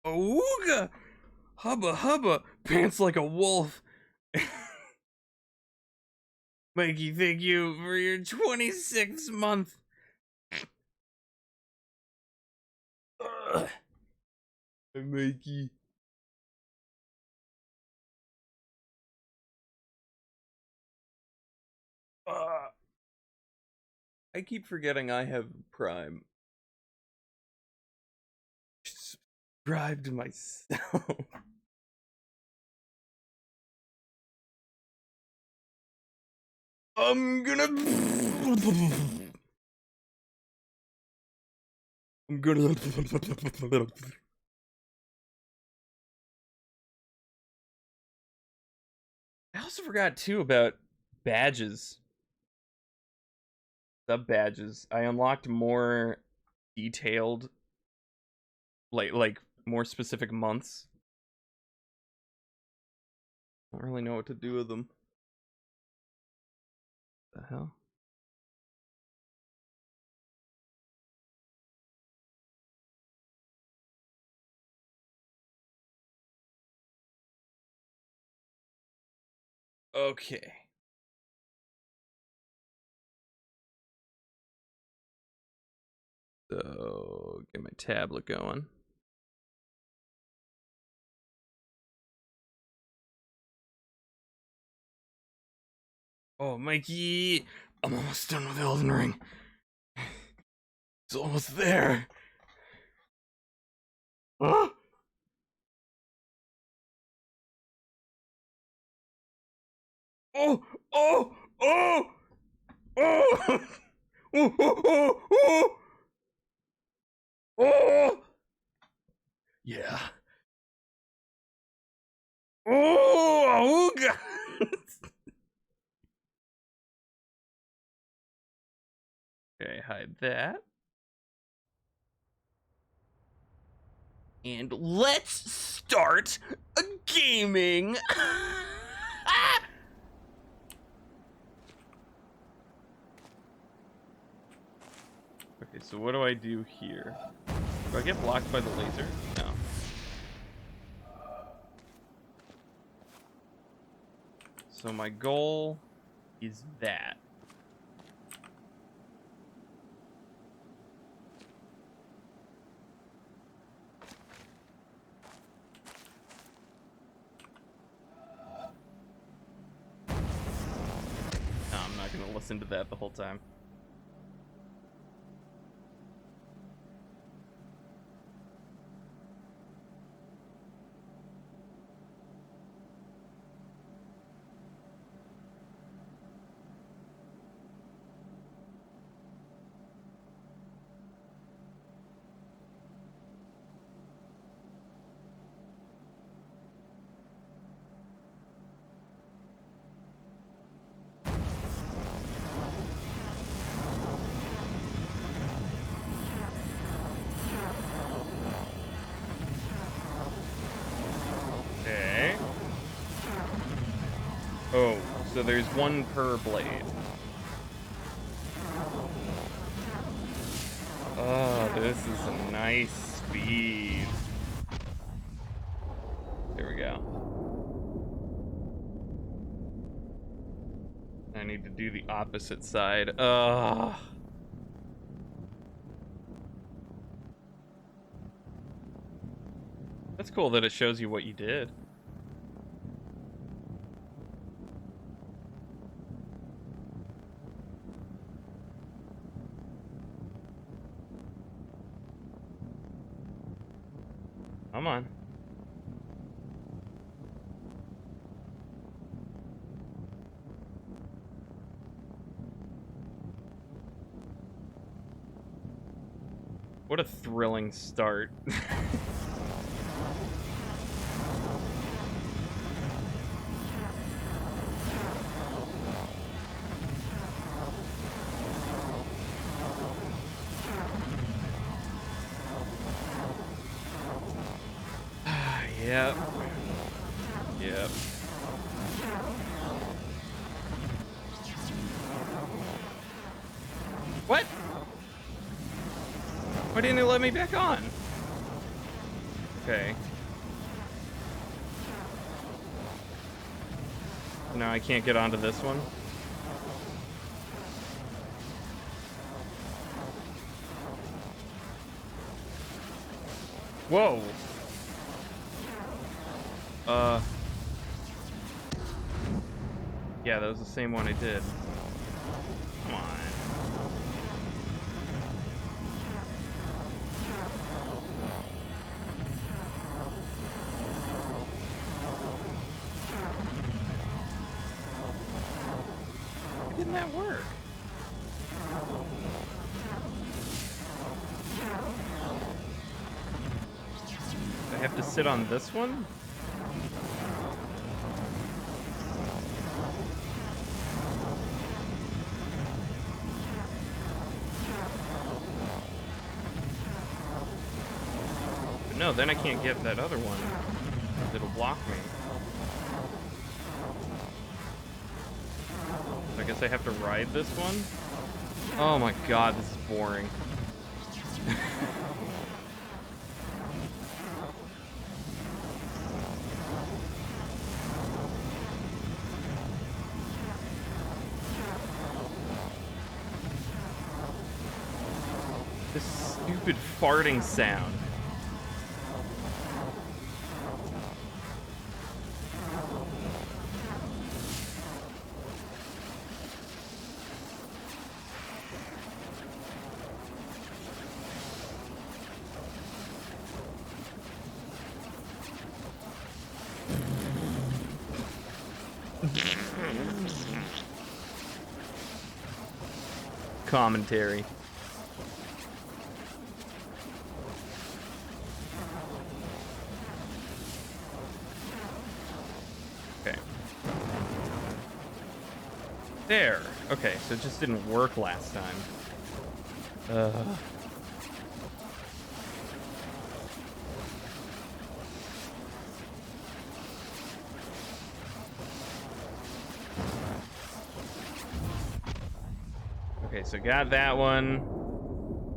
Ooga! Hubba hubba! Pants like a wolf! Mikey, thank you for your 26th month! Ugh. Hey, Mikey. I keep forgetting I have Prime. Subscribe to myself. I'm gonna. I also forgot too about badges. Sub badges. I unlocked more detailed, like more specific months. I don't really know what to do with them. The hell? Okay. So get my tablet going. Oh, Mikey! I'm almost done with Elden Ring. It's almost there. Huh? Oh! Oh! Oh! Oh! Oh! Oh! Oh! Oh! Yeah. Oh! Oh God! Okay, hide that. And let's start a gaming. Okay, so what do I do here? Do I get blocked by the laser? No. So my goal is that. No, I'm not gonna listen to that the whole time. Okay. Oh, so there's one per blade. Oh, this is a nice speed. There we go. I need to do the opposite side. Ugh. That's cool that it shows you what you did. Come on. What a thrilling start. Yep. Yep. What? Why didn't it let me back on? Okay. Now I can't get onto this one. Whoa! Yeah, that was the same one I did. Come on. Why didn't that work? I have to sit on this one? No, then I can't get that other one. It'll block me. So I guess I have to ride this one? Oh my god, this is boring. This stupid farting sound. Commentary. Okay. There. Okay, so it just didn't work last time. Okay, so got that one.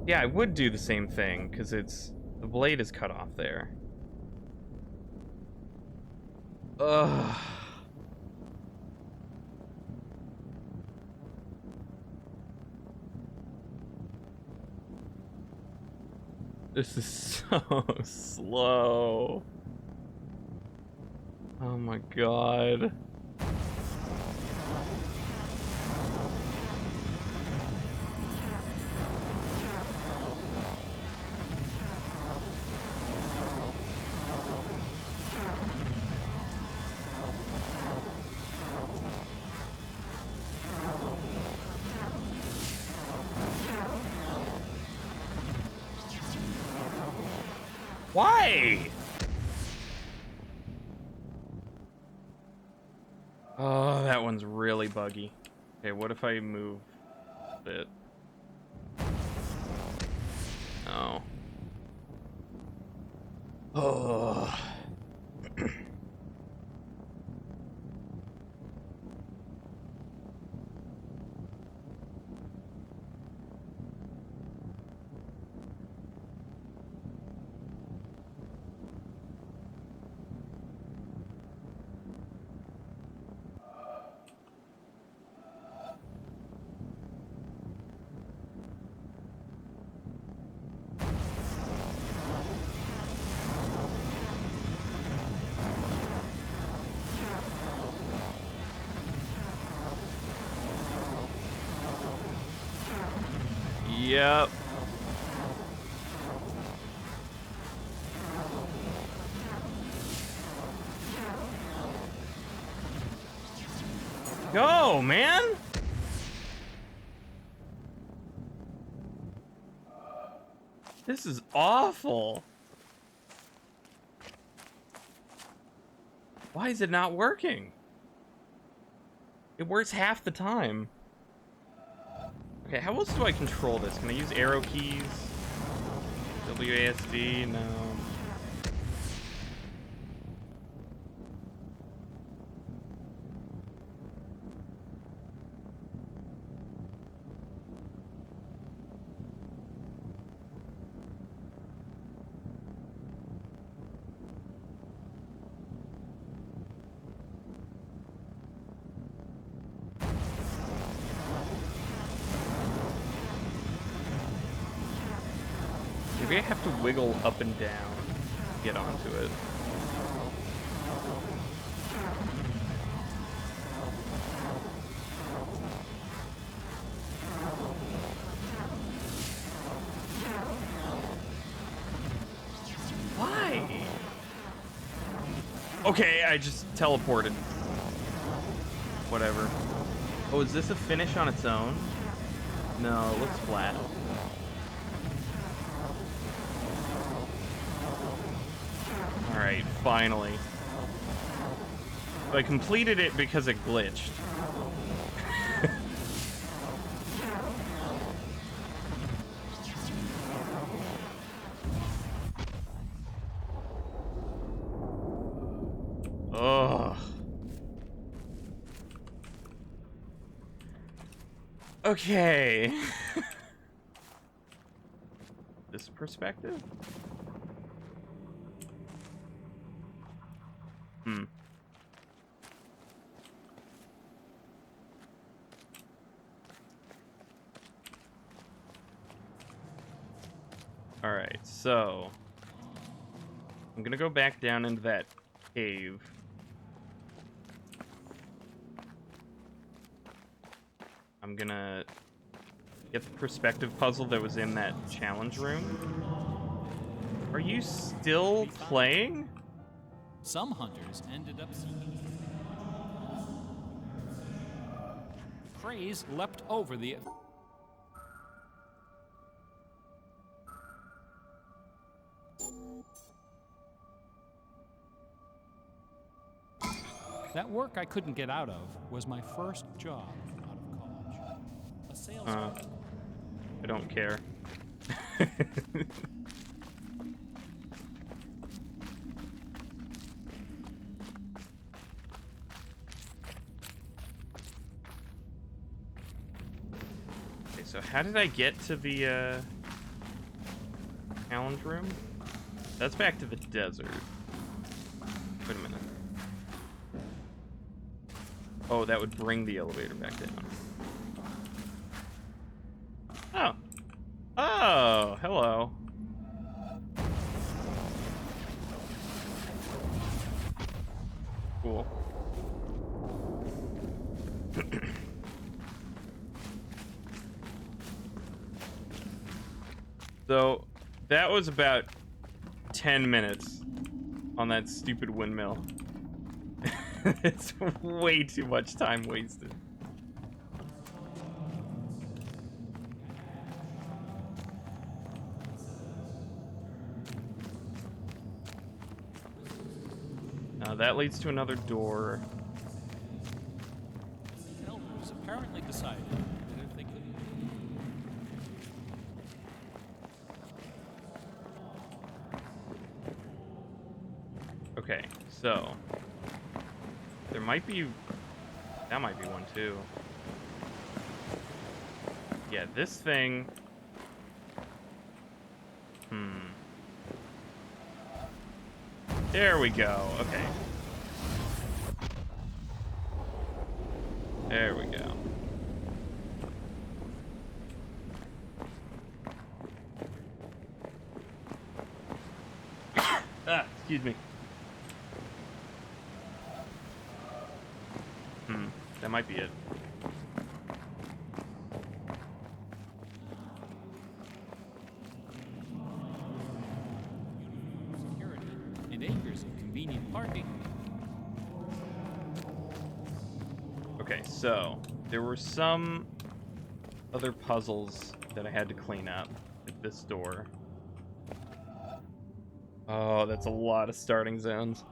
Yeah, I would do the same thing, because the blade is cut off there. Ugh. This is so slow. Oh my god. Why? Oh, that one's really buggy. Okay, what if I move it? Oh. Oh. Yep. Go, man! This is awful. Why is it not working? It works half the time. Okay, how else do I control this? Can I use arrow keys? WASD? No. Maybe I have to wiggle up and down to get onto it. Why? Okay, I just teleported. Whatever. Oh, is this a finish on its own? No, it looks flat. Alright, finally. I completed it because it glitched. Ugh. Okay. This perspective? Hmm. Alright, so I'm gonna go back down into that cave. I'm gonna get the perspective puzzle that was in that challenge room. Are you still playing? Some hunters ended up seeking. Craze leapt over the. That work I couldn't get out of was my first job out of college. A salesman. I don't care. Okay, so how did I get to the challenge room? That's back to the desert. Wait a minute. Oh, that would bring the elevator back down. Oh. Oh, hello. Cool. So, that was about 10 minutes on that stupid windmill. It's way too much time wasted. That leads to another door. Elders apparently decided that if they could. Okay, so there might be, that might be one too. Yeah, this thing. There we go. Okay. There we go. Excuse me. That might be it. Security and acres of convenient parking. Okay, so there were some other puzzles that I had to clean up at this door. Oh, that's a lot of starting zones.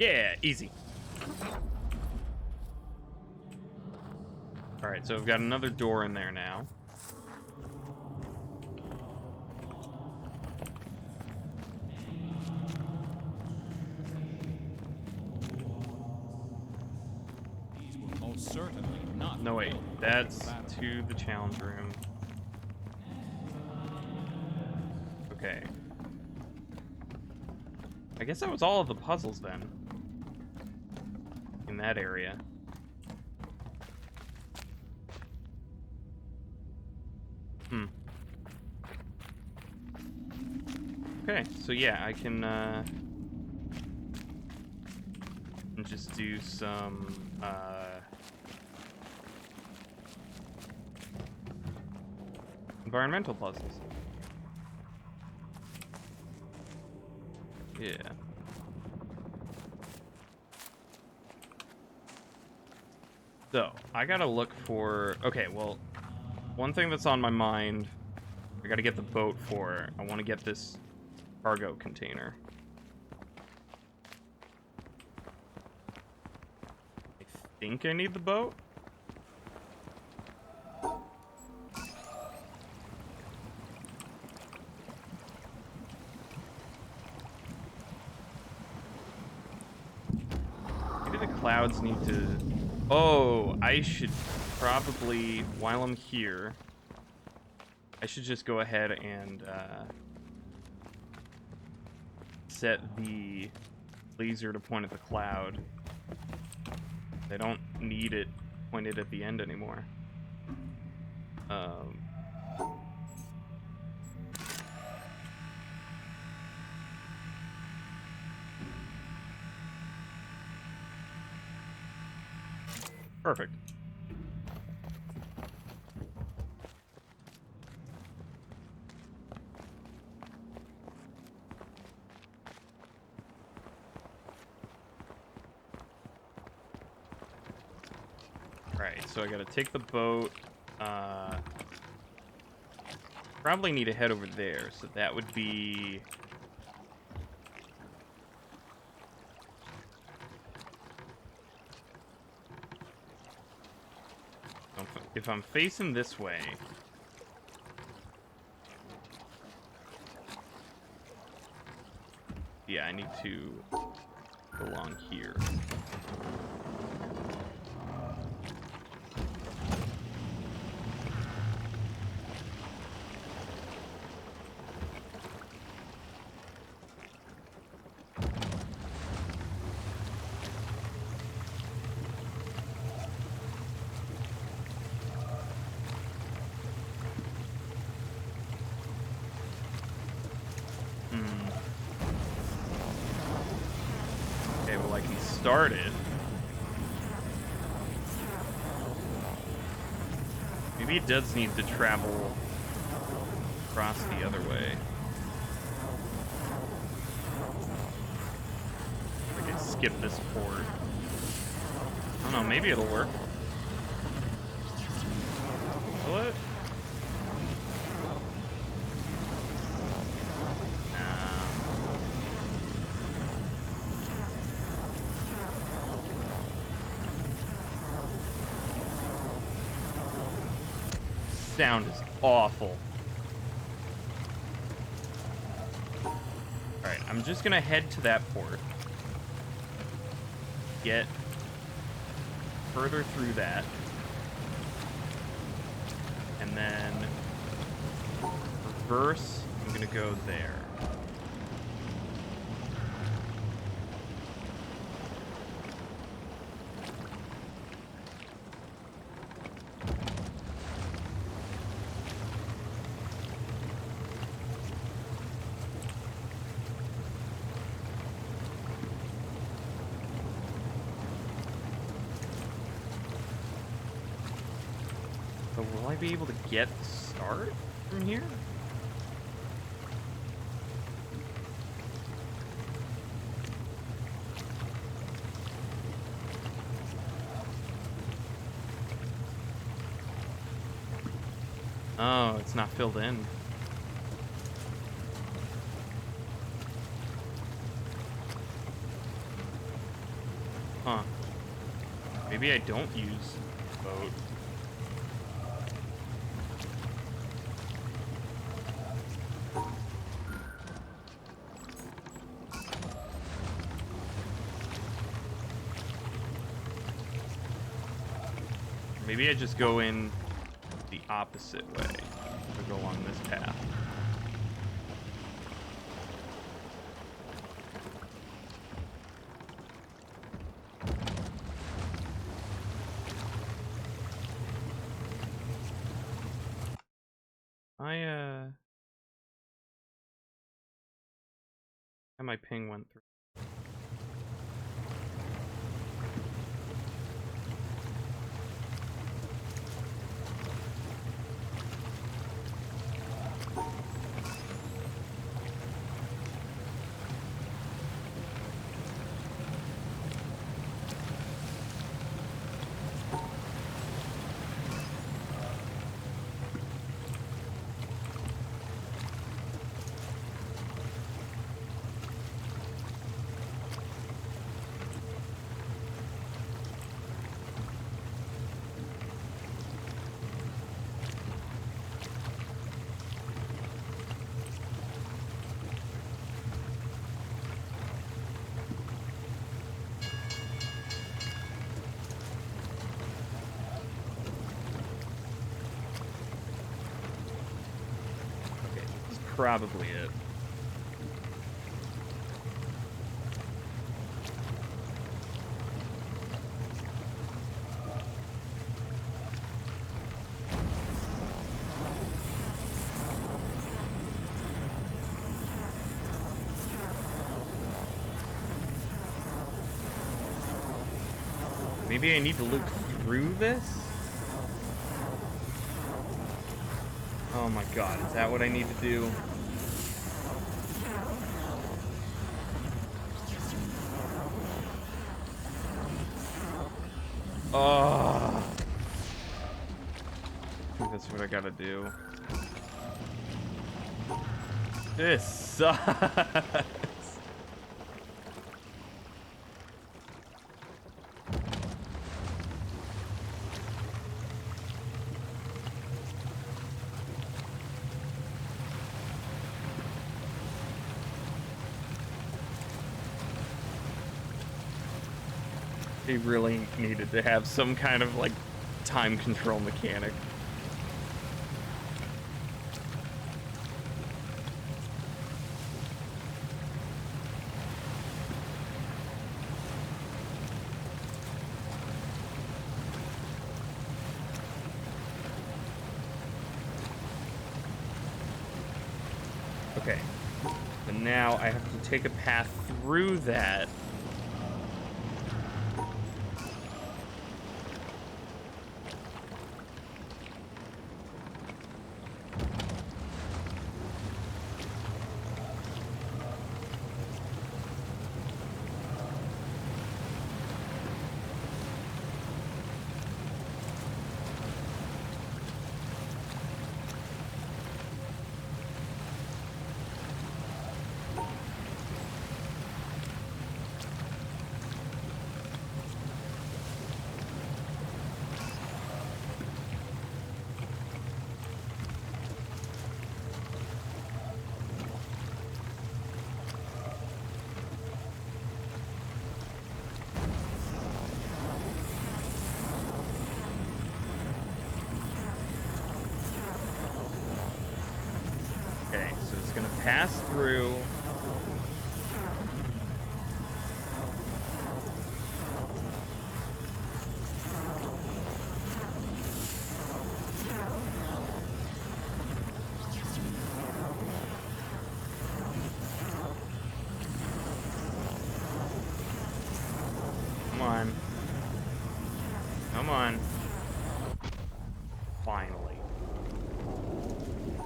Yeah, easy. All right, so I've got another door in there now. These will most certainly not. No, wait, built that's for battle. to the challenge room. Okay. I guess that was all of the puzzles then. In that area. Okay, so yeah, I can just do some environmental puzzles. Yeah. So, I gotta look for... Okay, well, one thing that's on my mind, I gotta get the boat for. I want to get this cargo container. I think I need the boat. Maybe the clouds need to... Oh, I should probably, while I'm here, I should just go ahead and set the laser to point at the cloud. They don't need it pointed at the end anymore. Perfect. Right, so I gotta take the boat. Probably need to head over there, so that would be... If I'm facing this way... Yeah, I need to go along here. Okay, well, I can start it. Maybe it does need to travel across the other way. I can skip this port. I don't know, maybe it'll work. Will it? Sound is awful. Alright, I'm just gonna head to that port. Get further through that. And then reverse, I'm gonna go there. So will I be able to get the start from here? Oh, it's not filled in. Huh. Maybe I don't use boat. Maybe I just go in the opposite way. Or go along this path. And my ping went through. Probably it. Maybe I need to look through this? Oh my god, is that what I need to do? Oh, I think that's what I gotta do. This sucks. They really needed to have some kind of like time control mechanic. Okay, and now I have to take a path through that. Okay, so it's gonna pass through. Come on. Come on. Finally.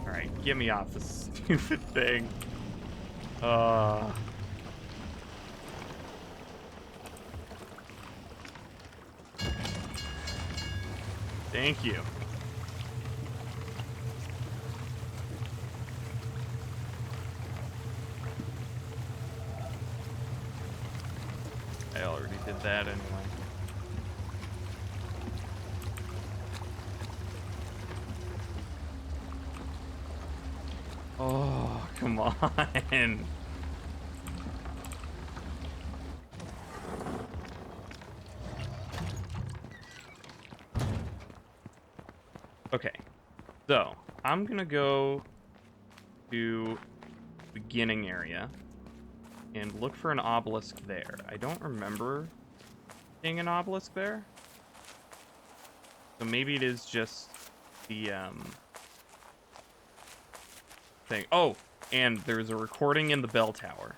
Alright, get me off this stupid thing. Thank you. I already did that anyway. Oh, come on. Okay, so I'm gonna go to beginning area and look for an obelisk there. I don't remember seeing an obelisk there. So maybe it is just the thing. Oh, and there's a recording in the bell tower.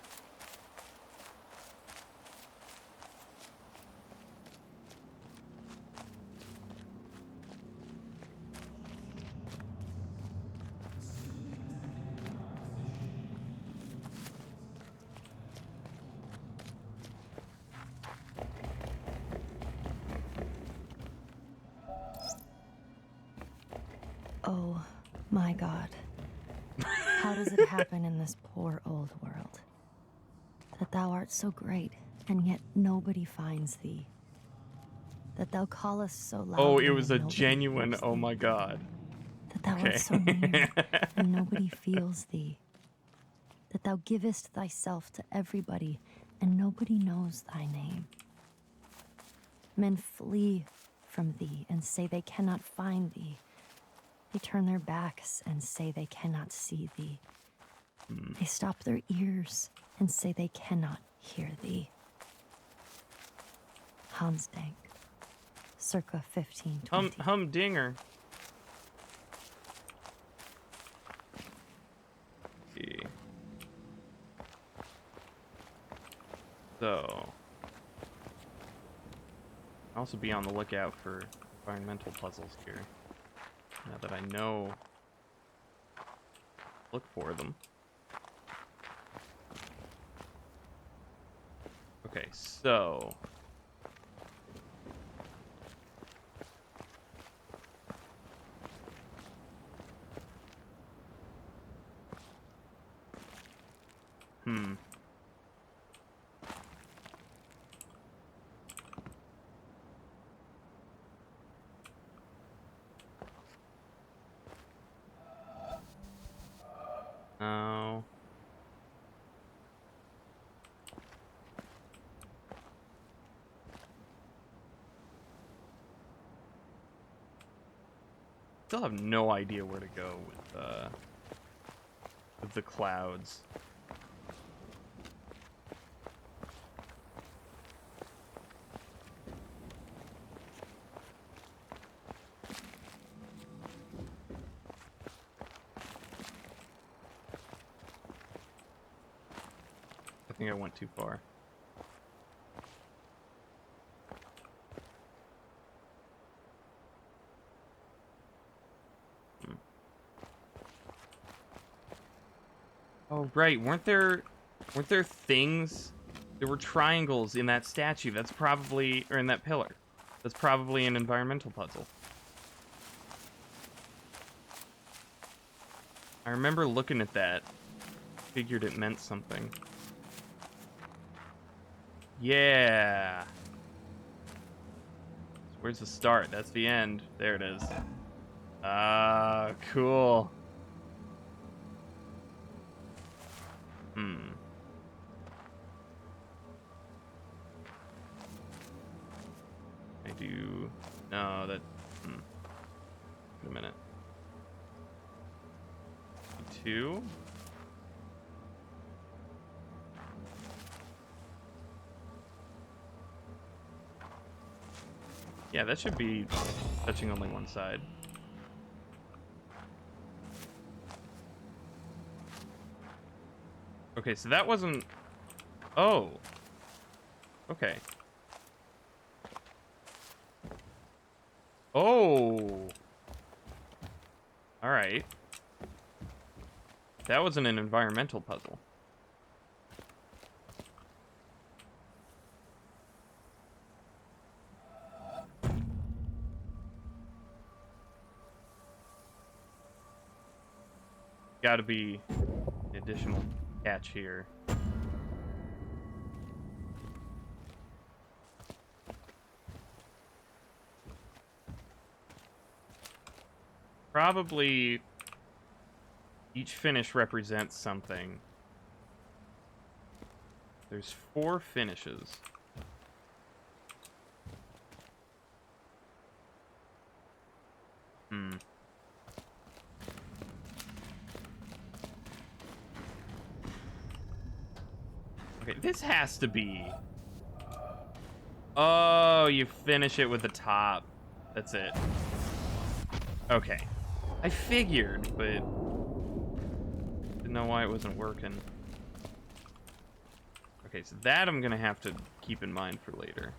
Oh, my God. How does it happen in this poor old world? That thou art so great, and yet nobody finds thee. That thou callest so loudly, Oh, it was and a nobody genuine, hears oh thee. my God. That thou Okay. art so near, and nobody feels thee. That thou givest thyself to everybody, and nobody knows thy name. Men flee from thee, and say they cannot find thee. They turn their backs and say they cannot see thee. They stop their ears and say they cannot hear thee. Hans Dank, circa 1520. Humdinger. See. So, also be on the lookout for environmental puzzles here. Now that I know, look for them. Okay, so now still have no idea where to go with the clouds. I think I went too far. Oh right, weren't there things? There were triangles in that statue. That's probably, or in that pillar. That's probably an environmental puzzle. I remember looking at that. Figured it meant something. Yeah. Where's the start? That's the end. There it is. Ah, cool. I do... No, that... Wait a minute. 2? Yeah, that should be touching only one side. Okay, so that wasn't... Oh. Okay. Oh. Alright. That wasn't an environmental puzzle. Gotta be an additional catch here. probably each finish represents something. There's 4 finishes. Okay, this has to be... Oh, you finish it with the top. That's it. Okay. I figured, but... didn't know why it wasn't working. Okay, so that I'm gonna have to keep in mind for later.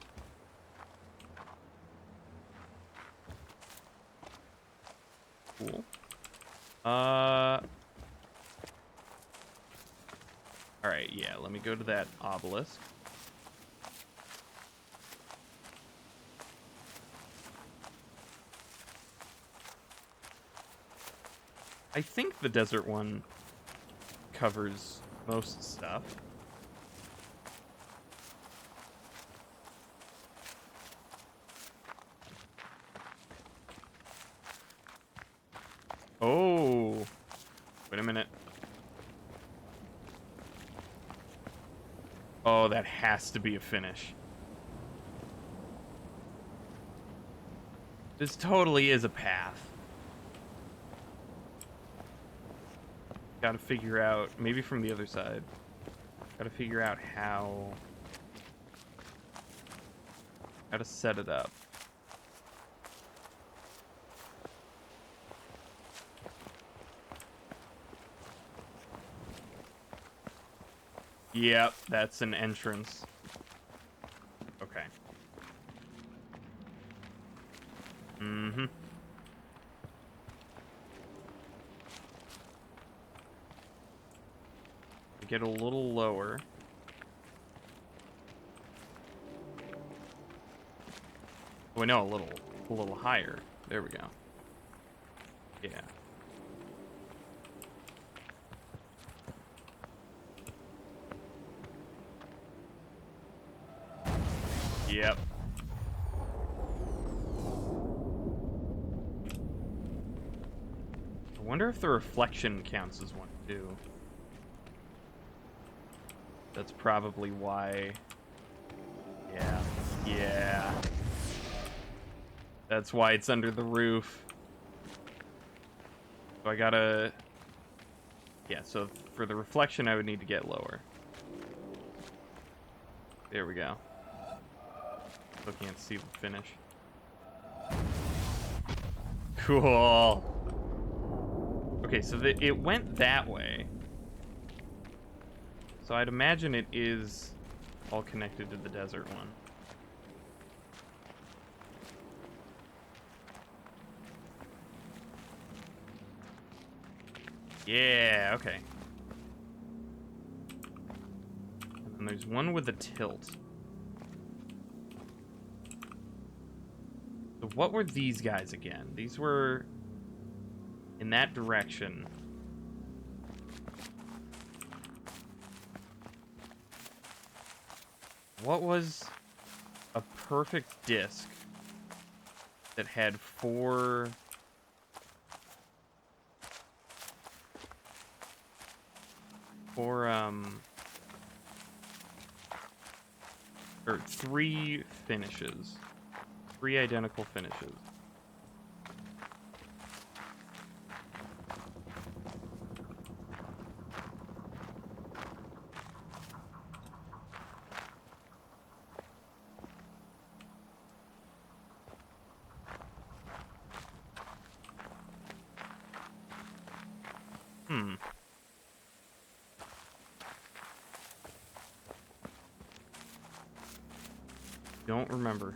Cool. Alright, yeah, let me go to that obelisk. I think the desert one covers most stuff. Oh, wait a minute. Oh, that has to be a finish. This totally is a path. Gotta figure out, maybe from the other side. Gotta figure out how to set it up. Yep, that's an entrance. Okay. Mm-hmm. Get a little lower. Oh, no, a little higher. There we go. Yeah. Yep. I wonder if the reflection counts as one, too. That's probably why... Yeah. Yeah. That's why it's under the roof. So I gotta... Yeah, so for the reflection, I would need to get lower. There we go. Still can't see the finish. Cool. Okay, so it went that way. So I'd imagine it is all connected to the desert one. Yeah, okay. And then there's one with a tilt. So what were these guys again? These were in that direction. What was a perfect disc that had 4... or 3 finishes. 3 identical finishes. Don't remember.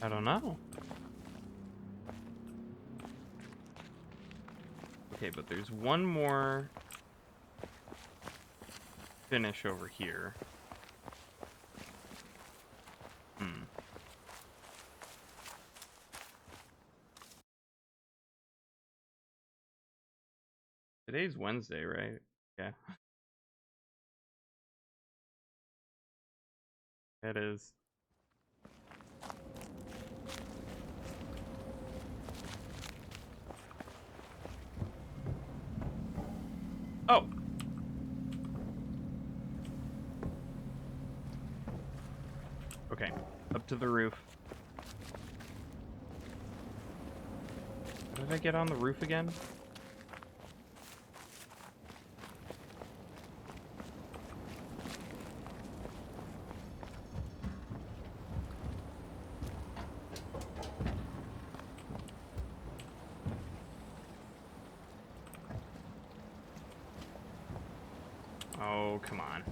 I don't know. Okay, but there's one more finish over here. Today's Wednesday, right? Yeah. It is. Oh! Okay, up to the roof. How did I get on the roof again? Oh, come on.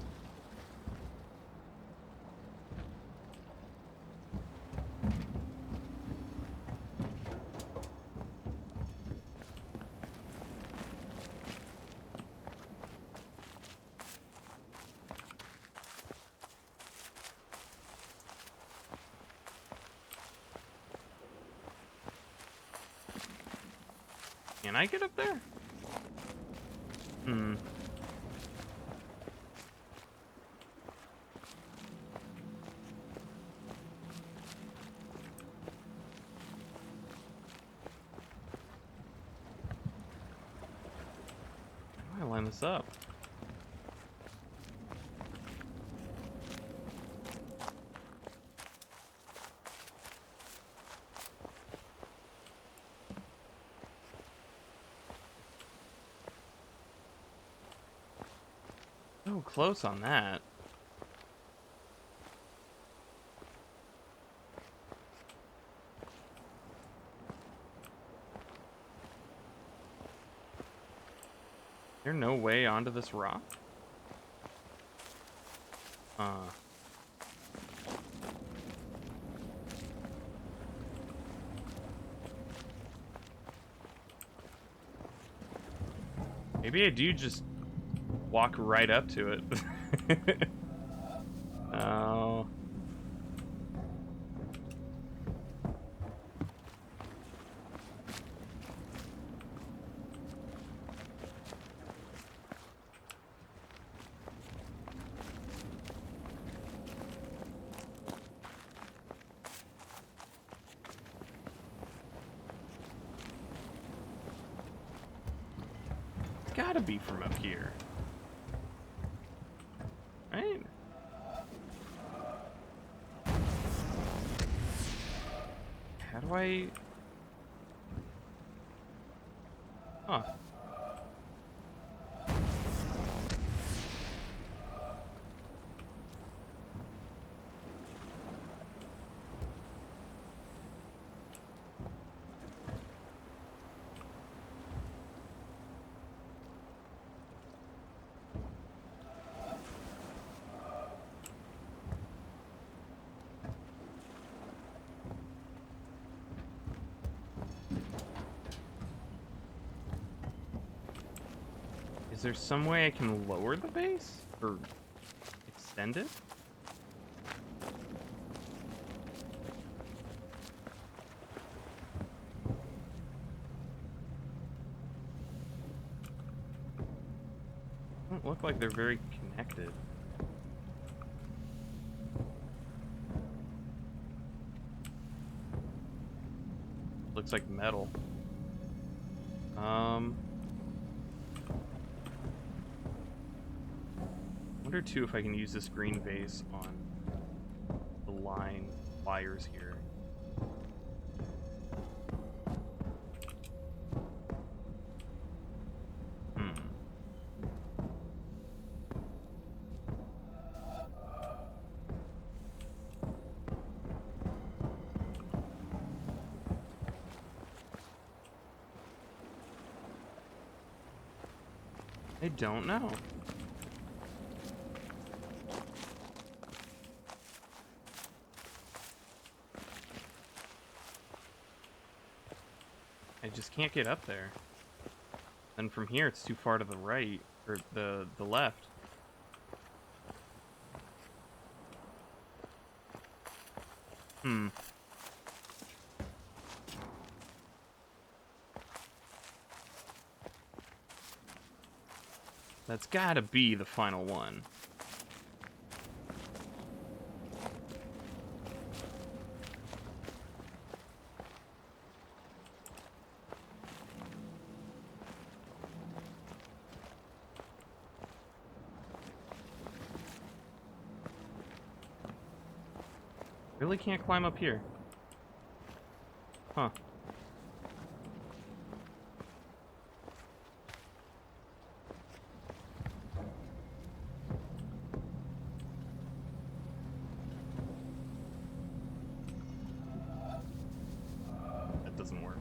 Can I get up there? Hmm. How do I line this up? So close on that. Is there no way onto this rock? Maybe I do just walk right up to it. Oh. It's gotta be from up here. Right? How do I... Huh. Is there some way I can lower the base? Or extend it? Don't look like they're very connected. Looks like metal. Wonder too if I can use this green vase on the line wires here. I don't know. I just can't get up there. And from here, it's too far to the right, or the left. Hmm. That's gotta be the final one. Really can't climb up here. Huh. That doesn't work.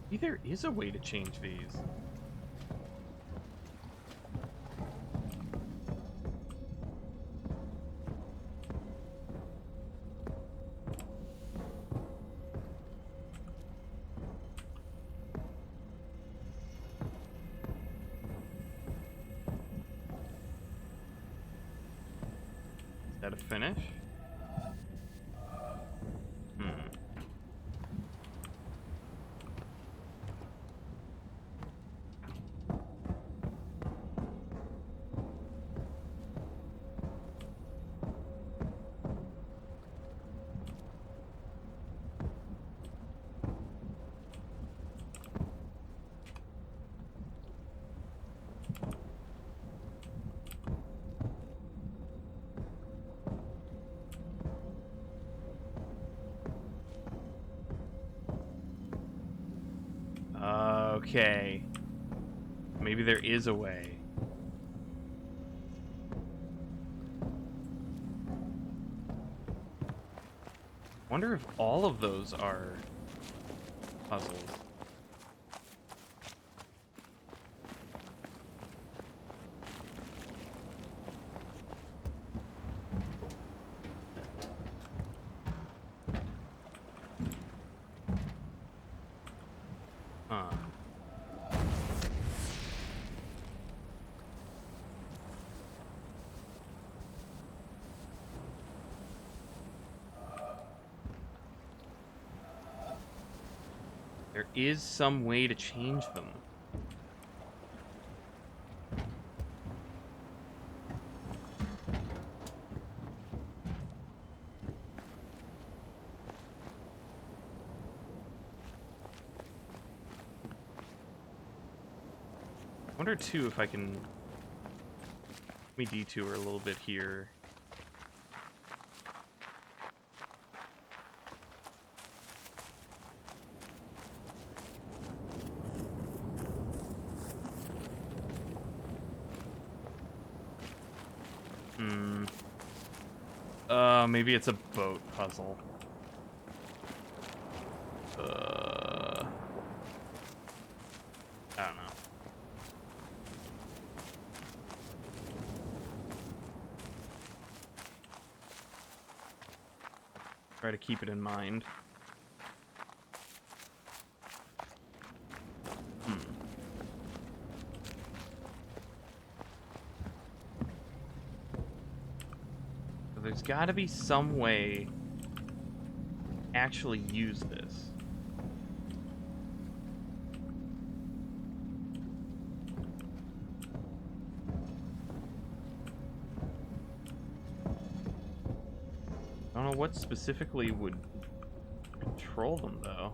Maybe there is a way to change these. Is that a finish? Hmm. Okay. Maybe there is a way. Wonder if all of those are puzzles. Huh. There is some way to change them. I wonder too if I can. Let me detour a little bit here. Maybe it's a boat puzzle. I don't know. Try to keep it in mind. There's got to be some way to actually use this. I don't know what specifically would control them, though.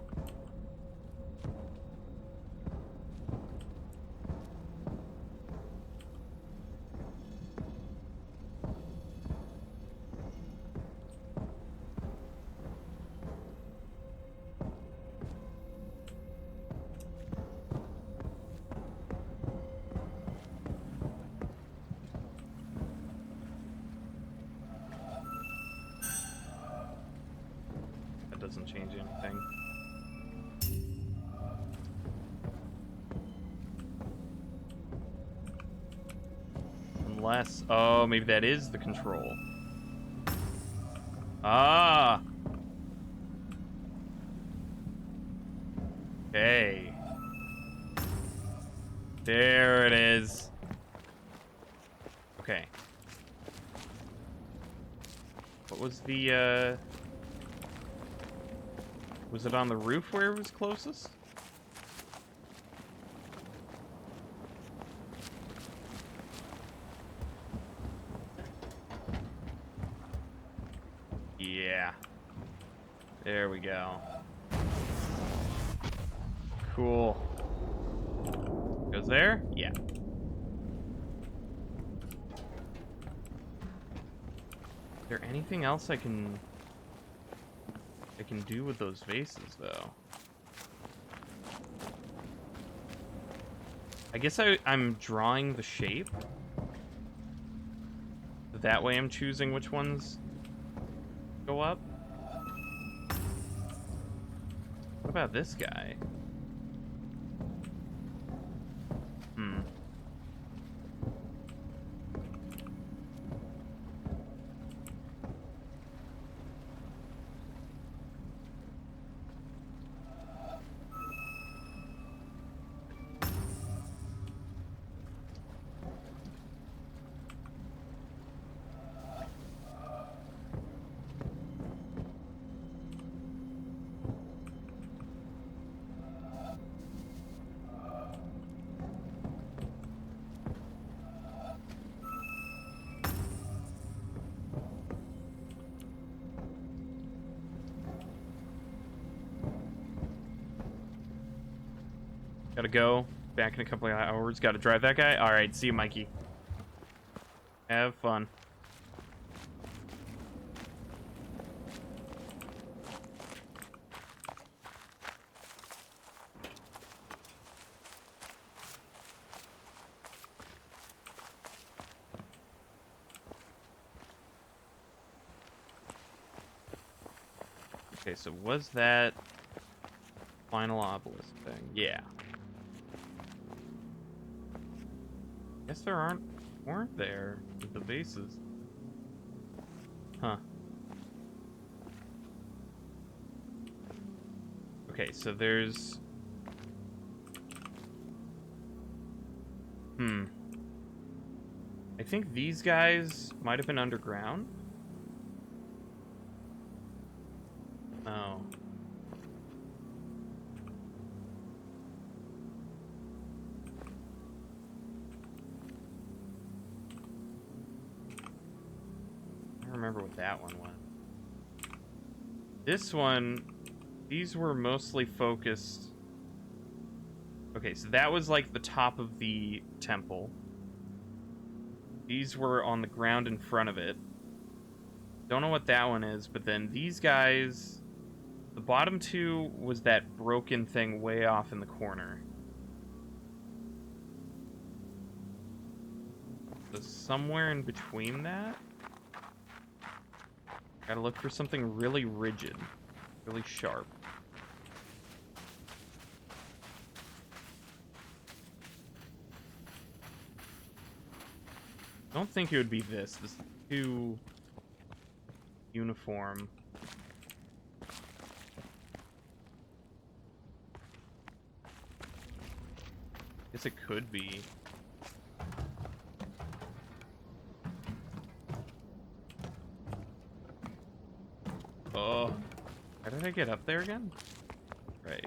Doesn't change anything. Unless, oh, maybe that is the control. Ah. Okay. There it is. Okay. What was the, was it on the roof where it was closest? Yeah. There we go. Cool. Goes there? Yeah. Is there anything else I can do with those vases, though? I guess I'm drawing the shape. That way I'm choosing which ones go up. What about this guy? Hmm. Gotta go. Back in a couple of hours. Gotta drive that guy. Alright, see you, Mikey. Have fun. Okay, so was that final obelisk thing? Yeah. Guess there weren't there with the bases. Huh. Okay, so there's... I think these guys might have been underground. Oh. I don't remember what that one was. This one, these were mostly focused... Okay, so that was like the top of the temple. These were on the ground in front of it. Don't know what that one is, but then these guys... The bottom two was that broken thing way off in the corner. So somewhere in between that? Gotta look for something really rigid. Really sharp. I don't think it would be this. This is too uniform. Guess it could be. Oh. How did I get up there again? Right.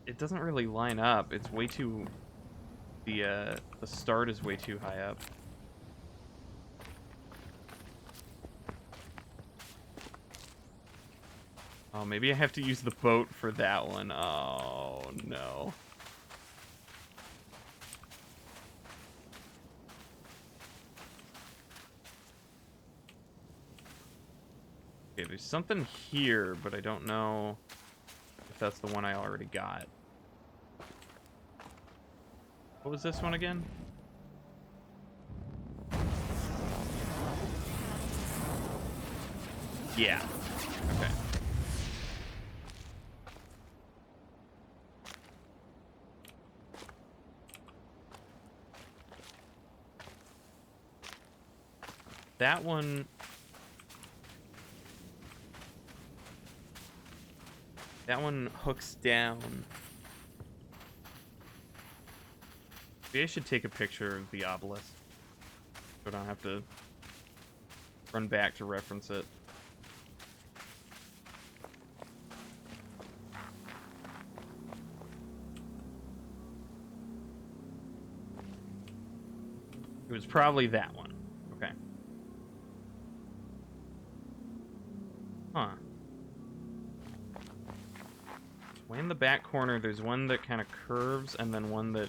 It doesn't really line up. It's way too... The start is way too high up. Oh, maybe I have to use the boat for that one. Oh, no. Okay, there's something here, but I don't know if that's the one I already got. What was this one again? Yeah. Okay. That one... That one hooks down. Maybe I should take a picture of the obelisk, so I don't have to run back to reference it. It was probably that one. Okay. Huh. Way in the back corner, there's one that kind of curves, and then one that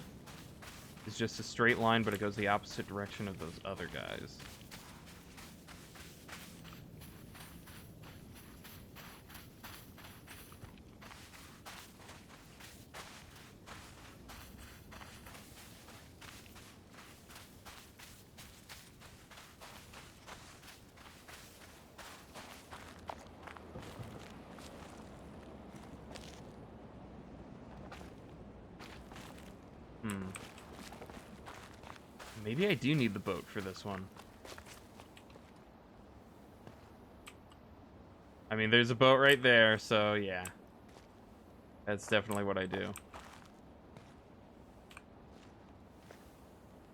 is just a straight line, but it goes the opposite direction of those other guys. Maybe I do need the boat for this one. I mean, there's a boat right there, so yeah. That's definitely what I do.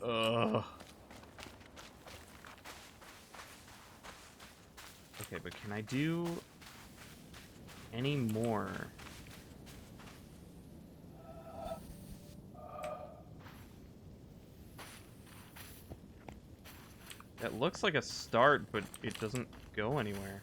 Ugh. Okay, but can I do any more? That looks like a start, but it doesn't go anywhere.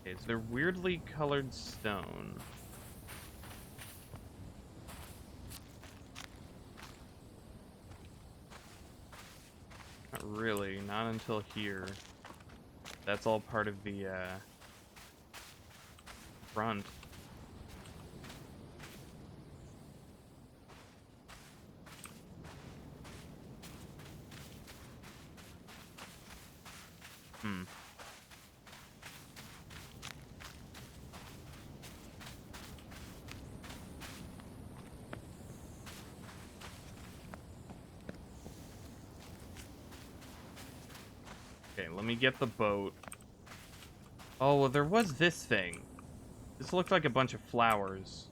Okay, so they're weirdly colored stone. Not really, not until here. That's all part of the front. Okay, let me get the boat. Oh, well, there was this thing. This looked like a bunch of flowers.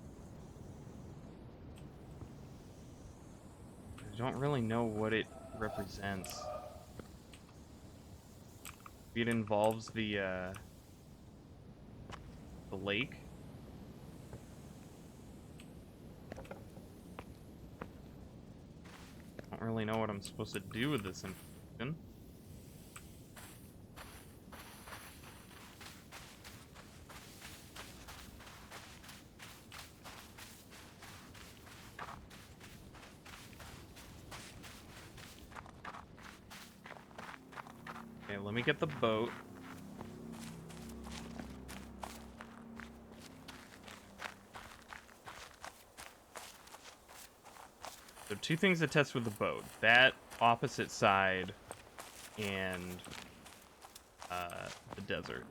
I don't really know what it represents. Maybe it involves the lake. I don't really know what I'm supposed to do with this information. Okay, let me get the boat. So two things to test with the boat. That opposite side and the desert.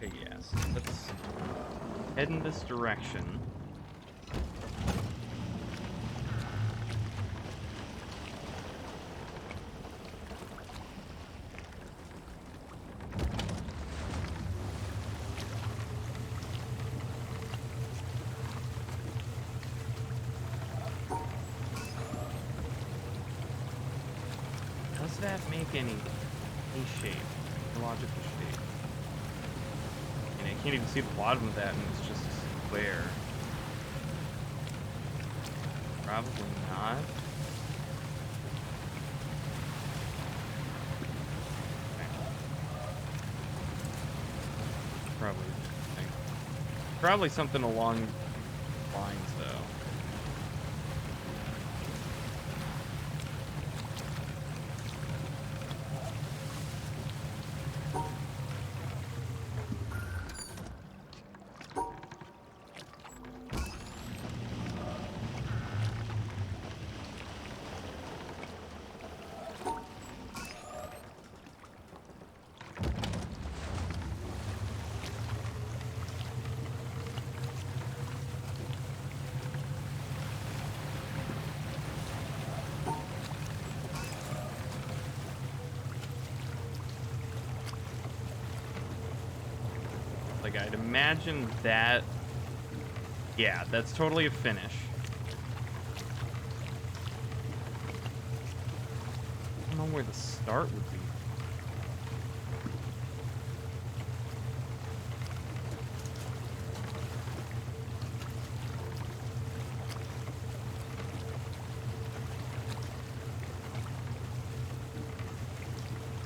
Okay, yes. Let's head in this direction. Does that make any shape? Logical shape? I can't even see the bottom of that, and it's just a square. Probably not. Okay. Probably something along these lines, though. Like, I'd imagine that... Yeah, that's totally a finish. I don't know where the start would be.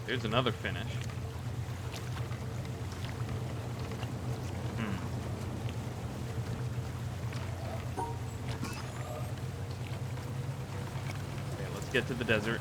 There's another finish. Okay, let's get to the desert.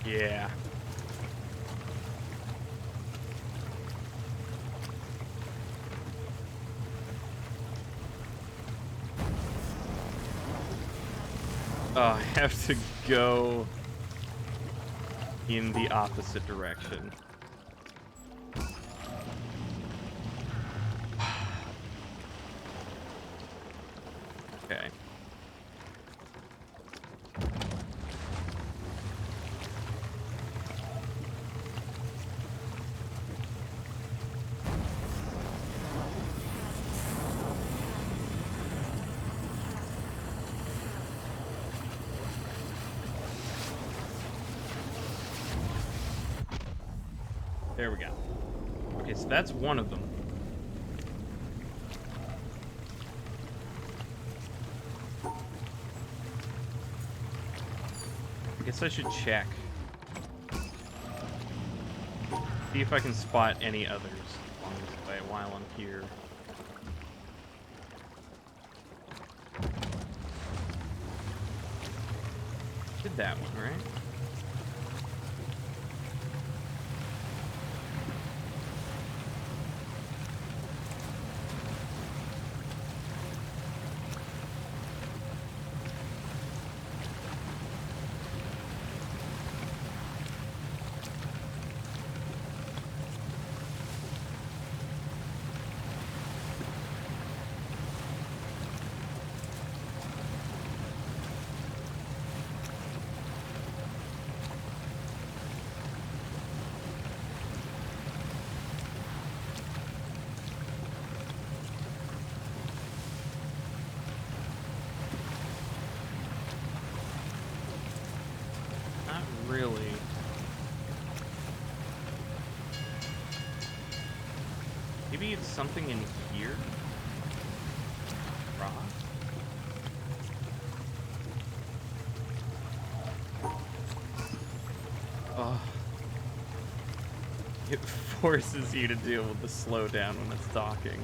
Yeah. Oh, I have to go in the opposite direction. Okay. There we go. Okay, so that's one of them. I guess I should check. See if I can spot any others along this way while I'm here. Did that one, right? Not really. Maybe it's something in here? Rock? Oh. It forces you to deal with the slowdown when it's docking.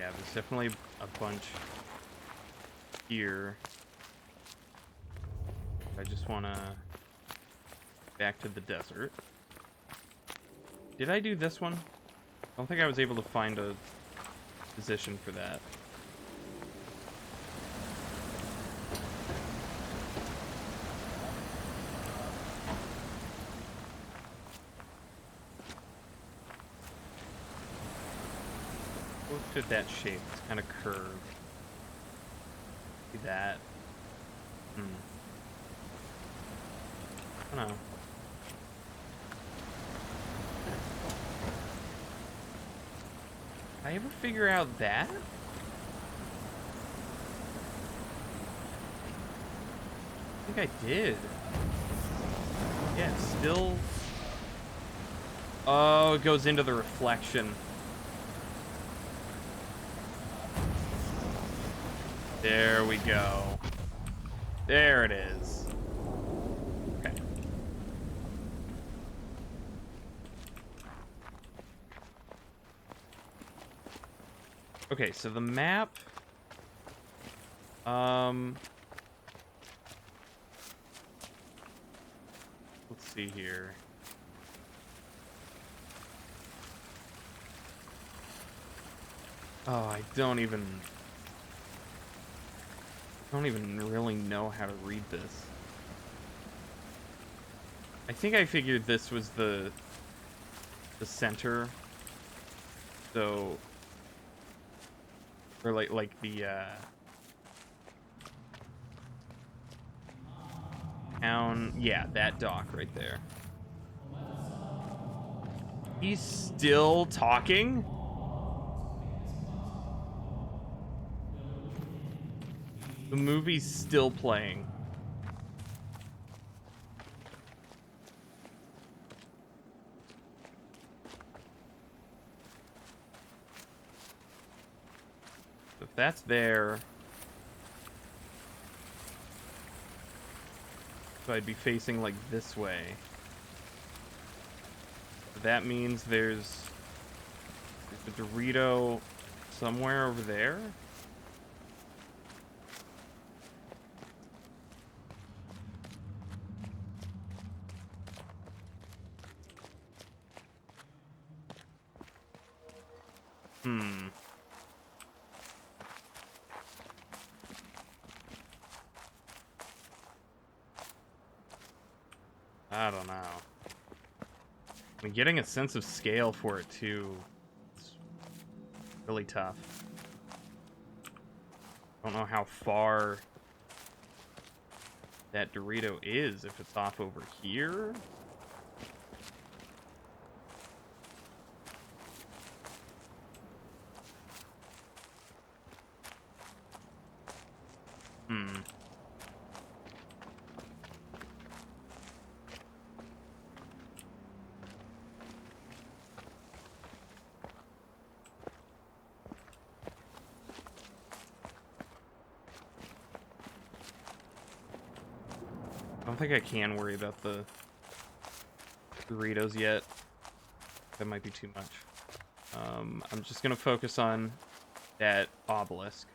Yeah, there's definitely a bunch here. I just want to back to the desert. Did I do this one? I don't think I was able to find a position for that. Look at that shape. It's kind of curved. See that? I don't know. Did I ever figure out that? I think I did. Yeah, it's still... Oh, it goes into the reflection. There we go. There it is. Okay. Okay, so the map... Let's see here. Oh, I don't even really know how to read this. I think I figured this was the center. So, or like the town, yeah, that dock right there. He's still talking? The movie's still playing. If that's there, so I'd be facing like this way. That means there's a Dorito somewhere over there. I don't know. I mean, getting a sense of scale for it too is really tough. I don't know how far that Dorito is, if it's off over here. I don't think I can worry about the Doritos yet. That might be too much. I'm just gonna focus on that obelisk.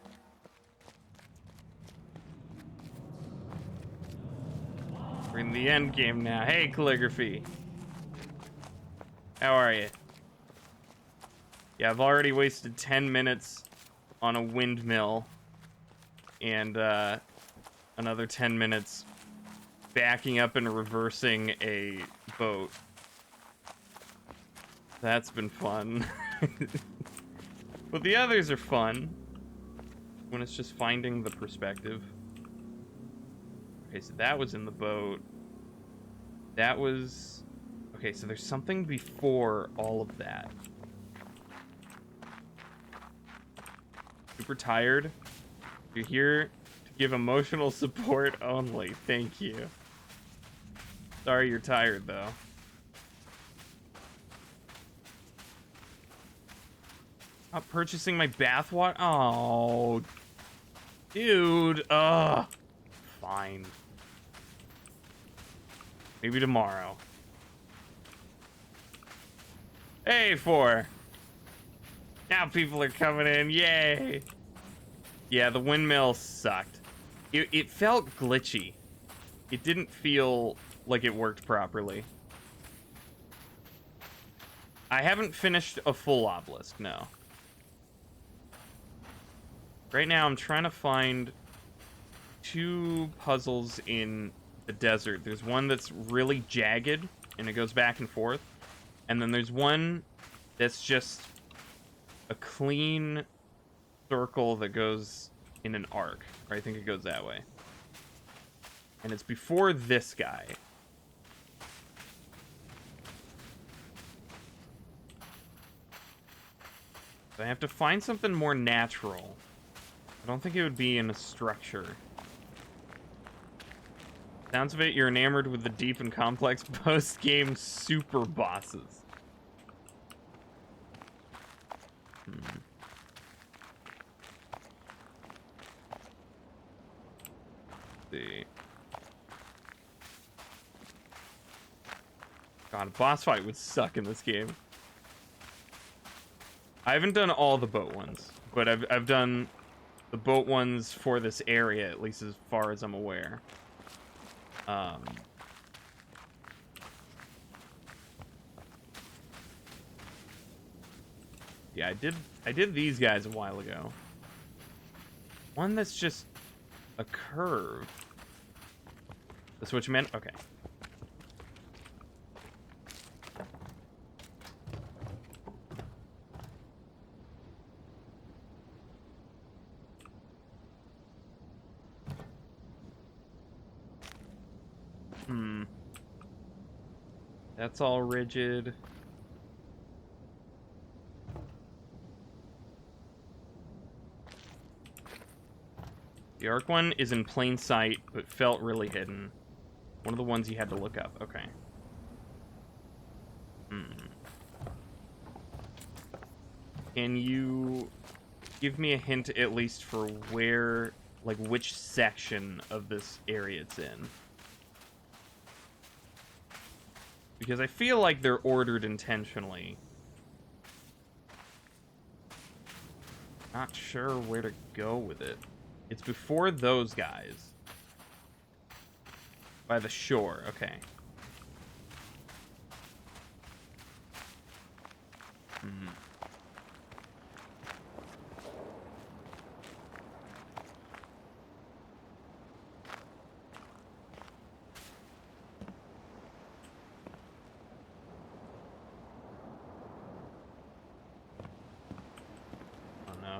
We're in the end game now. Hey, Calligraphy. How are you? Yeah, I've already wasted 10 minutes on a windmill and another 10 minutes backing up and reversing a boat. That's been fun. But the others are fun when it's just finding the perspective. Okay, so that was in the boat. That was... Okay, so there's something before all of that. Super tired? You're here to give emotional support only. Thank you. Sorry you're tired, though. Not purchasing my bathwater? Oh. Dude. Ugh. Fine. Maybe tomorrow. Hey, 4. Now people are coming in. Yay! Yeah, the windmill sucked. It felt glitchy. It didn't feel like it worked properly. I haven't finished a full obelisk, no. Right now, I'm trying to find 2 puzzles in the desert. There's one that's really jagged, and it goes back and forth. And then there's one that's just a clean circle that goes in an arc. Or I think it goes that way. And it's before this guy. So I have to find something more natural. I don't think it would be in a structure. Sounds of it, you're enamored with the deep and complex post-game super bosses. See. God, a boss fight would suck in this game. I haven't done all the boat ones, but I've done the boat ones for this area, at least as far as I'm aware. Yeah, I did these guys a while ago. One that's just a curve. That's what you meant? Okay. That's all rigid. The arc one is in plain sight, but felt really hidden. One of the ones you had to look up. Okay. Can you give me a hint at least for where, like, which section of this area it's in? Because I feel like they're ordered intentionally. Not sure where to go with it. It's before those guys. By the shore, okay.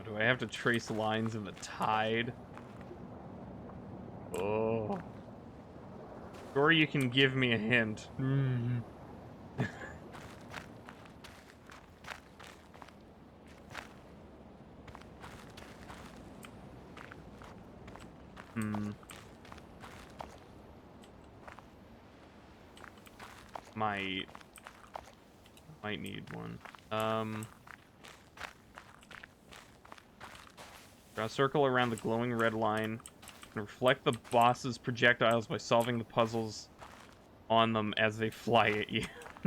Do I have to trace lines in the tide? Oh. Or you can give me a hint. Might need one. Draw a circle around the glowing red line and reflect the boss's projectiles by solving the puzzles on them as they fly at you.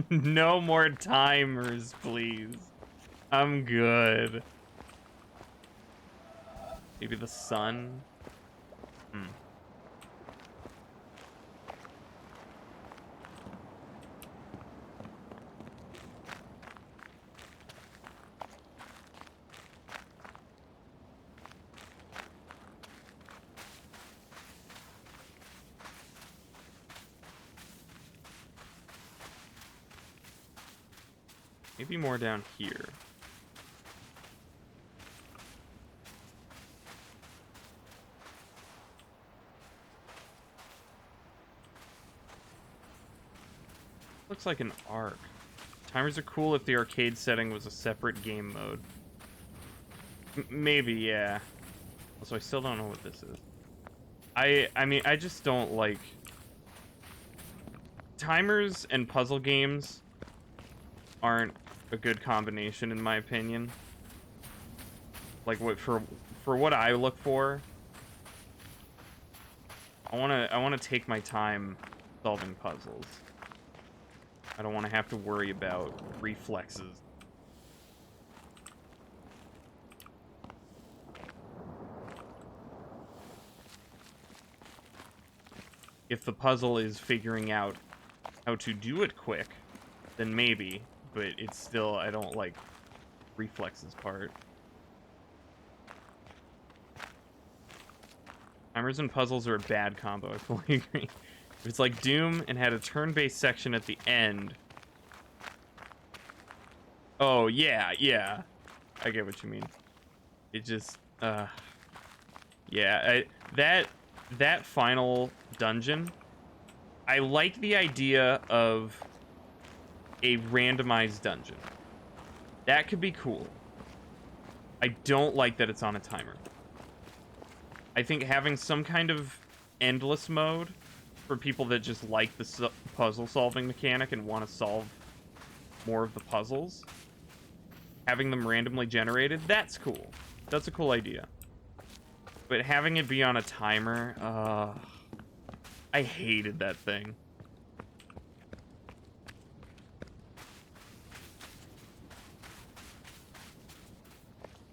No more timers, please. I'm good. Maybe the sun? Maybe more down here. Looks like an arc. Timers are cool if the arcade setting was a separate game mode. Maybe, yeah. Also, I still don't know what this is. I mean, I just don't like... Timers and puzzle games aren't a good combination, in my opinion. Like, what for what I look for, I wanna take my time solving puzzles. I don't want to have to worry about reflexes. If the puzzle is figuring out how to do it quick, then maybe. But it's still, I don't like reflexes part. Timers and puzzles are a bad combo, I fully agree. If it's like Doom and had a turn-based section at the end. Oh, yeah, yeah. I get what you mean. It just, yeah, that final dungeon, I like the idea of a randomized dungeon. That could be cool. I don't like that it's on a timer. I think having some kind of endless mode for people that just like the puzzle solving mechanic and want to solve more of the puzzles, having them randomly generated, that's cool. That's a cool idea. But having it be on a timer, I hated that thing.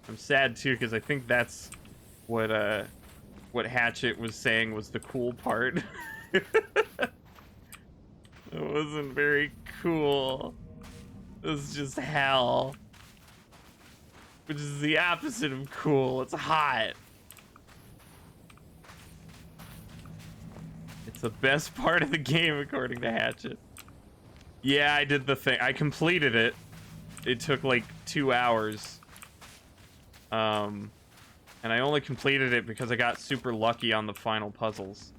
I'm sad too, because I think that's what Hatchet was saying was the cool part. It wasn't very cool. It was just hell. Which is the opposite of cool. It's hot. It's the best part of the game, according to Hatchet. Yeah, I did the thing. I completed it. It took like 2 hours. And I only completed it because I got super lucky on the final puzzles.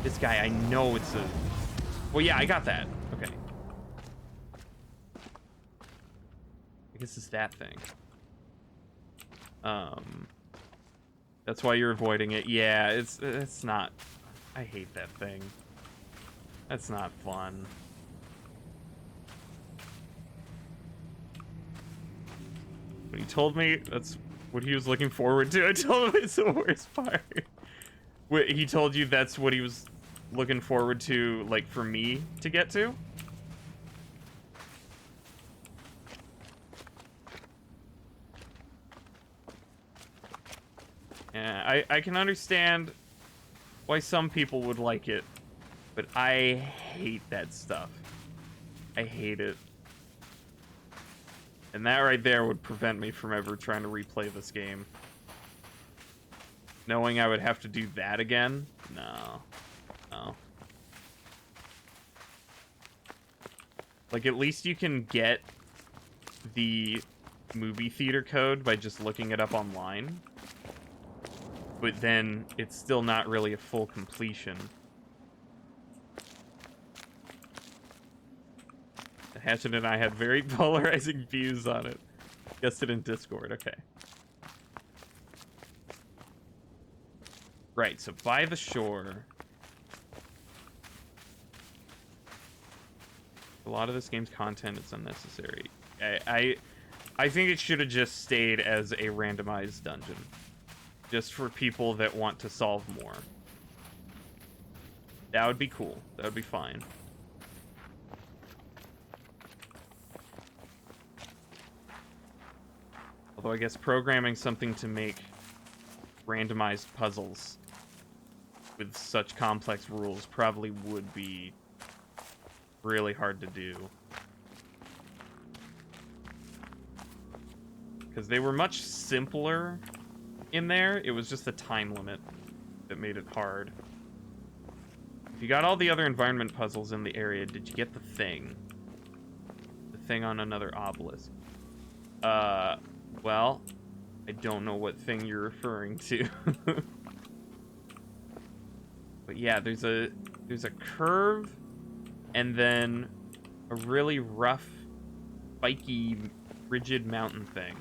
This guy, I know it's a... Well, yeah, I got that. Okay. I guess it's that thing. That's why you're avoiding it. Yeah, it's not... I hate that thing. That's not fun. When he told me that's what he was looking forward to, I told him it's the worst part. He told you that's what he was looking forward to, like, for me to get to? Yeah, I can understand why some people would like it, but I hate that stuff. I hate it. And that right there would prevent me from ever trying to replay this game. Knowing I would have to do that again? No. No. Like, at least you can get the movie theater code by just looking it up online. But then it's still not really a full completion. Hatchet and I had very polarizing views on it. Guessed it in Discord, okay. Right, so by the shore. A lot of this game's content is unnecessary. I think it should have just stayed as a randomized dungeon. Just for people that want to solve more. That would be cool. That would be fine. Although I guess programming something to make randomized puzzles with such complex rules probably would be really hard to do. Because they were much simpler in there. It was just the time limit that made it hard. If you got all the other environment puzzles in the area, did you get the thing? The thing on another obelisk. Well, I don't know what thing you're referring to. But yeah, there's a curve and then a really rough, spiky, rigid mountain thing.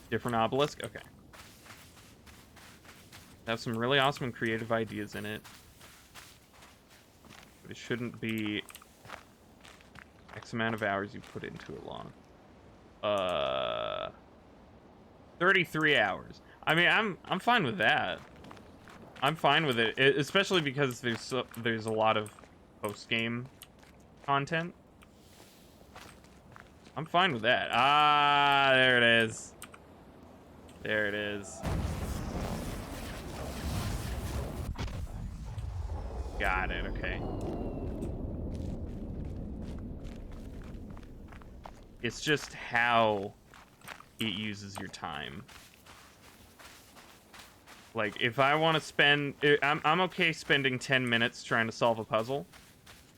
Different obelisk? Okay. Have some really awesome and creative ideas in it. But it shouldn't be X amount of hours you put into it long. 33 hours. I mean, I'm fine with that. I'm fine with it, especially because there's a lot of post-game content. I'm fine with that. Ah, there it is. There it is. Got it, okay. It's just how it uses your time. Like, if I want to spend... I'm okay spending 10 minutes trying to solve a puzzle,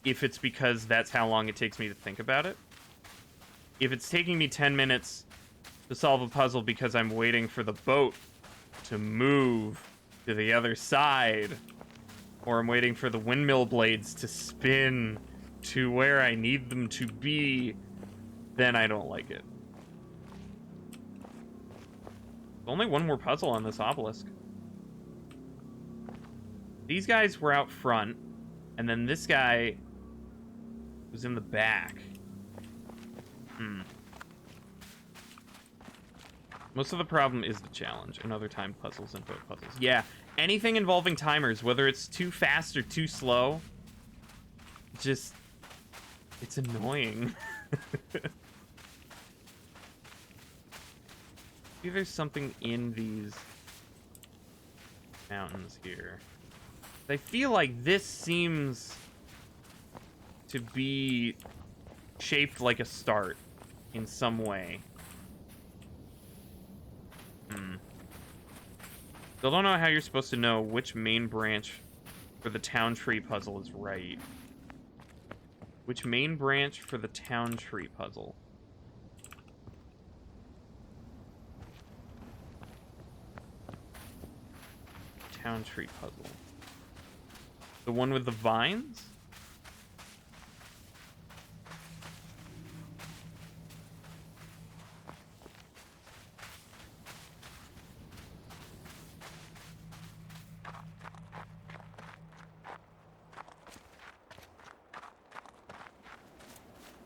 if it's because that's how long it takes me to think about it. If it's taking me 10 minutes to solve a puzzle because I'm waiting for the boat to move to the other side, or I'm waiting for the windmill blades to spin to where I need them to be, then I don't like it. Only one more puzzle on this obelisk. These guys were out front, and then this guy was in the back. Most of the problem is the challenge and other timed puzzles and boat puzzles. Yeah, anything involving timers, whether it's too fast or too slow, just... it's annoying. Maybe there's something in these mountains here. I feel like this seems to be shaped like a start in some way. Still don't know how you're supposed to know which main branch for the town tree puzzle is right. Which main branch for the town tree puzzle? Town tree puzzle. The one with the vines?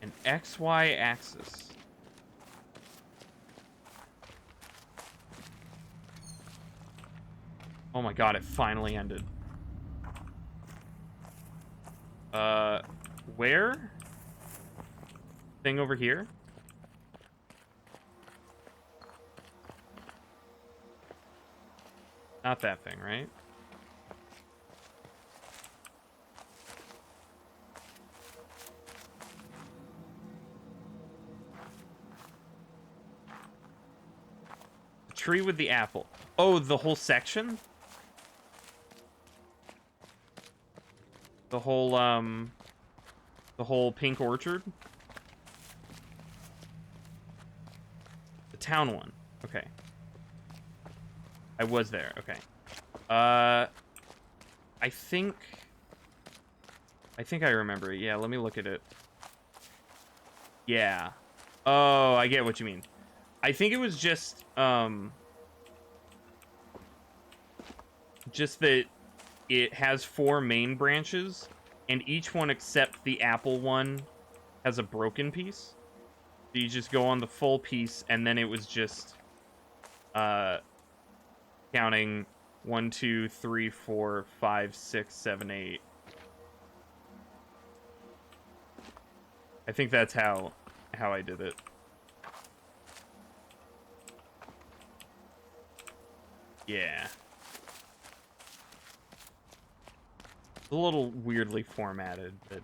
An XY axis. Oh my god, it finally ended. Where? Thing over here? Not that thing, right? The tree with the apple. Oh, the whole section? The whole pink orchard? The town one. Okay. I was there. Okay. I think I remember it. Yeah, let me look at it. Yeah. Oh, I get what you mean. I think it was just that it has 4 main branches, and each one except the apple one has a broken piece. So you just go on the full piece, and then it was just counting 1, 2, 3, 4, 5, 6, 7, 8. I think that's how I did it. Yeah. It's a little weirdly formatted, but...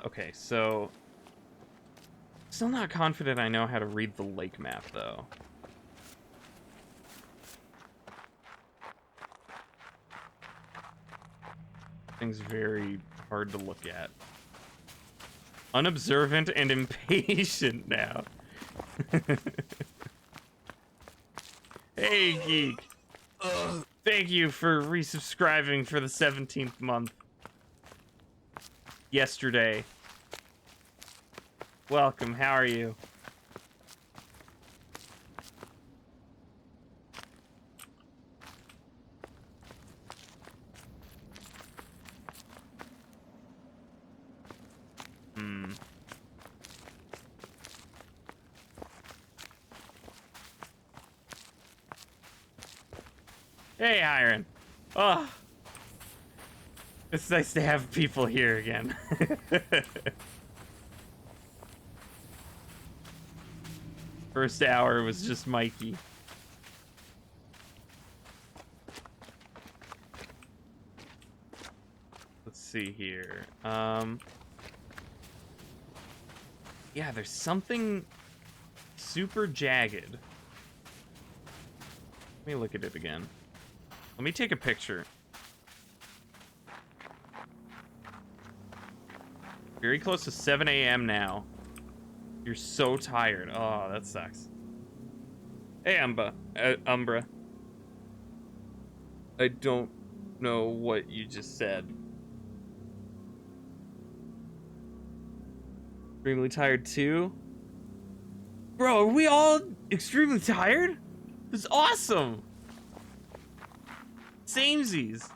okay, so... Still not confident I know how to read the lake map, though. Thing's very hard to look at. Unobservant and impatient now. Hey, Geek. Thank you for resubscribing for the 17th month. Yesterday. Welcome, how are you? Hey, Iron. Oh, it's nice to have people here again. First hour was just Mikey. Let's see here. Yeah, there's something super jagged. Let me look at it again. Let me take a picture. Very close to 7 a.m. now. You're so tired. Oh, that sucks. Hey, Umbra. I don't know what you just said. Extremely tired too? Bro, are we all extremely tired? This is awesome. Samesies.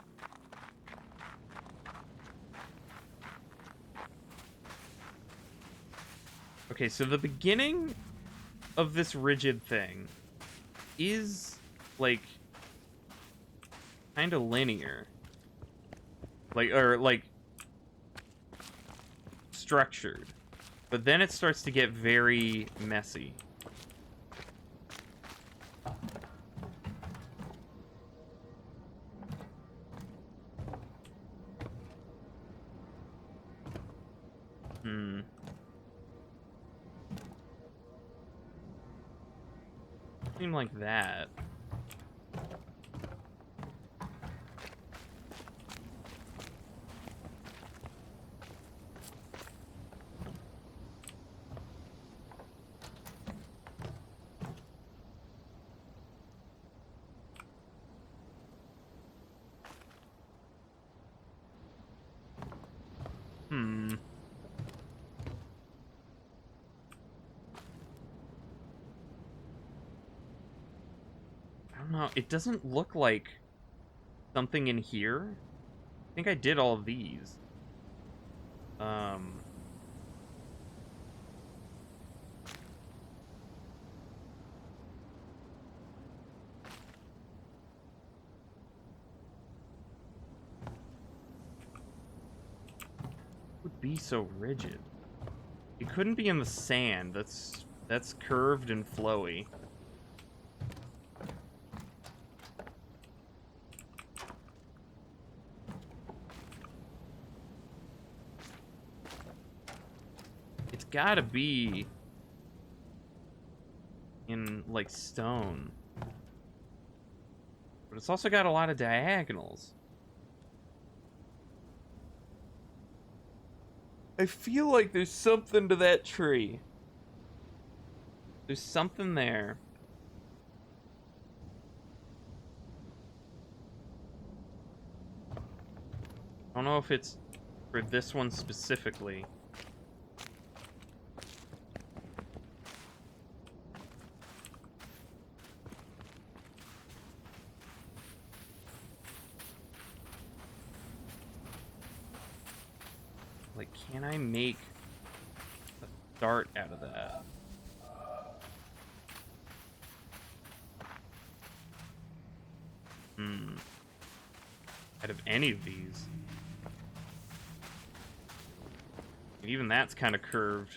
Okay, so the beginning of this rigid thing is like kind of linear. Like structured. But then it starts to get very messy. Seem like that. I don't know. It doesn't look like something in here. I think I did all of these. Would be so rigid. It couldn't be in the sand. That's curved and flowy. It's gotta be in like stone. But it's also got a lot of diagonals. I feel like there's something to that tree. There's something there. I don't know if it's for this one specifically. Like, can I make a dart out of that? Out of any of these. Even that's kind of curved.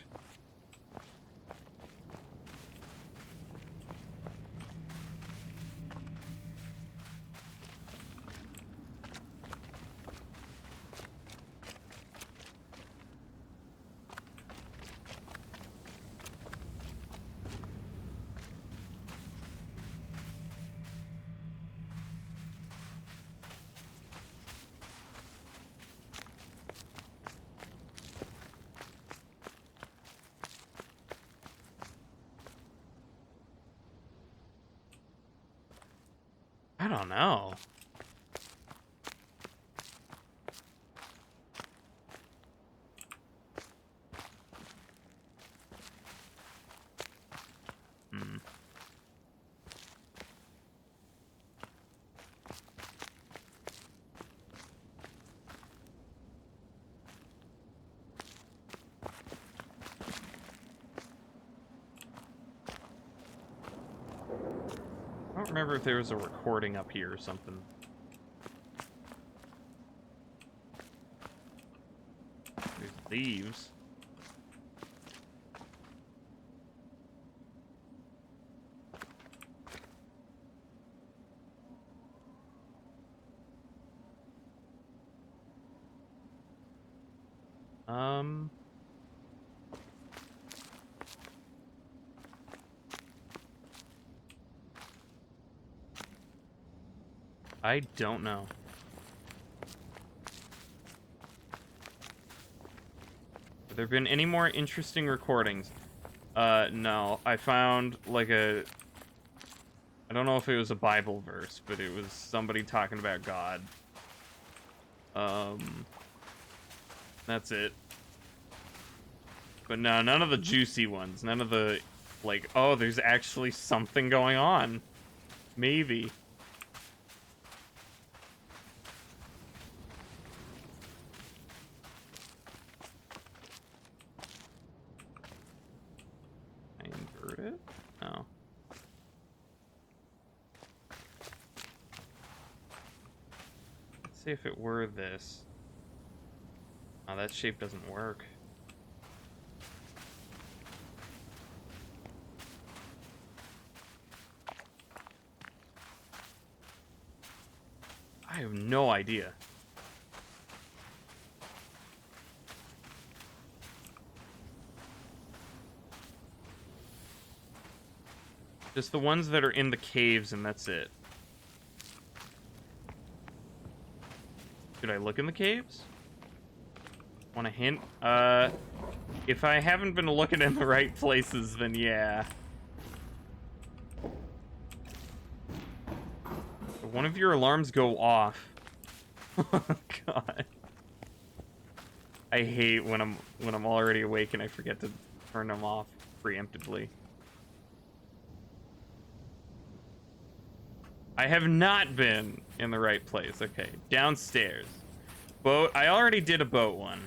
I don't know. I don't remember if there was a recording up here or something. There's leaves. I don't know. Have there been any more interesting recordings? No. I found like I don't know if it was a Bible verse, but it was somebody talking about God. That's it. But no, none of the juicy ones. None of the, like, oh, there's actually something going on. Maybe. I invert it? No. Let's see if it were this. Oh, that shape doesn't work. I have no idea. Just the ones that are in the caves, and that's it. Should I look in the caves? Want a hint? If I haven't been looking in the right places, then yeah. One of your alarms go off. Oh, God. I hate when I'm already awake and I forget to turn them off preemptively. I have not been in the right place. Okay, downstairs. Boat. I already did a boat one.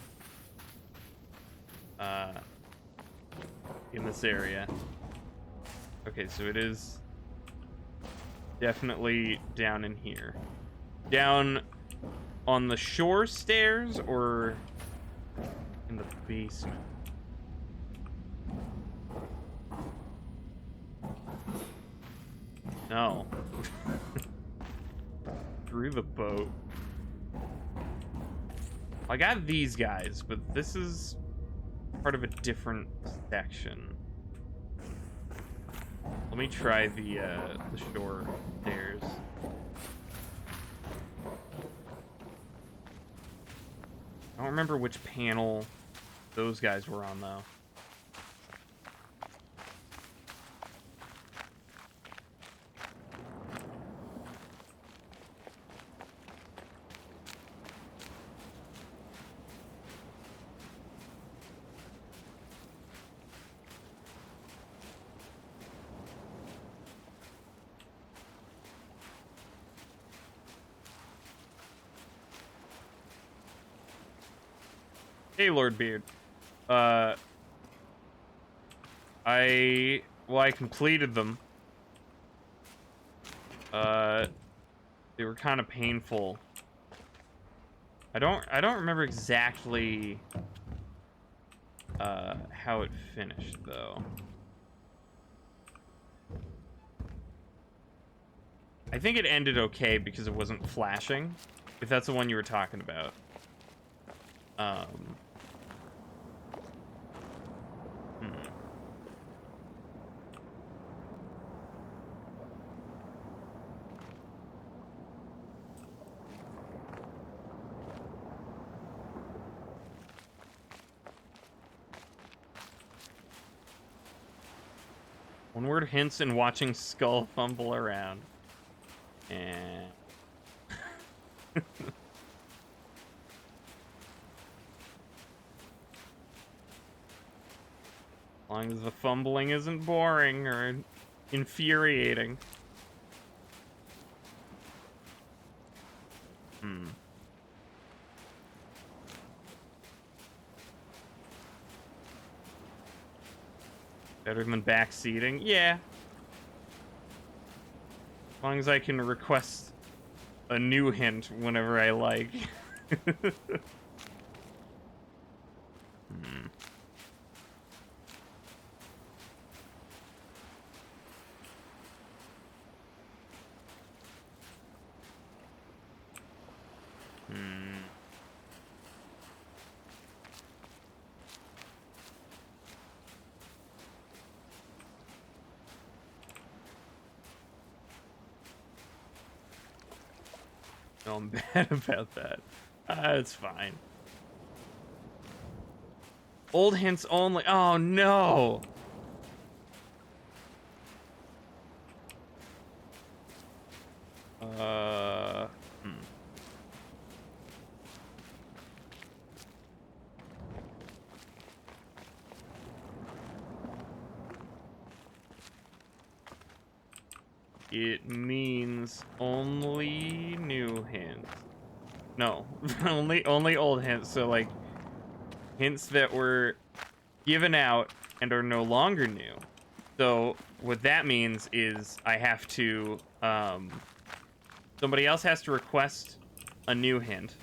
In this area. Okay, so it is definitely down in here. Down on the shore stairs or in the basement? No. Through the boat. I got these guys, but this is part of a different section. Let me try the shore stairs. I don't remember which panel those guys were on, though. Hey, Lord Beard. I completed them. They were kind of painful. I don't remember exactly how it finished, though. I think it ended okay because it wasn't flashing, if that's the one you were talking about. One-word hints and watching Skull fumble around. And... as long as the fumbling isn't boring or infuriating. Better than backseating? Yeah. As long as I can request a new hint whenever I like. Hmm. Hmm. No, I'm bad about that. It's fine. Old hints only. Oh no. Hmm. It means only new hints. No, only old hints. So like hints that were given out and are no longer new. So what that means is I have to somebody else has to request a new hint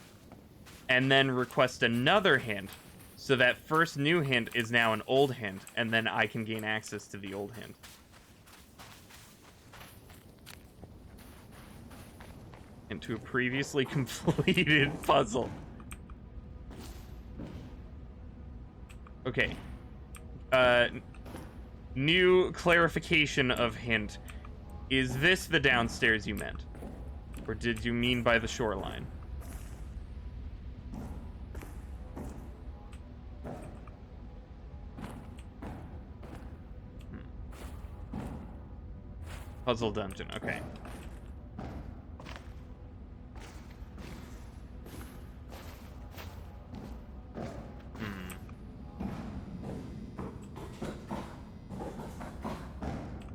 and then request another hint. So that first new hint is now an old hint, and then I can gain access to the old hint. Into a previously completed puzzle. Okay. New clarification of hint. Is this the downstairs you meant? Or did you mean by the shoreline? Puzzle dungeon, okay.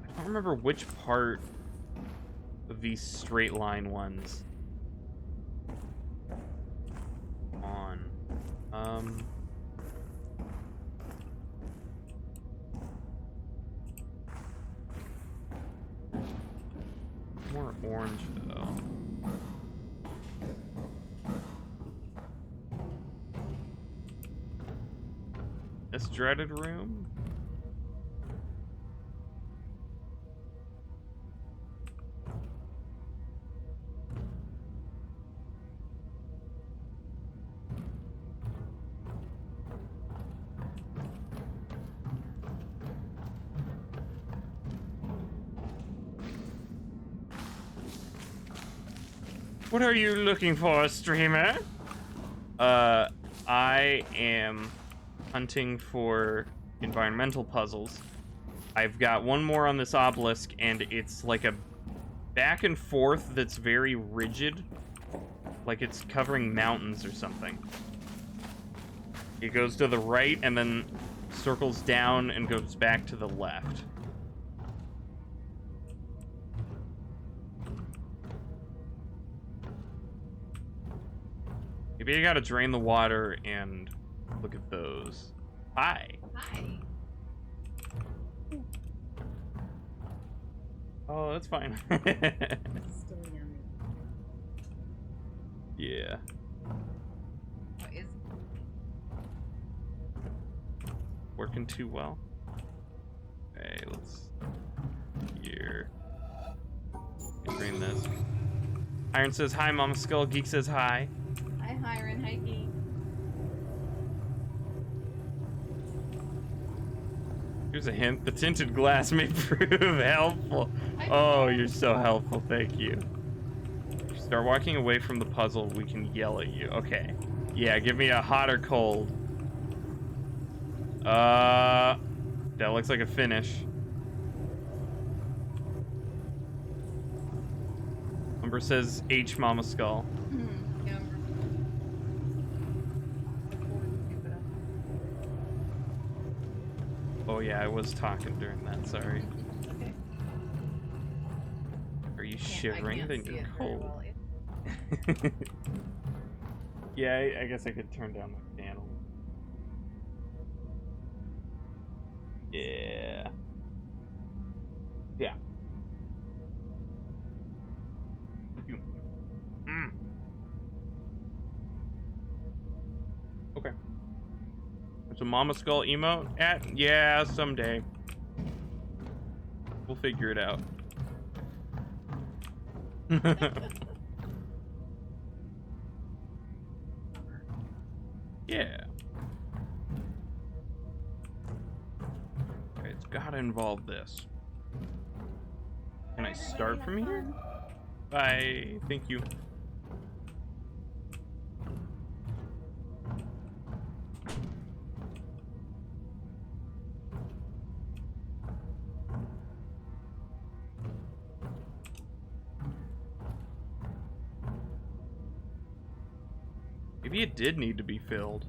I don't remember which part of these straight line ones on. More orange though. This dreaded room? What are you looking for, streamer? I am hunting for environmental puzzles. I've got one more on this obelisk, and it's like a back and forth that's very rigid. Like it's covering mountains or something. It goes to the right and then circles down and goes back to the left. Maybe I gotta drain the water and look at those. Hi. Hi. Oh, that's fine. Still yummy. Yeah. What is Working too well. Okay, let's here. Drain this. Iron says hi, Mama Skull. Geek says hi. Hi, Hiron. Hi, Geek. Here's a hint. The tinted glass may prove helpful. Oh, you're so helpful. Thank you. If you start walking away from the puzzle, we can yell at you. Okay. Yeah, give me a hot or cold. That looks like a finish. Umber says H Mama Skull. Yeah, Oh yeah, I was talking during that, sorry. okay. Are you I shivering? can't Then see you're it very cold. well. Yeah, I guess I could turn down the fan a little. Yeah. Yeah. Mama Skull emote at? Yeah, someday. We'll figure it out. Yeah. Okay, it's gotta involve this. Can I start from here? Bye. Thank you. Maybe it did need to be filled.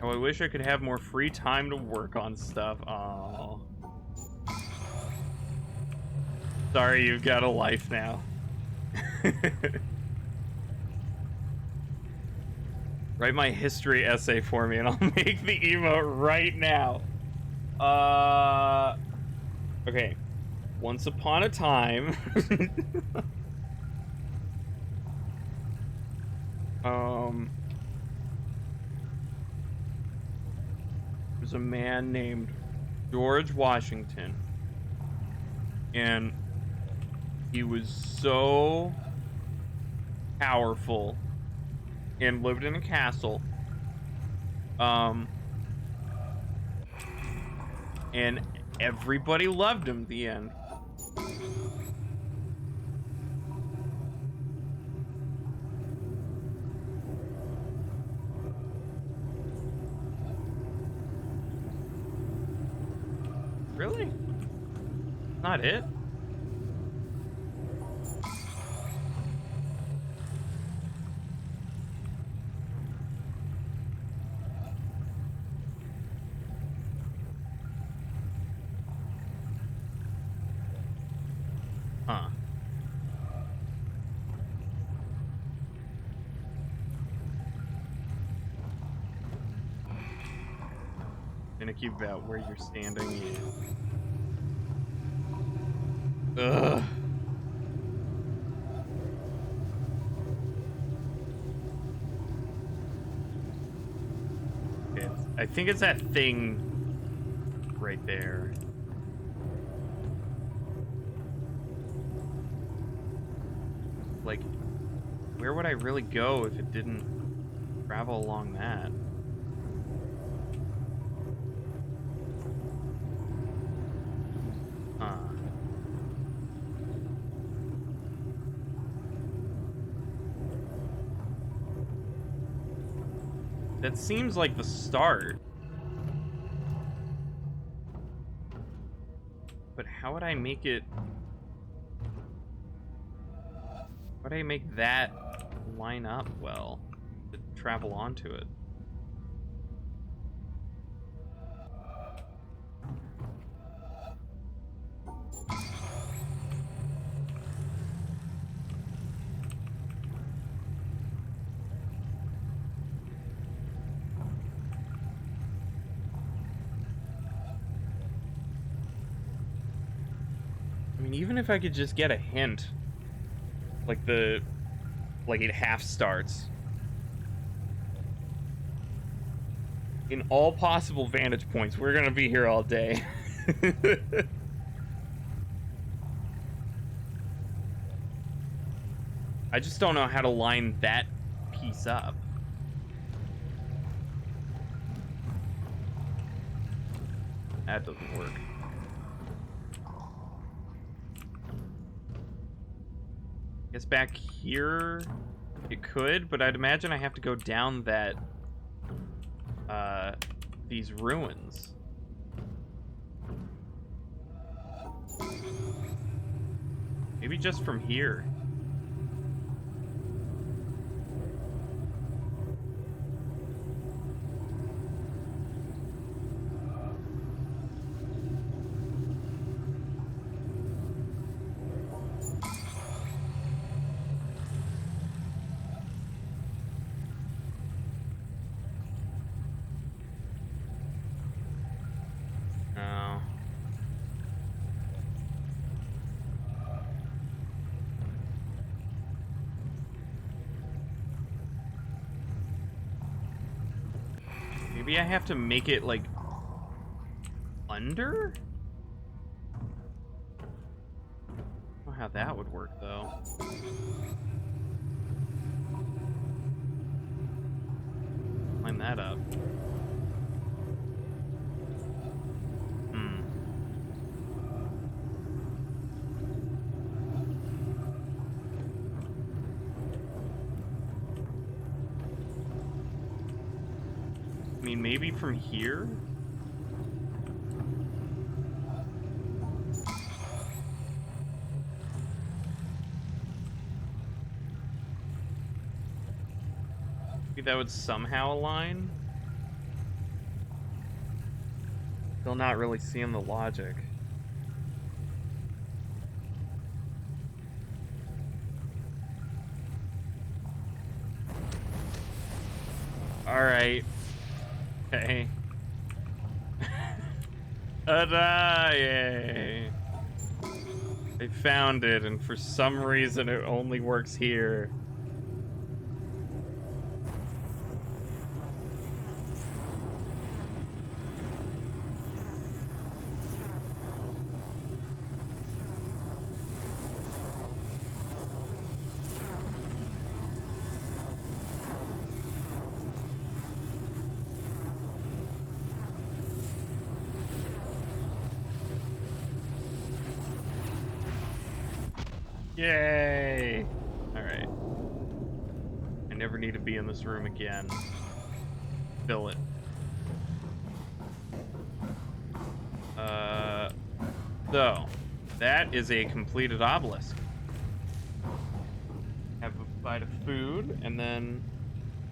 Oh, I wish I could have more free time to work on stuff. Oh. Sorry, you've got a life now. Write my history essay for me and I'll make the emote right now. Okay. Once upon a time. There's a man named George Washington. And he was so powerful and lived in a castle. And everybody loved him at the end. Really? Not it? Huh. Gonna keep about where you're standing. Ugh. I think it's that thing right there. Like, where would I really go if it didn't travel along that? Huh. That seems like the start. But how would I make it... How would I make that line up well to travel onto it? I mean, even if I could just get a hint, like it half starts. In all possible vantage points, we're gonna be here all day. I just don't know how to line that piece up. That doesn't work. Guess back here it could, but I'd imagine I have to go down that these ruins. Maybe just from here. Maybe I have to make it, like, under? I don't know how that would work, though. Line that up. I mean, maybe from here? Maybe that would somehow align? Still not really seeing the logic. Alright. Okay. Ta-da! Yay! I found it, and for some reason it only works here. Yay! Alright. I never need to be in this room again. Fill it. So, that is a completed obelisk. Have a bite of food, and then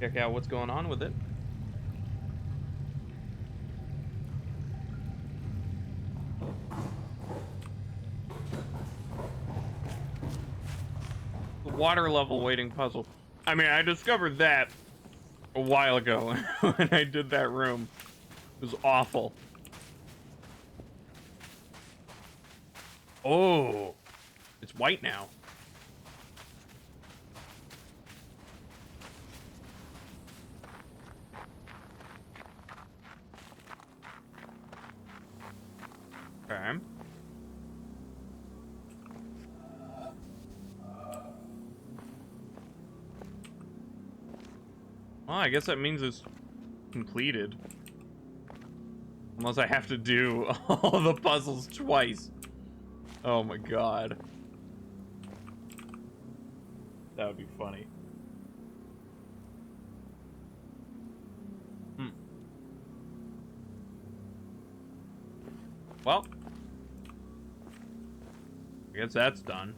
check out what's going on with it. Water level waiting puzzle. I mean, I discovered that a while ago when I did that room. It was awful. Oh, it's white now. Okay. Well, I guess that means it's completed. Unless I have to do all the puzzles twice. Oh my god. That would be funny. Well, I guess that's done.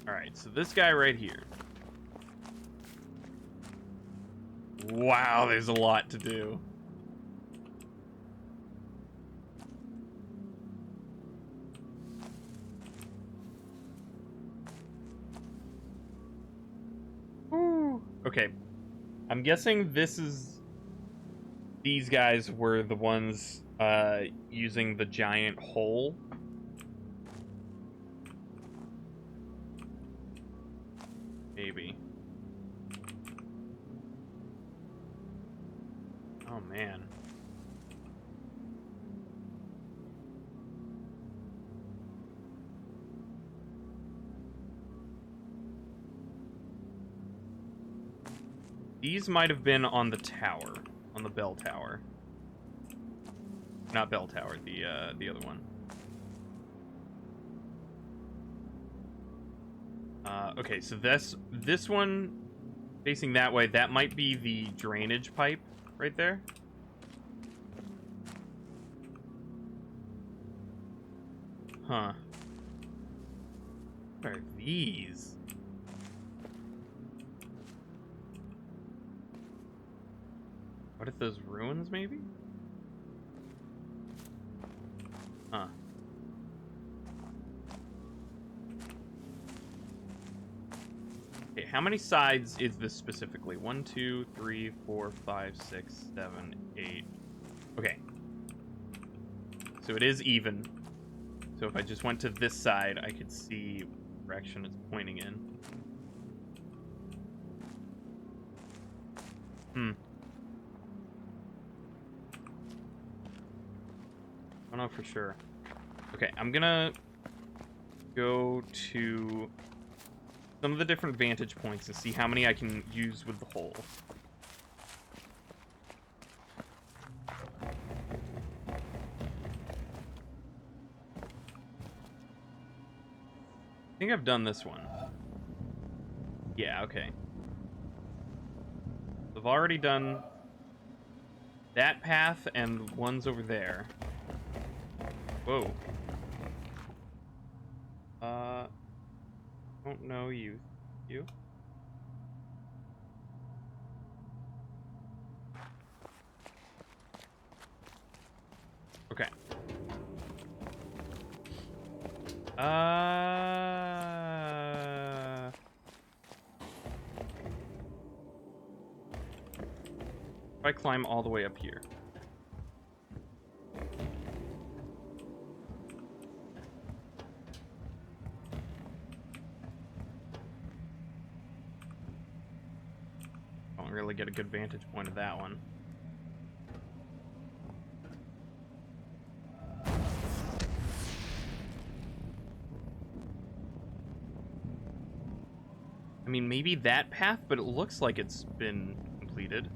Alright, so this guy right here. Wow, there's a lot to do. Ooh. Okay, I'm guessing these guys were the ones using the giant hole. Maybe. Oh, man. These might have been on the tower, on the bell tower. Not bell tower, the other one. Okay, so this one facing that way, that might be the drainage pipe right there. Huh. What are these? What if those ruins, maybe? Huh. Okay, how many sides is this specifically? 1, 2, 3, 4, 5, 6, 7, 8. Okay. So it is even. So if I just went to this side, I could see what direction it's pointing in. I don't know for sure. Okay, I'm gonna go to some of the different vantage points and see how many I can use with the hole. I think I've done this one. Yeah, okay. I've already done that path and one's over there. Whoa. Don't know you. You? Okay. If I climb all the way up here. Don't really get a good vantage point of that one. I mean, maybe that path, but it looks like it's been completed.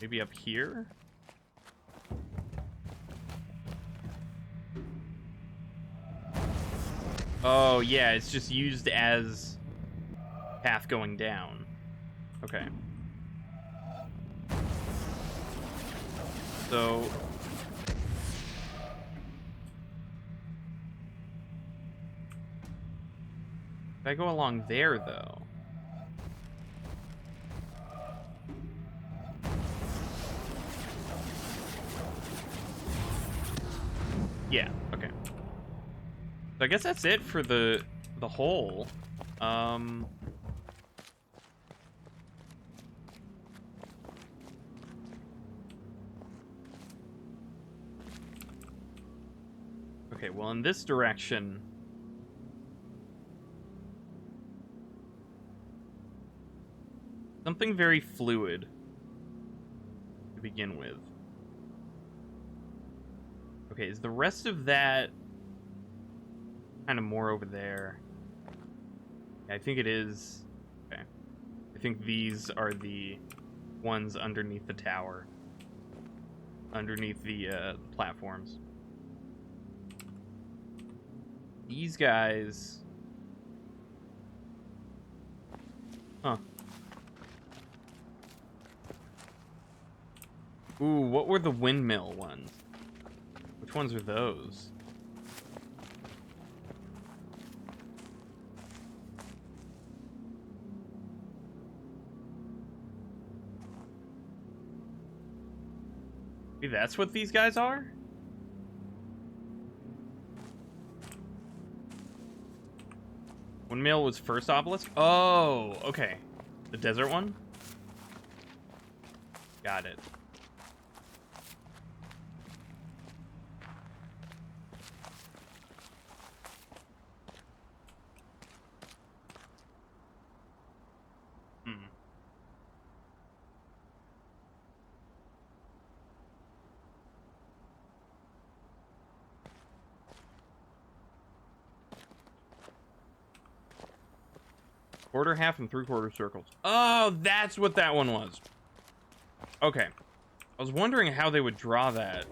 Maybe up here? Oh, yeah, it's just used as path going down. Okay. So... if I go along there, though... yeah, okay. So I guess that's it for the hole. Okay, well, in this direction... something very fluid to begin with. Okay, is the rest of that kind of more over there? Yeah, I think it is. Okay. I think these are the ones underneath the tower. Underneath the platforms. These guys... huh. Ooh, what were the windmill ones? Which ones are those? Maybe that's what these guys are? Windmill was first obelisk? Oh, okay. The desert one? Got it. Quarter, half, and 3/4 circles. Oh, that's what that one was. Okay. I was wondering how they would draw that.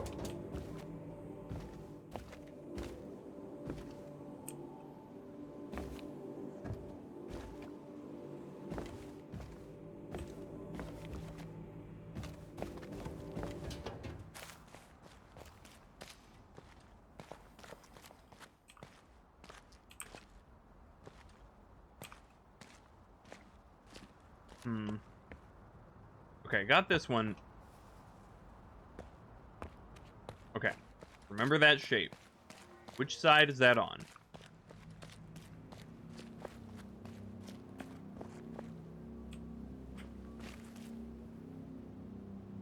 Okay, got this one. Okay. Remember that shape. Which side is that on?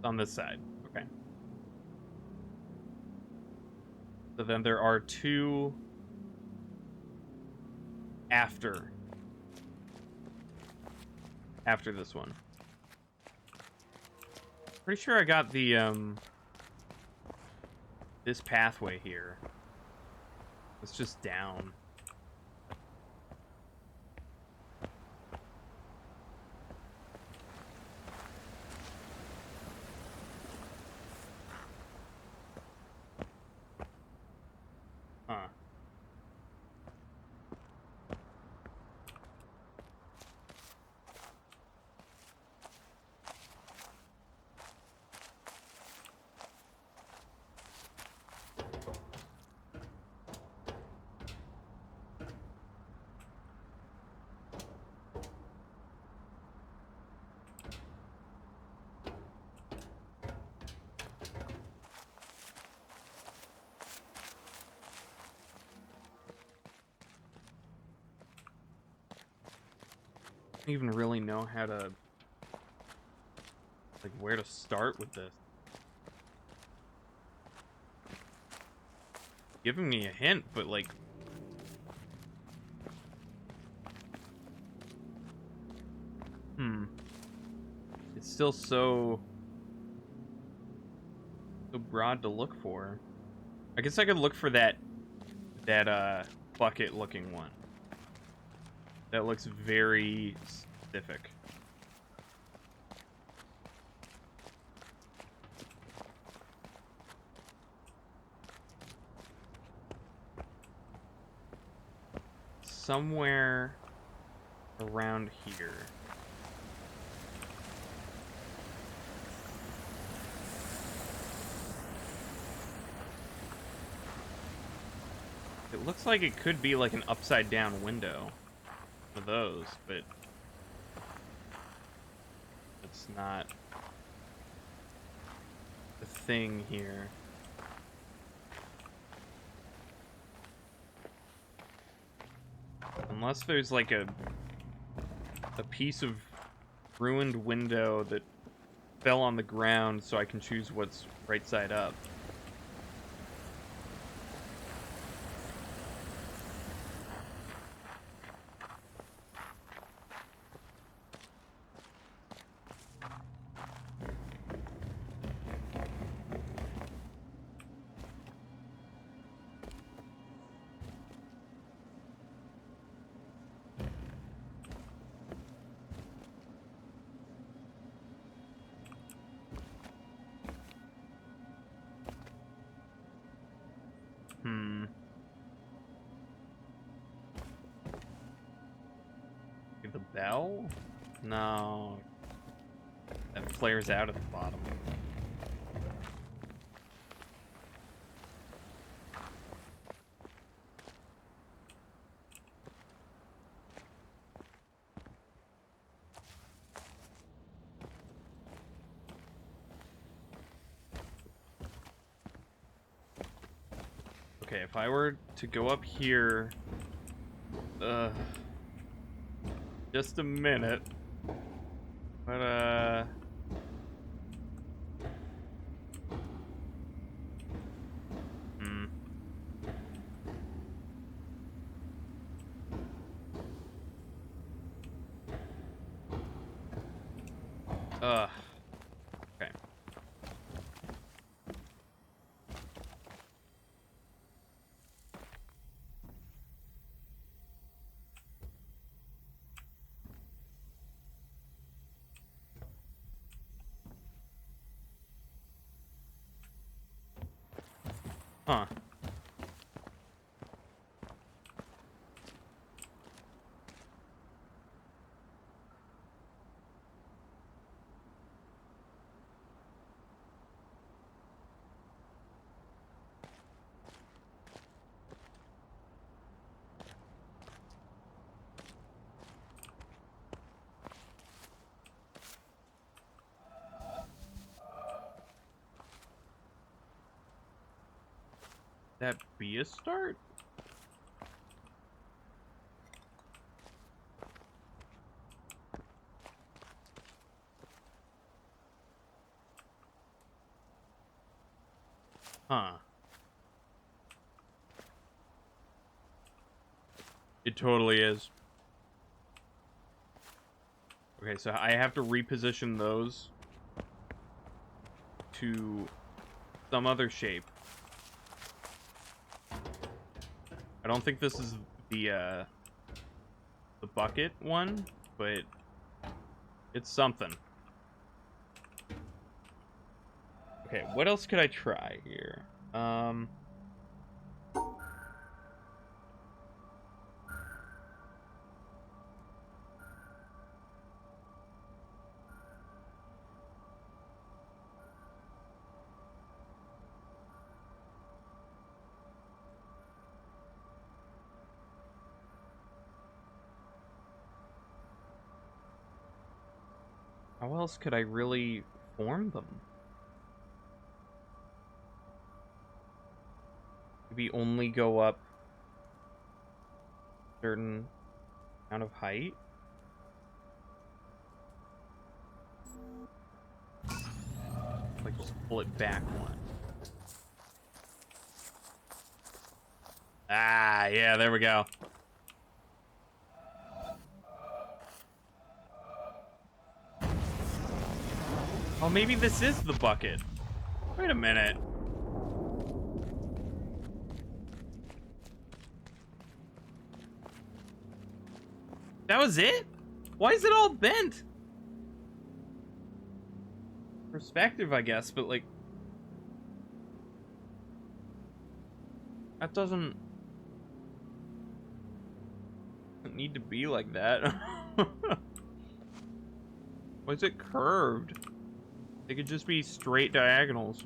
On this side. Okay. So then there are two after this one. Pretty sure I got the this pathway here. It's just down. Huh. I don't even really know how to, like, where to start with this. Giving me a hint, but like, it's still so broad to look for. I guess I could look for that bucket looking one. That looks very specific. Somewhere around here. It looks like it could be like an upside down window for those, but it's not the thing here. Unless there's like a piece of ruined window that fell on the ground so I can choose what's right side up. The bell? No. That flares out at the bottom. Okay, if I were to go up here... just a minute. But, okay. Huh. That be a start? Huh. It totally is. Okay, so I have to reposition those to some other shape. I don't think this is the bucket one, but it's something. Okay, what else could I try here? How else could I really form them? Maybe only go up a certain amount of height? Like just pull it back one. Ah, yeah, there we go. Oh, maybe this is the bucket. Wait a minute. That was it? Why is it all bent? Perspective, I guess, but like... That doesn't need to be like that. Why is it curved? They could just be straight diagonals.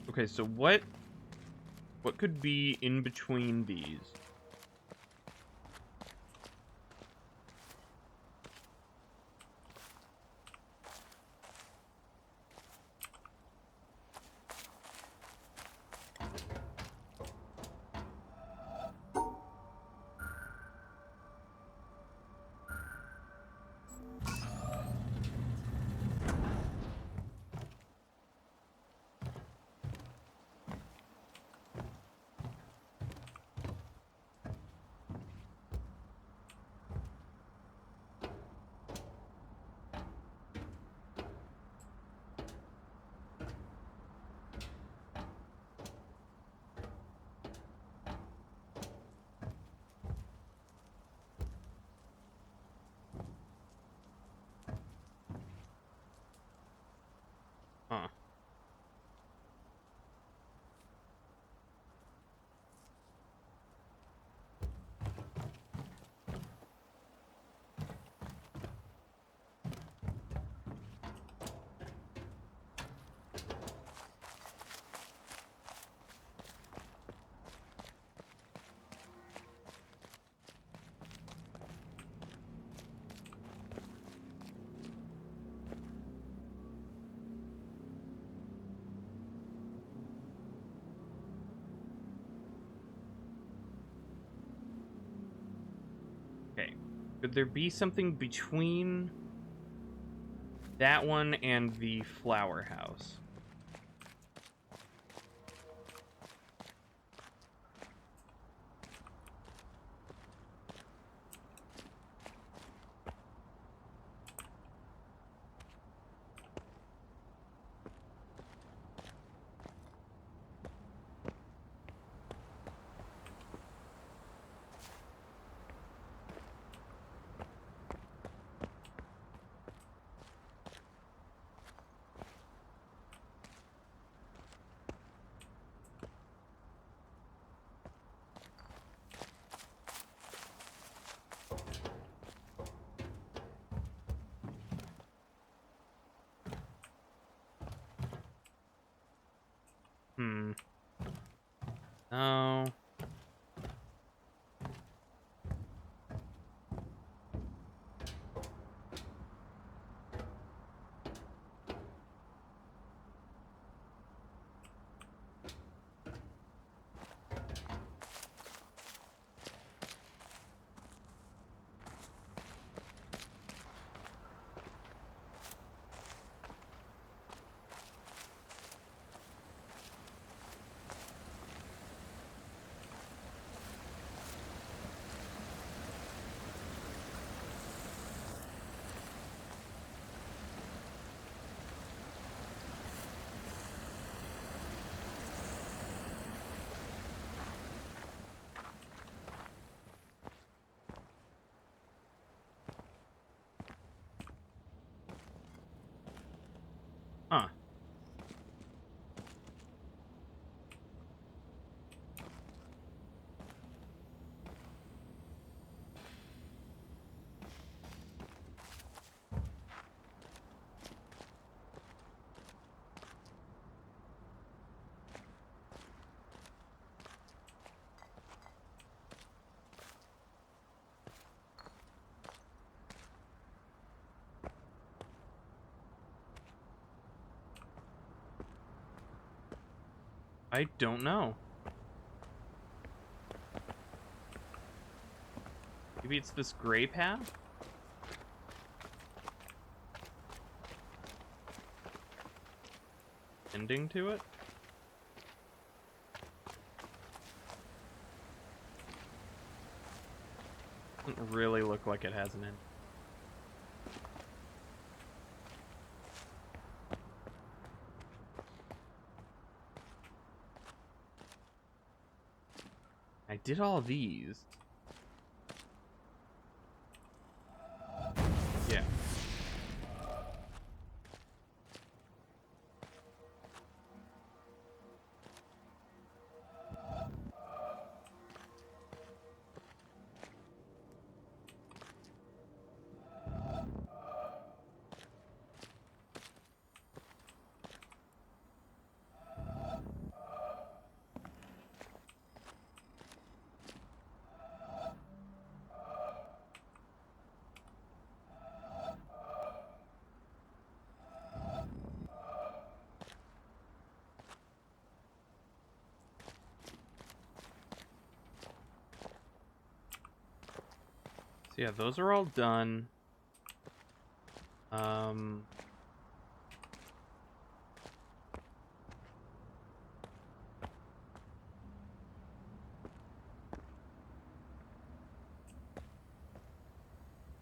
Okay, so what could be in between these? Huh. Okay. Could there be something between that one and the flower house? No. Huh. I don't know. Maybe it's this gray path? Ending to it? Doesn't really look like it has an end. I did all these. Yeah. So yeah, those are all done. Um,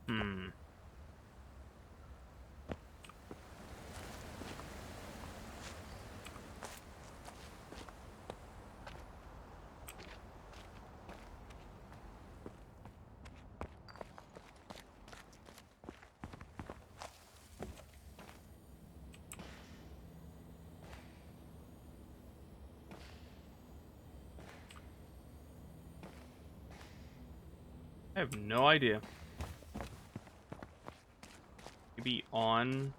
hmm. I have no idea. Maybe on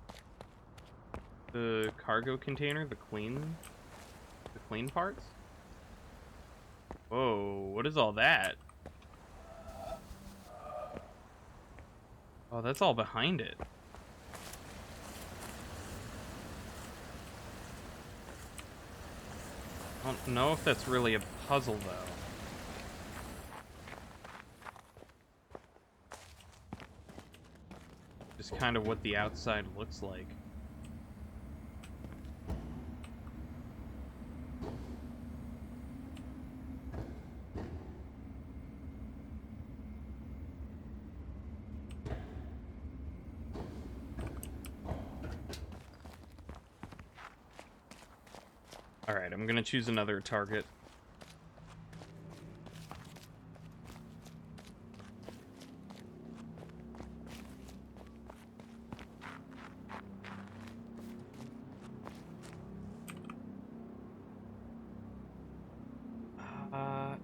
the cargo container, the clean parts? Whoa, what is all that? Oh, that's all behind it. I don't know if that's really a puzzle, though. Just kind of what the outside looks like. Alright, I'm gonna choose another target. Uh...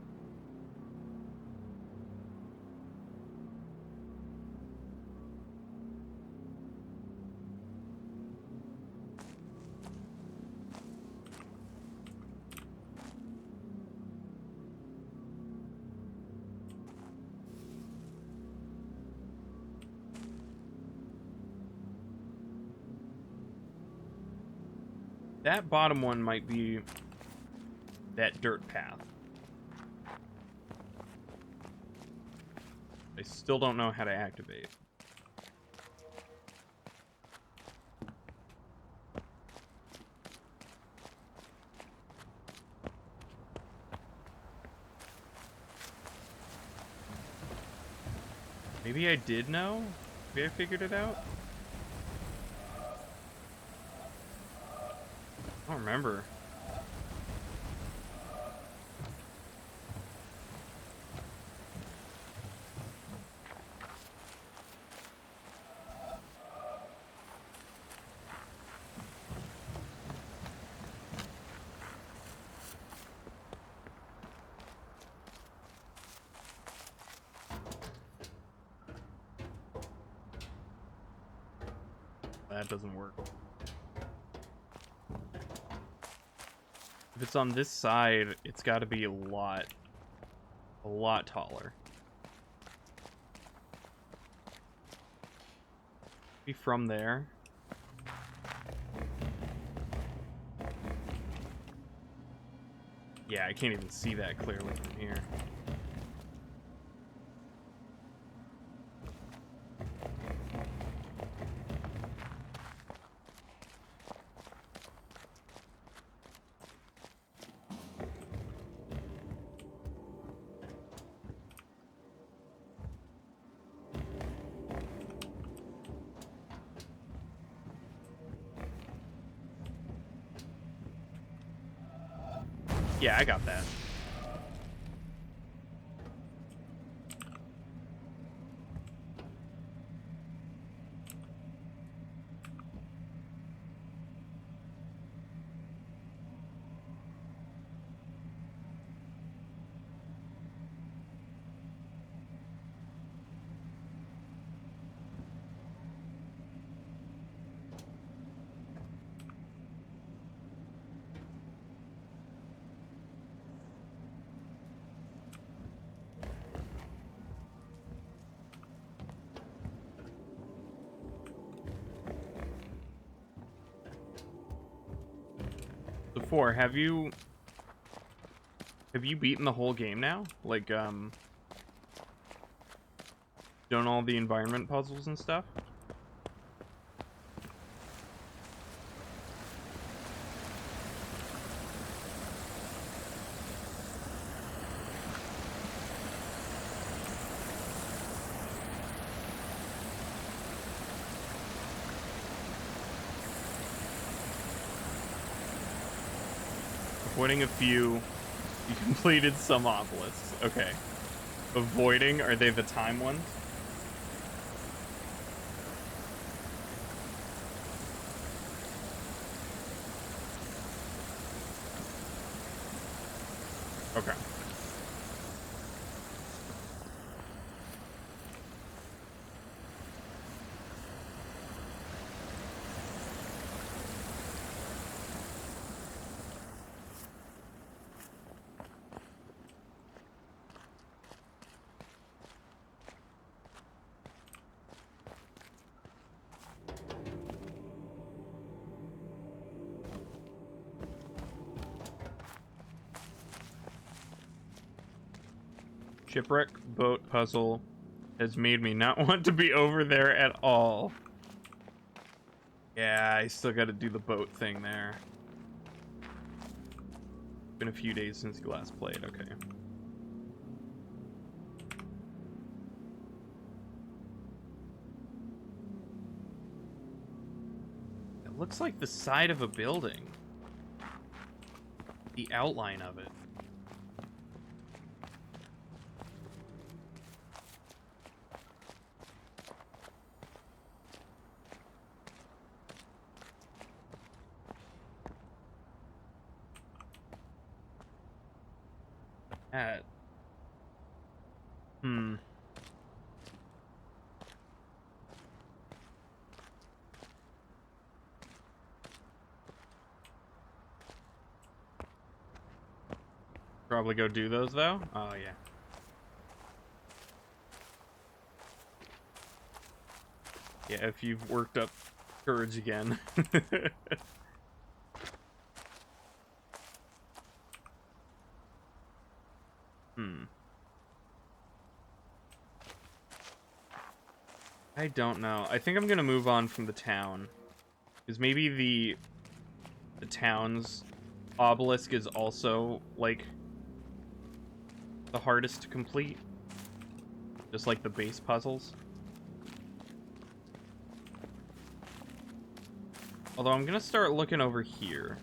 That bottom one might be that dirt path. I still don't know how to activate. Maybe I did know? Maybe I figured it out? I don't remember. That doesn't work. If it's on this side, it's got to be a lot taller. Be from there. Yeah, I can't even see that clearly from here. Yeah, I got that. Before, have you beaten the whole game now? Like, done all the environment puzzles and stuff? Avoiding a few. You completed some obelisks. Okay. Avoiding, are they the time ones? Okay. Shipwreck boat puzzle has made me not want to be over there at all. Yeah, I still got to do the boat thing there. Been a few days since you last played. Okay. It looks like the side of a building. The outline of it. At. Probably go do those though. Oh yeah. Yeah, if you've worked up courage again. Hmm. I don't know. I think I'm gonna move on from the town. Because maybe the town's obelisk is also, like, the hardest to complete. Just like the base puzzles. Although I'm gonna start looking over here.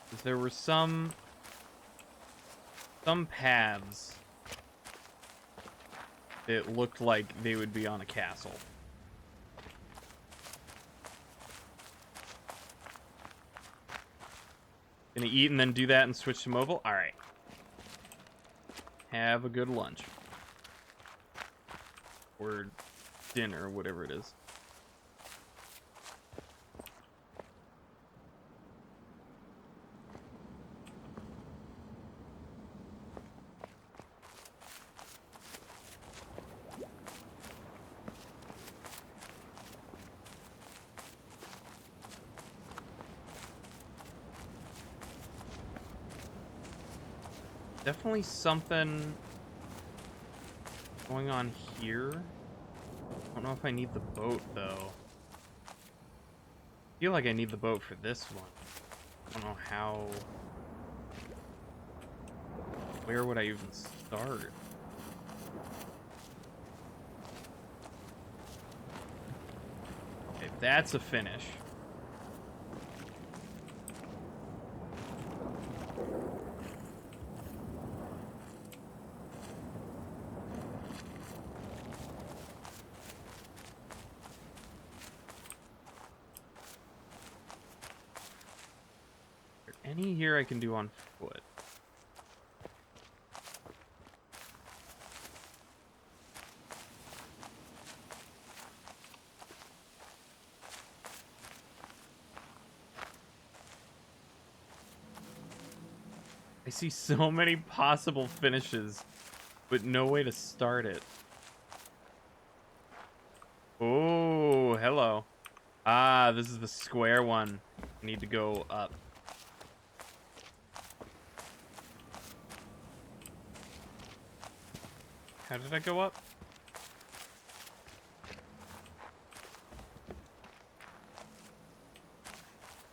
Because there were some paths that looked like they would be on a castle. Gonna eat and then do that and switch to mobile? Alright. Have a good lunch. Or dinner, whatever it is. Definitely something going on here. I don't know if I need the boat, though. I feel like I need the boat for this one. I don't know how... Where would I even start? Okay, that's a finish. Any here I can do on foot? I see so many possible finishes, but no way to start it. Oh, hello. Ah, this is the square one. I need to go up. How did I go up?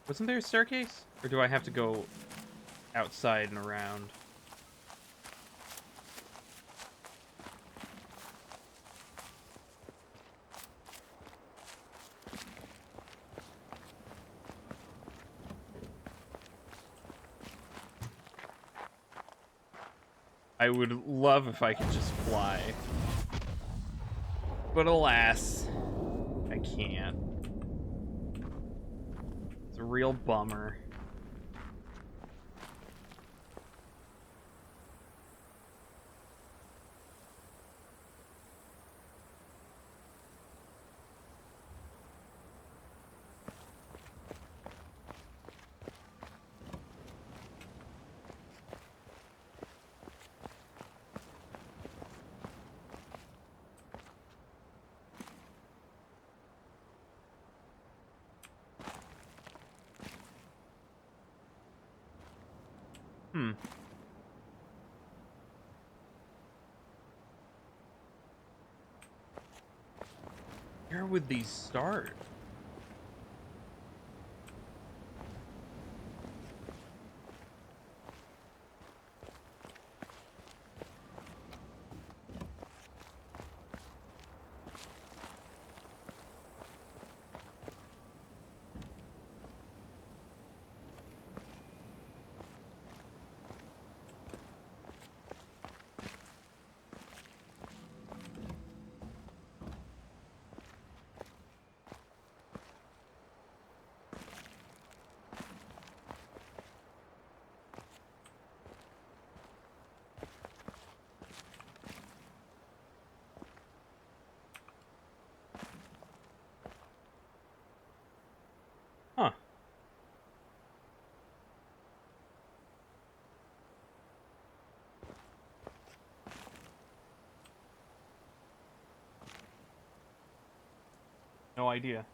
Wasn't there a staircase? Or do I have to go outside and around? I would love if I could just fly. But alas, I can't. It's a real bummer. Hmm. Where would these start? Huh. No idea.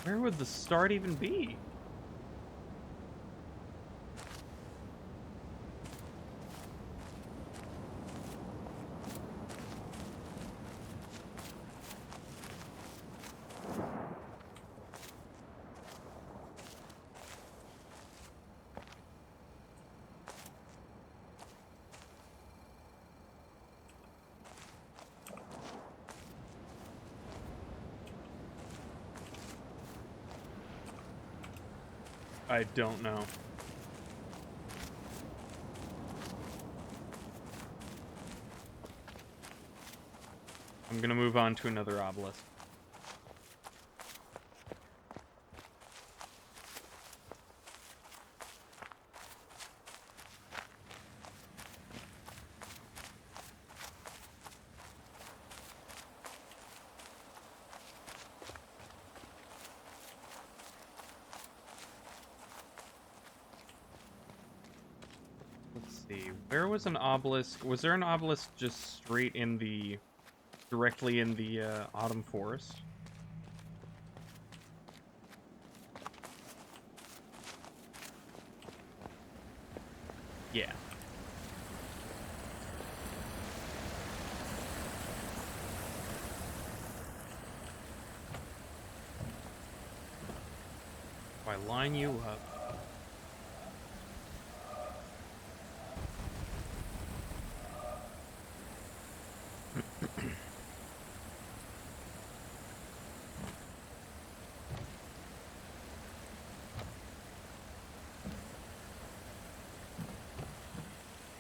Where would the start even be? I don't know. I'm gonna move on to another obelisk. Let's see. Where was an obelisk? Was there an obelisk just straight in the... directly in the autumn forest? Yeah. If I line you up...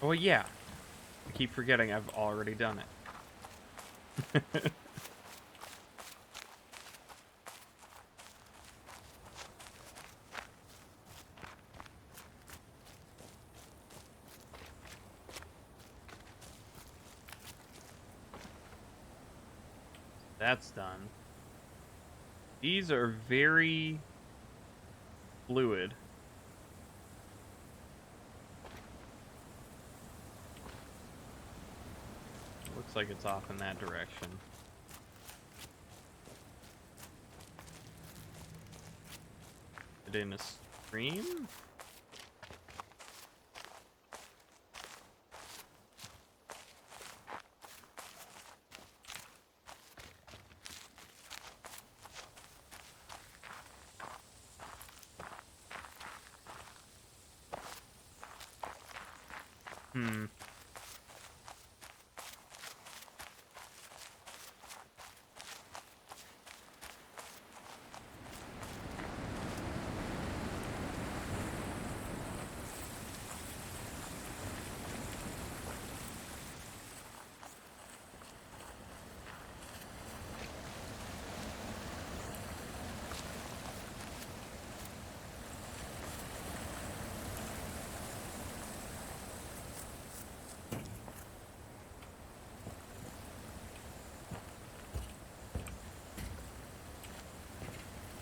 Oh, yeah. I keep forgetting I've already done it. That's done. These are very fluid. Looks like it's off in that direction. Is it in a stream? Hmm.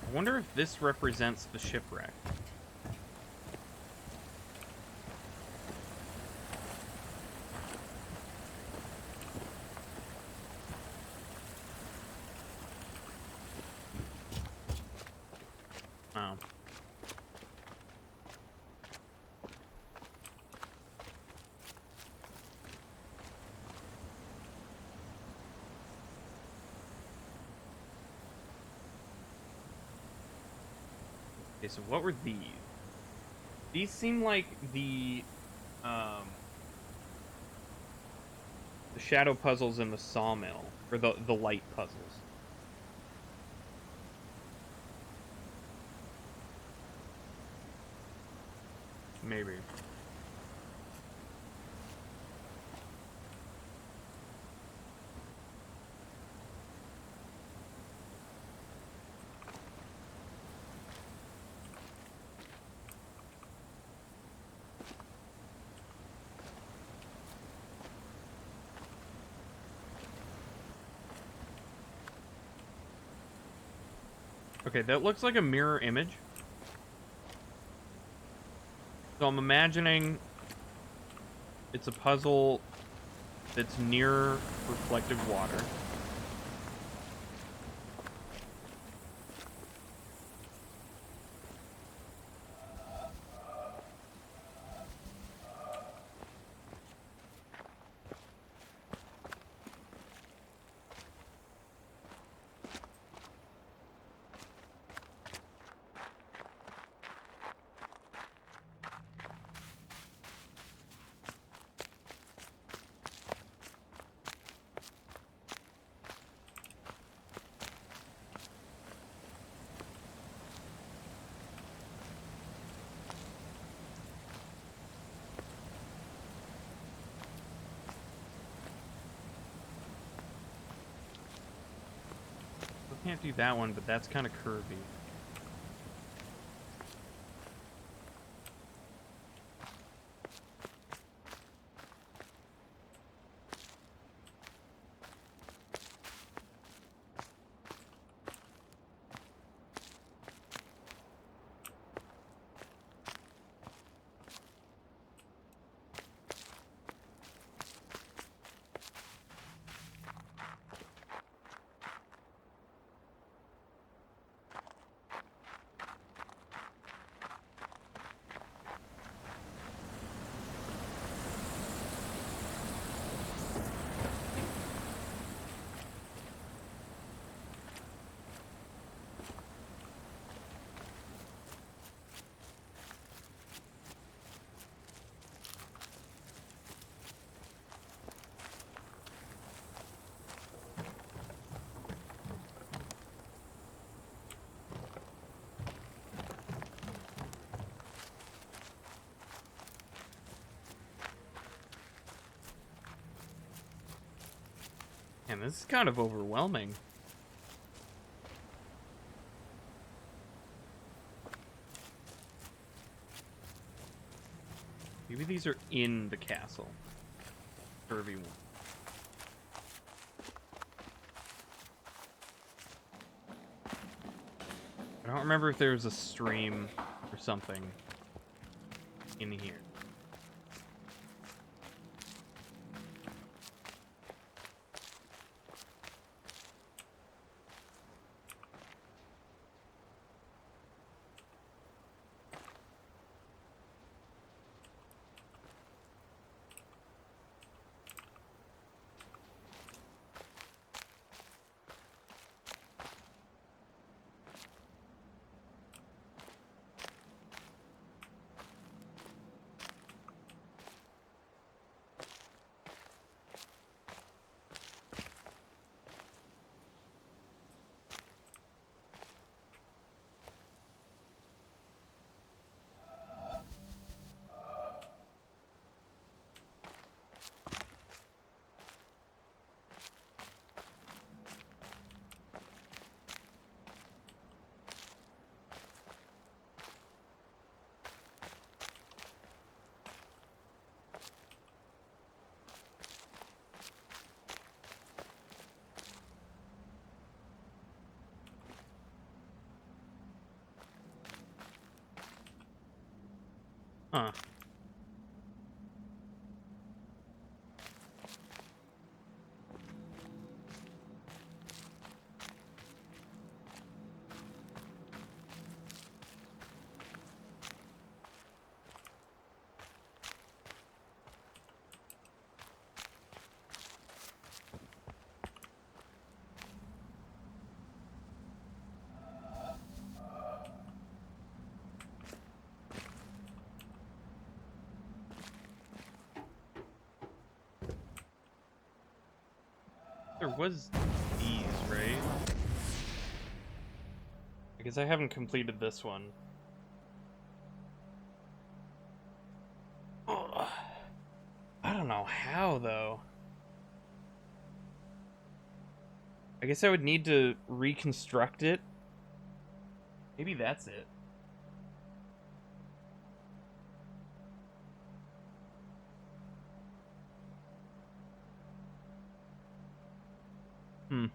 I wonder if this represents the shipwreck. Oh. Okay, so what were these? These seem like the shadow puzzles in the sawmill, or the light puzzles. Maybe. Okay, that looks like a mirror image. So I'm imagining it's a puzzle that's near reflective water. Can't do that one, but that's kind of curvy. Man, this is kind of overwhelming. Maybe these are in the castle. Curvy one. I don't remember if there was a stream or something in here. Huh. There was these, right? I guess I haven't completed this one. Oh, I don't know how, though. I guess I would need to reconstruct it. Maybe that's it. Hmm.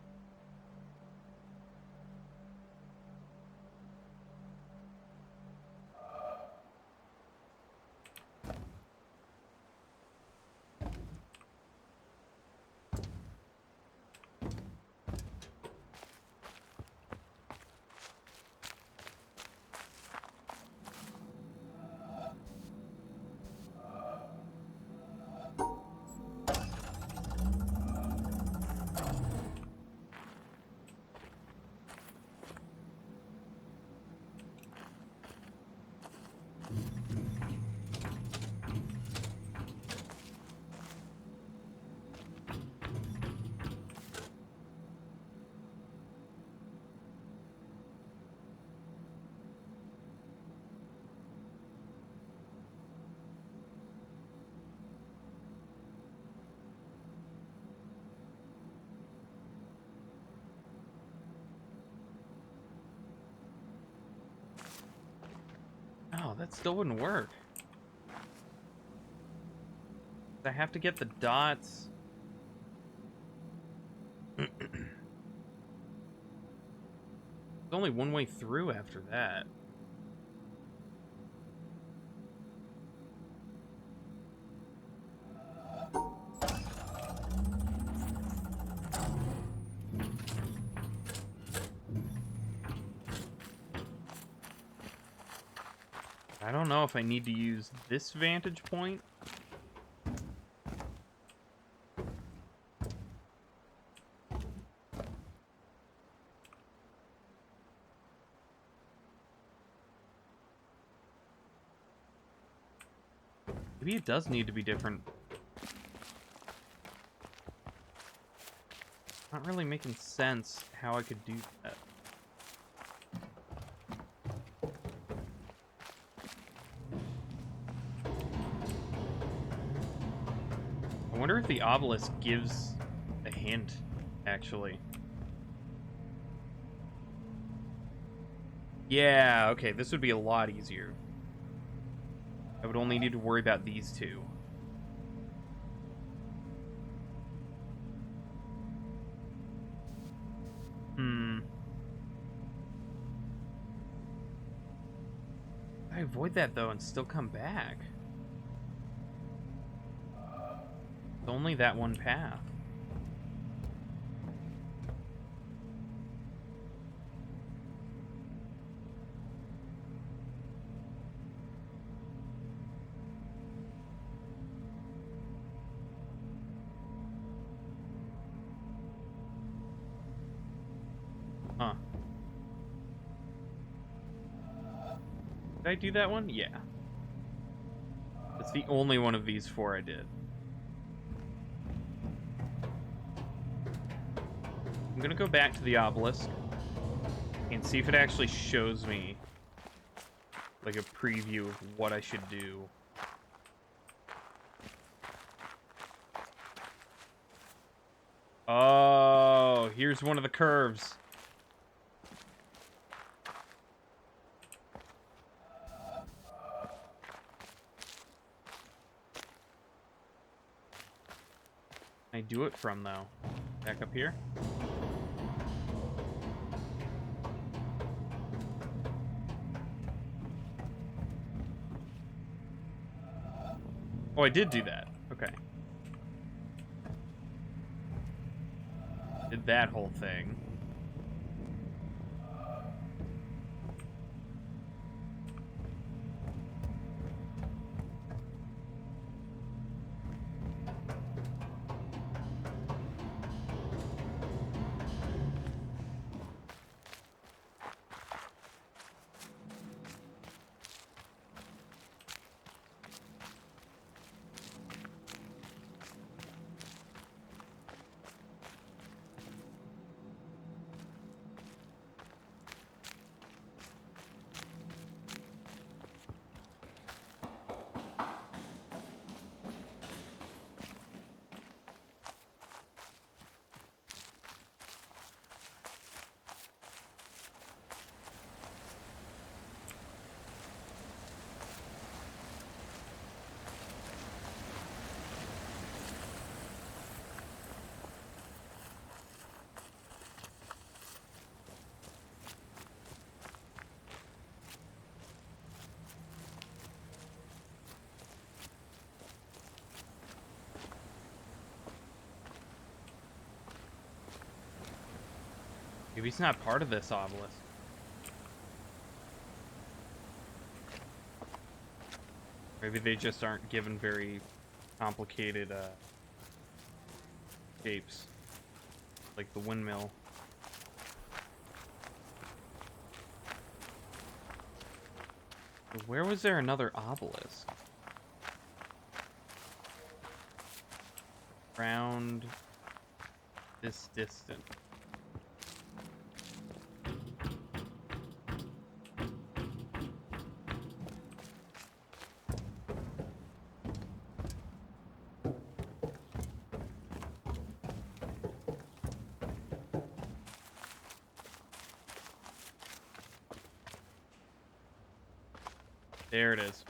that still wouldn't work. I have to get the dots. There's only one way through after that. I don't know if I need to use this vantage point. Maybe it does need to be different. Not really making sense how I could do that. I wonder if the obelisk gives a hint, actually. Yeah, okay, this would be a lot easier. I would only need to worry about these two. I avoid that, though, and still come back. It's only that one path. Huh. Did I do that one? Yeah. That's the only one of these four I did. I'm gonna go back to the obelisk and see if it actually shows me like a preview of what I should do. Oh, here's one of the curves. I do it from, though? Back up here? Oh, I did do that. Okay. Did that whole thing. Maybe he's not part of this obelisk. Maybe they just aren't given very complicated shapes. Like the windmill. Where was there another obelisk? Around this distance. There it is.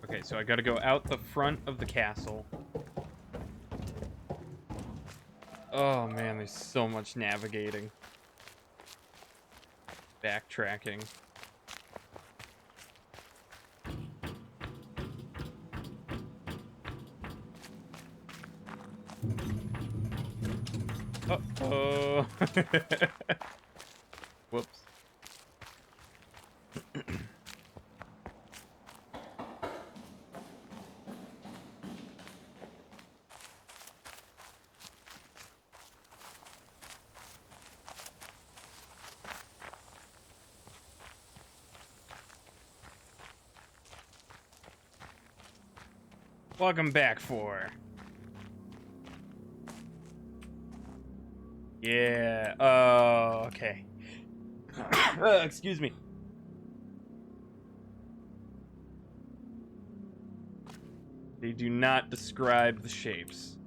Okay, so I gotta go out the front of the castle. Oh man, there's so much navigating. Backtracking. Uh-oh. Whoops. Welcome back, for. Yeah. Oh, okay. Excuse me. They do not describe the shapes.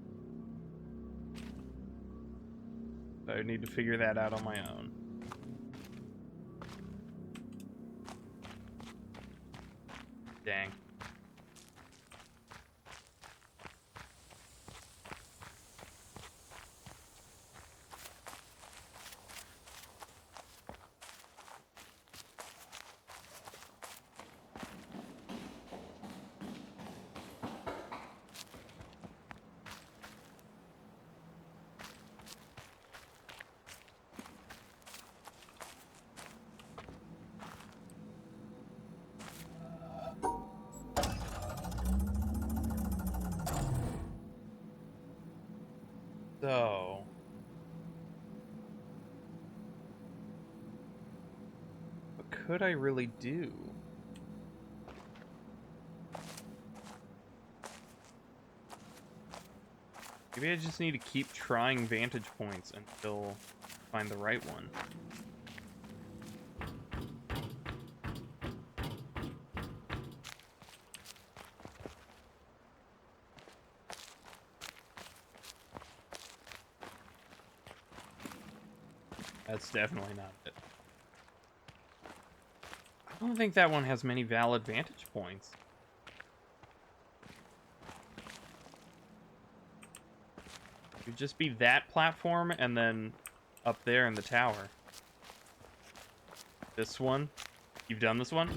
So I need to figure that out on my own. Dang. So, what could I really do? Maybe I just need to keep trying vantage points until I find the right one. That's definitely not it. I don't think that one has many valid vantage points. It would just be that platform and then up there in the tower. This one? You've done this one?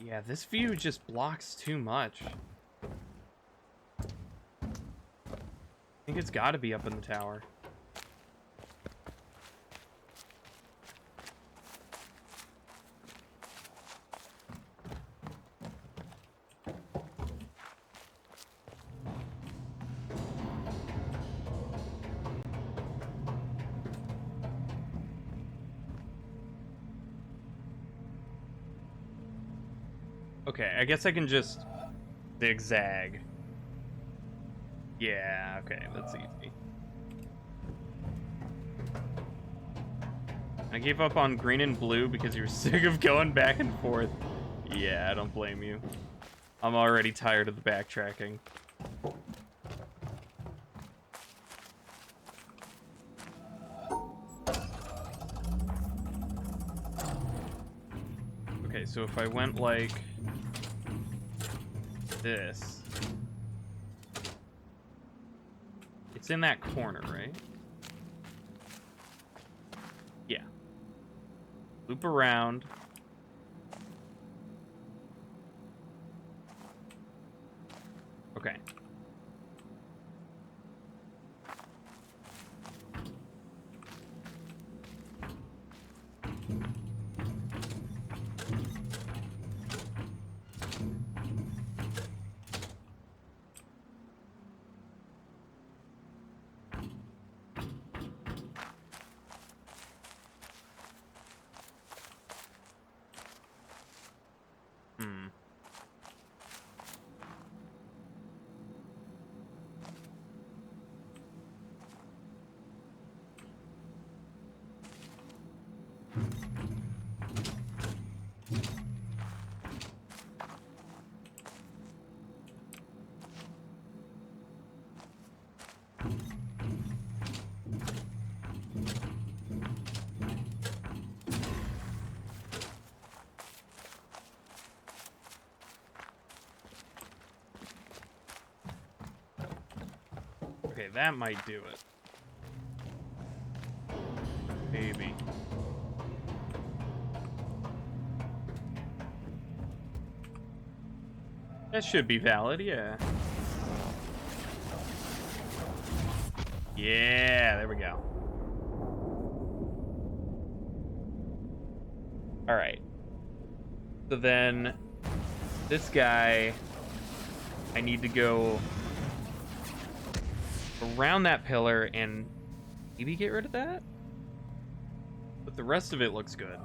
Yeah, this view just blocks too much. I think it's got to be up in the tower. Okay, I guess I can just zigzag. Yeah, okay, that's easy. I gave up on green and blue because you were sick of going back and forth. Yeah, I don't blame you. I'm already tired of the backtracking. Okay, so if I went like this, it's in that corner, right? Yeah. Loop around. Okay. Okay, that might do it. Maybe. That should be valid, yeah. Yeah, there we go. All right. So then this guy, I need to go around that pillar and maybe get rid of that? But the rest of it looks good.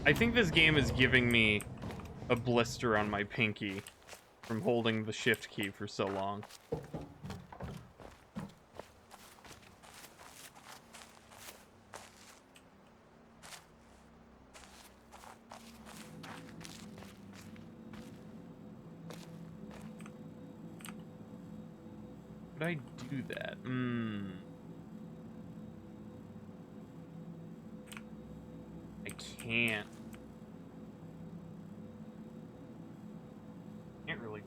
I think this game is giving me a blister on my pinky from holding the shift key for so long. Could I do that? I can't. Can't really.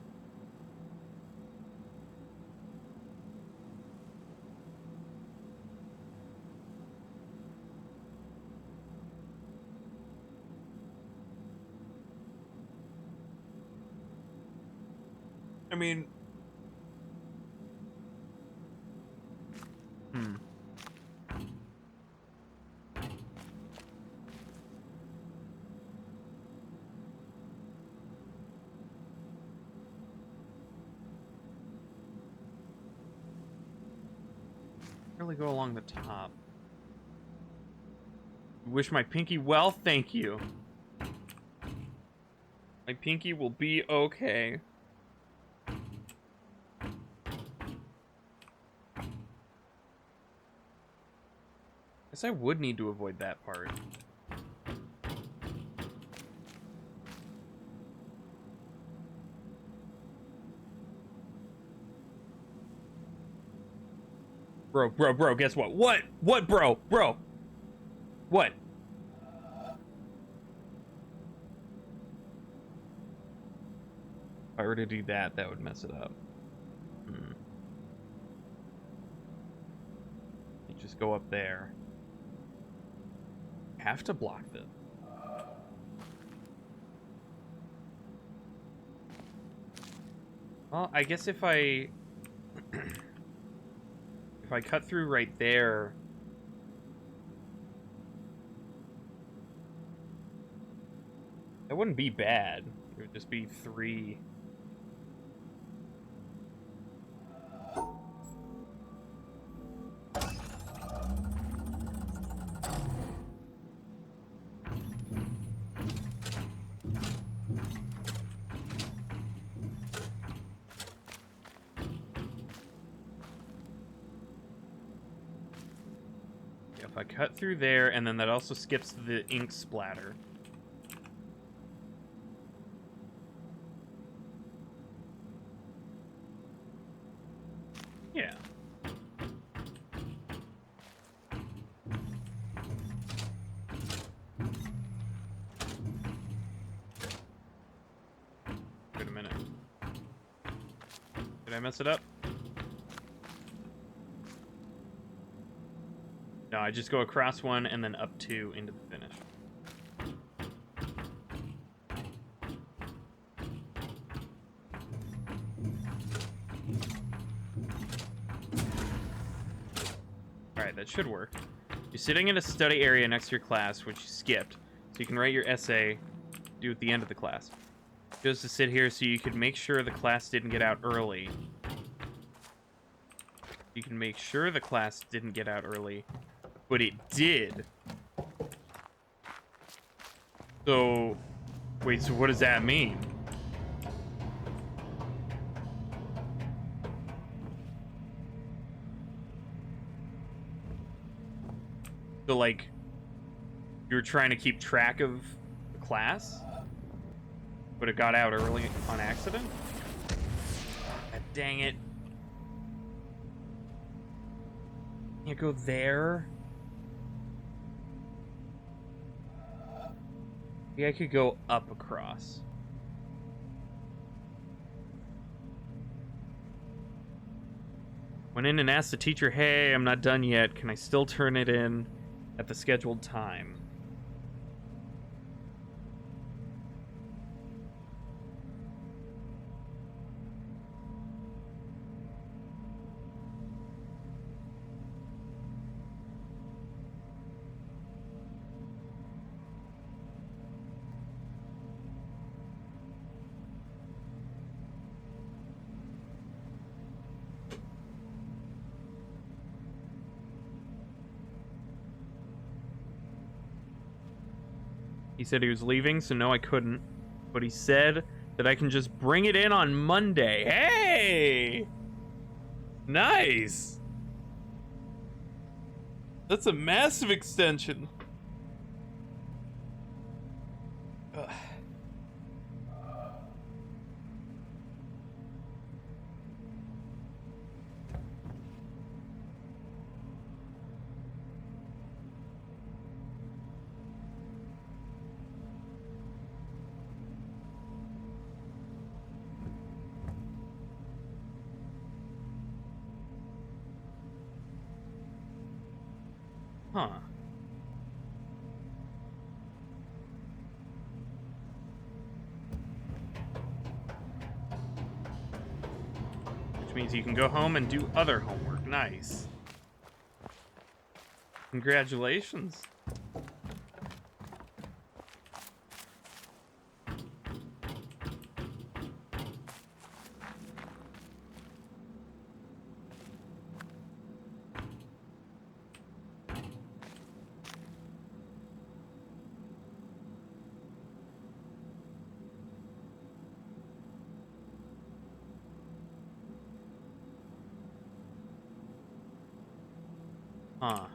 I mean, really go along the top. Wish my pinky well, thank you. My pinky will be okay. Guess I would need to avoid that part. Bro, guess what? What, bro? What? If I were to do that, that would mess it up. You just go up there. Have to block this. Well, I guess if I if I cut through right there, that wouldn't be bad. It would just be 3. If I cut through there, and then that also skips the ink splatter. Yeah. Wait a minute. Did I mess it up? No, I just go across one and then up 2 into the finish. Alright, that should work. You're sitting in a study area next to your class, which you skipped, so you can write your essay due at the end of the class. You chose to sit here so you could make sure the class didn't get out early. You can make sure the class didn't get out early. But it did. So, wait, so what does that mean? So, like, you were trying to keep track of the class, but it got out early on accident? God dang it. Can't go there? Maybe I could go up across. Went in and asked the teacher, hey, I'm not done yet. Can I still turn it in at the scheduled time? He said he was leaving, so no, I couldn't. But he said that I can just bring it in on Monday. Hey! Nice! That's a massive extension. Ugh. Huh. Which means you can go home and do other homework. Nice. Congratulations. Huh.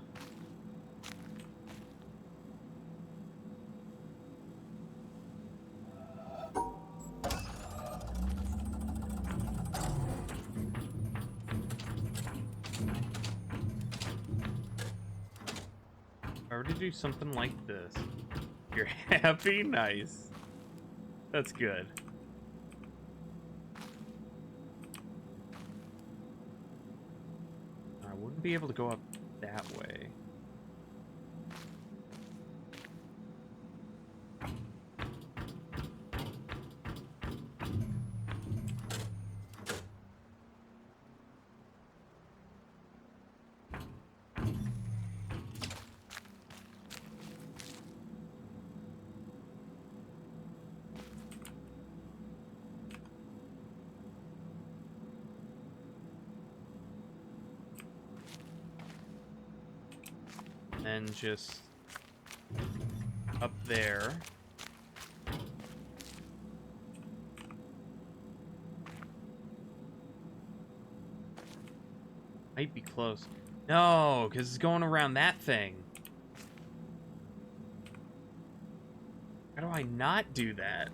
I already do something like this. You're happy? Nice. That's good. I wouldn't be able to go up that way. And just up there. Might be close. No, because it's going around that thing. How do I not do that?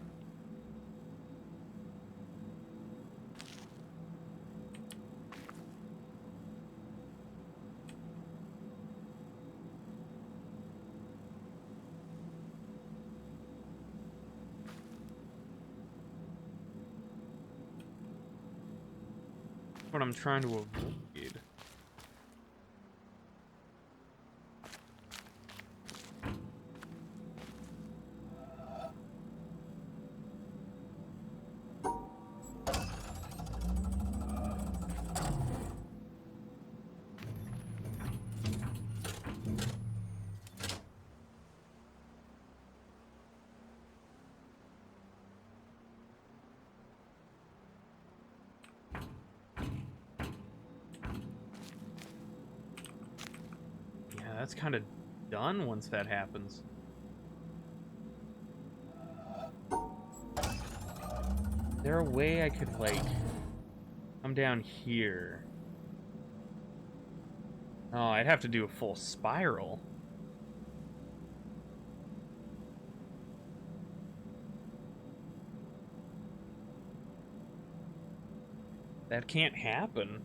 What I'm trying to avoid. That's kind of done once that happens. Is there a way I could, like, come down here? Oh, I'd have to do a full spiral. That can't happen.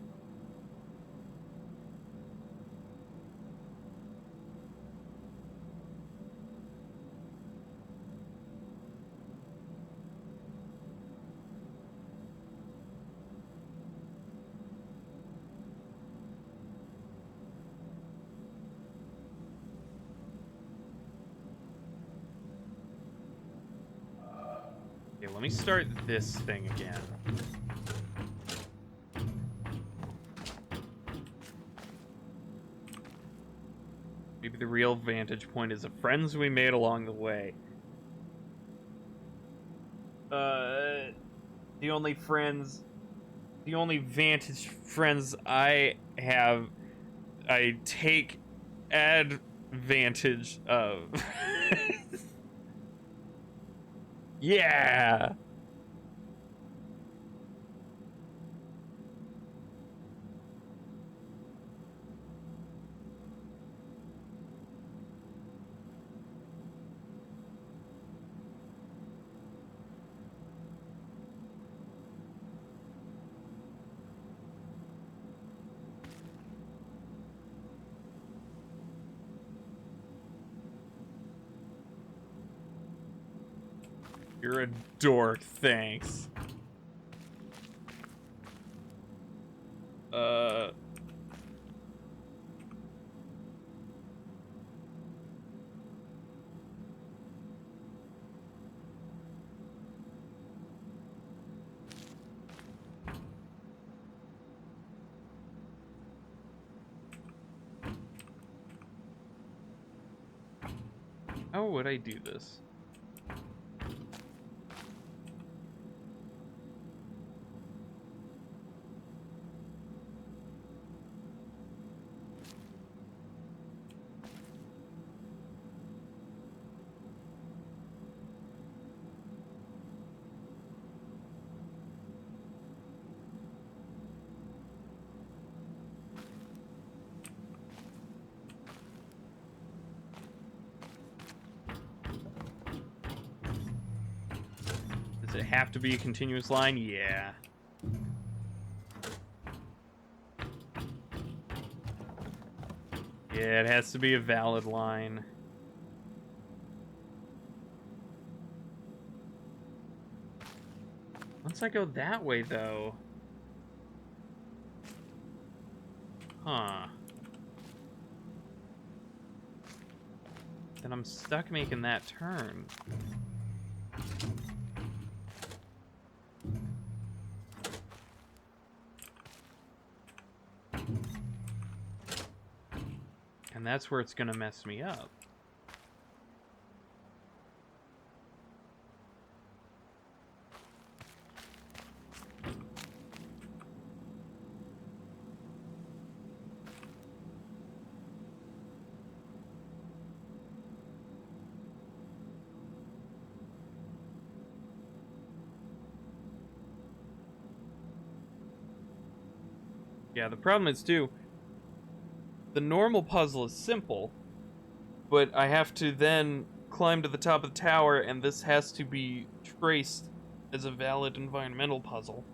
Okay, let me start this thing again. Maybe the real vantage point is the friends we made along the way. The only vantage friends I have, I take advantage of. Yeah. You're a dork, thanks. How would I do this? Does it have to be a continuous line? Yeah. Yeah, it has to be a valid line. Once I go that way, though... Huh. Then I'm stuck making that turn. And that's where it's gonna mess me up. Yeah, the problem is, too, the normal puzzle is simple, but I have to then climb to the top of the tower, and this has to be traced as a valid environmental puzzle.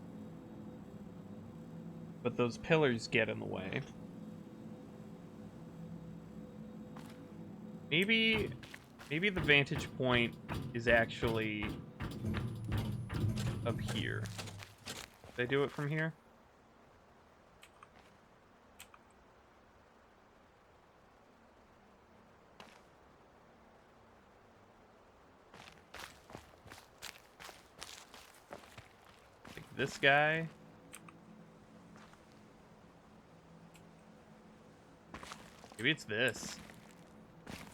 But those pillars get in the way. Maybe the vantage point is actually up here. Did I do it from here? This guy. Maybe it's this.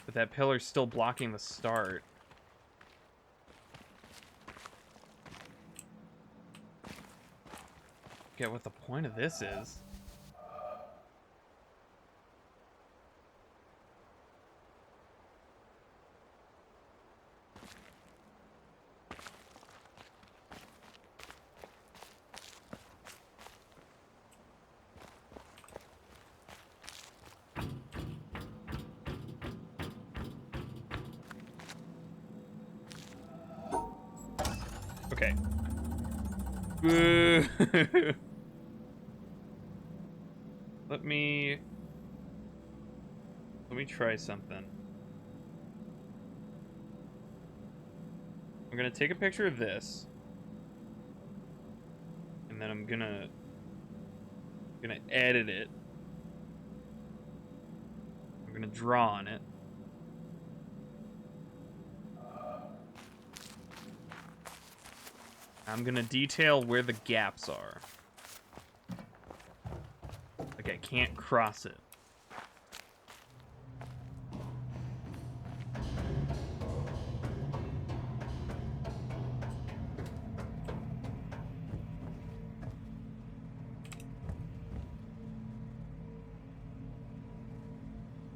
But that pillar's still blocking the start. Get what the point of this is. Okay. Boo. Let me try something. I'm gonna take a picture of this, and then I'm gonna edit it. I'm gonna draw on it. I'm gonna detail where the gaps are. Like I can't cross it.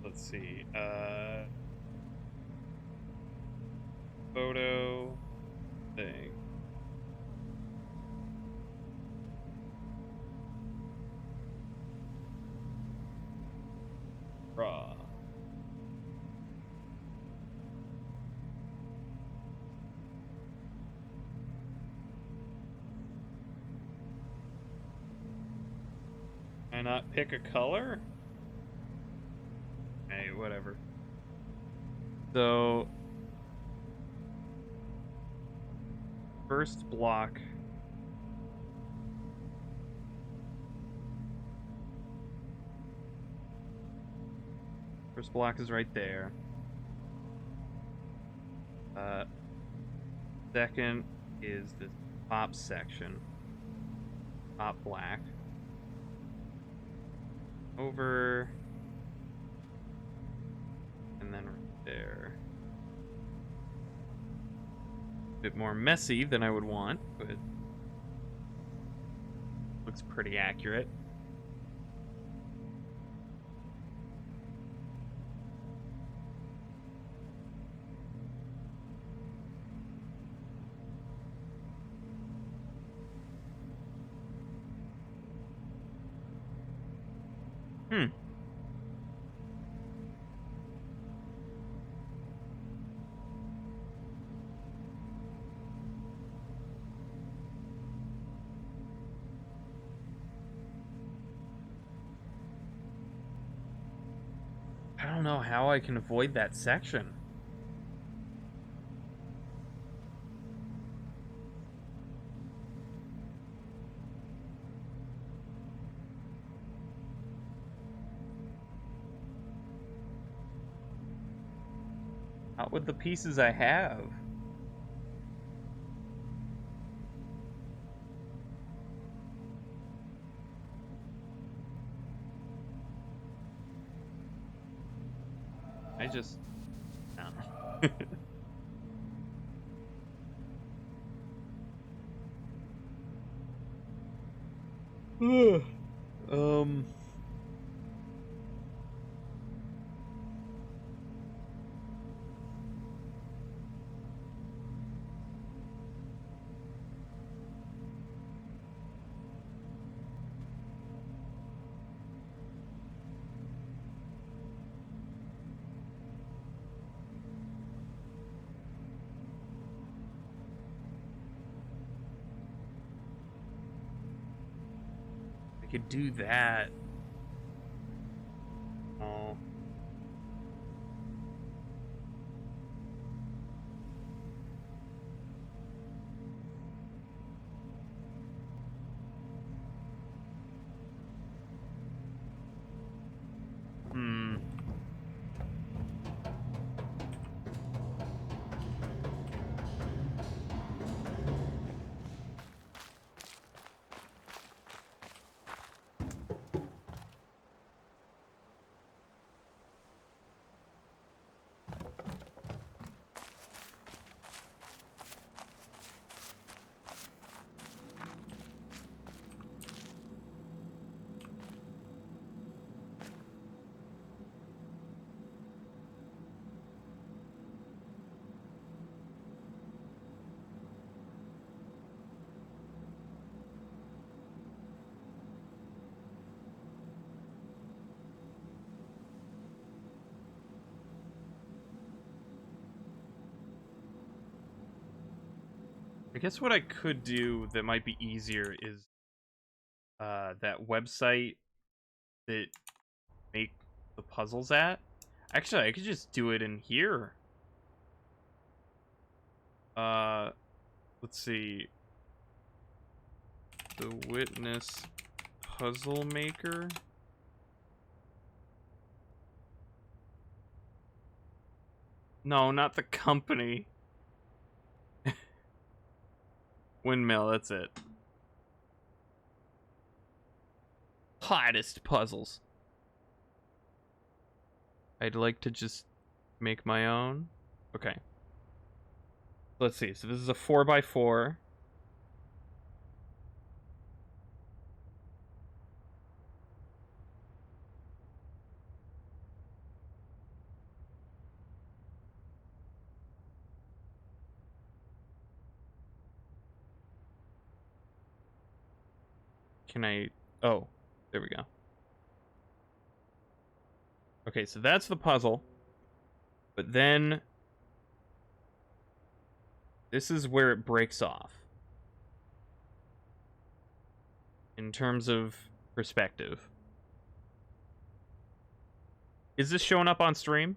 Let's see. Photo thing. Raw. Can I not pick a color? Hey, whatever. So, first block. First block is right there. Second is this top section. Top black. Over. And then right there. A bit more messy than I would want, but looks pretty accurate. I don't know how I can avoid that section. Not with the pieces I have. I just... no. I could do that. Oh. Hmm. I guess what I could do that might be easier is that website that make the puzzles at. Actually, I could just do it in here. Let's see. The Witness Puzzle Maker. No, not the company. Windmill, that's it. Hottest puzzles. I'd like to just make my own. Okay. Let's see. So this is a 4x4. Can I... Oh, there we go. Okay, so that's the puzzle. But then... this is where it breaks off. In terms of perspective. Is this showing up on stream?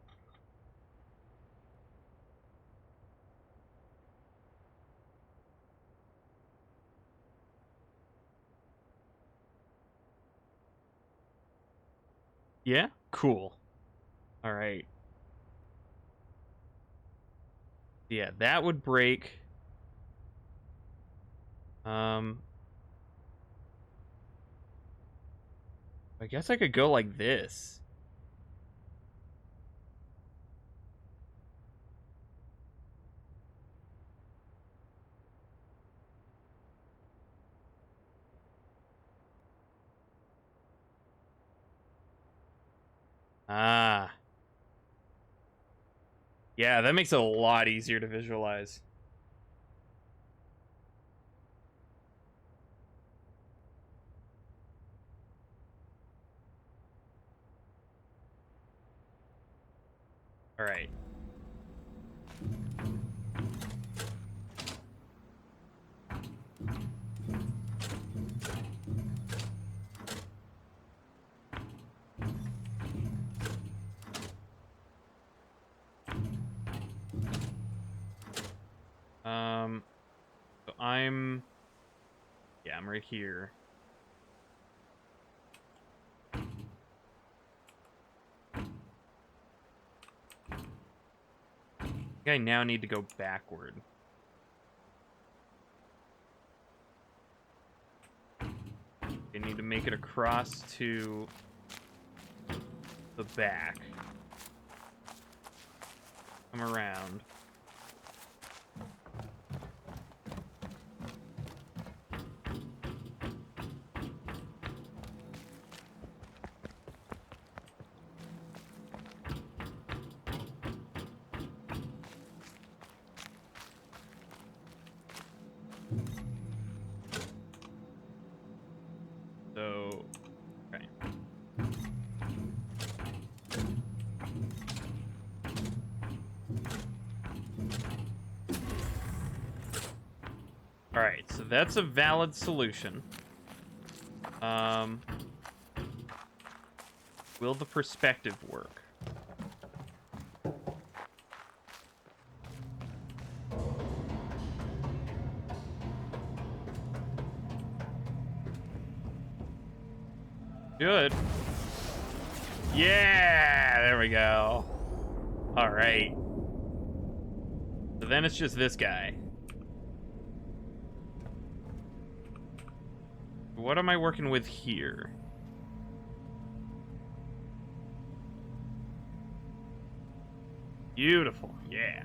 Yeah? Cool. Alright. Yeah, that would break. I guess I could go like this. Ah. Yeah, that makes it a lot easier to visualize. All right. So I'm right here. I think I now need to go backward. I need to make it across to the back. Come around. So, okay. All right, so that's a valid solution. Will the perspective work? Good. Yeah, there we go. All right. So then it's just this guy. What am I working with here? Beautiful, yeah.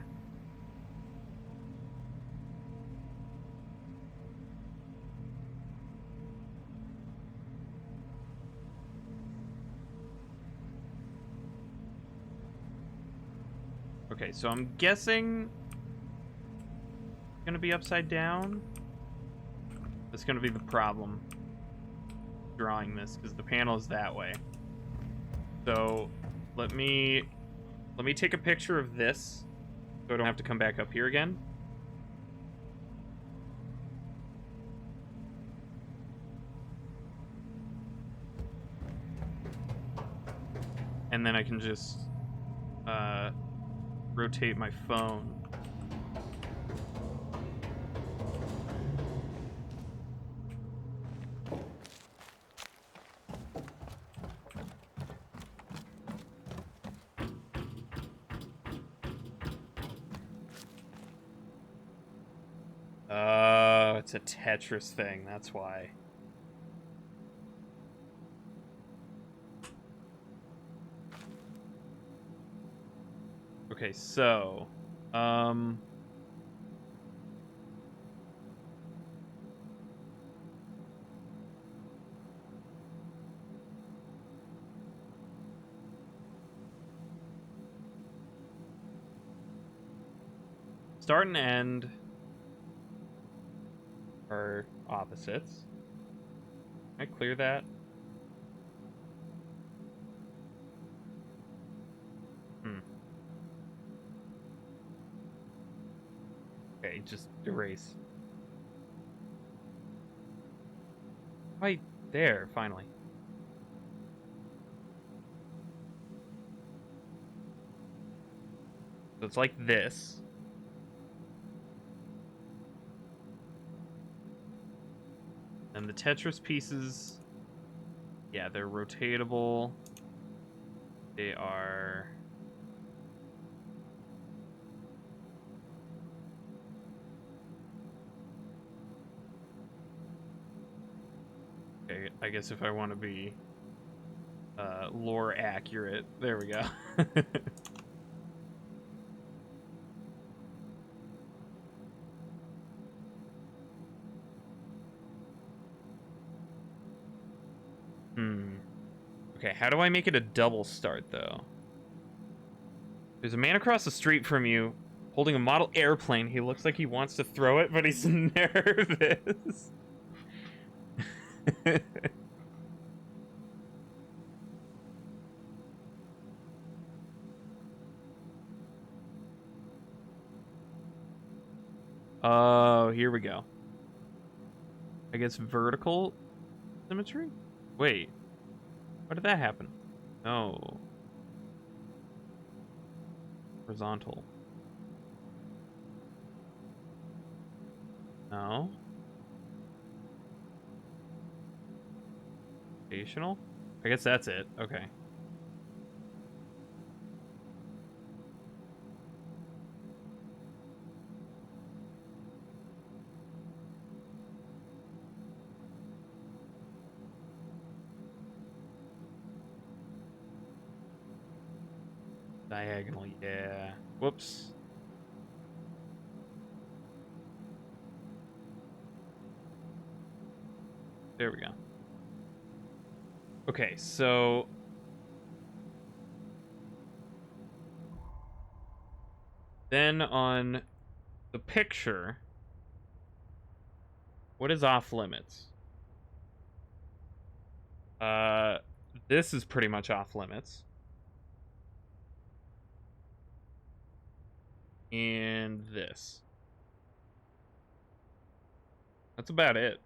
Okay, so I'm guessing it's gonna be upside down. That's gonna be the problem drawing this, because the panel is that way. So let me take a picture of this so I don't have to come back up here again. and then I can just rotate my phone. Oh, it's a Tetris thing, that's why. Okay, so, start and end are opposites. Can I clear that? Okay, just erase. Right there, finally. So it's like this. And the Tetris pieces, yeah, they're rotatable. They are... Okay, I guess if I want to be lore accurate, there we go. Okay, how do I make it a double start, though? There's a man across the street from you holding a model airplane. He looks like he wants to throw it, but he's nervous. Oh, here we go. I guess vertical symmetry? Wait. Why did that happen? No. Horizontal. No. Rotational? I guess that's it. Okay. Diagonal, yeah. Whoops. There we go. Okay, so... then on the picture, what is off limits? This is pretty much off limits. And this. That's about it.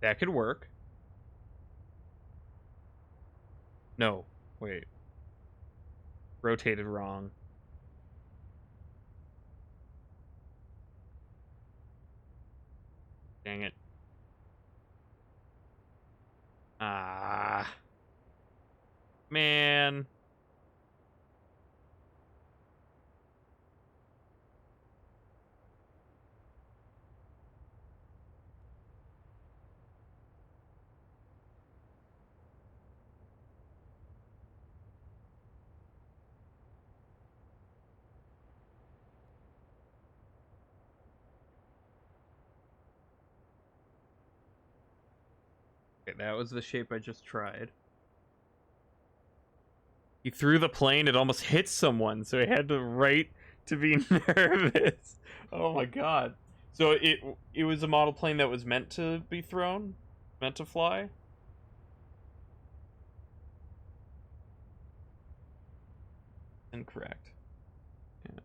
That could work. No, wait. Rotated wrong. Dang it. Ah. Man. Okay, that was the shape I just tried. He threw the plane, it almost hit someone, so he had the right to be nervous. Oh my god. So it was a model plane that was meant to be thrown? Meant to fly? Incorrect. Yeah.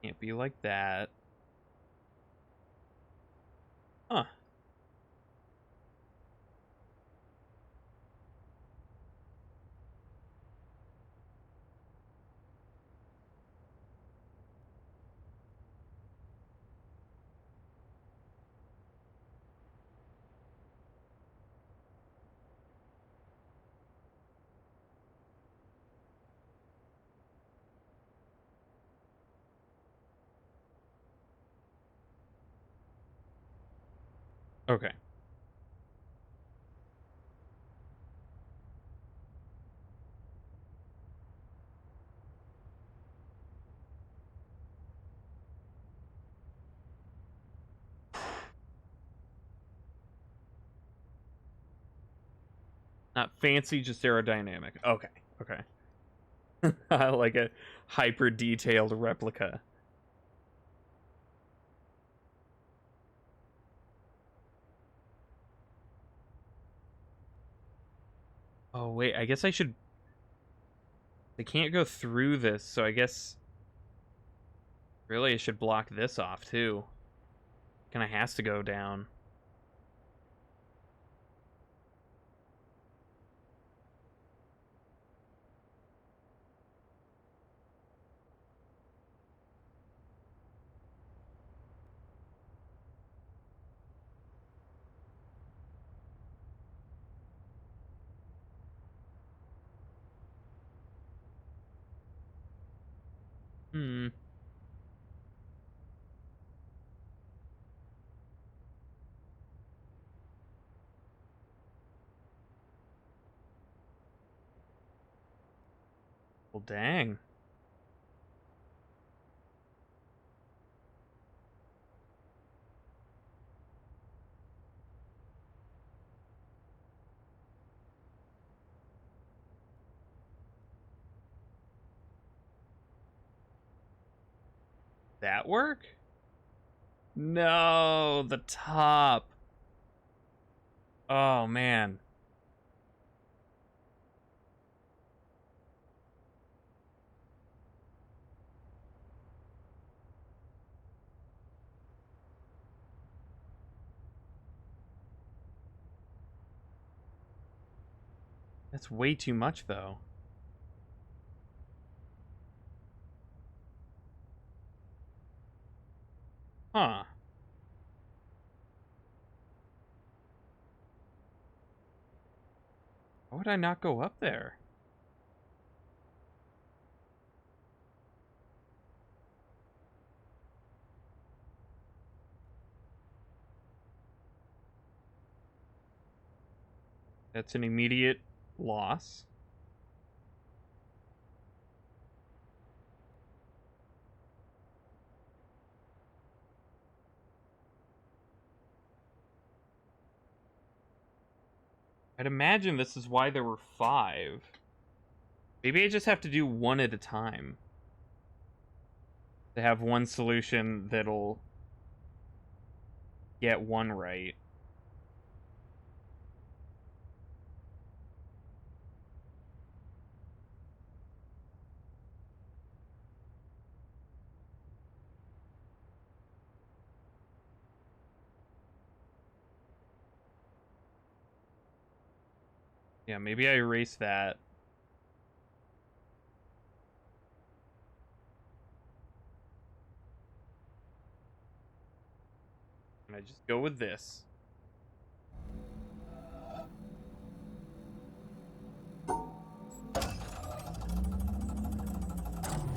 Can't be like that. Huh. Okay. Not fancy, just aerodynamic. Okay. Okay. Like a hyper detailed replica. Oh wait, I guess I should. They can't go through this, so I guess really I should block this off too. Kind of has to go down. Hmm. Well, dang. That work? No, the top. Oh man. That's way too much though. Huh. Why would I not go up there? That's an immediate loss. I'd imagine this is why there were 5. Maybe I just have to do one at a time. To have one solution that'll get one right. Yeah, maybe I erase that. And I just go with this.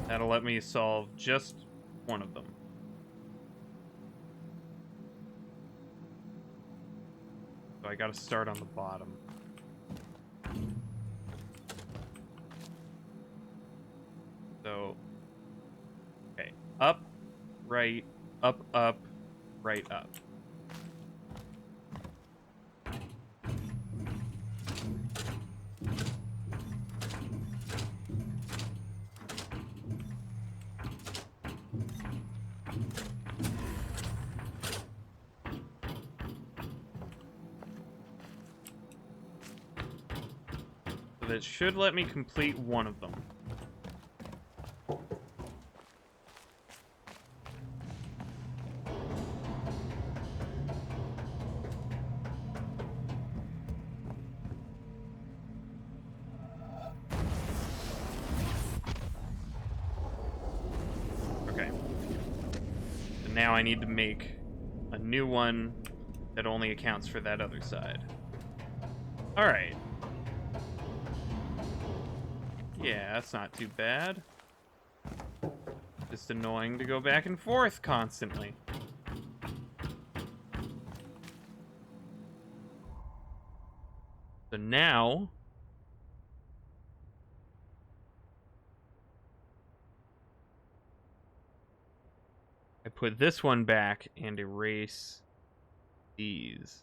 That'll let me solve just one of them. So I gotta start on the bottom. So, okay, right, up, up, right, up. So that should let me complete one of them. Okay. So now I need to make a new one that only accounts for that other side. Alright. Yeah, that's not too bad. Just annoying to go back and forth constantly. So now... I put this one back and erase these.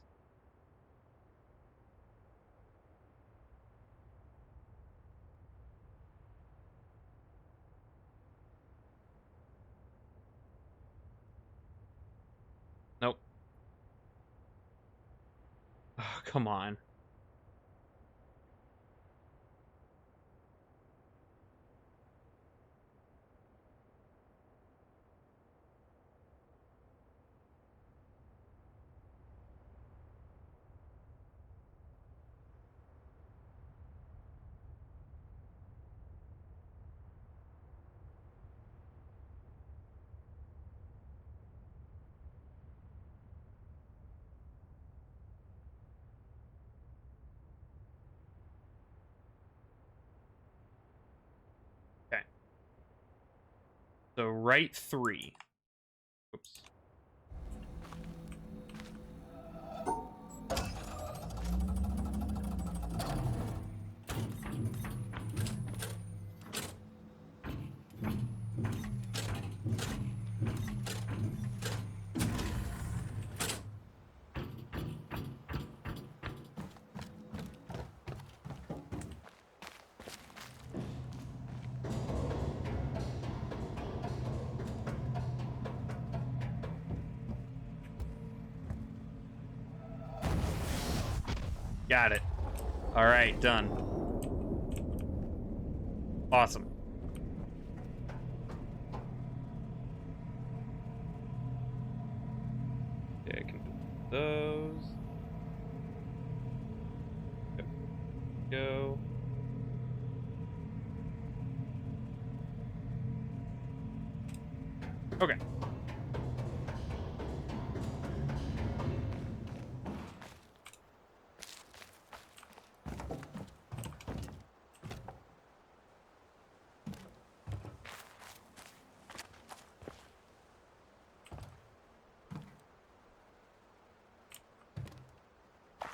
Nope. Oh, come on. Okay. So right 3. Oops. Got it. All right, done. Awesome. Yeah, I can do those. Yep. Go. Okay.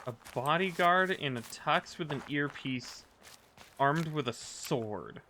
A bodyguard in a tux with an earpiece, armed with a sword.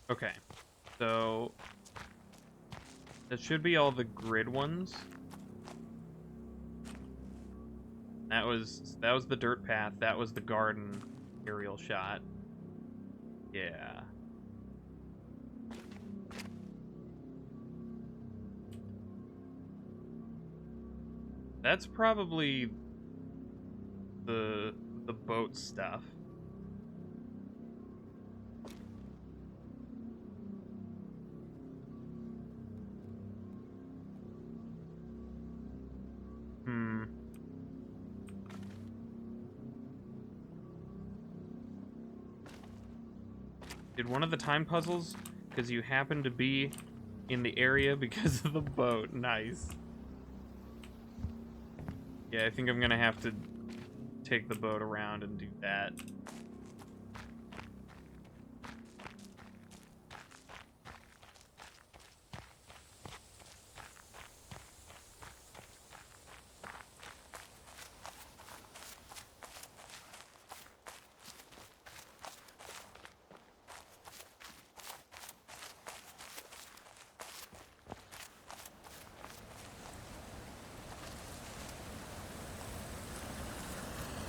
Okay, so that should be all the grid ones. That was the dirt path. That was the garden aerial shot. Yeah. That's probably the boat stuff. Did one of the time puzzles, because you happen to be in the area because of the boat. Nice. Yeah, I think I'm gonna have to take the boat around and do that.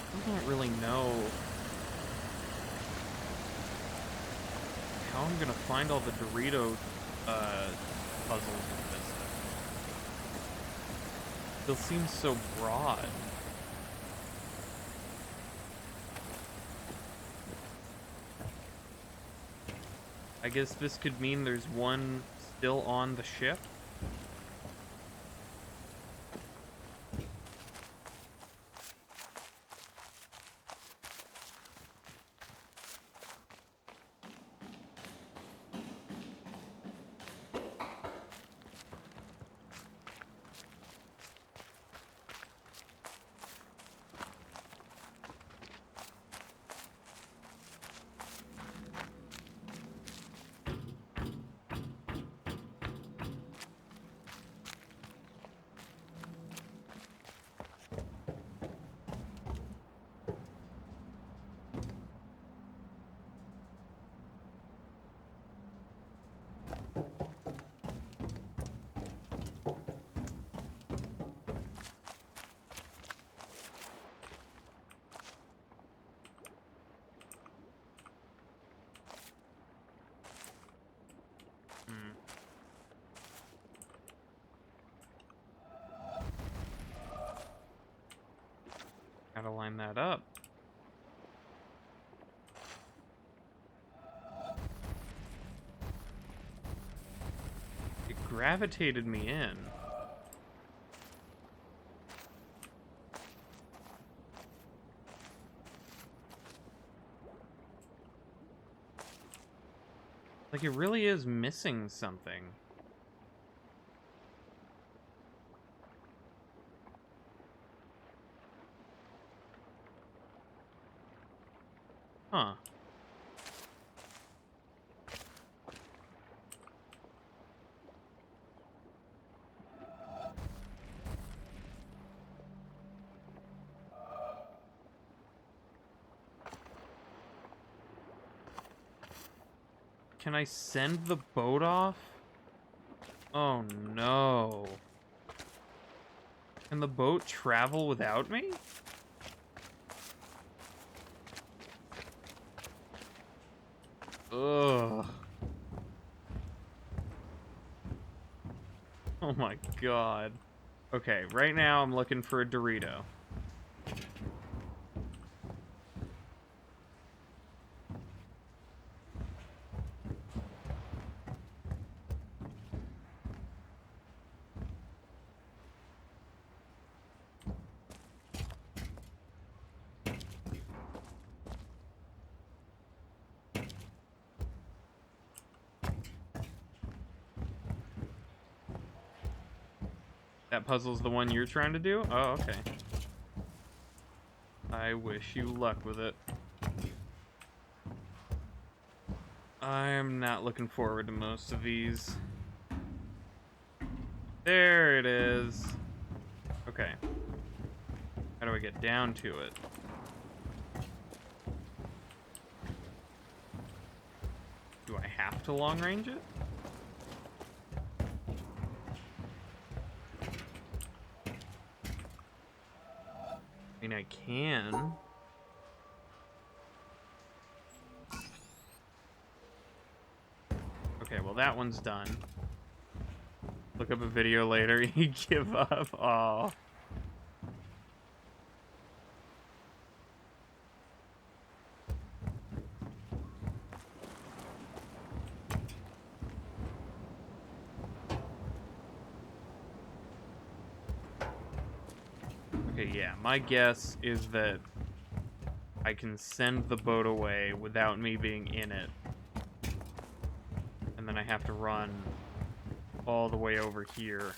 I don't really know how I'm gonna find all the Dorito puzzles in this. They'll seem so broad. I guess this could mean there's one still on the ship. Gotta line that up. It gravitated me in. Like, it really is missing something. Huh. Can I send the boat off? Oh no. Can the boat travel without me? Ugh. Oh my god. Okay, right now I'm looking for a Dorito. That puzzle's the one you're trying to do? Oh, okay. I wish you luck with it. I'm not looking forward to most of these. There it is. Okay. How do I get down to it? Do I have to long range it? I mean, I can. Okay, well that one's done. Look up a video later, you give up. Oh. Okay, yeah, my guess is that I can send the boat away without me being in it. And then I have to run all the way over here.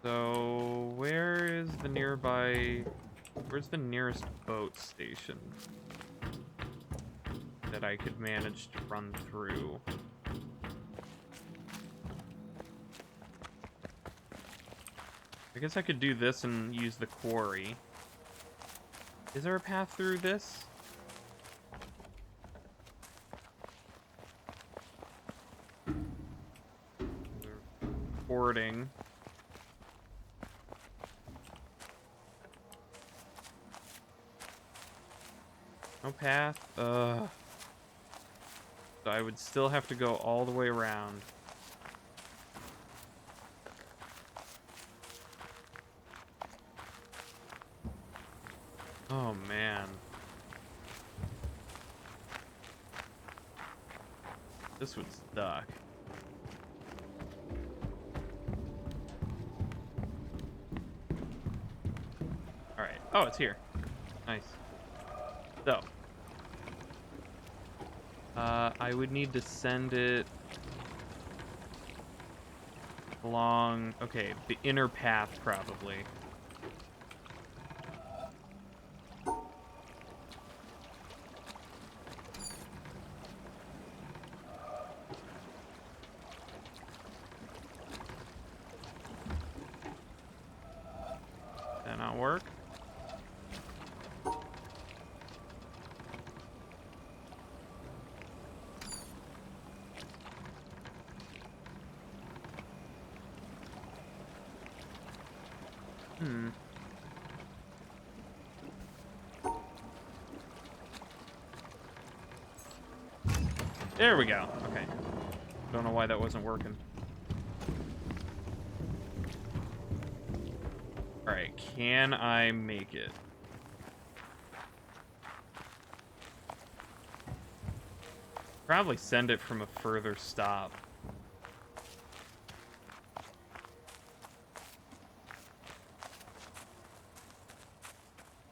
So, where's the nearest boat station that I could manage to run through? I guess I could do this and use the quarry. Is there a path through this? Boarding. No path? Ugh. So I would still have to go all the way around. Oh, man. This would suck. Alright. Oh, it's here. Nice. So. I would need to send it along... Okay, the inner path, probably. That not work? There we go. Okay. Don't know why that wasn't working. Alright, can I make it? Probably send it from a further stop.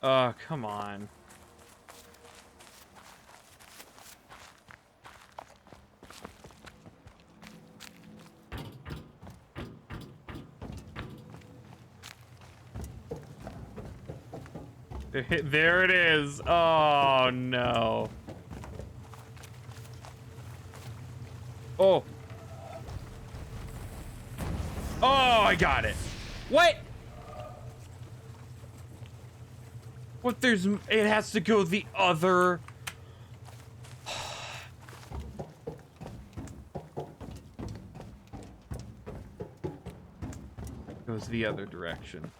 Oh, come on. There it is. Oh, no. Oh. Oh, I got it. What? What, it has to go the other... Goes the other direction.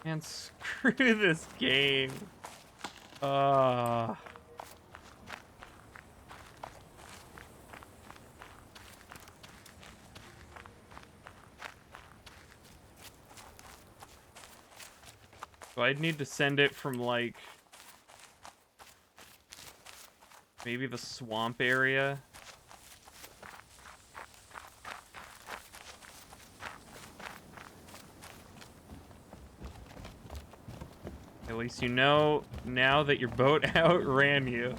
And screw this game. So I'd need to send it from, like, maybe the swamp area. At least you know now that your boat outran you.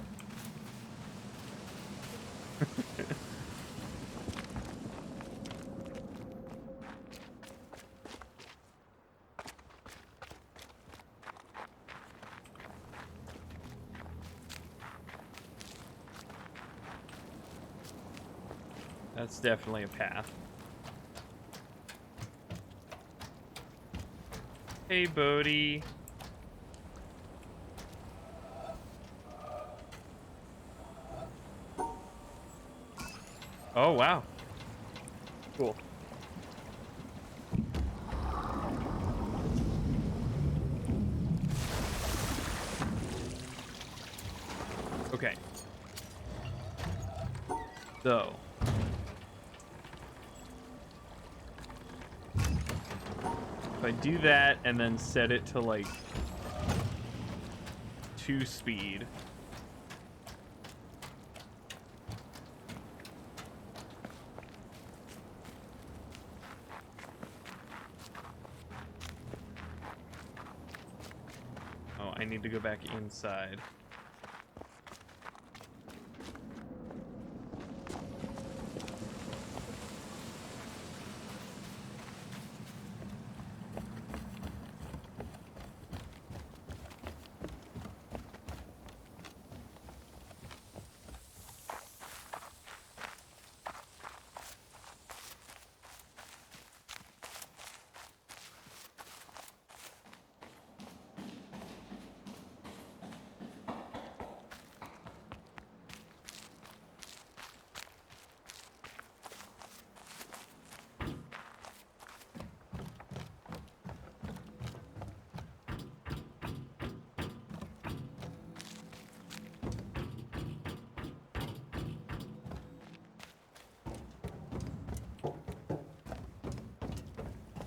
That's definitely a path. Hey, Bodhi. Oh, wow. Cool. Okay. So. If I do that and then set it to, like, 2 speed. Oh, I need to go back inside.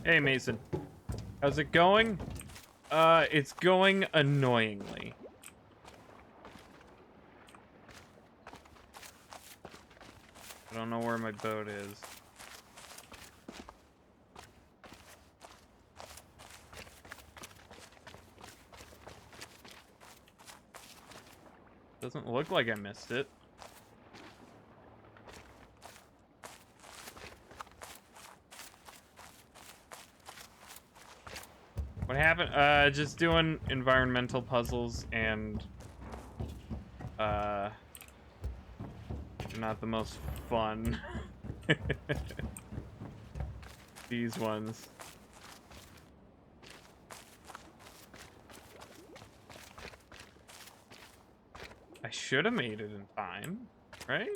Hey, Mason. How's it going? It's going annoyingly. I don't know where my boat is. Doesn't look like I missed it. What happened? Just doing environmental puzzles and not the most fun. These ones. I should have made it in time, right?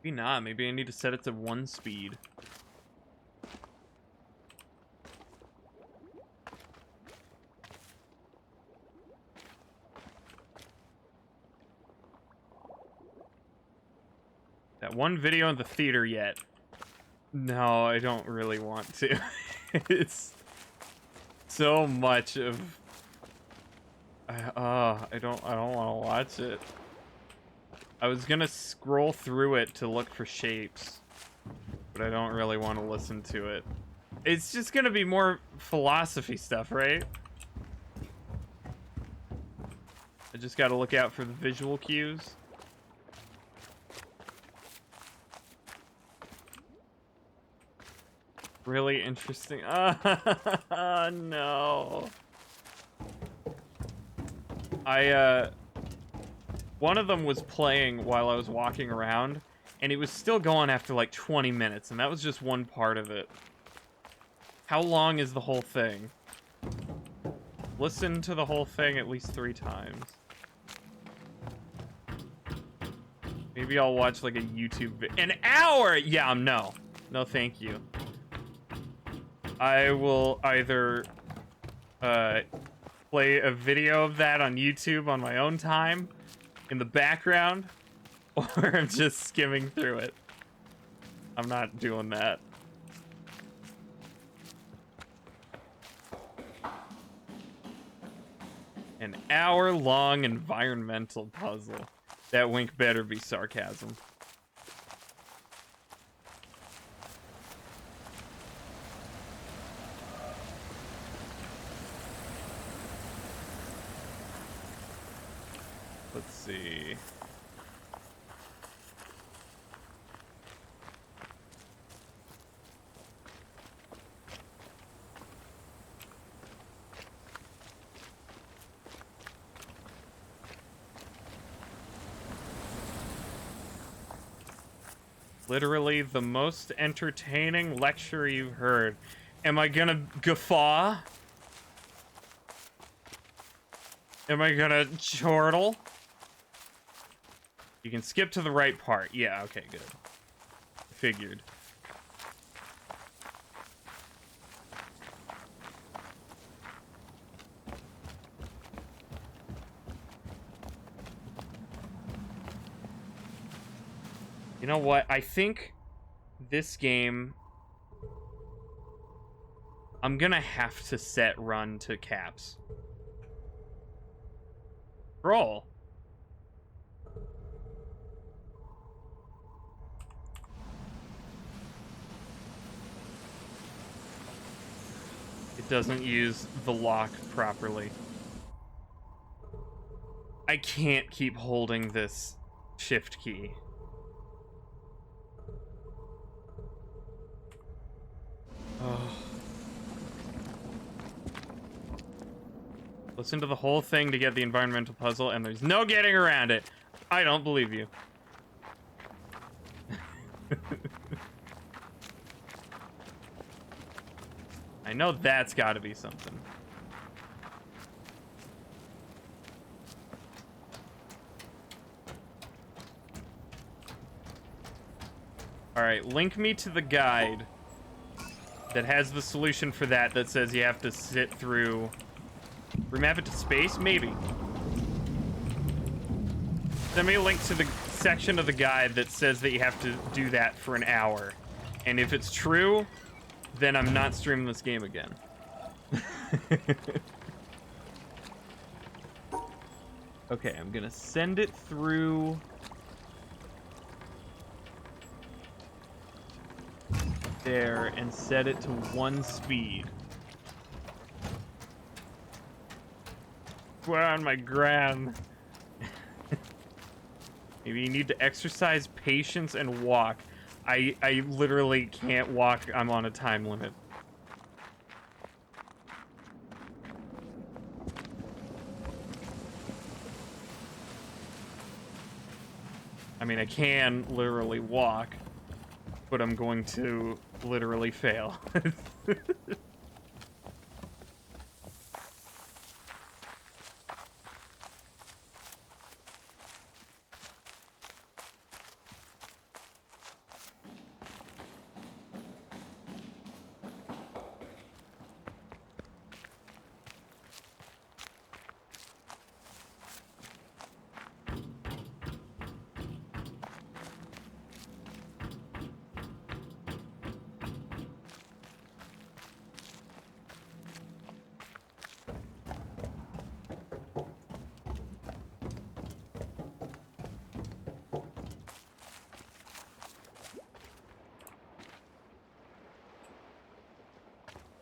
Maybe not. Maybe I need to set it to 1 speed. That one video in the theater yet. No, I don't really want to. It's so much of I don't want to watch it. I was gonna scroll through it to look for shapes, but I don't really want to listen to it. It's just gonna be more philosophy stuff, right? I just gotta look out for the visual cues. Really interesting. No. One of them was playing while I was walking around, and it was still going after like 20 minutes, and that was just one part of it. How long is the whole thing? Listen to the whole thing at least 3 times. Maybe I'll watch like a YouTube An hour! Yeah, no. No, thank you. I will either play a video of that on YouTube on my own time in the background, or I'm just skimming through it. I'm not doing that. An hour-long environmental puzzle. That wink better be sarcasm. Let's see. Literally the most entertaining lecture you've heard. Am I gonna guffaw? Am I gonna chortle? You can skip to the right part. Yeah, okay, good. Figured. You know what? I think this game, I'm gonna have to set run to caps. Roll. It doesn't use the lock properly. I can't keep holding this shift key. Oh. Listen to the whole thing to get the environmental puzzle, and there's no getting around it. I don't believe you. I know that's got to be something. All right, link me to the guide that has the solution for that says you have to sit through. Remap it to space? Maybe. Send me a link to the section of the guide that says that you have to do that for an hour. And if it's true, then I'm not streaming this game again. Okay, I'm gonna send it through there and set it to 1 speed. Wow, on my gram. Maybe you need to exercise patience and walk. I literally can't walk. I'm on a time limit. I mean, I can literally walk, but I'm going to literally fail.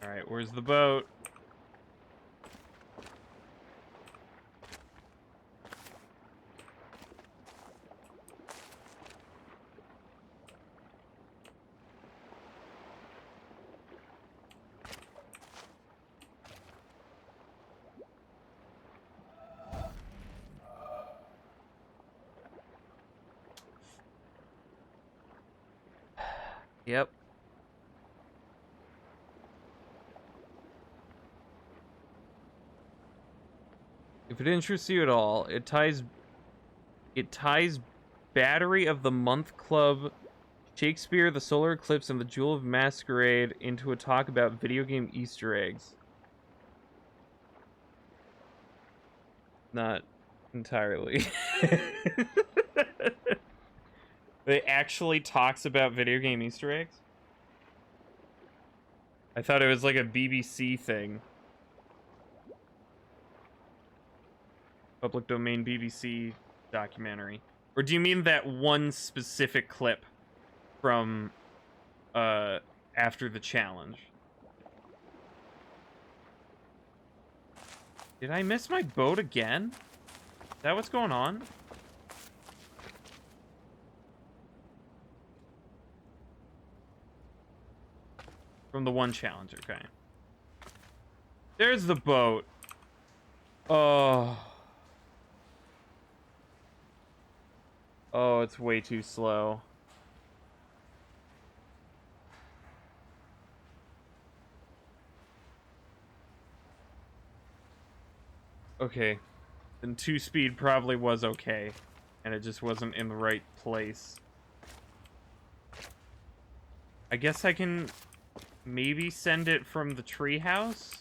All right, where's the boat? Yep. If it interests you at all, it ties Battery of the Month Club, Shakespeare, the Solar Eclipse, and the Jewel of Masquerade into a talk about video game Easter eggs. Not entirely. It actually talks about video game Easter eggs? I thought it was like a BBC thing. Public domain BBC documentary. Or do you mean that one specific clip from after the challenge? Did I miss my boat again? Is that what's going on? From the one challenge, okay. There's the boat. Oh. Oh, it's way too slow. Okay. Then 2-speed probably was okay. And it just wasn't in the right place. I guess I can maybe send it from the treehouse?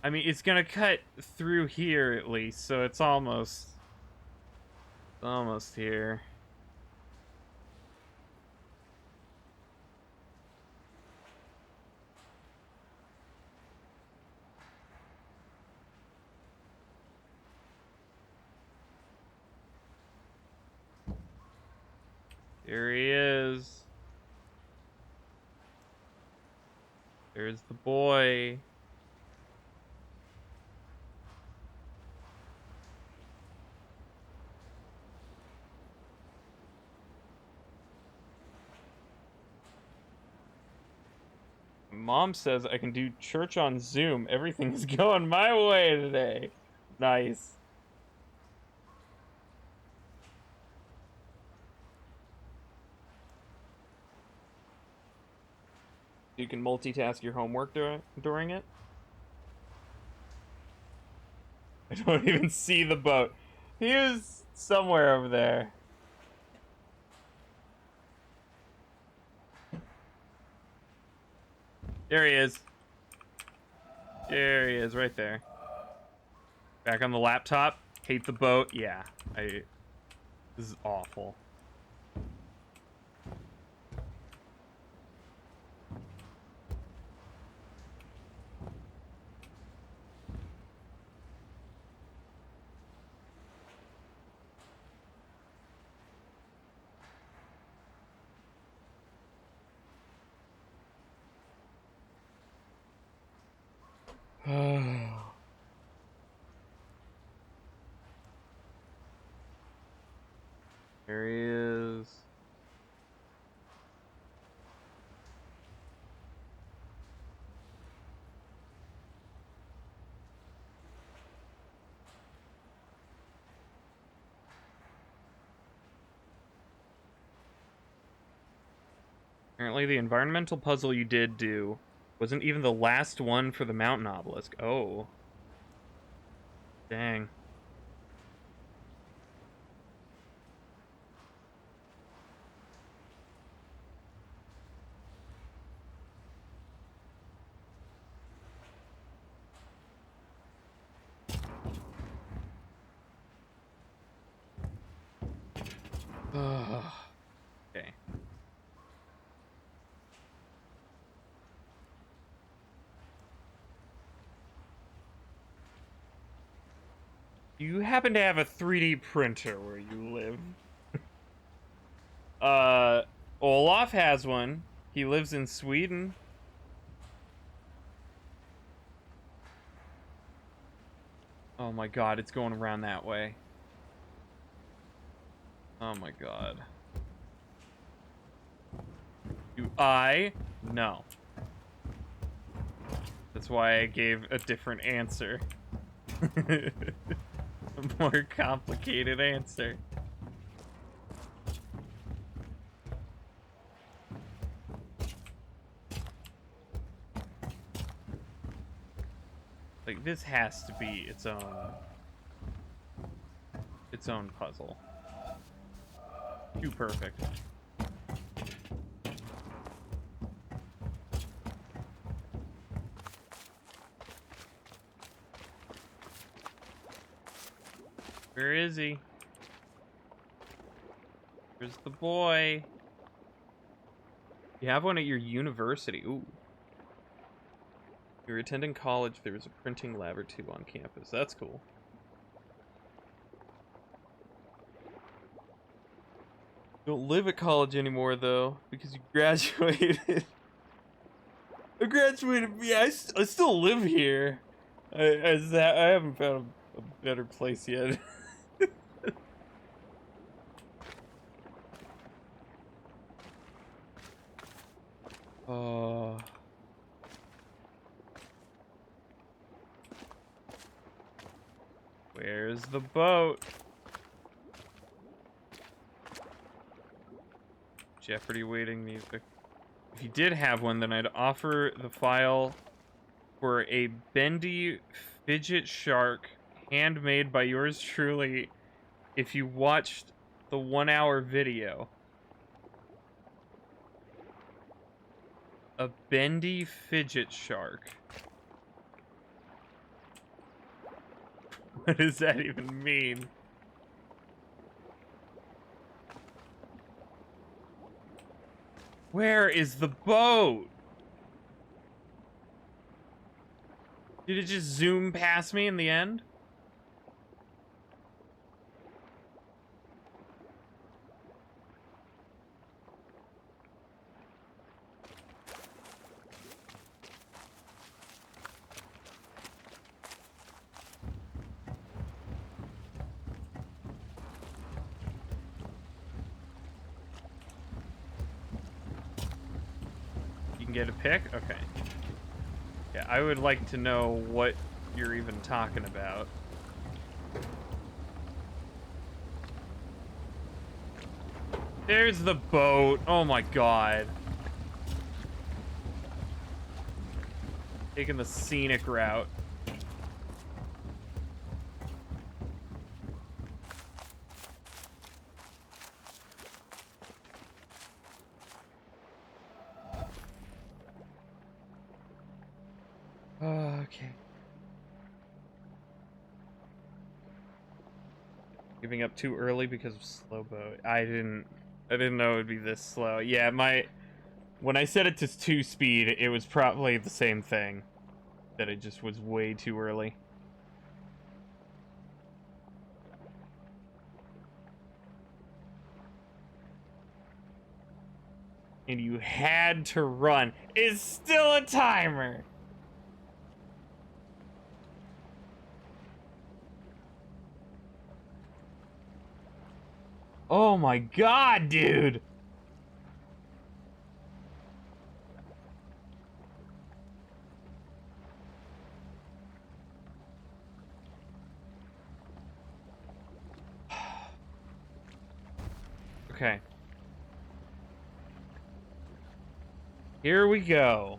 I mean, it's gonna cut through here at least, so it's almost here. Here he is. There's the boy. Mom says I can do church on Zoom. Everything is going my way today. Nice. You can multitask your homework during it. I don't even see the boat. He was somewhere over there. There he is. There he is, right there. Back on the laptop. Hate the boat. Yeah, this is awful. There he is. Apparently the environmental puzzle you did do wasn't even the last one for the mountain obelisk. Oh. Dang. Okay. You happen to have a 3D printer where you live? Olaf has one. He lives in Sweden. Oh my god, it's going around that way. Oh my god. Do I? No. That's why I gave a different answer. A more complicated answer. Like, this has to be its own puzzle. Too perfect. Where is he? Where's the boy? You have one at your university. Ooh. You're attending college, there's a printing lab or two on campus. That's cool. Don't live at college anymore, though, because you graduated. I graduated. Yeah, I still live here. I haven't found a better place yet. Oh. Where's the boat? Jeopardy waiting music. If you did have one, then I'd offer the file for a bendy fidget shark handmade by yours truly if you watched the 1 hour video. A bendy fidget shark. What does that even mean? Where is the boat? Did it just zoom past me in the end? You can get a pick? Okay. Yeah, I would like to know what you're even talking about. There's the boat. Oh my god. Taking the scenic route. Okay. Giving up too early because of slow boat. I didn't know it would be this slow. Yeah, when I set it to 2 speed, it was probably the same thing. That it just was way too early. And you had to run. It's still a timer. Oh my god, dude. Okay. Here we go.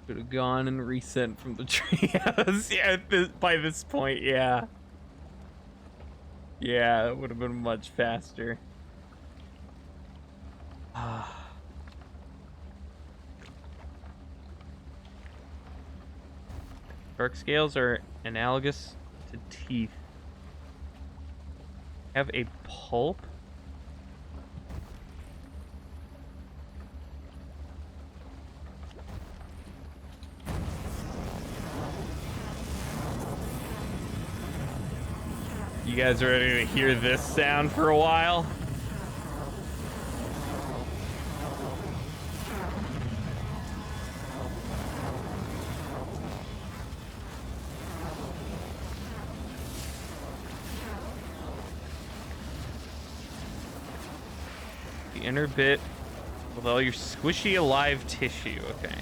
Could have gone and reset from the treehouse. Yeah, by this point, yeah. Yeah, it would have been much faster. Shark scales are analogous to teeth. Have a pulp? You guys ready to hear this sound for a while? The inner bit with all your squishy alive tissue. Okay.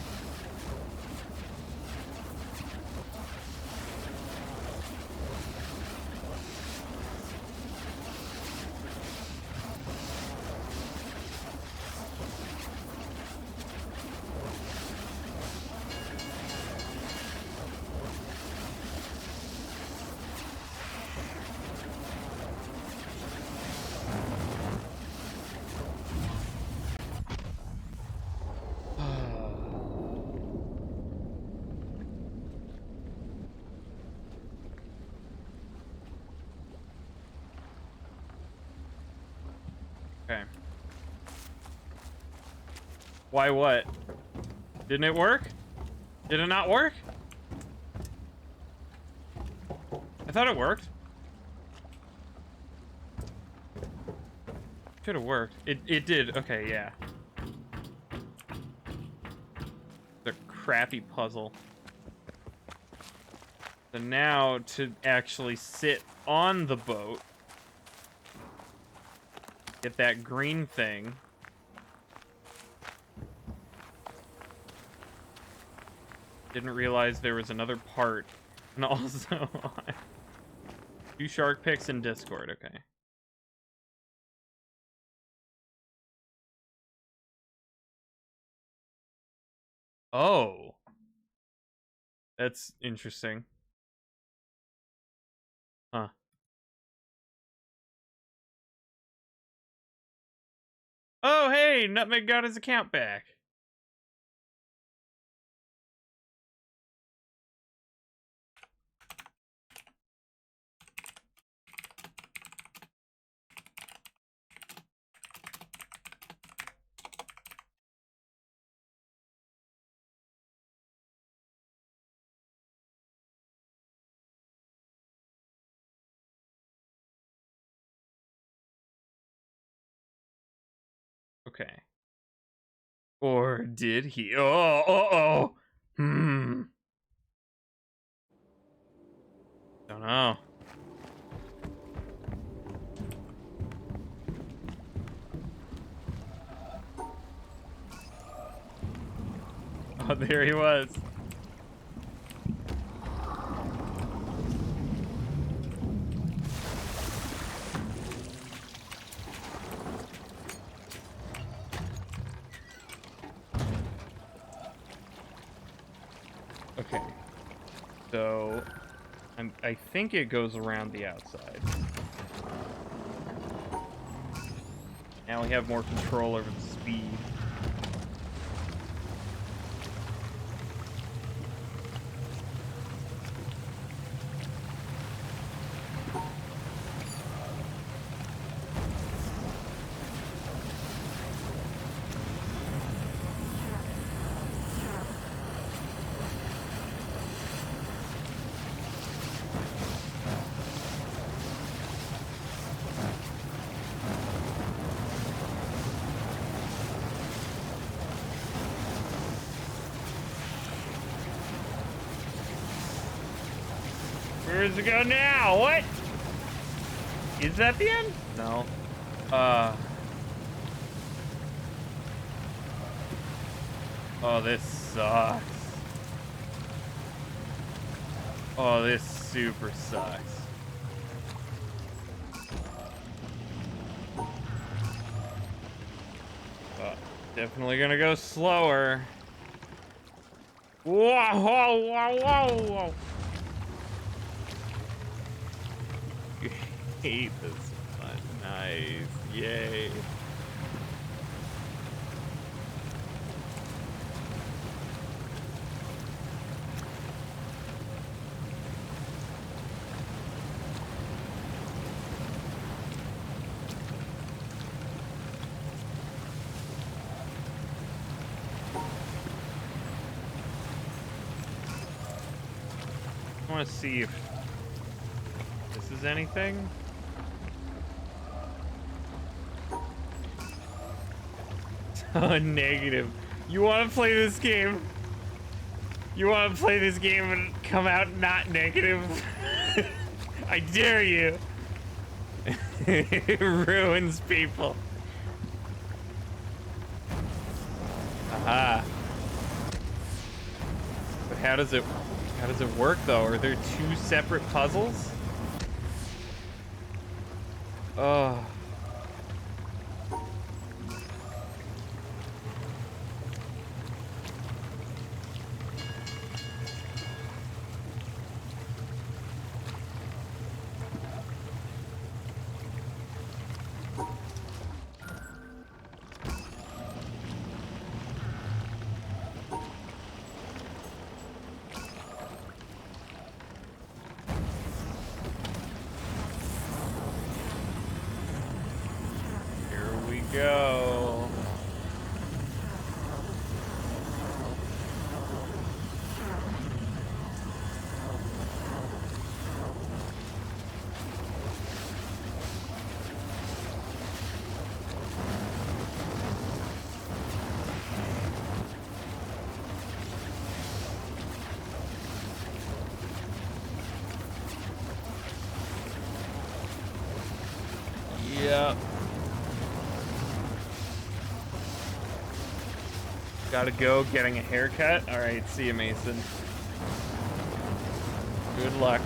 Okay. Why what? Didn't it work? Did it not work? I thought it worked. Should have worked. It did. Okay, yeah. The crappy puzzle. So now to actually sit on the boat, get that green thing. Didn't realize there was another part. And also 2 shark picks in Discord. Okay. Oh. That's interesting. Huh. Oh, hey, Nutmeg got his account back. Okay. Or did he? Oh. Hmm. Don't know. Oh, there he was. Okay. So, I think it goes around the outside. Now we have more control over the speed. Where does it go now? What? Is that the end? No. Oh, this sucks. Oh, this super sucks. Definitely gonna go slower. Whoa. You hate this one. Nice. Yay. I want to see if this is anything. Oh, negative. You want to play this game? You want to play this game and come out not negative? I dare you. It ruins people. Aha. But how does it work though? Are there two separate puzzles? Oh. Go. Yep. Gotta go, getting a haircut. All right, see you, Mason. Good luck.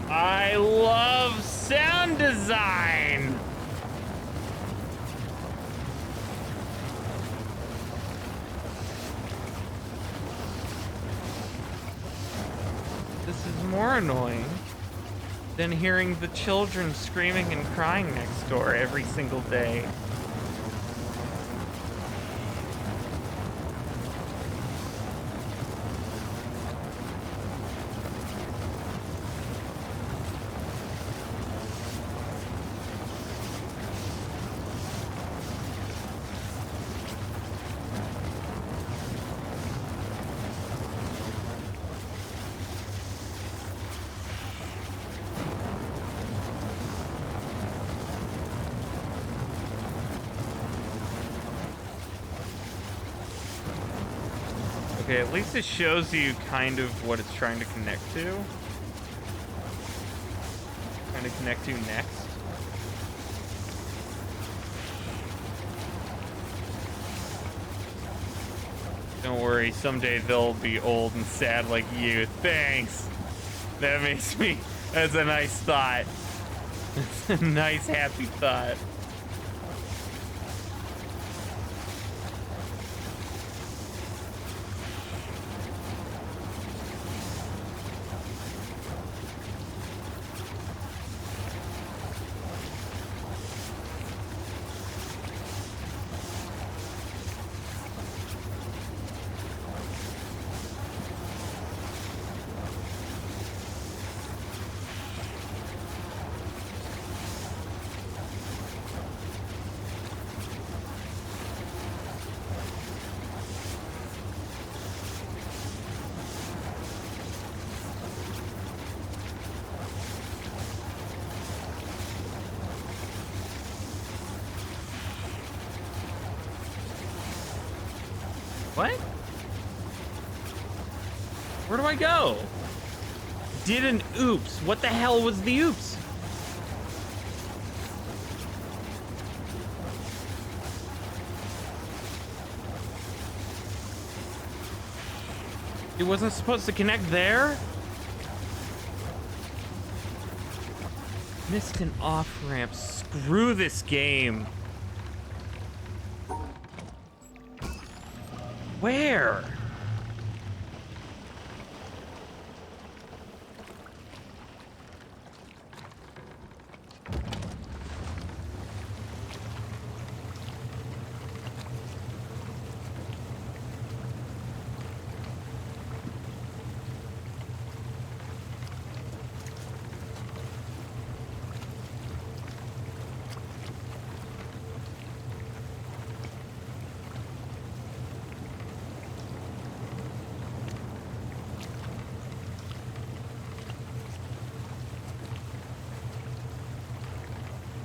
I love sound design. This is more annoying than hearing the children screaming and crying next door every single day. Okay, at least it shows you kind of what it's trying to connect to. Trying to connect to next. Don't worry, someday they'll be old and sad like you. Thanks. That makes me... That's a nice thought. That's a nice, happy thought. What? Where do I go? Did an oops. What the hell was the oops? It wasn't supposed to connect there? Missed an off-ramp. Screw this game. Where?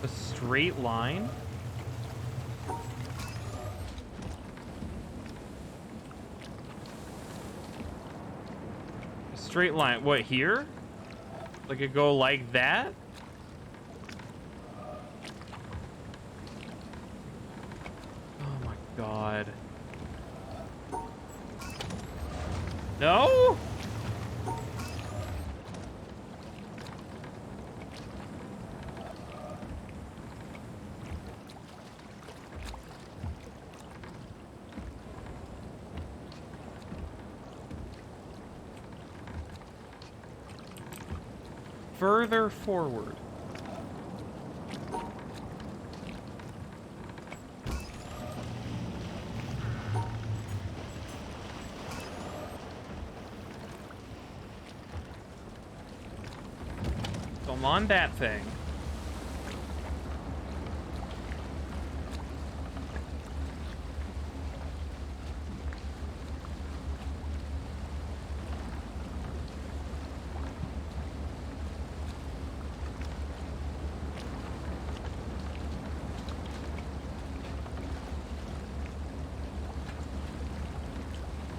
A straight line? A straight line. What, here? Like it go like that? Oh my god. No? Further forward. So I'm on that thing.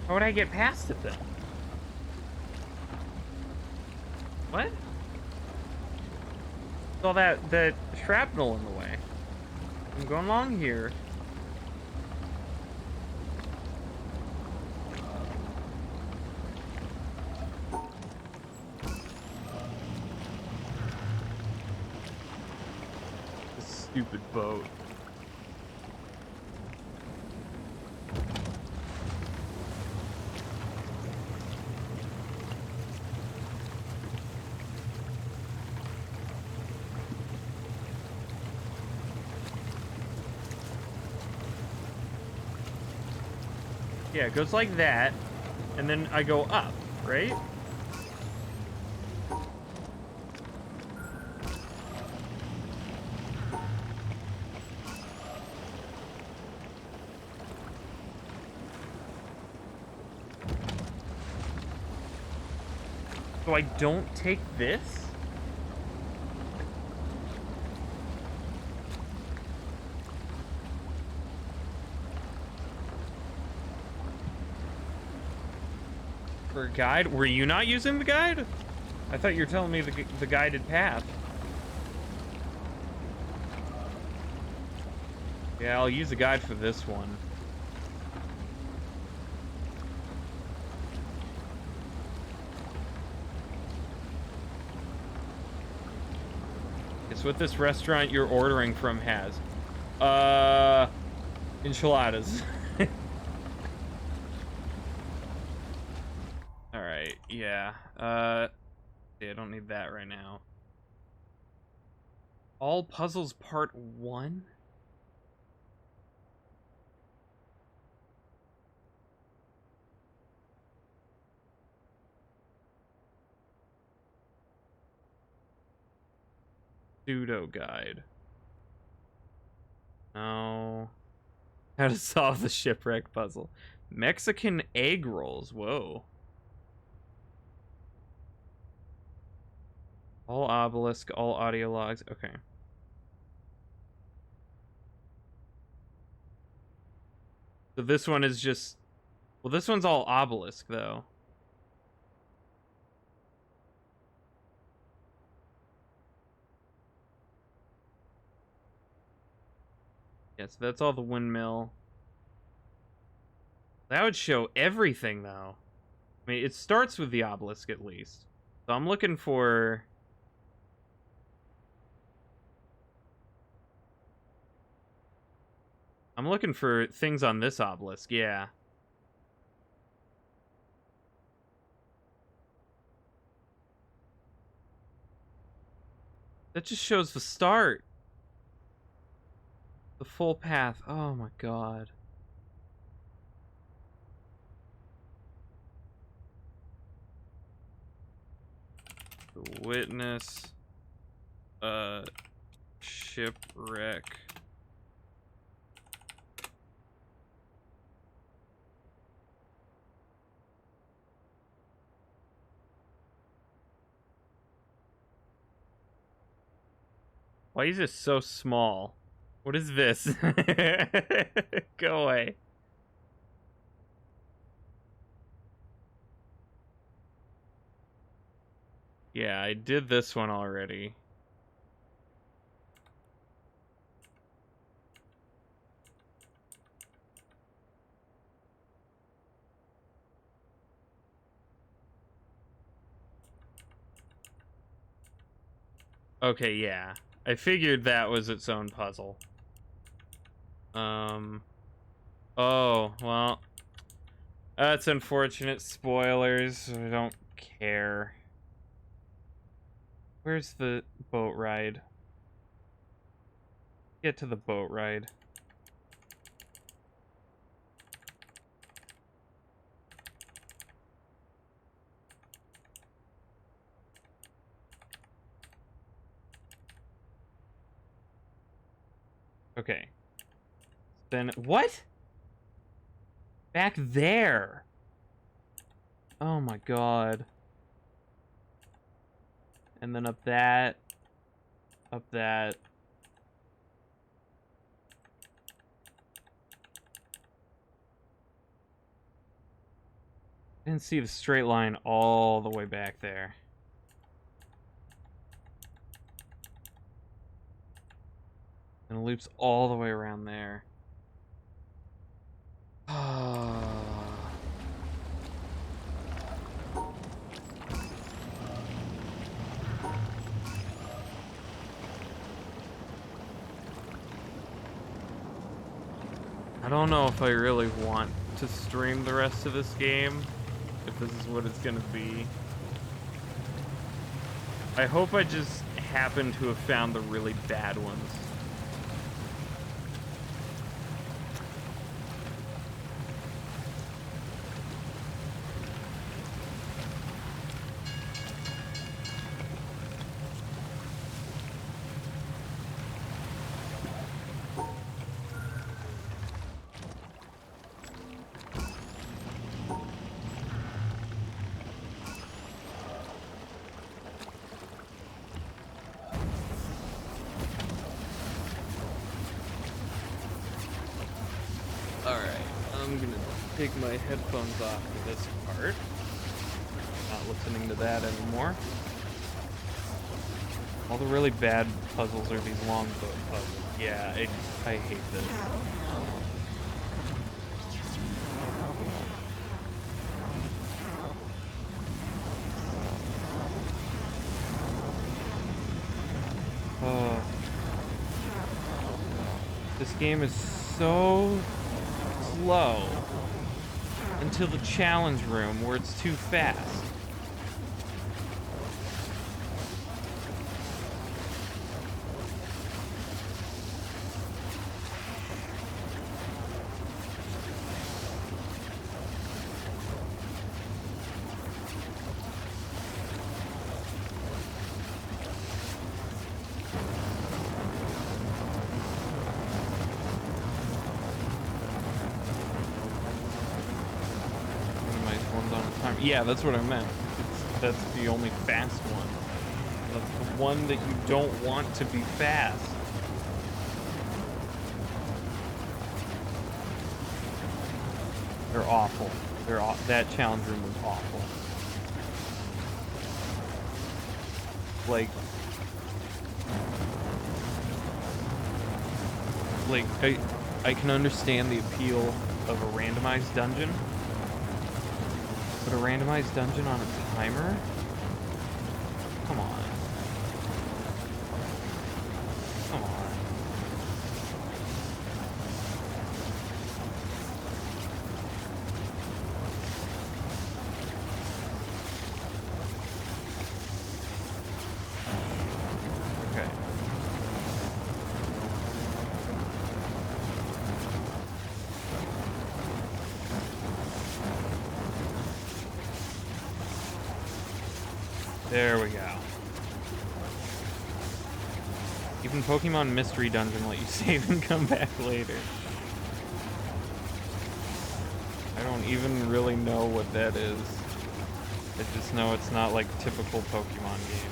How would I get past it then? What? With all that shrapnel in the way. I'm going along here. This stupid boat. Yeah, it goes like that, and then I go up, right? So I don't take this? For a guide? Were you not using the guide? I thought you were telling me the guided path. Yeah, I'll use a guide for this one. Guess what this restaurant you're ordering from has? Enchiladas. Alright, yeah. Yeah, I don't need that right now. All Puzzles Part 1? Pseudo guide. No. How to solve the shipwreck puzzle. Mexican egg rolls. Whoa. All obelisk, all audio logs. Okay. So this one is just... Well, this one's all obelisk, though. Yeah, so that's all the windmill. That would show everything, though. I mean, it starts with the obelisk, at least. So I'm looking for... I'm looking for things on this obelisk, yeah. That just shows the start. The full path. Oh my god. The witness. Shipwreck. Why is this so small? What is this? Go away. Yeah, I did this one already. Okay, yeah. I figured that was its own puzzle. Oh, well. That's unfortunate. Spoilers. I don't care. Where's the boat ride? Get to the boat ride. Okay. Then what? Back there. Oh my god. And then up that. Up that. I didn't see the straight line all the way back there. And it loops all the way around there. I don't know if I really want to stream the rest of this game, if this is what it's gonna be. I hope I just happen to have found the really bad ones. take my headphones off for this part. Not listening to that anymore. All the really bad puzzles are these long boat puzzles. Yeah, I hate this. This game is so slow until the challenge room where it's too fast. Yeah, that's what I meant. That's the only fast one. That's the one that you don't want to be fast. They're awful. That challenge room was awful. I can understand the appeal of a randomized dungeon. But a randomized dungeon on a timer? Come on. Come on. Okay. There we go. Even Pokemon Mystery Dungeon let you save and come back later. I don't even really know what that is. I just know it's not like typical Pokemon games.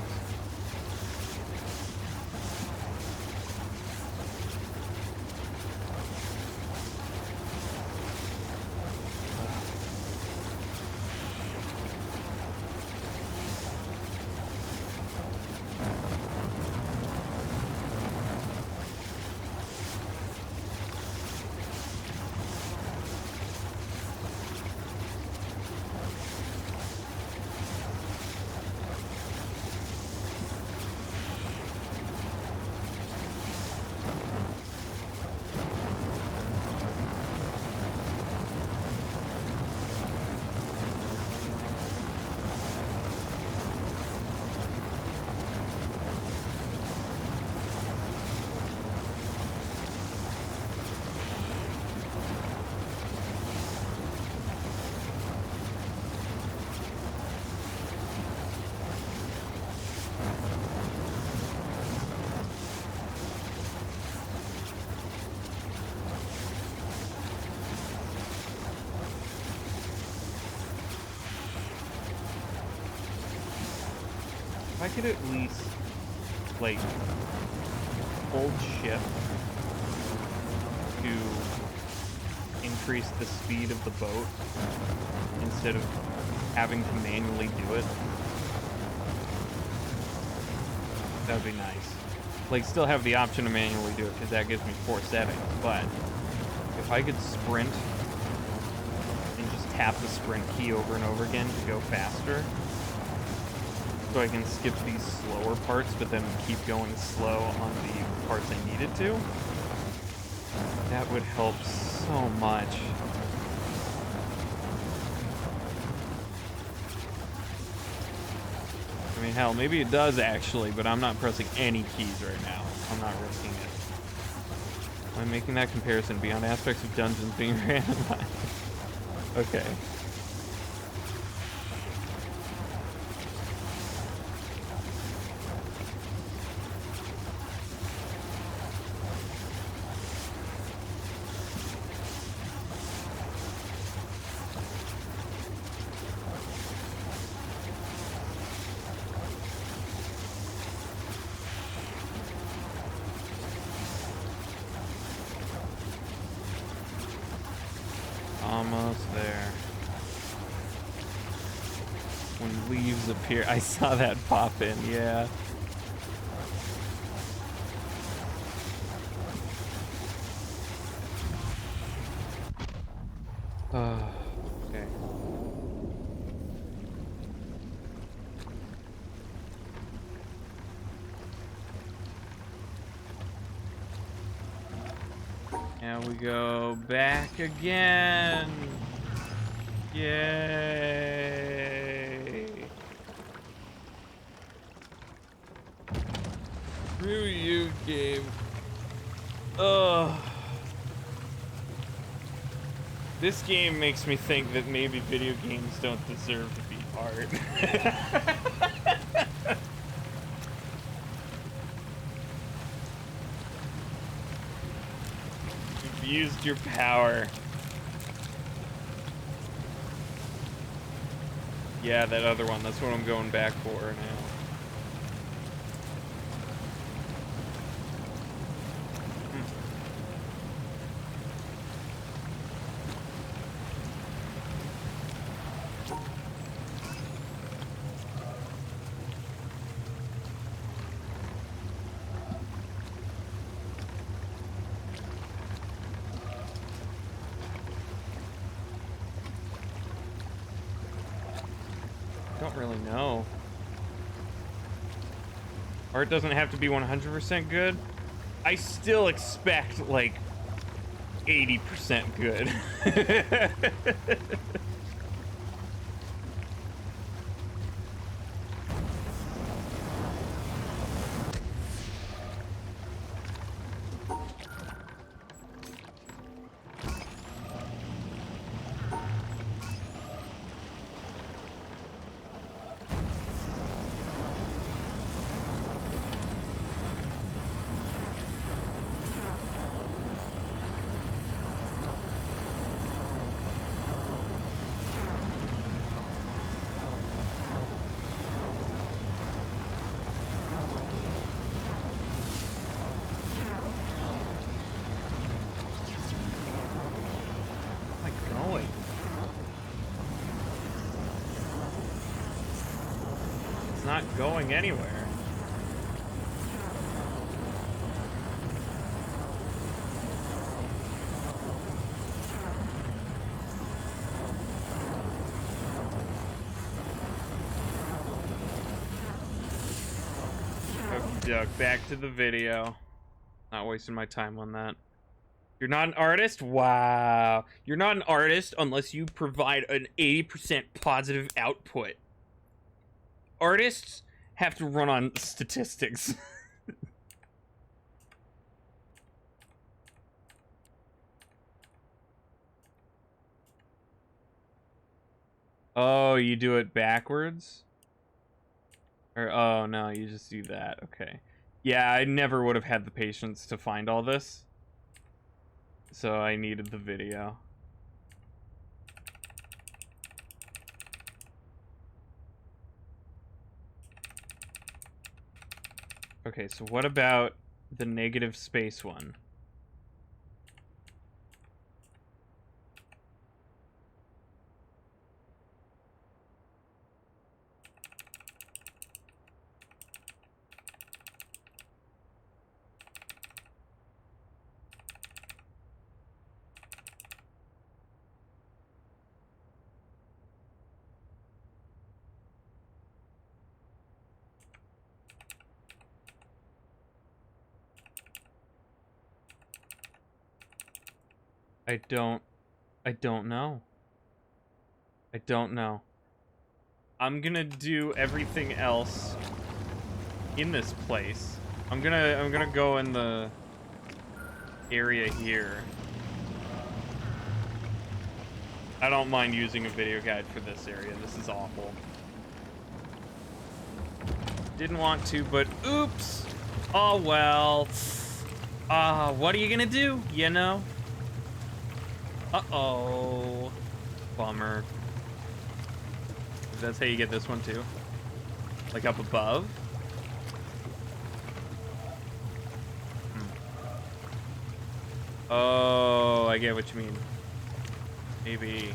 If I could at least, like, hold shift to increase the speed of the boat instead of having to manually do it, that would be nice. Like, still have the option to manually do it, because that gives me 4 settings, but if I could sprint and just tap the sprint key over and over again to go faster, so I can skip these slower parts, but then keep going slow on the parts I needed to, that would help so much. I mean, hell, maybe it does actually, but I'm not pressing any keys right now. I'm not risking it. I'm making that comparison beyond aspects of dungeons being randomized. Okay. Almost there. When leaves appear. I saw that pop in, yeah. Okay. Now we go back again. Yay. Screw you, game. Ugh. This game makes me think that maybe video games don't deserve to be art. You've used your power. Yeah, that other one. That's what I'm going back for now. Don't really know. Art doesn't have to be 100% good. I still expect like 80% good. Not going anywhere. Okey-doke, back to the video. Not wasting my time on that. You're not an artist? Wow. You're not an artist unless you provide an 80% positive output. Artists have to run on statistics. Oh, you do it backwards? Or, oh, no, you just do that. Okay. Yeah, I never would have had the patience to find all this. So I needed the video. Okay, so what about the negative space one? I don't know. I don't know. I'm gonna do everything else in this place. I'm gonna go in the area here. I don't mind using a video guide for this area. This is awful. Didn't want to, but oops. Oh well. What are you gonna do? You know? Uh-oh. Bummer. That's how you get this one too? Like up above? Oh, I get what you mean. Maybe.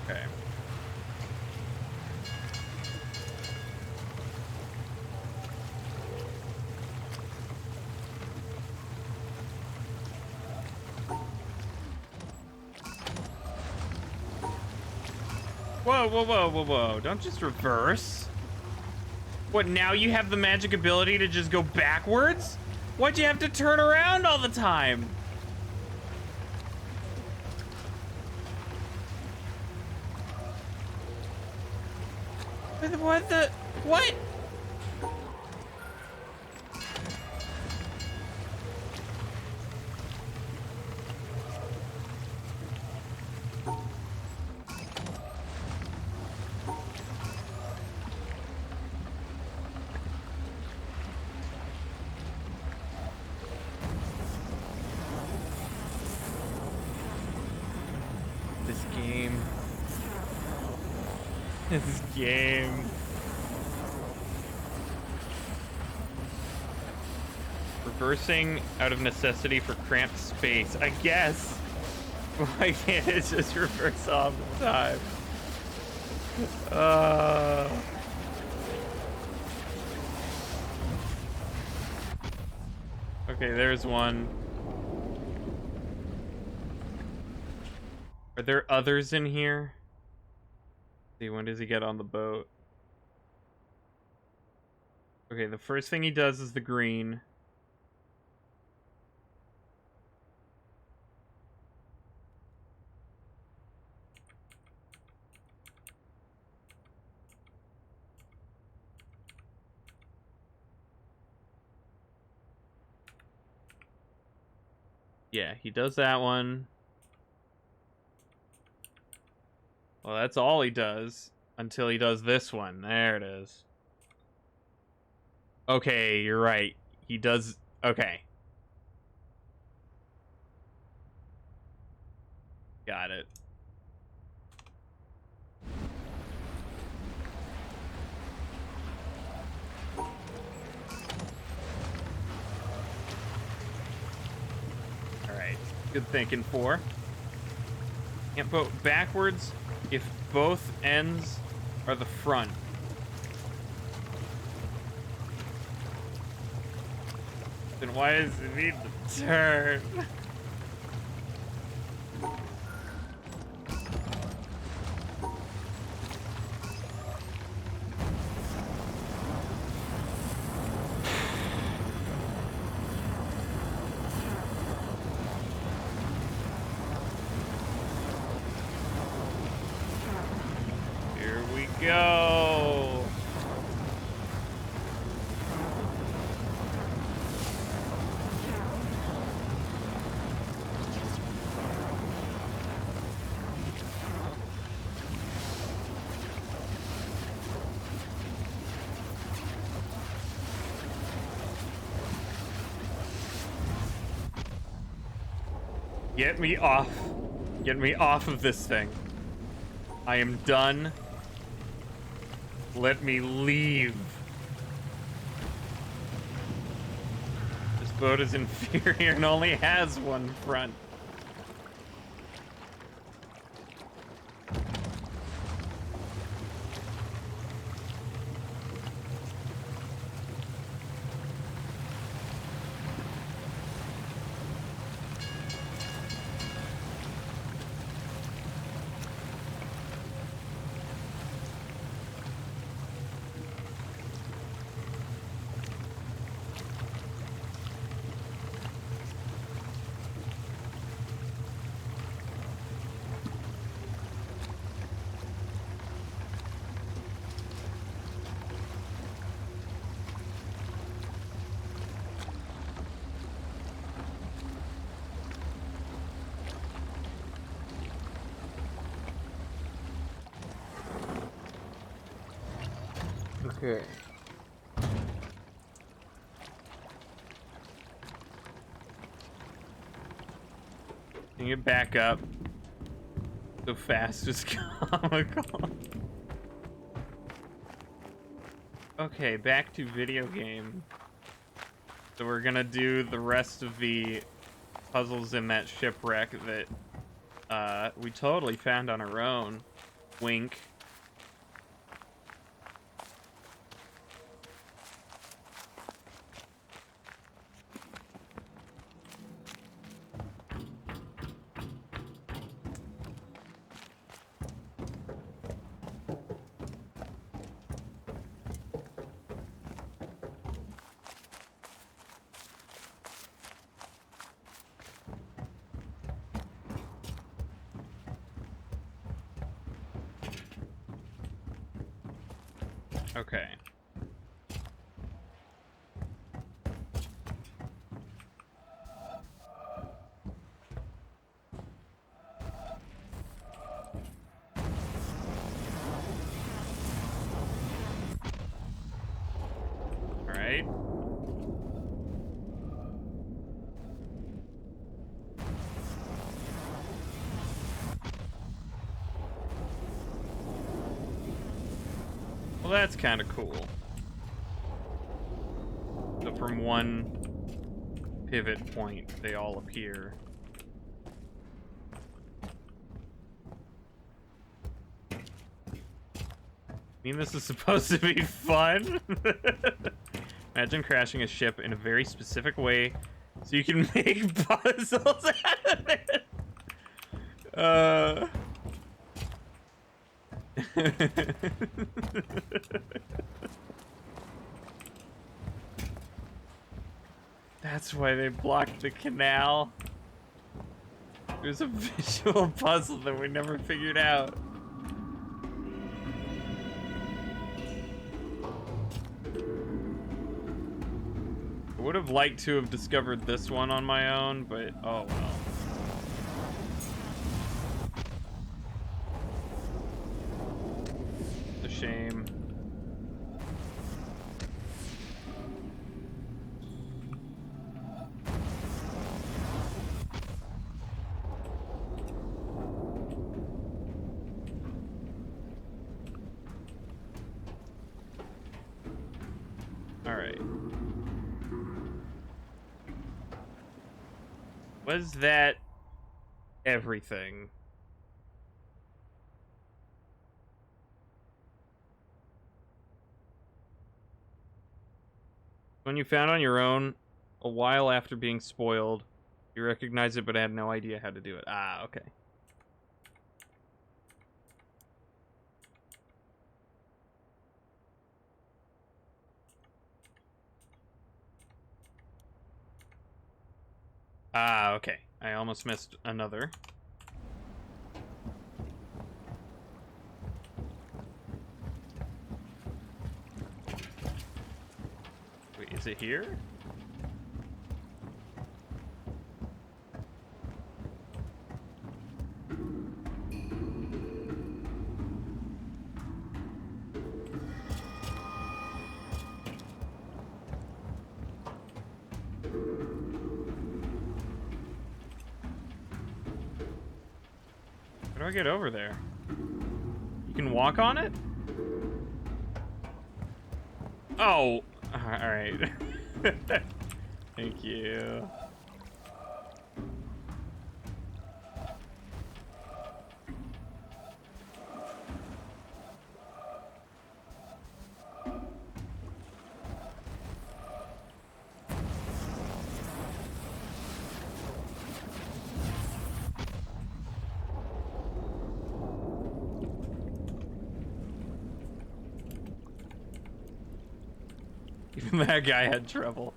Okay. Whoa, whoa, whoa, whoa, whoa. Don't just reverse. What, now you have the magic ability to just go backwards? Why'd you have to turn around all the time? What the? What? This game. This game. Reversing out of necessity for cramped space. I guess. Why can't it just reverse all the time? Okay, there's one. Are there others in here? See, when does he get on the boat? Okay, the first thing he does is the green. Yeah, he does that one. Well, that's all he does until he does this one. There it is. Okay, you're right. He does... Okay. Got it. Alright. Good thinking, 4. Can't boat backwards if both ends are the front. Then why does it need to turn? Here we go. Get me off. Get me off of this thing. I am done. Let me leave. This boat is inferior and only has one front. Okay. Can you back up? So fast is comical. Okay, back to video game. So we're gonna do the rest of the puzzles in that shipwreck that we totally found on our own. Wink. Okay. All right. Well, that's kind of cool. So from one pivot point, they all appear. I mean, this is supposed to be fun. Imagine crashing a ship in a very specific way so you can make puzzles out of it. That's why they blocked the canal. There's a visual puzzle that we never figured out. I would have liked to have discovered this one on my own, but oh well. It's a shame. All right. Was that everything? When you found on your own, a while after being spoiled, you recognized it but had no idea how to do it. Ah, okay. Ah, okay. I almost missed another. Wait, is it here? How do I get over there? You can walk on it? Oh, all right. Thank you. Even that guy had trouble.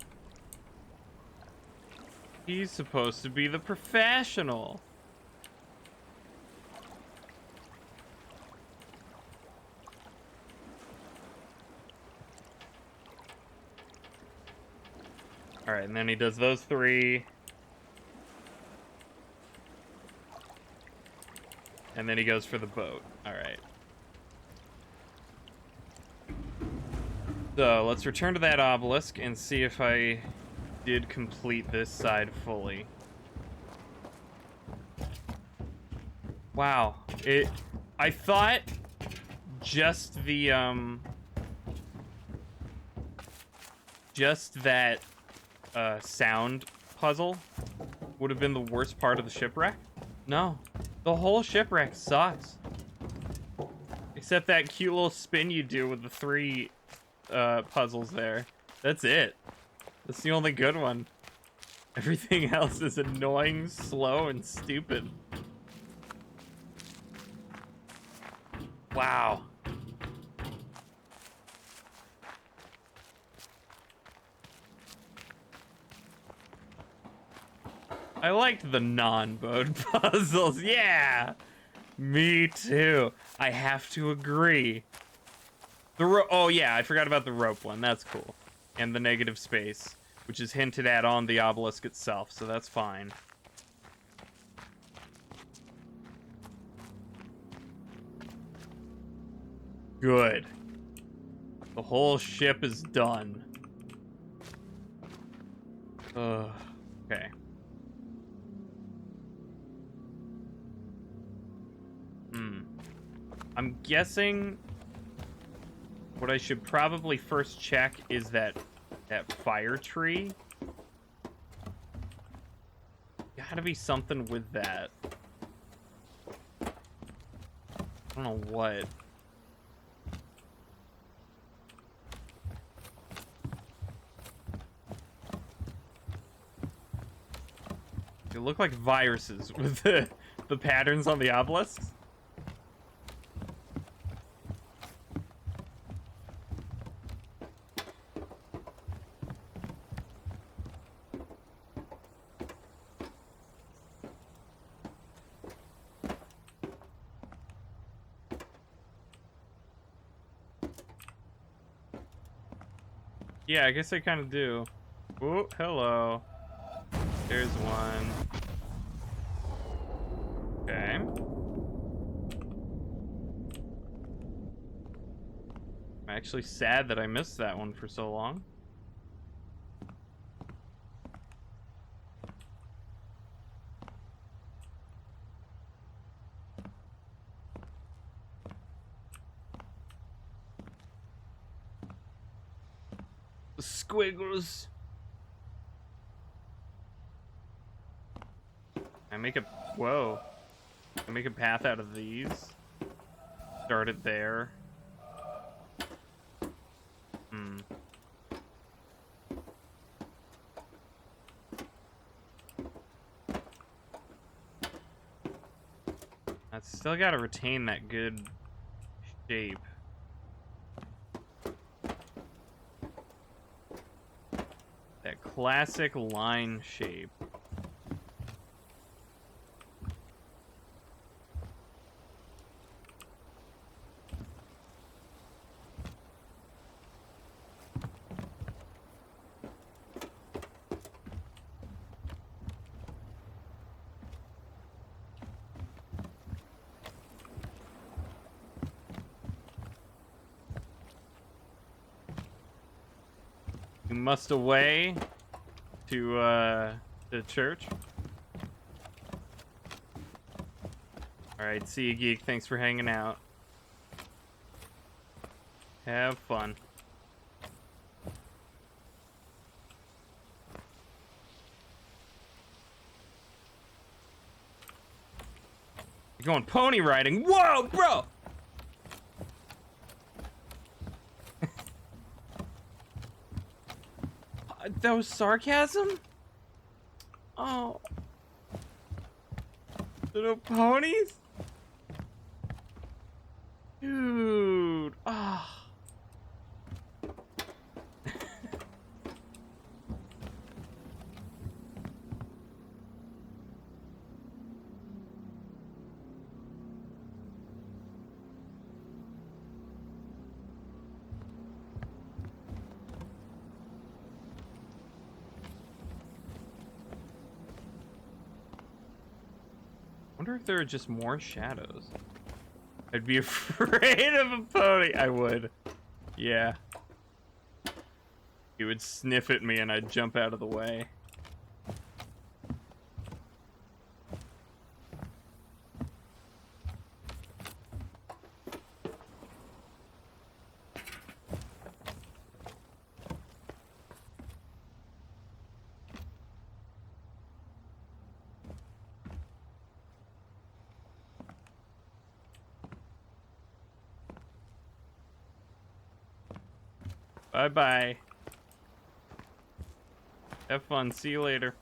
He's supposed to be the professional. All right, and then he does those three. And then he goes for the boat. All right. So let's return to that obelisk and see if I did complete this side fully. Wow. I thought just the just that sound puzzle would have been the worst part of the shipwreck. No. The whole shipwreck sucks. Except that cute little spin you do with the 3 puzzles there. That's it. That's the only good one. Everything else is annoying, slow, and stupid. Wow. I liked the non-boat puzzles. Yeah! Me too. I have to agree. Oh yeah, I forgot about the rope one. That's cool. And the negative space, which is hinted at on the obelisk itself, so that's fine. Good. The whole ship is done. Okay. I'm guessing what I should probably first check is that fire tree. Gotta be something with that. I don't know what. They look like viruses with the patterns on the obelisks. Yeah, I guess I kind of do. Oh, hello. There's one. Okay. I'm actually sad that I missed that one for so long. Squiggles. I make a whoa. I make a path out of these. Start it there. I still gotta retain that good shape. That classic line shape. You must away to the church. Alright, see you, geek. Thanks for hanging out. Have fun. You're going pony riding. Whoa, bro! That was sarcasm? Oh. Little ponies? Dude. Ah. Wonder if there are just more shadows. I'd be afraid of a pony. I would. Yeah. He would sniff at me and I'd jump out of the way. Bye-bye. Have fun. See you later.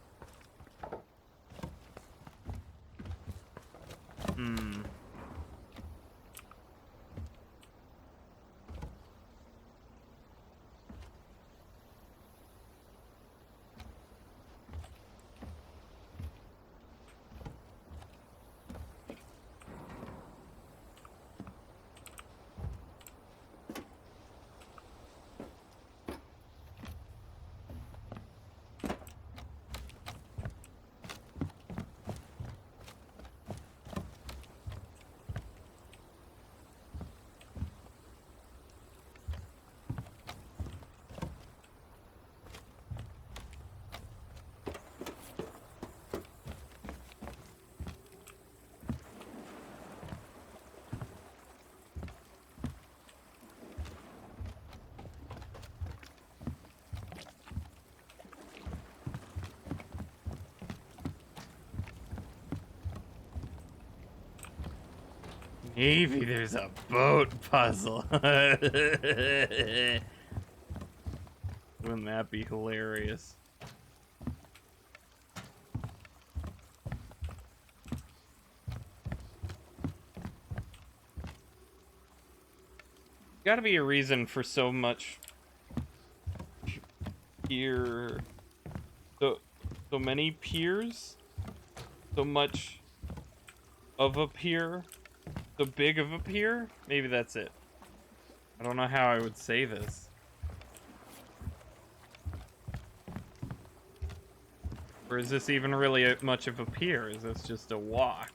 Hmm. Maybe there's a boat puzzle. Wouldn't that be hilarious? Gotta be a reason for so much pier. So many piers? So much of a pier? So big of a pier? Maybe that's it. I don't know how I would say this. Or is this even really much of a pier? Is this just a walk?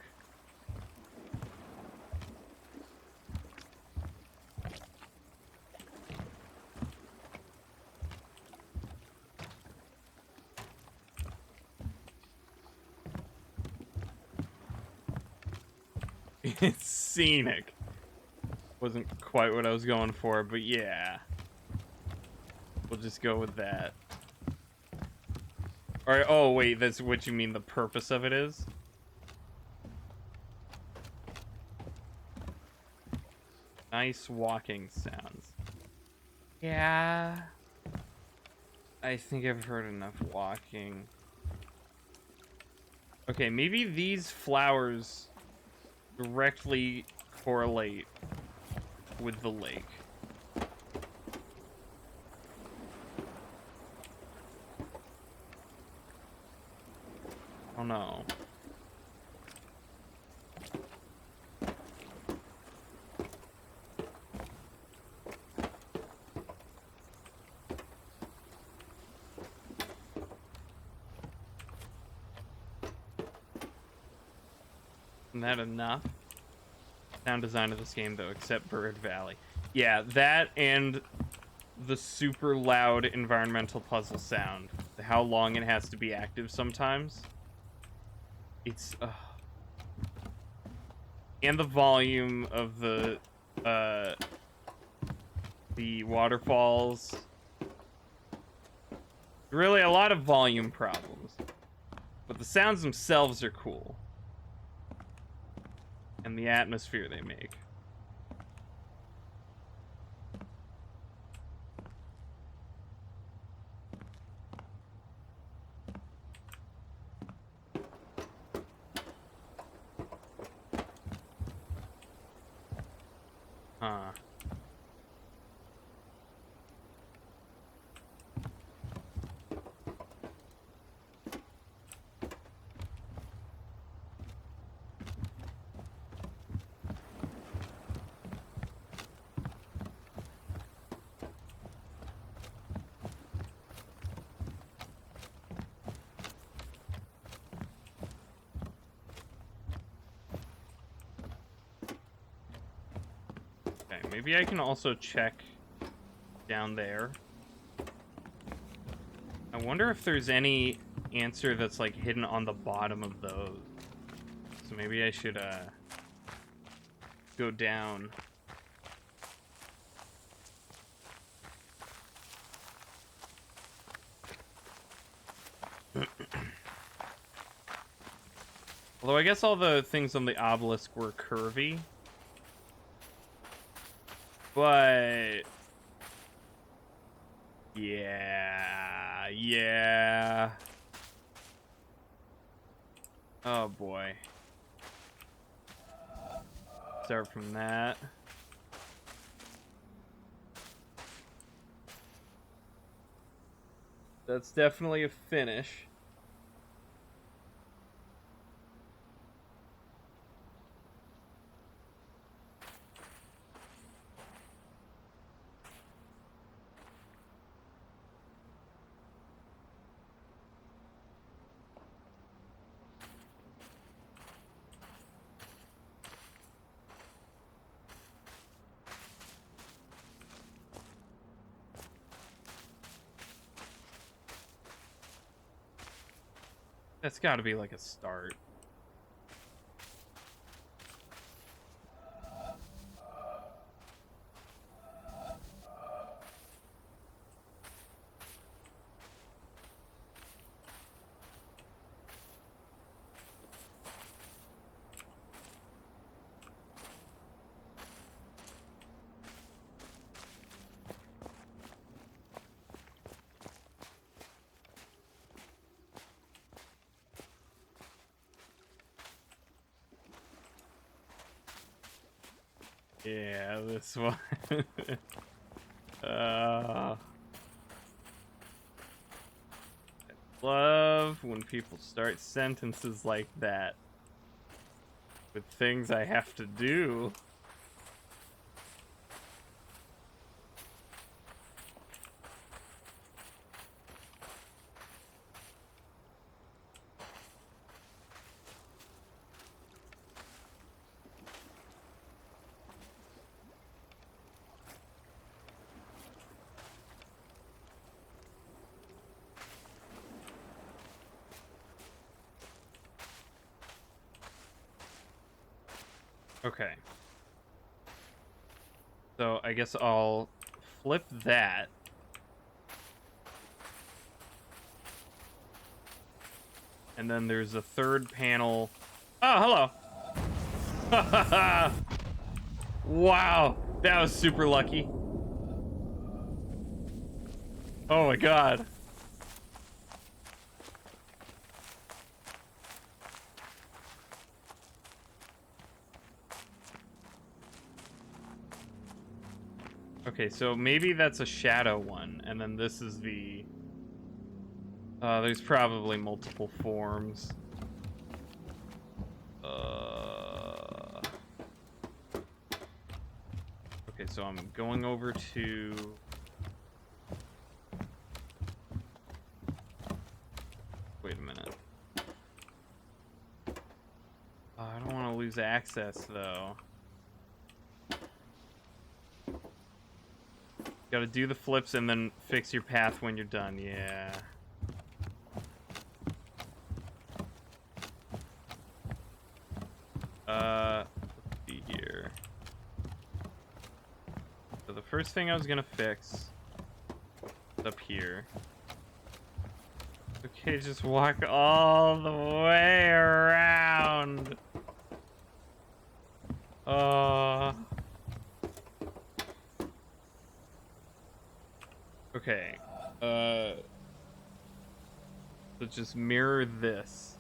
It's scenic. Wasn't quite what I was going for, but yeah. We'll just go with that. Alright, oh wait, that's what you mean the purpose of it is? Nice walking sounds. Yeah. I think I've heard enough walking. Okay, maybe these flowers directly correlate with the lake. Oh no. Isn't that enough? Sound design of this game though, except Bird Valley. Yeah, that and the super loud environmental puzzle sound. How long it has to be active sometimes. It's and the volume of the waterfalls. Really a lot of volume problems. But the sounds themselves are cool. And the atmosphere they make. Huh. Okay, maybe I can also check down there. I wonder if there's any answer that's like hidden on the bottom of those. So maybe I should go down. Although I guess all the things on the obelisk were curvy. But Yeah, yeah. Oh boy. Start from that. That's definitely a finish. That's got to be like a start. Yeah, this one. I love when people start sentences like that with things I have to do. Okay. So I guess I'll flip that. And then there's a third panel. Oh, hello. Wow, that was super lucky. Oh my god. Okay, so maybe that's a shadow one, and then this is the... there's probably multiple forms. Okay, so I'm going over to... Wait a minute. I don't want to lose access, though. Gotta do the flips and then fix your path when you're done, yeah. Let's see here. So the first thing I was gonna fix is up here. Okay, just walk all the way around. Okay. So just mirror this.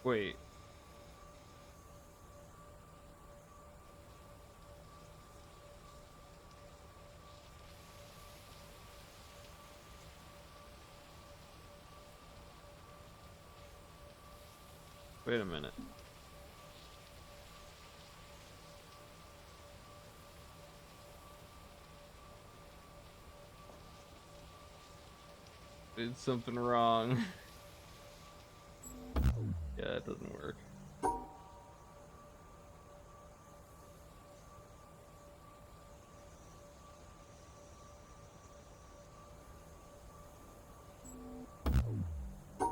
Wait. Wait a minute. Did something wrong. Yeah, it doesn't work.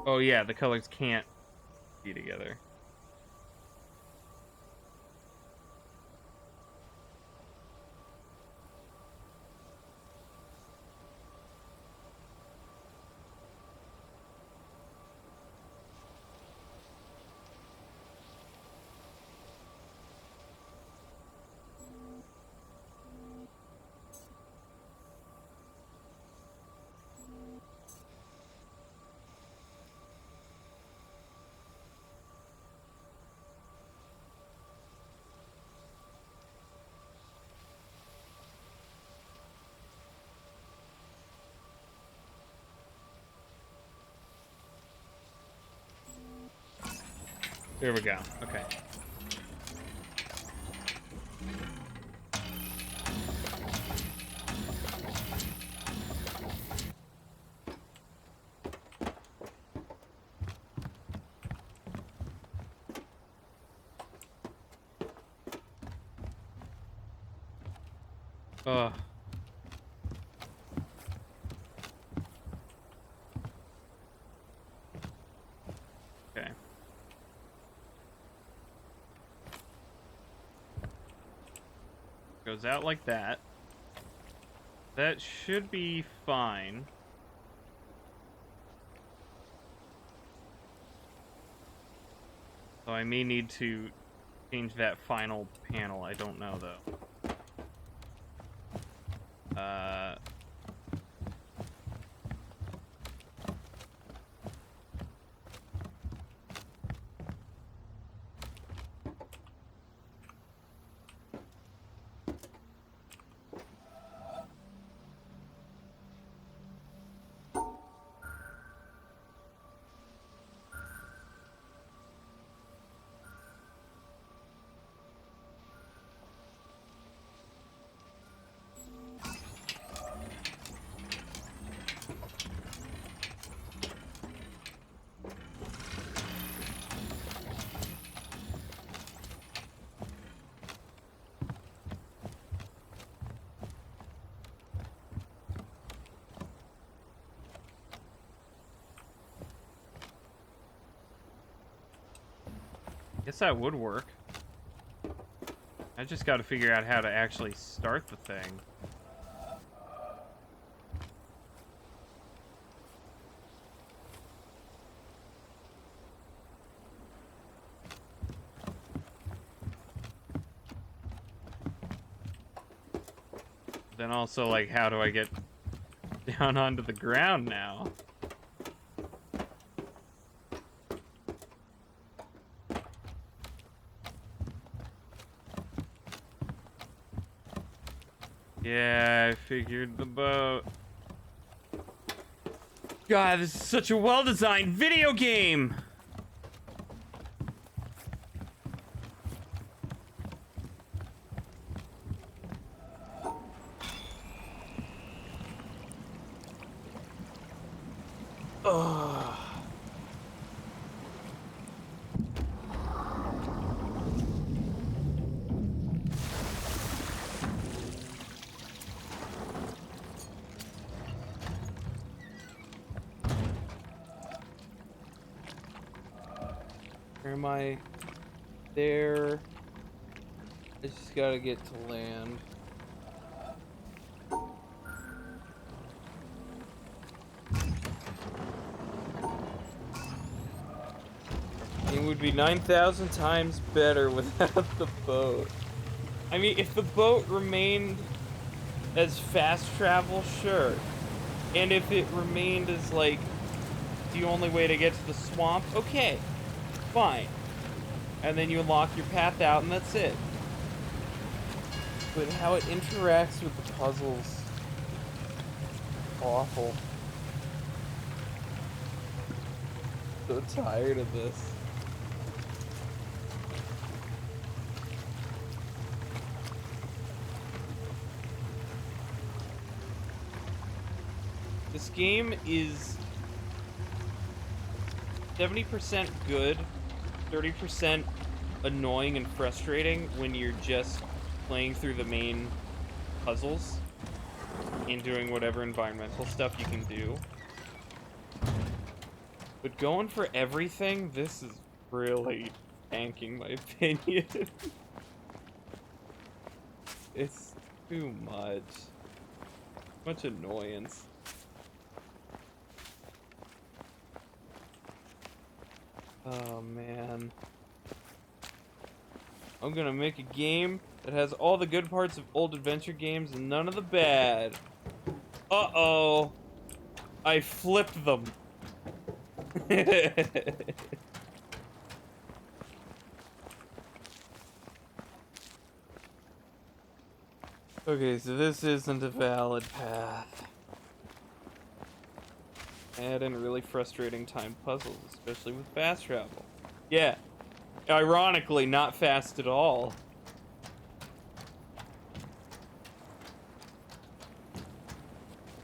Oh yeah, the colors can't be together. There we go. Okay. Ugh. Okay. Goes out like that. That should be fine. So I may need to change that final panel. I don't know though. Guess that would work. I just got to figure out how to actually start the thing. Then also, like, how do I get down onto the ground now? Yeah, I figured the boat. God, this is such a well-designed video game! Ugh. Where am I? There. I just gotta get to land. It would be 9,000 times better without the boat. I mean, if the boat remained as fast travel, sure. And if it remained as, like, the only way to get to the swamp, okay. Fine. And then you unlock your path out and that's it. But how it interacts with the puzzles, awful. So tired of this. This game is 70% good, 30% annoying and frustrating when you're just playing through the main puzzles and doing whatever environmental stuff you can do. But going for everything, this is really tanking my opinion. It's too much. Much annoyance. Oh man. I'm gonna make a game that has all the good parts of old adventure games and none of the bad. Uh-oh. I flipped them. Okay, so this isn't a valid path. Add in really frustrating timed puzzles, especially with fast travel. Yeah, Ironically, not fast at all.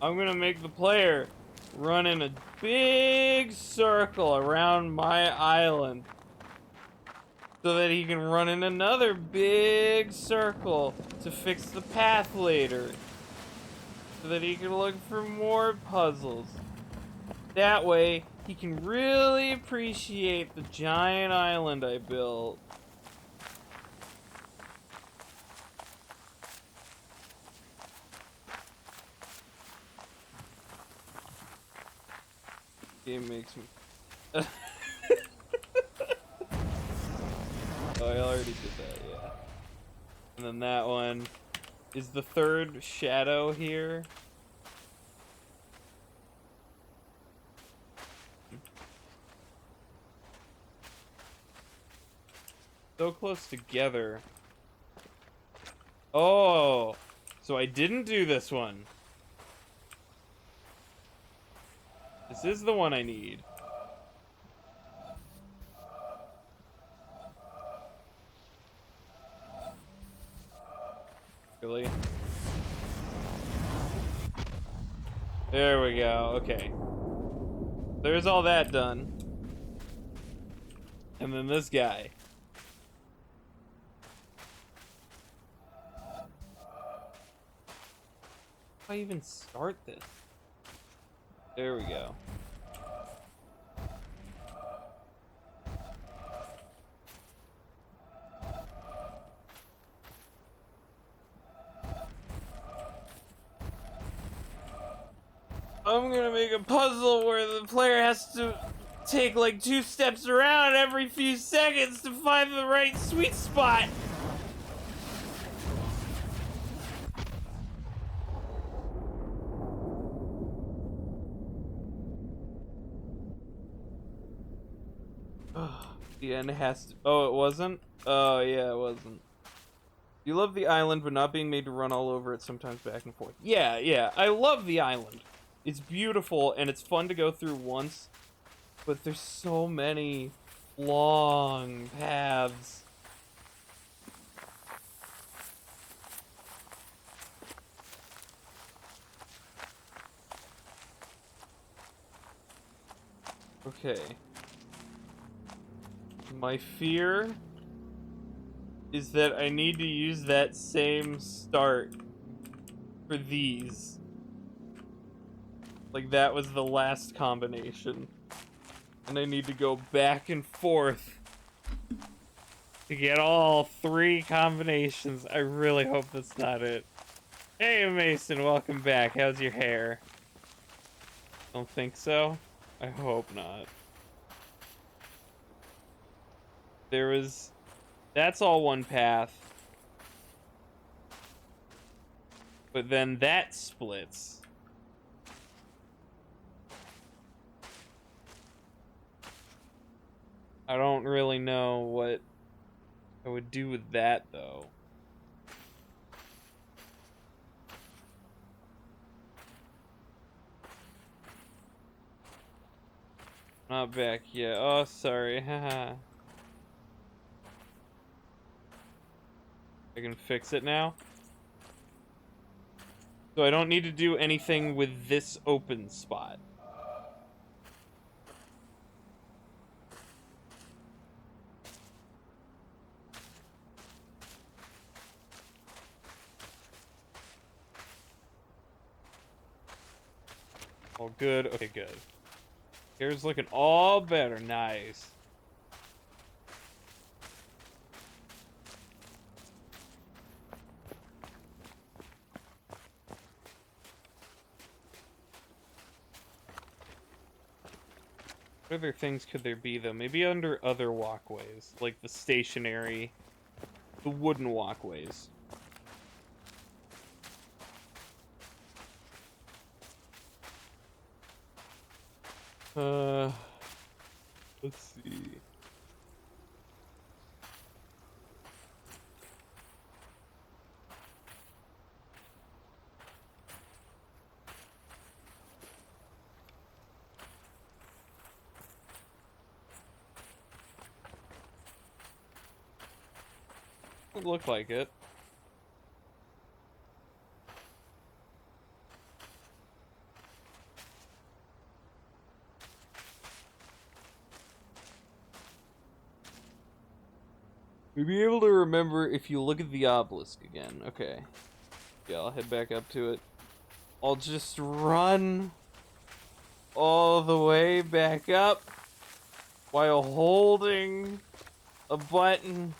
I'm gonna make the player run in a big circle around my island so that he can run in another big circle to fix the path later, so that he can look for more puzzles. That way, he can really appreciate the giant island I built. Game makes me... Oh, I already did that, yeah. And then that one is the third shadow here. So close together. Oh, so I didn't do this one. This is the one I need. Really? There we go, okay. There's all that done. And then this guy. How do I even start this? There we go. I'm gonna make a puzzle where the player has to take like 2 steps around every few seconds to find the right sweet spot. The end has to... Oh, it wasn't? Oh, yeah, it wasn't. You love the island, but not being made to run all over it, sometimes back and forth. Yeah, I love the island. It's beautiful, and it's fun to go through once, but there's so many long paths. Okay. My fear is that I need to use that same start for these. Like that was the last combination. And I need to go back and forth to get all 3 combinations. I really hope that's not it. Hey Mason, welcome back. How's your hair? Don't think so? I hope not. There was... That's all one path. But then that splits. I don't really know what I would do with that, though. Not back yet. Oh, sorry. Haha. I can fix it now. So I don't need to do anything with this open spot. All good. Okay, good. Here's looking all better. Nice. What other things could there be, though? Maybe under other walkways, like the stationary, the wooden walkways. Let's see. It looked like it. You'll be able to remember if you look at the obelisk again. Okay. Yeah, I'll head back up to it. I'll just run all the way back up while holding a button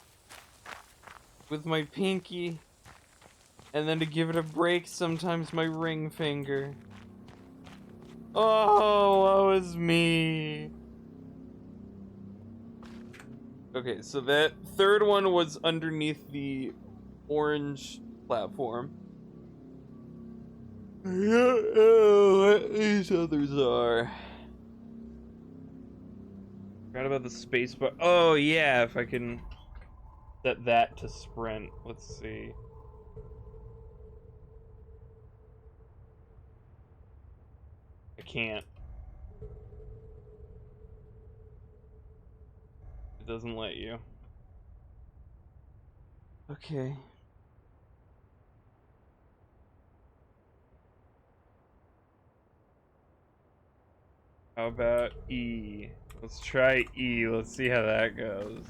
with my pinky, and then to give it a break, sometimes my ring finger. Oh, woe is me. Okay, so that third one was underneath the orange platform. What these others are. Forgot about the space bar. Oh yeah, if I can set that to sprint. Let's see. I can't. It doesn't let you. Okay. How about E? Let's try E. Let's see how that goes.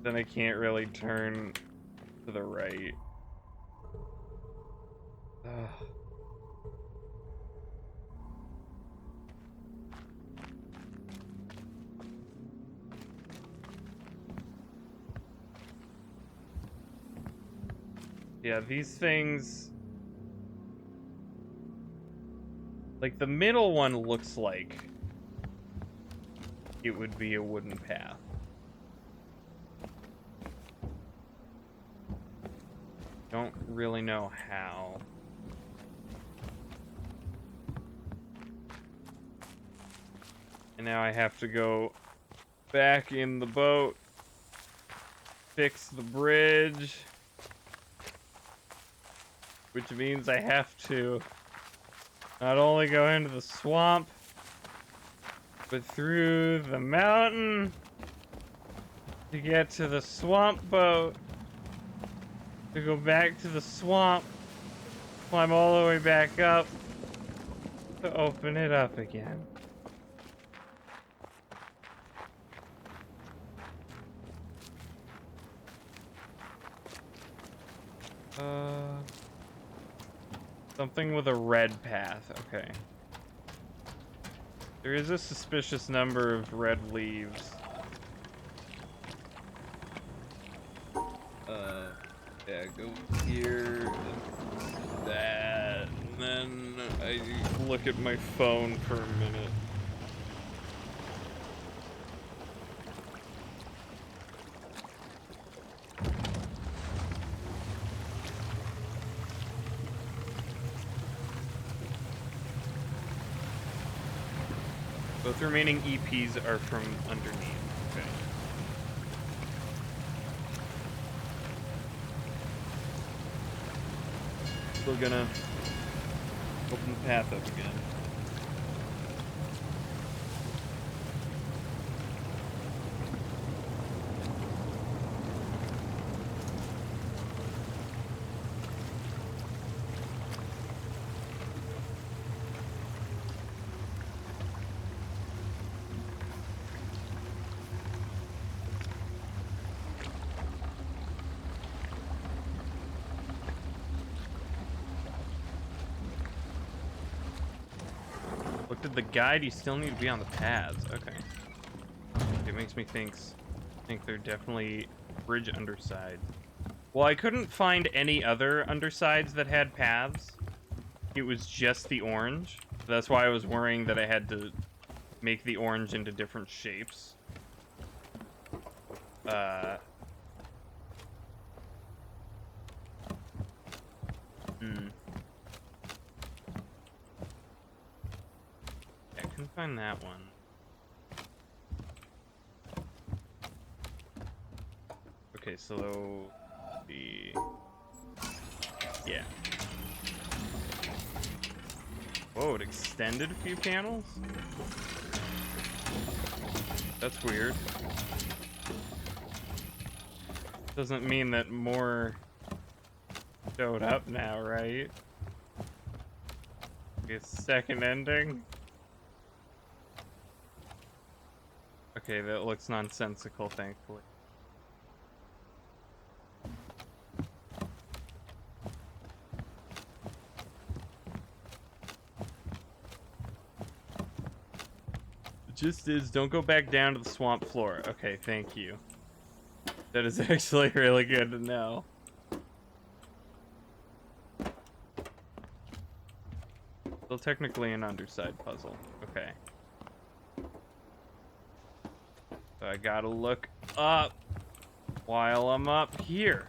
Then I can't really turn to the right. Ugh. Yeah, these things... Like, the middle one looks like it would be a wooden path. Don't really know how. And now I have to go back in the boat, fix the bridge, which means I have to not only go into the swamp, but through the mountain to get to the swamp boat, to go back to the swamp, climb all the way back up, to open it up again. Something with a red path, okay. There is a suspicious number of red leaves. Yeah, go here, and that, and then I look at my phone for a minute. Both remaining EPs are from underneath. Okay. We're gonna open the path up again. Looked at the guide, you still need to be on the paths. Okay. It makes me think they're definitely bridge undersides. Well, I couldn't find any other undersides that had paths. It was just the orange. That's why I was worrying that I had to make the orange into different shapes. I couldn't find that one. Okay, so yeah. Whoa, it extended a few panels? That's weird. Doesn't mean that more showed up now, right? A second ending? Okay, that looks nonsensical, thankfully. It just is, don't go back down to the swamp floor. Okay, thank you. That is actually really good to know. Still technically an underside puzzle. Okay. So I gotta look up while I'm up here.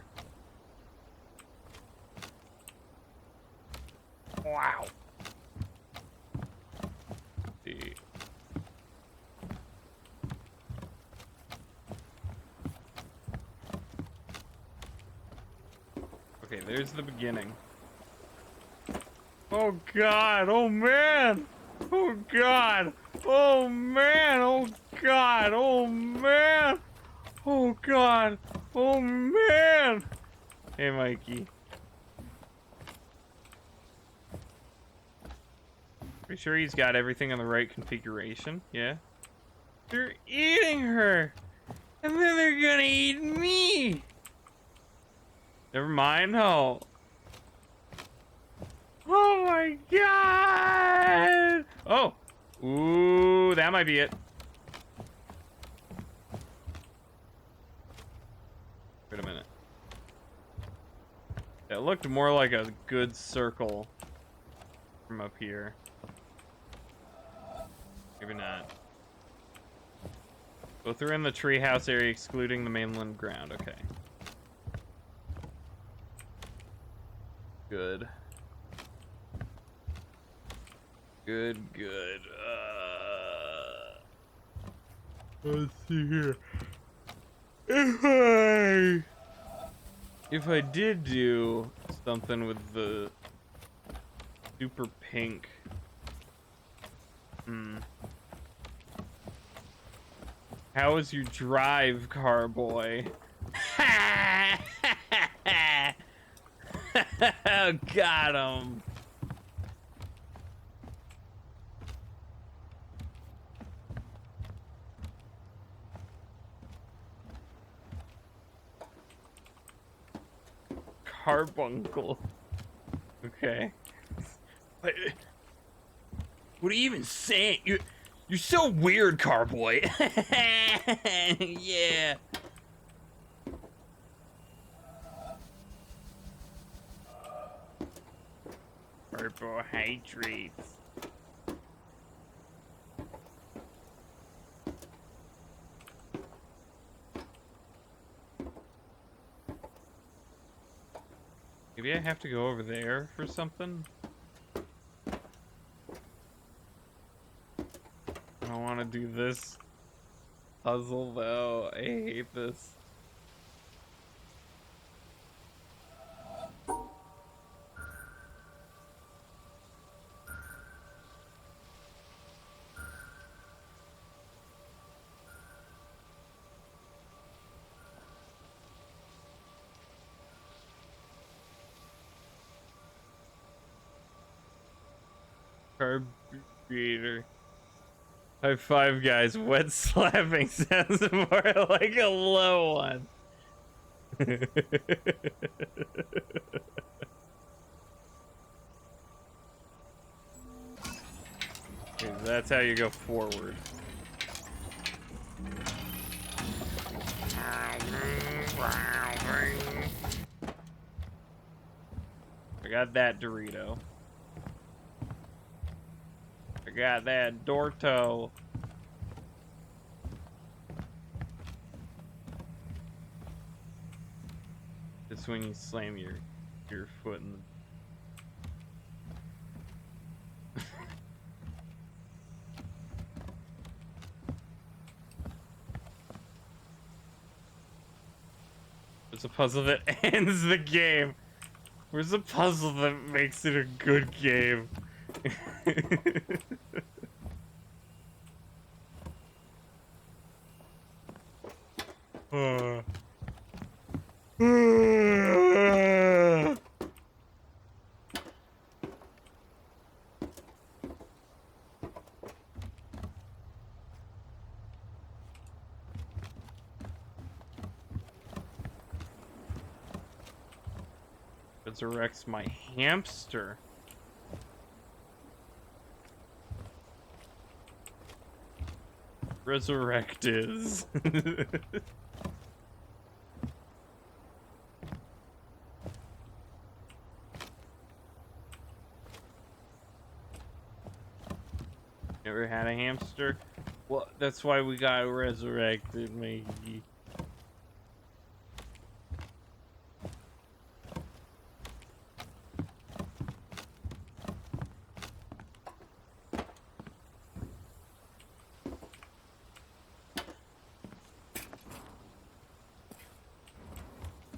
Wow. Let's see. Okay, there's the beginning. Oh god, oh man! Oh god! Oh man! Oh god! Oh man! Oh god! Oh man! Hey Mikey. Pretty sure he's got everything in the right configuration, yeah? They're eating her! And then they're gonna eat me! Never mind, no. Oh my god! Oh! Ooh, that might be it. Wait a minute. That looked more like a good circle from up here. Maybe not. Both are in the treehouse area, excluding the mainland ground. Okay. Good. Good. Let's see here. If I did do something with the super pink. How is your drive, Carboy? Got him. Carbuncle. Okay. What are you even saying? You're so weird, Carboy. Yeah. Carbohydrates. Maybe I have to go over there for something? I don't want to do this puzzle though. I hate this. Carburetor. High five, guys. Wet slapping sounds more like a low one. Okay, that's how you go forward. I got that Dorito. I got that Dorto. It's when you slam your foot in the... There's a puzzle that ends the game. Where's the puzzle that makes it a good game? Resurrects my hamster. Resurrect is. Never had a hamster? Well, that's why we got resurrected, maybe.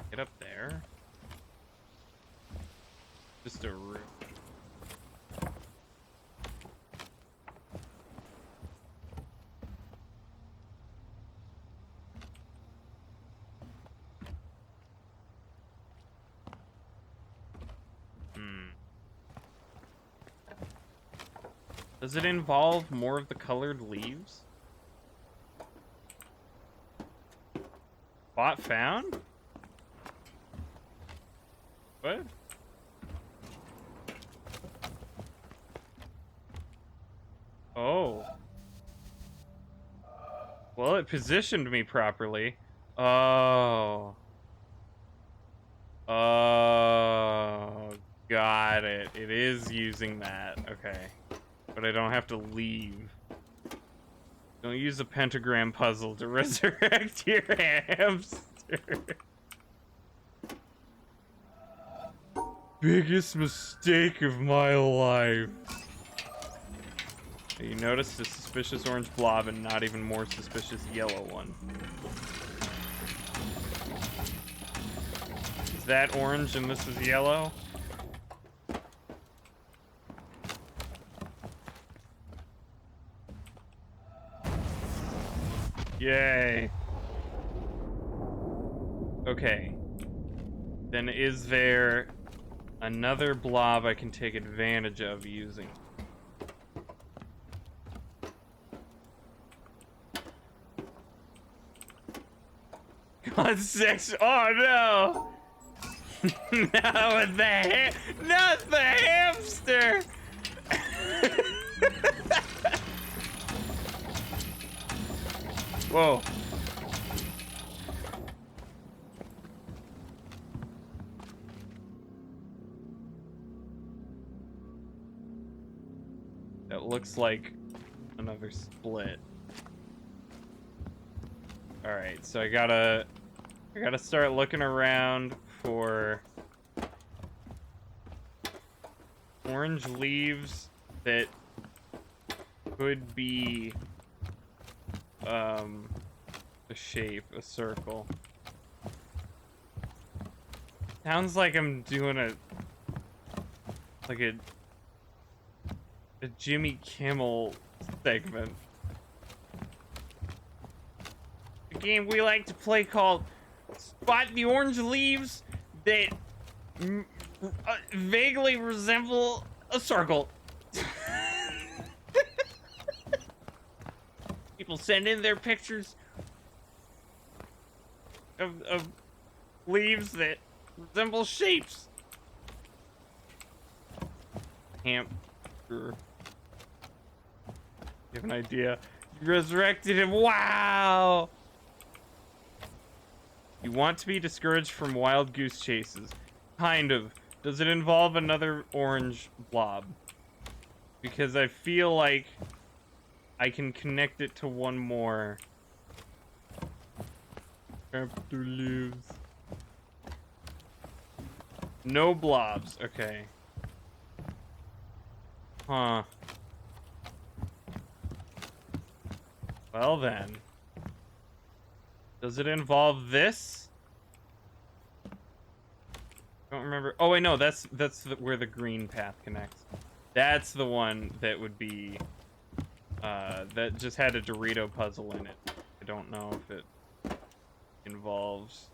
Get up there. Just a room. Does it involve more of the colored leaves? Bot found? What? Oh. Well, it positioned me properly. Oh. Oh. Got it. It is using that. Okay. But I don't have to leave. Don't use a pentagram puzzle to resurrect your hamster. Biggest mistake of my life. You noticed a suspicious orange blob and not even more suspicious yellow one. Is that orange and this is yellow? Yay. Okay. Then is there another blob I can take advantage of using? God, sex. Oh no! No, not the hamster! Whoa. That looks like another split. Alright, so I gotta start looking around for orange leaves that could be a shape, a circle. Sounds like I'm doing a Jimmy Kimmel segment. A game we like to play called Spot the Orange Leaves that vaguely resemble a circle. People send in their pictures of leaves that resemble shapes. Hamster. You have an idea. You resurrected him. Wow! You want to be discouraged from wild goose chases. Kind of. Does it involve another orange blob? Because I feel like I can connect it to one more. After leaves. No blobs. Okay. Huh. Well then. Does it involve this? Don't remember. Oh wait, no, that's where the green path connects. That's the one that would be that just had a Dorito puzzle in it. I don't know if it involves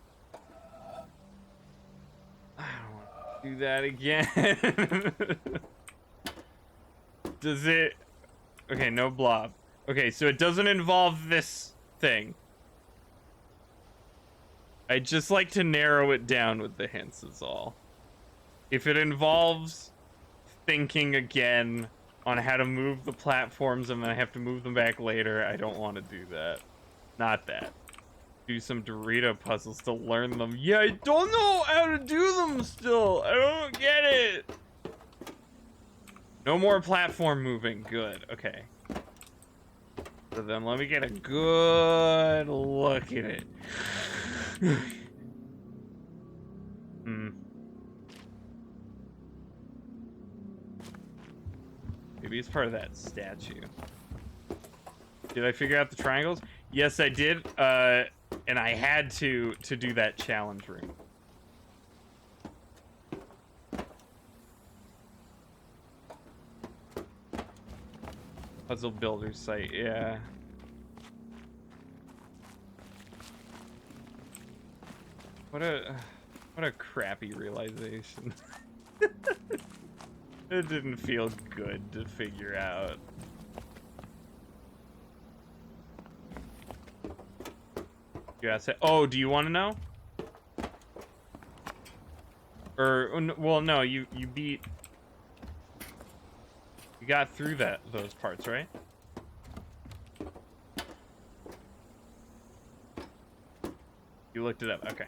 Do that again. Does it? Okay, no blob. Okay, so it doesn't involve this thing. I just like to narrow it down with the hints is all. If it involves thinking again on how to move the platforms and then I have to move them back later, I don't want to do that. Not that. Do some Dorito puzzles to learn them. Yeah, I don't know how to do them still. I don't get it. No more platform moving. Good. Okay. So then let me get a good look at it. Maybe it's part of that statue. Did I figure out the triangles? Yes, I did. And I had to do that challenge room. Puzzle builder site, yeah. What a crappy realization. It didn't feel good to figure out. Yeah, oh, do you want to know? Or, well, no, you beat... You got through those parts, right? You looked it up, okay.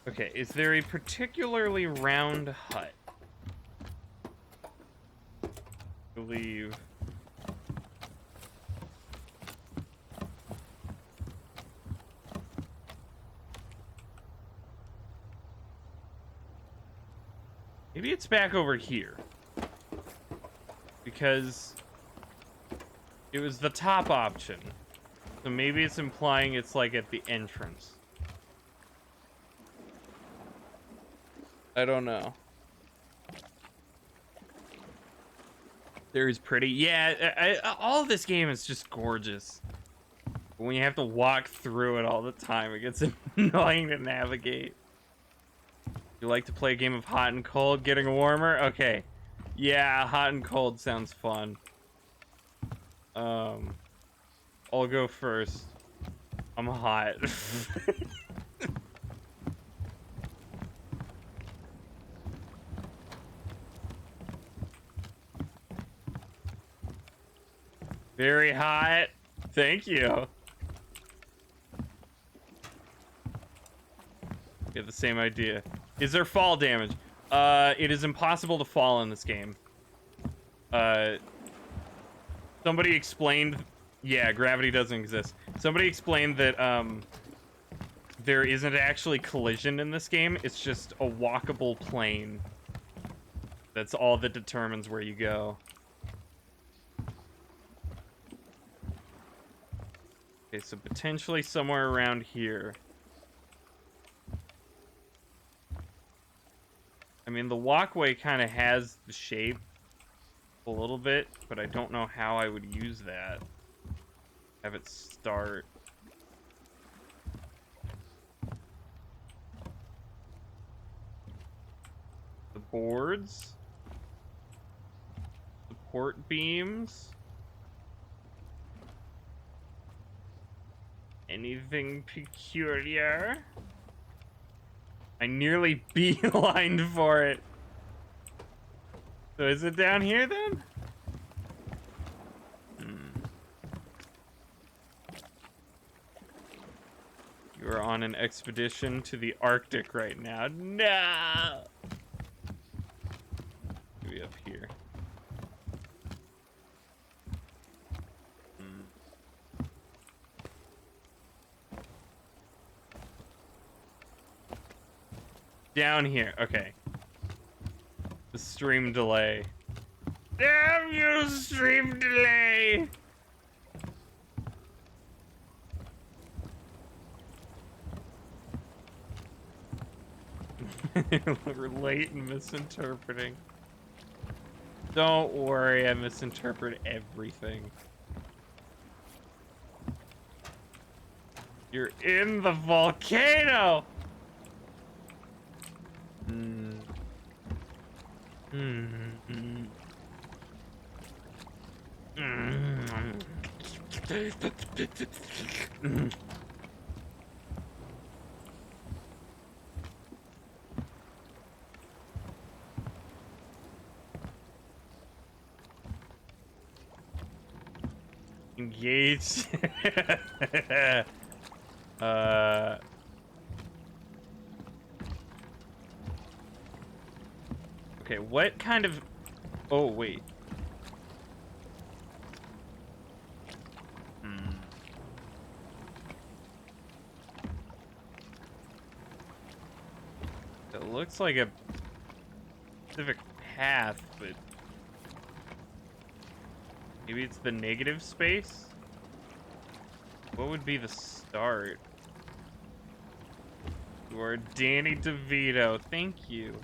Okay, is there a particularly round hut? I believe. Maybe it's back over here. Because it was the top option. So maybe it's implying it's like at the entrance. I don't know. There is pretty. Yeah, all of this game is just gorgeous. But when you have to walk through it all the time, it gets annoying to navigate. You like to play a game of hot and cold, getting warmer? Okay. Yeah, hot and cold sounds fun. I'll go first. I'm hot. Very hot. Thank you. We have the same idea. Is there fall damage? It is impossible to fall in this game. Somebody explained... Yeah, gravity doesn't exist. Somebody explained that, there isn't actually collision in this game. It's just a walkable plane. That's all that determines where you go. Okay, so potentially somewhere around here. I mean, the walkway kind of has the shape a little bit, but I don't know how I would use that. Have it start. The boards. Support beams. Anything peculiar? I nearly beelined for it. So is it down here then? You are on an expedition to the Arctic right now. No! Maybe up here. Down here, okay. The stream delay. Damn you, stream delay! We're late and misinterpreting. Don't worry, I misinterpret everything. You're in the volcano! Mm. Mm. Mm. Mm. Mm. Engage. uh. Okay, what kind of... Oh, wait. Hmm. It looks like a specific path, but... Maybe it's the negative space? What would be the start? You are Danny DeVito. Thank you.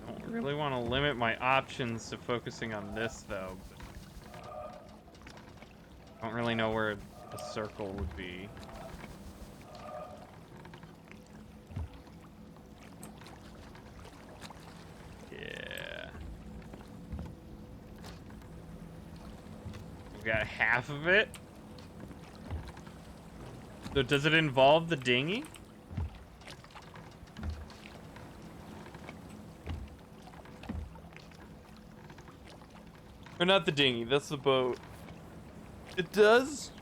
I don't really want to limit my options to focusing on this, though. But I don't really know where a circle would be. Yeah. We've got half of it. So does it involve the dinghy? Or not the dinghy, that's the boat. It does?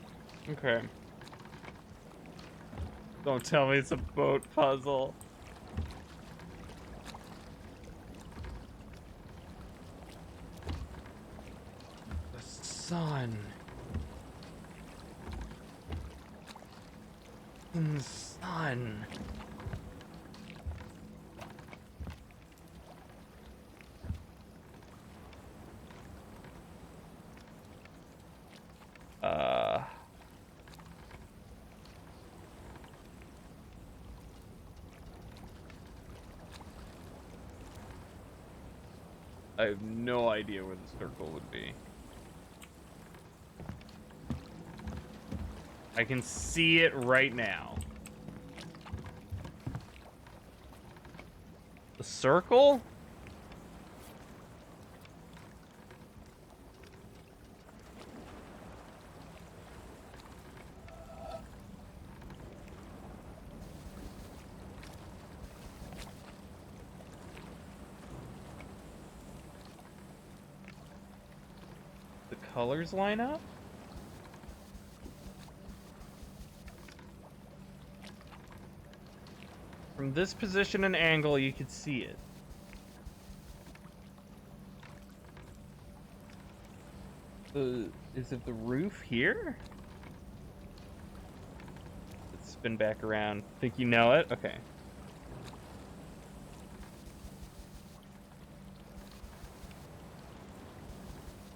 Okay. Don't tell me it's a boat puzzle. The sun. The sun. I have no idea where the circle would be. I can see it right now. The circle? The colors line up? From this position and angle, you could see it. Is it the roof here? Let's spin back around. Think you know it? Okay.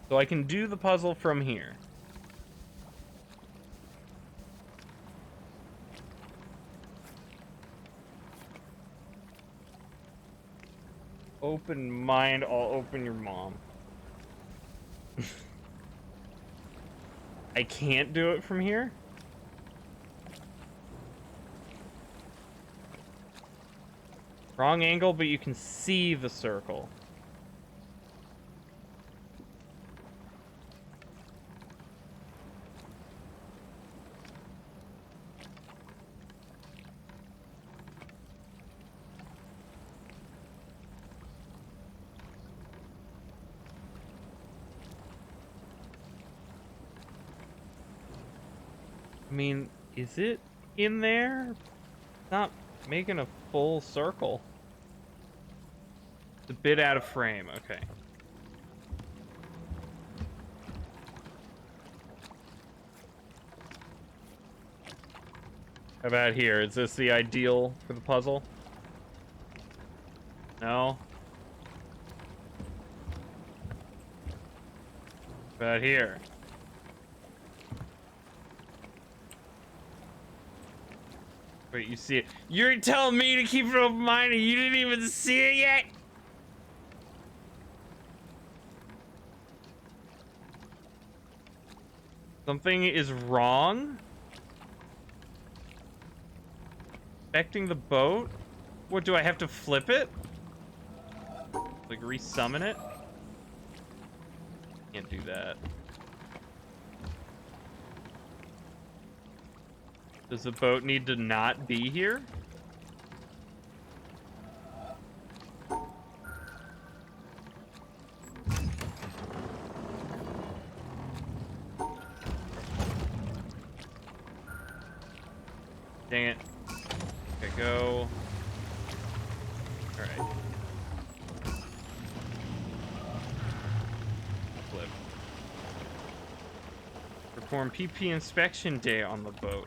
So I can do the puzzle from here. Open mind, I'll open your mom. I can't do it from here? Wrong angle, but you can see the circle. I mean, is it in there? It's not making a full circle. It's a bit out of frame, okay. How about here? Is this the ideal for the puzzle? No? How about here? Wait, you see it? You're telling me to keep an open mind and you didn't even see it yet? Something is wrong? Affecting the boat? What, do I have to flip it? Like, resummon it? Can't do that. Does the boat need to not be here? Dang it. Okay, go. Alright. Flip. Perform PP inspection day on the boat.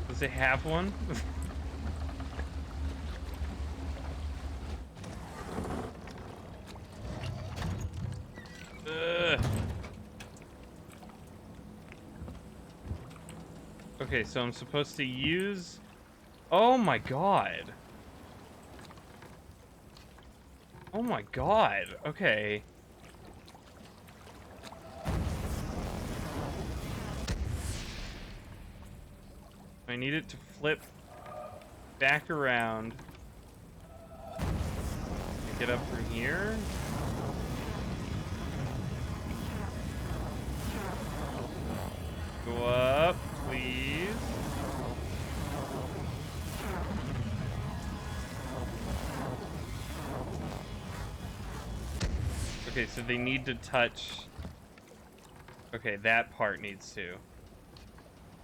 Does it have one? Ugh. Okay, so I'm supposed to use... Oh my god. Oh my god. Okay. I need it to flip back around. Get up from here. Go up, please. Okay, so they need to touch... Okay, that part needs to.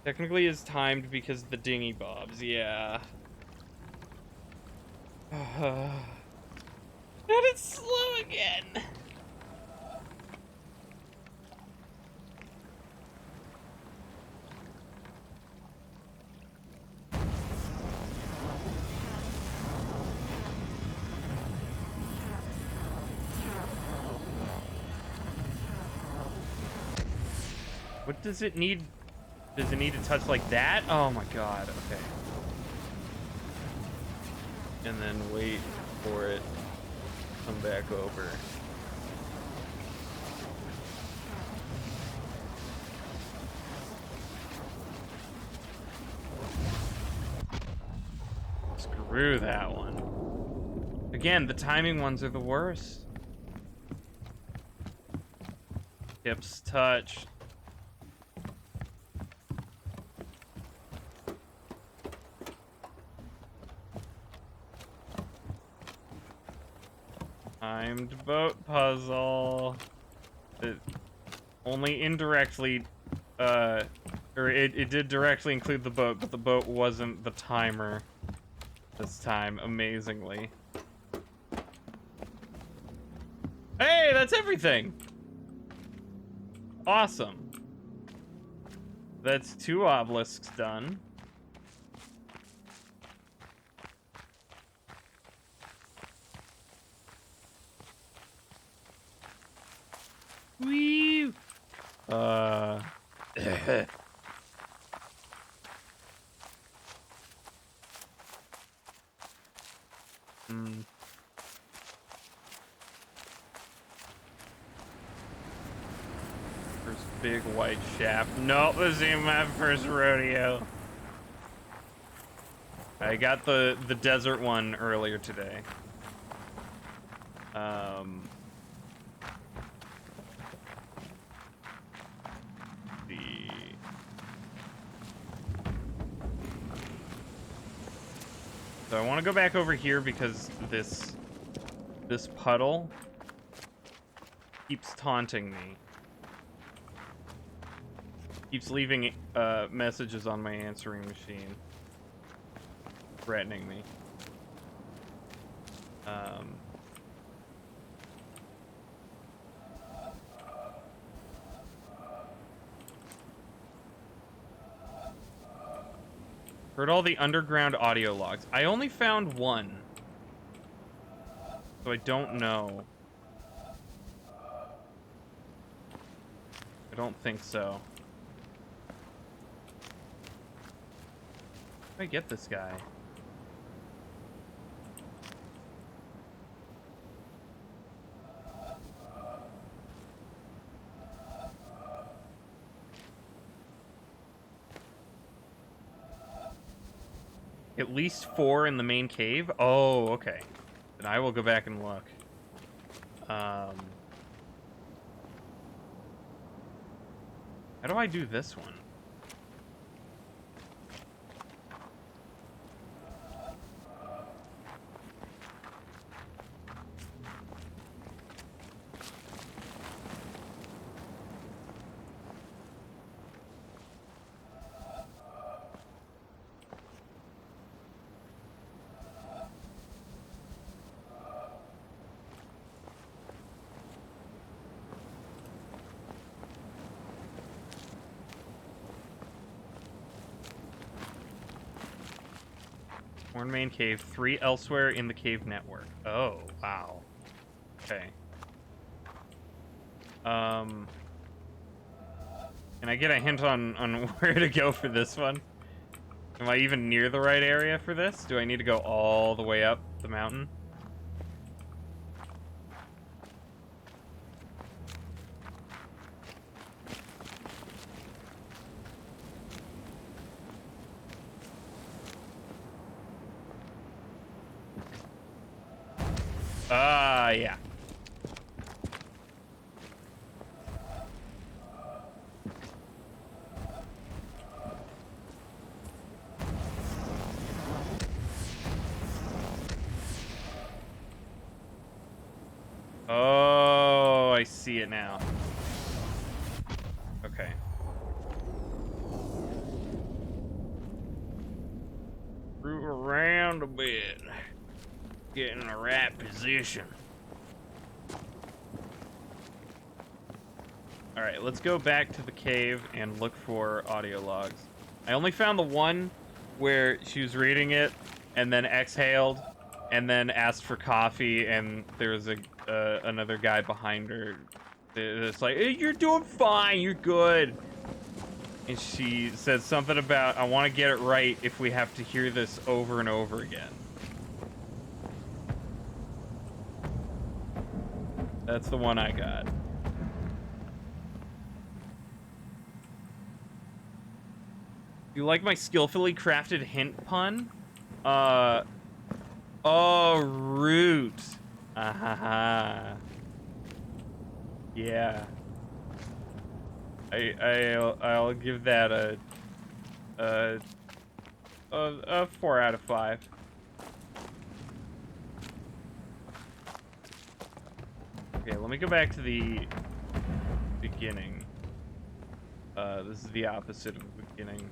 Technically is timed because the dinghy bobs, yeah. And it's slow again. What does it need? Does it need to touch like that? Oh my god, okay. And then wait for it to come back over. Screw that one. Again, the timing ones are the worst. Hips touch. Timed boat puzzle. It only indirectly, or it did directly include the boat, but the boat wasn't the timer this time, amazingly. Hey, that's everything! Awesome. That's 2 obelisks done. Wee. First big white shaft. Nope, this ain't my first rodeo. I got the desert one earlier today. So I want to go back over here because this puddle keeps taunting me. Keeps leaving messages on my answering machine, threatening me. Heard all the underground audio logs. I only found one, so I don't know. I don't think so. I get this guy. At least 4 in the main cave? Oh, okay. Then I will go back and look. How do I do this one? One main cave, 3 elsewhere in the cave network. Oh, wow. Okay. Can I get a hint on where to go for this one? Am I even near the right area for this? Do I need to go all the way up the mountain? Yeah. Oh, I see it now. Okay. Root around a bit. Get in the right position. Alright, let's go back to the cave and look for audio logs. I only found the one where she was reading it and then exhaled and then asked for coffee, and there was another guy behind her. It's like, hey, you're doing fine, you're good. And she said something about, I want to get it right if we have to hear this over and over again. That's the one I got. You like my skillfully crafted hint pun? Oh, root. Ahaha. Yeah. I'll give that a 4 out of 5. Okay, let me go back to the beginning. This is the opposite of the beginning.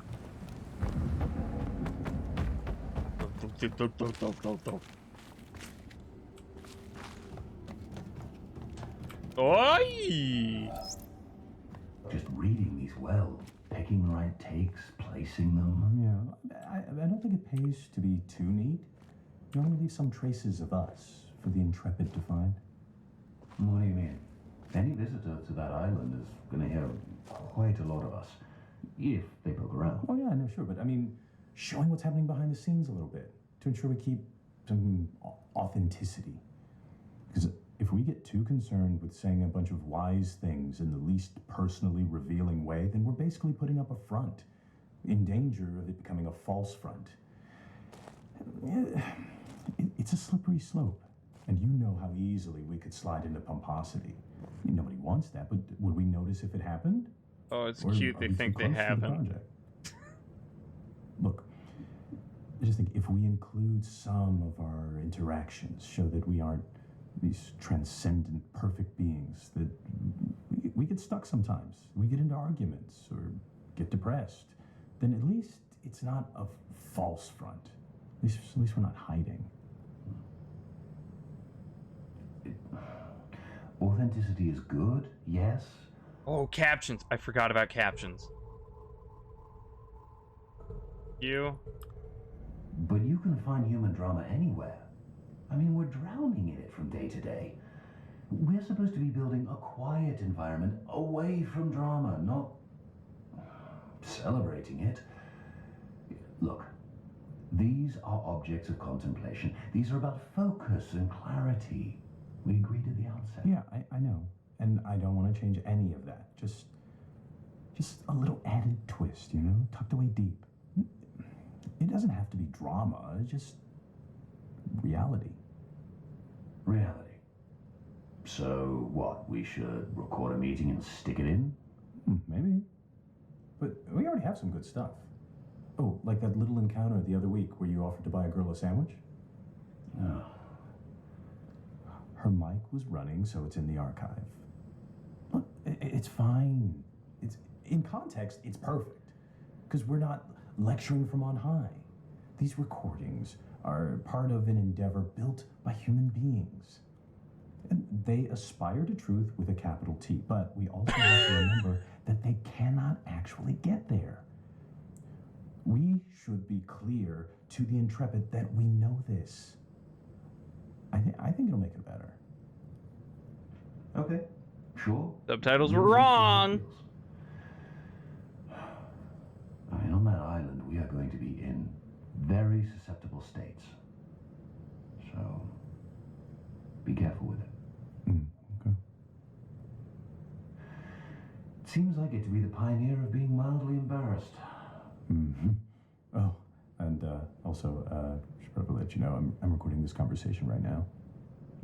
Oi! Just reading these well, picking the right takes, placing them. Yeah, I don't think it pays to be too neat. You want to leave some traces of us for the intrepid to find. What do you mean? Any visitor to that island is going to hear quite a lot of us, if they poke around. Oh yeah, no, sure, but I mean, showing what's happening behind the scenes a little bit to ensure we keep some authenticity. Because if we get too concerned with saying a bunch of wise things in the least personally revealing way, then we're basically putting up a front, in danger of it becoming a false front. It's a slippery slope, and you know how easily we could slide into pomposity. I mean, nobody wants that, but would we notice if it happened? Oh, it's Or cute. are They we think too they close to the haven't. project? Look, I just think if we include some of our interactions, show that we aren't these transcendent, perfect beings, that we get stuck sometimes. We get into arguments or get depressed. Then at least it's not a false front. At least we're not hiding. Authenticity is good, yes. Oh, captions. I forgot about captions. You? But you can find human drama anywhere. I mean, we're drowning in it from day to day. We're supposed to be building a quiet environment away from drama, not celebrating it. Look, These are objects of contemplation. These are about focus and clarity. We agreed at the outset. Yeah, I know. And I don't want to change any of that. Just a little added twist, you know, tucked away deep. It doesn't have to be drama, it's just reality. Reality. So what? We should record a meeting and stick it in? Maybe. But we already have some good stuff. Oh, like that little encounter the other week where you offered to buy a girl a sandwich? No. Her mic was running, so it's in the archive. Look, it's fine. It's in context, it's perfect. Because we're not lecturing from on high. These recordings are part of an endeavor built by human beings. And they aspire to truth with a capital T, but we also have to remember that they cannot actually get there. We should be clear to the intrepid that we know this. I think it'll make it better. Okay, sure. Subtitles were wrong. I mean, on that island, we are going to be in very susceptible states. So, be careful with it. Okay. It seems I get to be the pioneer of being mildly embarrassed. Oh, and also, should probably let you know, I'm recording this conversation right now.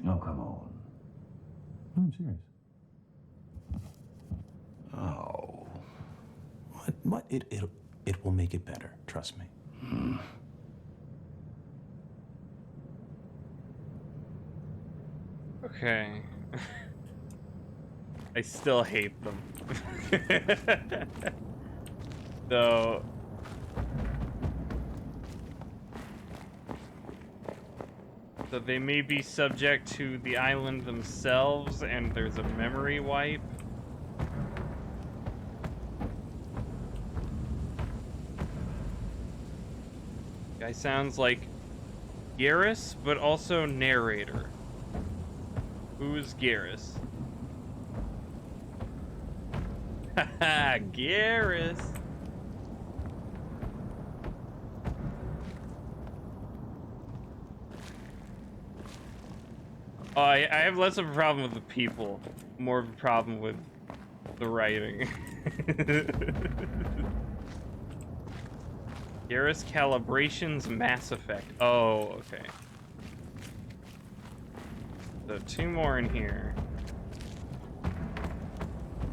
Oh, come on. No, I'm serious. Oh. What? It will make it better. Trust me. Okay. I still hate them. So they may be subject to the island themselves, and there's a memory wipe. Guy sounds like Garrus, but also narrator. Who is Garrus? Haha, Garrus. Oh, I have less of a problem with the people, more of a problem with the writing. Garrus Calibrations Mass Effect. Oh, okay. So 2 more in here.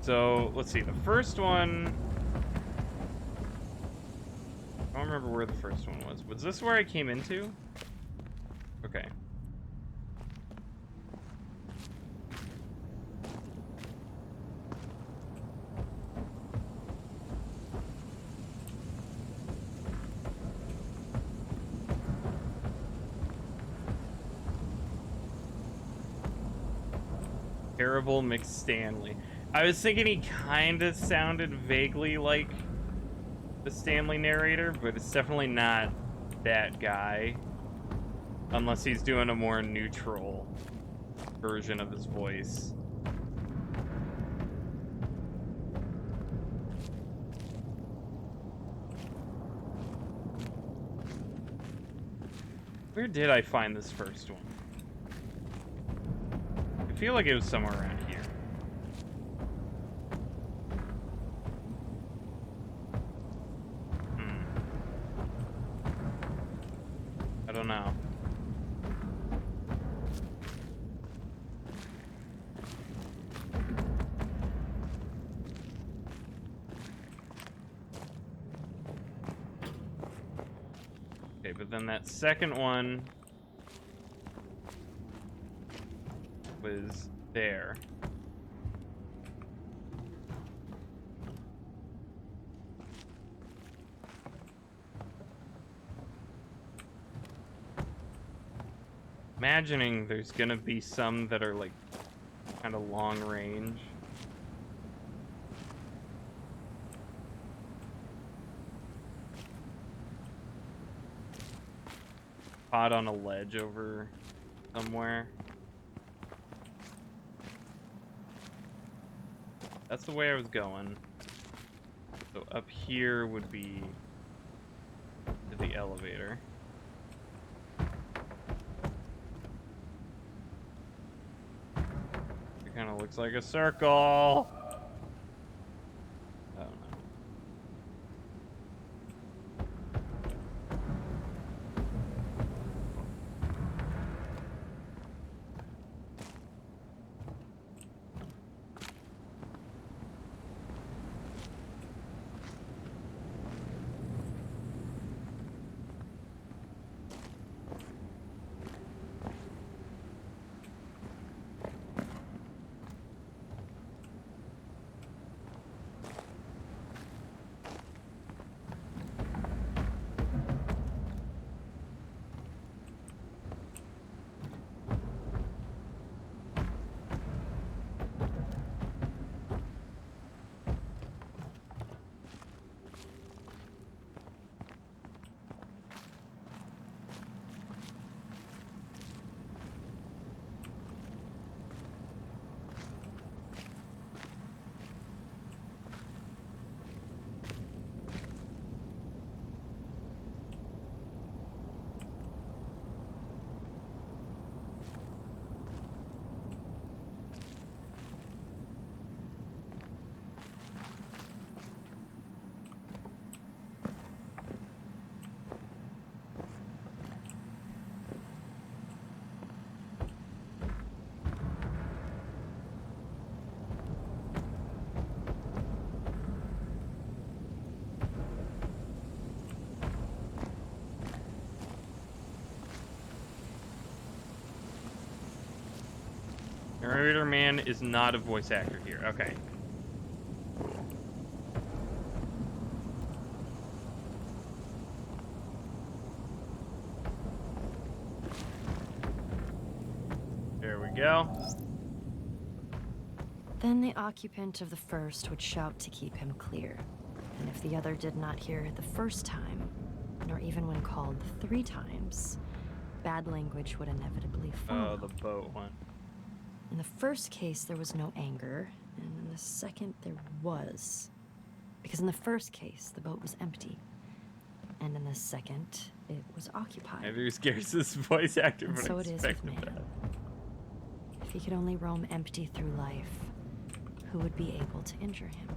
So, let's see. The first one... I don't remember where the first one was. Was this where I came into? Okay. Terrible McStanley. I was thinking he kind of sounded vaguely like the Stanley narrator, but it's definitely not that guy. Unless he's doing a more neutral version of his voice. Where did I find this first one? I feel like it was somewhere around here. I don't know. Okay, but then that second one was there. Imagining there's gonna be some that are like kind of long range. Spot on a ledge over somewhere. That's the way I was going. So up here would be to the elevator. Kind of looks like a circle. I don't know. Narrator man is not a voice actor here. Okay. There we go. Then the occupant of the first would shout to keep him clear. And if the other did not hear it the first time, nor even when called 3 times, bad language would inevitably follow. Oh, the boat one. In the first case, there was no anger, and in the second, there was. Because in the first case, the boat was empty. And in the second, it was occupied. Maybe Garrus's voice actor, And but so I it is with expected man. that. If he could only roam empty through life, who would be able to injure him?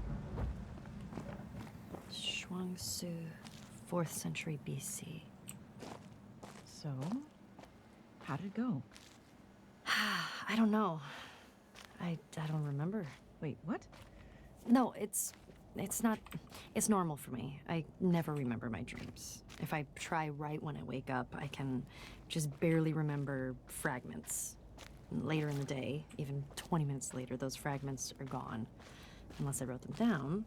Shuangsu, 4th century BC. So, how did it go? I don't know. I don't remember. Wait, what? No, it's not. It's normal for me. I never remember my dreams. If I try right when I wake up, I can just barely remember fragments. Later in the day, even 20 minutes later, those fragments are gone. Unless I wrote them down.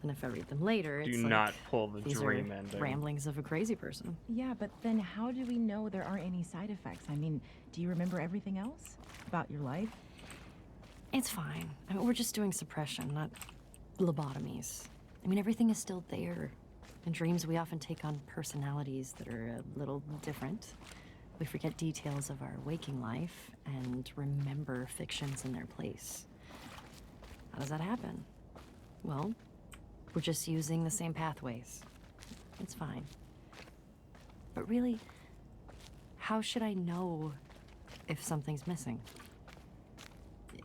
Then if I read them later, Do it's not like, pull the these dream are ending. ramblings of a crazy person. Yeah, but then how do we know there aren't any side effects? I mean, do you remember everything else about your life? It's fine. I mean, we're just doing suppression, not lobotomies. I mean, everything is still there. In dreams, we often take on personalities that are a little different. We forget details of our waking life and remember fictions in their place. How does that happen? Well, we're just using the same pathways. It's fine. But really, how should I know if something's missing?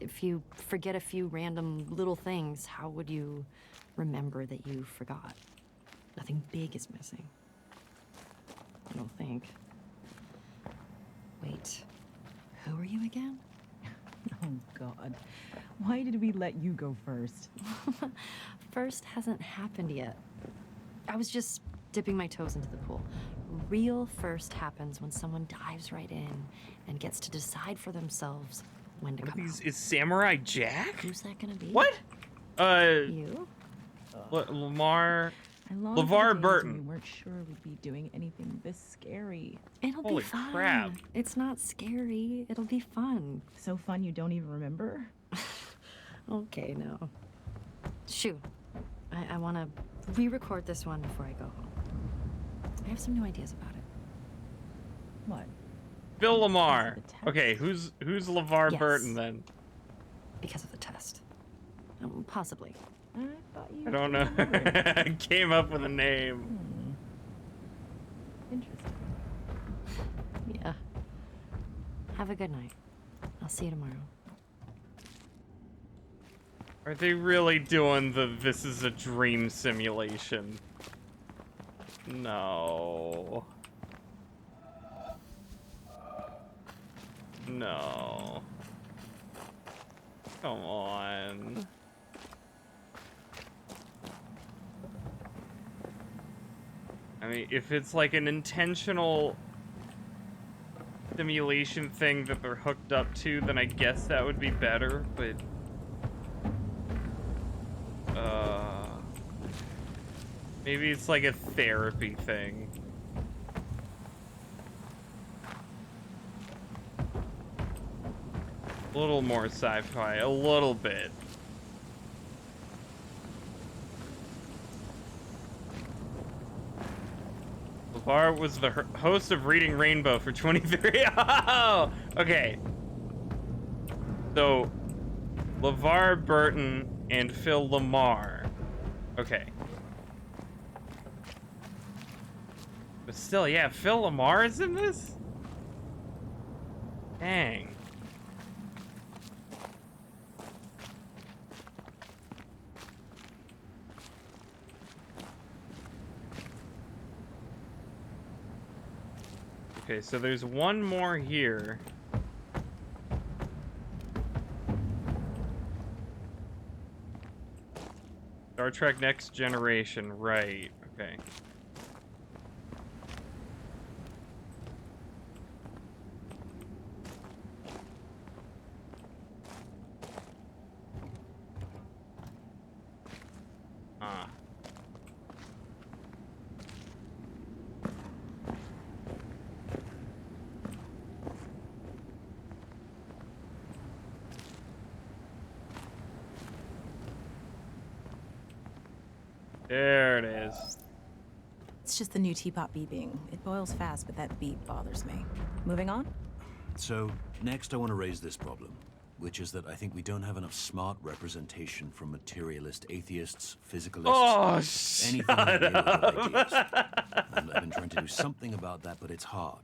If you forget a few random little things, how would you remember that you forgot? Nothing big is missing. I don't think. Wait, who are you again? Oh, God. Why did we let you go first? First hasn't happened yet. I was just dipping my toes into the pool. Real first happens when someone dives right in and gets to decide for themselves when to What are come these? out. Is Samurai Jack? Who's that gonna be? What? You? Lamar. I longed LeVar for the days when Burton. We weren't sure we'd be doing anything this scary. It'll Holy be fun. crap. It's not scary. It'll be fun. So fun you don't even remember? Okay, no. Shoot. I want to re-record this one before I go home. I have some new ideas about it. What? Bill Lamar. the test. Okay, who's LeVar Yes. Burton then? Because of the test. Possibly. I thought you I don't know. remembered. Came up with a name. Interesting. Yeah. Have a good night. I'll see you tomorrow. Are they really doing the this is a dream simulation? No. No. Come on. I mean, if it's like an intentional simulation thing that they're hooked up to, then I guess that would be better, but maybe it's like a therapy thing. A little more sci-fi, a little bit. LeVar was the host of Reading Rainbow for 23. Oh, okay. So, LeVar Burton and Phil Lamar. Okay. But still, yeah, Phil Lamar is in this? Dang. Okay, so there's one more here. Star Trek Next Generation, right, okay. Ah. There it is. It's just the new teapot beeping. It boils fast, but that beep bothers me. Moving on? So, next I want to raise this problem, which is that I think we don't have enough smart representation from materialist atheists, physicalists, anything that deal with ideas. And I've been trying to do something about that, but it's hard.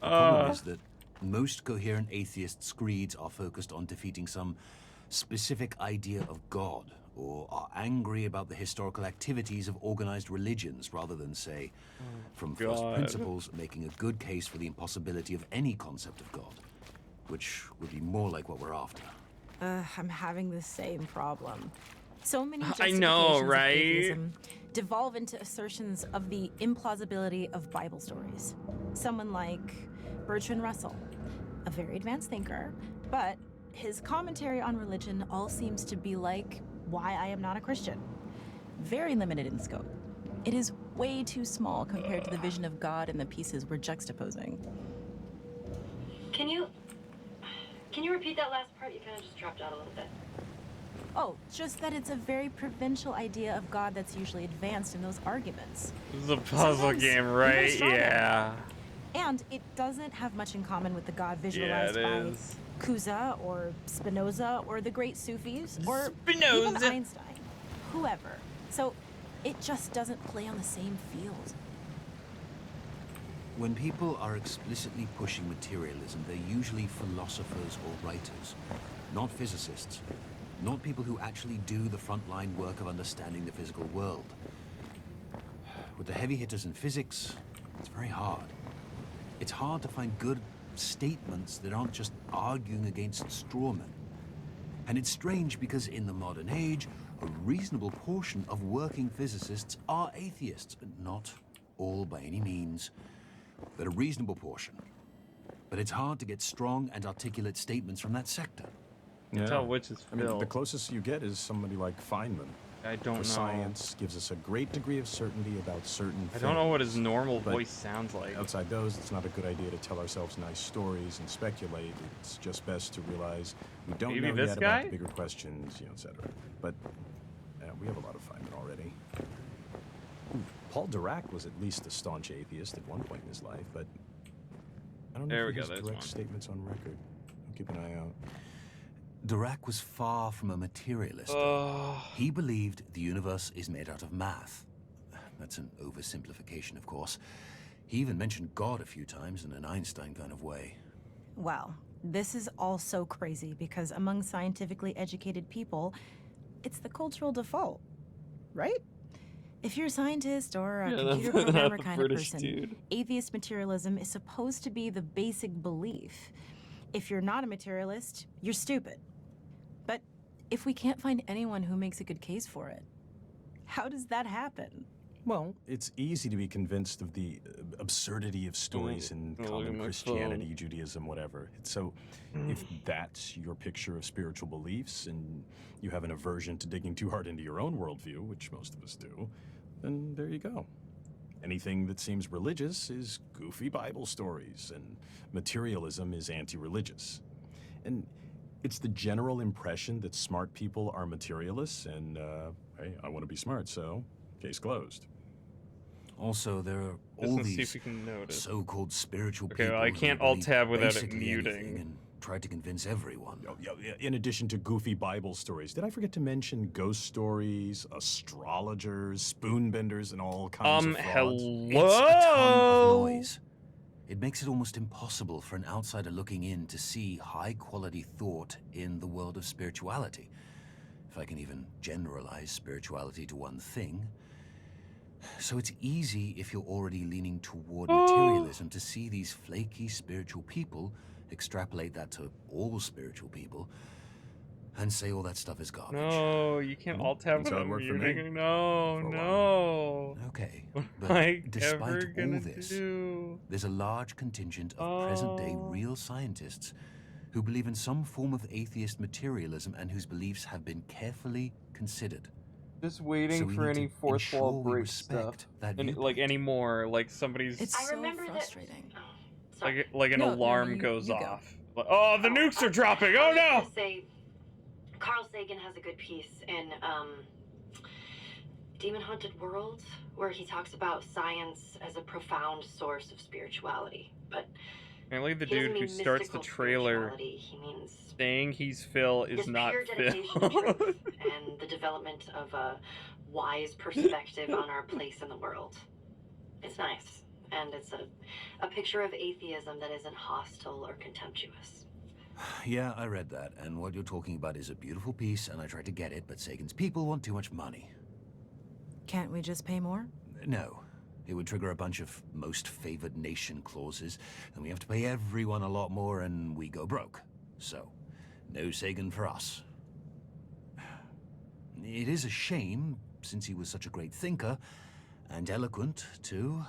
The problem is that most coherent atheists' creeds are focused on defeating some specific idea of God, or are angry about the historical activities of organized religions, rather than, say, from first principles, making a good case for the impossibility of any concept of God, which would be more like what we're after. I'm having the same problem. So many I know, justifications of right? atheism devolve into assertions of the implausibility of Bible stories. Someone like Bertrand Russell, a very advanced thinker, but his commentary on religion all seems to be like Why I Am Not a Christian. Very limited in scope. It is way too small compared to the vision of God and the pieces we're juxtaposing. Can you repeat that last part? You kind of just dropped out a little bit. Oh, just that it's a very provincial idea of God that's usually advanced in those arguments. This is a puzzle Sometimes game, right? even stronger. Yeah. And it doesn't have much in common with the God Yeah, visualized it by is. Kuza or Spinoza or the great Sufis or even Spinoza. Einstein, whoever. So it just doesn't play on the same field. When people are explicitly pushing materialism, they're usually philosophers or writers, not physicists, not people who actually do the frontline work of understanding the physical world. With the heavy hitters in physics, it's very hard. It's hard to find good statements that aren't just arguing against strawmen. And it's strange because in the modern age, a reasonable portion of working physicists are atheists, but not all by any means, but a reasonable portion. But it's hard to get strong and articulate statements from that sector. You can tell which is I mean, Phil. the closest you get is somebody like Feynman. I don't know. The science gives us a great degree of certainty about certain I don't know what his things, normal but voice sounds like. Outside those, it's not a good idea to tell ourselves nice stories and speculate. It's just best to realize we don't Maybe know this yet guy? about the bigger questions, etc. But we have a lot of Feynman already. Ooh, Paul Dirac was at least a staunch atheist at one point in his life, but I don't know There if we he go, has there's direct one. statements on record. I'll keep an eye out. Dirac was far from a materialist. He believed the universe is made out of math. That's an oversimplification, of course. He even mentioned God a few times in an Einstein kind of way. Wow, this is all so crazy because among scientifically educated people, It's the cultural default, right? If you're a scientist or a Yeah, computer that's not programmer the kind of British person, dude. atheist materialism is supposed to be the basic belief. If you're not a materialist, you're stupid. But if we can't find anyone who makes a good case for it, how does that happen? Well, it's easy to be convinced of the absurdity of stories in look at common my Christianity, phone. Judaism, whatever. So, if that's your picture of spiritual beliefs and you have an aversion to digging too hard into your own worldview, which most of us do, then there you go. Anything that seems religious is goofy Bible stories, and materialism is anti-religious. And it's the general impression that smart people are materialists, and hey, I want to be smart, so case closed. Also, there are Let's all see if these we can notice. so-called spiritual Okay, people well, I who can't believe alt-tab without it basically muting. anything and try to convince everyone. In addition to goofy Bible stories, did I forget to mention ghost stories, astrologers, spoonbenders, and all kinds of frauds? It's a ton of Hello. noise. It makes it almost impossible for an outsider looking in to see high-quality thought in the world of spirituality. If I can even generalize spirituality to one thing. So it's easy if you're already leaning toward materialism to see these flaky spiritual people, extrapolate that to all spiritual people, and say all that stuff is garbage. No, you can't alt-tab That's how without it worked for me. muting. No, For a no. Okay, What am but I despite ever all gonna this, do? there's a large contingent of present-day real scientists who believe in some form of atheist materialism and whose beliefs have been carefully considered. Just waiting So we for need any to fourth wall ensure we break respect stuff. that And like anymore, like somebody's It's I so remember frustrating. that. Oh, sorry. like an No, alarm you goes go. off. Like, oh, the nukes are dropping. I Oh was no! gonna say, Carl Sagan has a good piece in Demon Haunted World, where he talks about science as a profound source of spirituality. But Apparently the he doesn't dude who mean starts the mystical trailer spirituality. He means saying he's Phil is this not pure Phil. dedication to truth and the development of a wise perspective on our place in the world. It's nice, and it's a picture of atheism that isn't hostile or contemptuous. Yeah, I read that, and what you're talking about is a beautiful piece, and I tried to get it, but Sagan's people want too much money. Can't we just pay more? No. It would trigger a bunch of most favored nation clauses, and we have to pay everyone a lot more, and we go broke. So, no Sagan for us. It is a shame, since he was such a great thinker, and eloquent, too.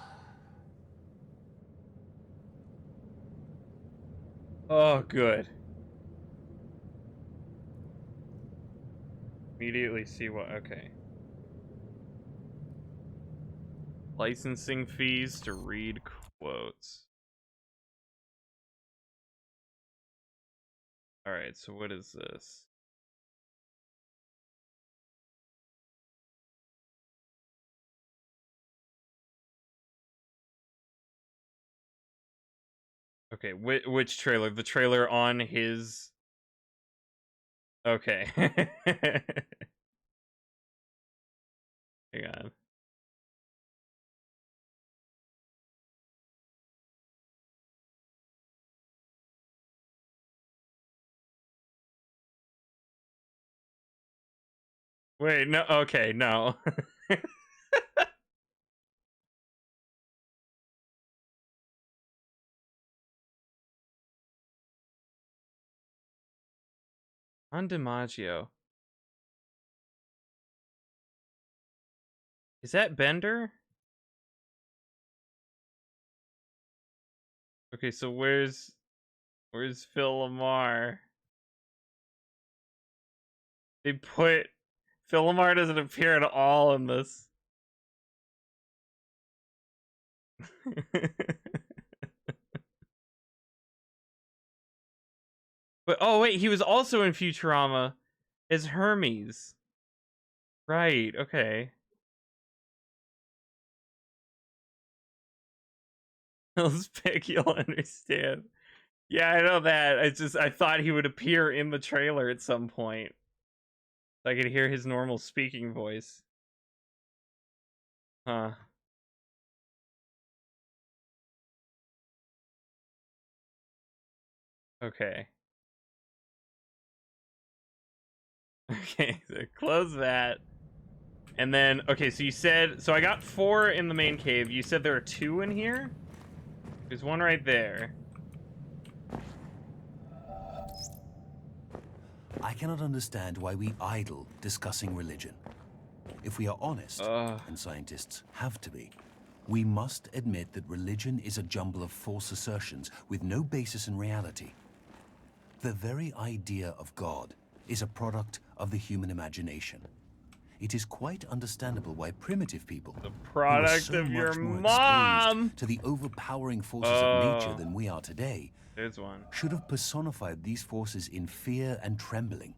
Oh, good. Immediately see what. Okay. Licensing fees to read quotes. Alright, so what is this? Okay, which trailer? The trailer on his... Okay. Hang on. Wait, no, okay, no. On DiMaggio. Is that Bender? Okay, so where's Phil Lamar? They put Phil Lamar doesn't appear at all in this. But oh wait, he was also in Futurama as Hermes. Right, okay. Let's pick, you'll understand. Yeah, I know that. I thought he would appear in the trailer at some point. So I could hear his normal speaking voice. Huh. Okay. Okay, so close that. And then, okay, so you said, so I got 4 in the main cave. You said there are 2 in here? There's one right there. I cannot understand why we idle discussing religion. If we are honest, and scientists have to be, we must admit that religion is a jumble of false assertions with no basis in reality. The very idea of God is a product of the human imagination. It is quite understandable why primitive people, The who were product so of your much more mom! exposed to the overpowering forces of nature than we are today, There's one. should have personified these forces in fear and trembling.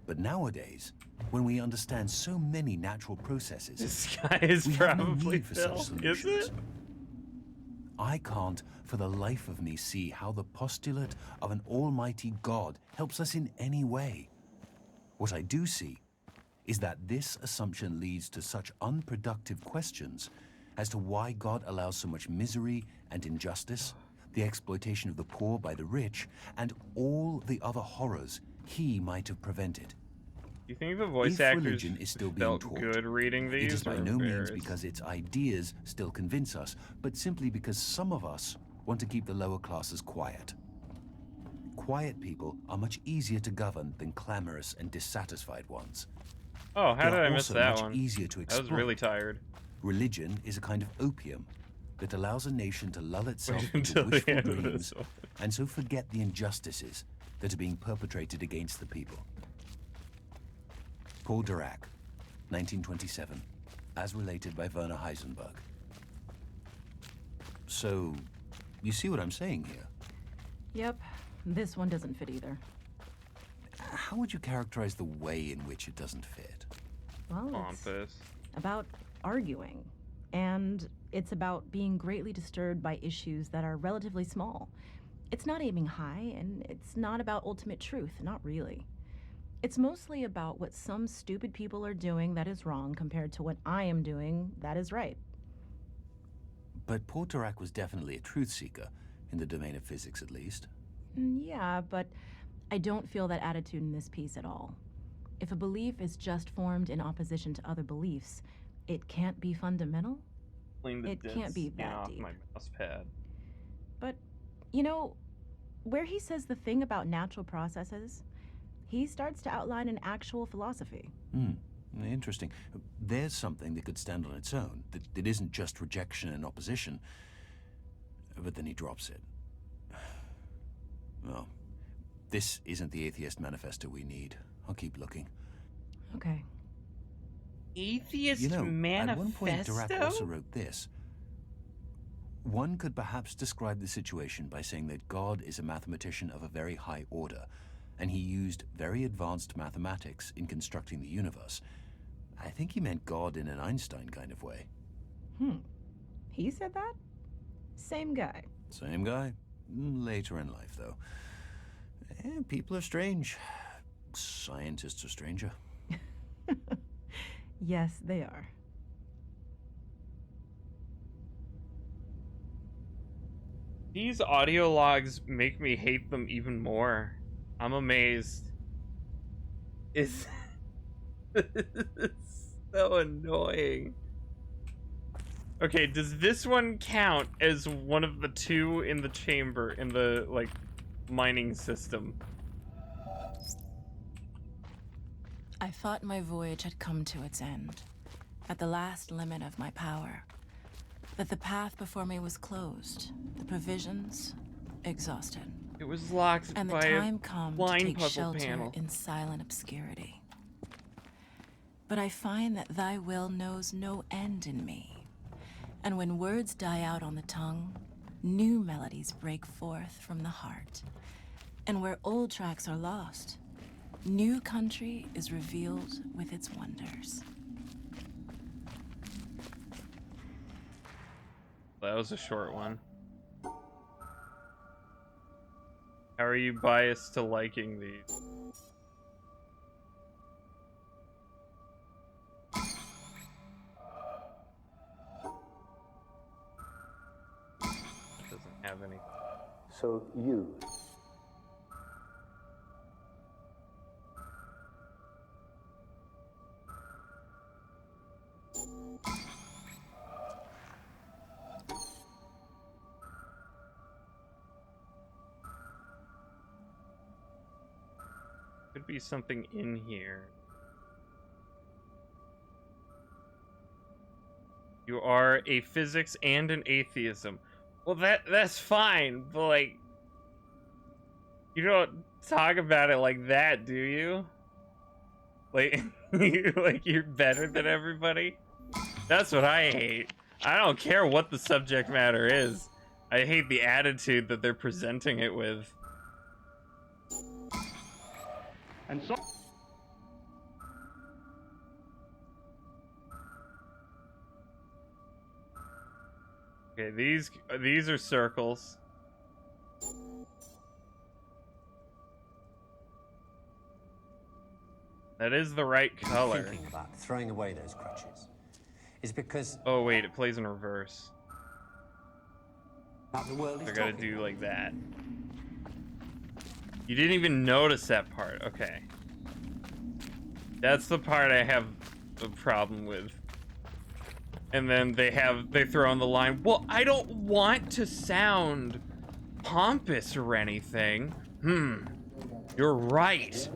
But nowadays, when we understand so many natural processes, This guy is we have no probably need for such Phil. Is solutions. it? I can't, for the life of me, see how the postulate of an almighty God helps us in any way. What I do see is that this assumption leads to such unproductive questions as to why God allows so much misery and injustice, the exploitation of the poor by the rich, and all the other horrors he might have prevented. You think the voice If actors religion is still being felt taught, good reading it is these? by or no means embarrassed? because its ideas still convince us, but simply because some of us want to keep the lower classes quiet. Quiet people are much easier to govern than clamorous and dissatisfied ones. Oh, how They did are I miss also that much one? easier to I was exploit. really tired. Religion is a kind of opium that allows a nation to lull itself Wait into until the wishful end of dreams this one. and so forget the injustices that are being perpetrated against the people. Paul Dirac, 1927, as related by Werner Heisenberg. So, you see what I'm saying here? Yep, this one doesn't fit either. How would you characterize the way in which it doesn't fit? Well, it's Pompous. about arguing. And it's about being greatly disturbed by issues that are relatively small. It's not aiming high, and it's not about ultimate truth, not really. It's mostly about what some stupid people are doing that is wrong compared to what I am doing that is right. But Paul Dirac was definitely a truth seeker, in the domain of physics at least. Yeah, but I don't feel that attitude in this piece at all. If a belief is just formed in opposition to other beliefs, it can't be fundamental? Clean the It dead can't be skin that off deep. my mouse pad. But, you know, where he says the thing about natural processes, he starts to outline an actual philosophy. Interesting. There's something that could stand on its own, that isn't just rejection and opposition. But then he drops it. Well, this isn't the Atheist Manifesto we need. I'll keep looking. Okay. Atheist You know, Manifesto? at one point Dirac also wrote this. One could perhaps describe the situation by saying that God is a mathematician of a very high order, and he used very advanced mathematics in constructing the universe. I think he meant God in an Einstein kind of way. He said that? Same guy. Same guy. Later in life, though. People are strange. Scientists are stranger. Yes, they are. These audio logs make me hate them even more. I'm amazed. It's so annoying. Okay, does this one count as one of the 2 in the chamber, in the, like, mining system? I thought my voyage had come to its end, at the last limit of my power. That the path before me was closed, the provisions exhausted. It was locked And the by time a come to line take puzzle shelter panel. in silent obscurity. But I find that thy will knows no end in me. And when words die out on the tongue, new melodies break forth from the heart. And where old tracks are lost, new country is revealed with its wonders. That was a short one. How are you biased to liking these? Doesn't have any. So you Could be something in here. You are a physics and an atheism. Well, that's fine, but like, you don't talk about it like that, do you? Like, like you're better than everybody? That's what I hate. I don't care what the subject matter is. I hate the attitude that they're presenting it with. And so Okay, these are circles. That is the right color. Thinking about throwing away those crutches is because Oh wait, it plays in reverse. the world is I gotta talking do about. like that. You didn't even notice that part. Okay. That's the part I have a problem with. And then they throw in the line, well, I don't want to sound pompous or anything. You're right.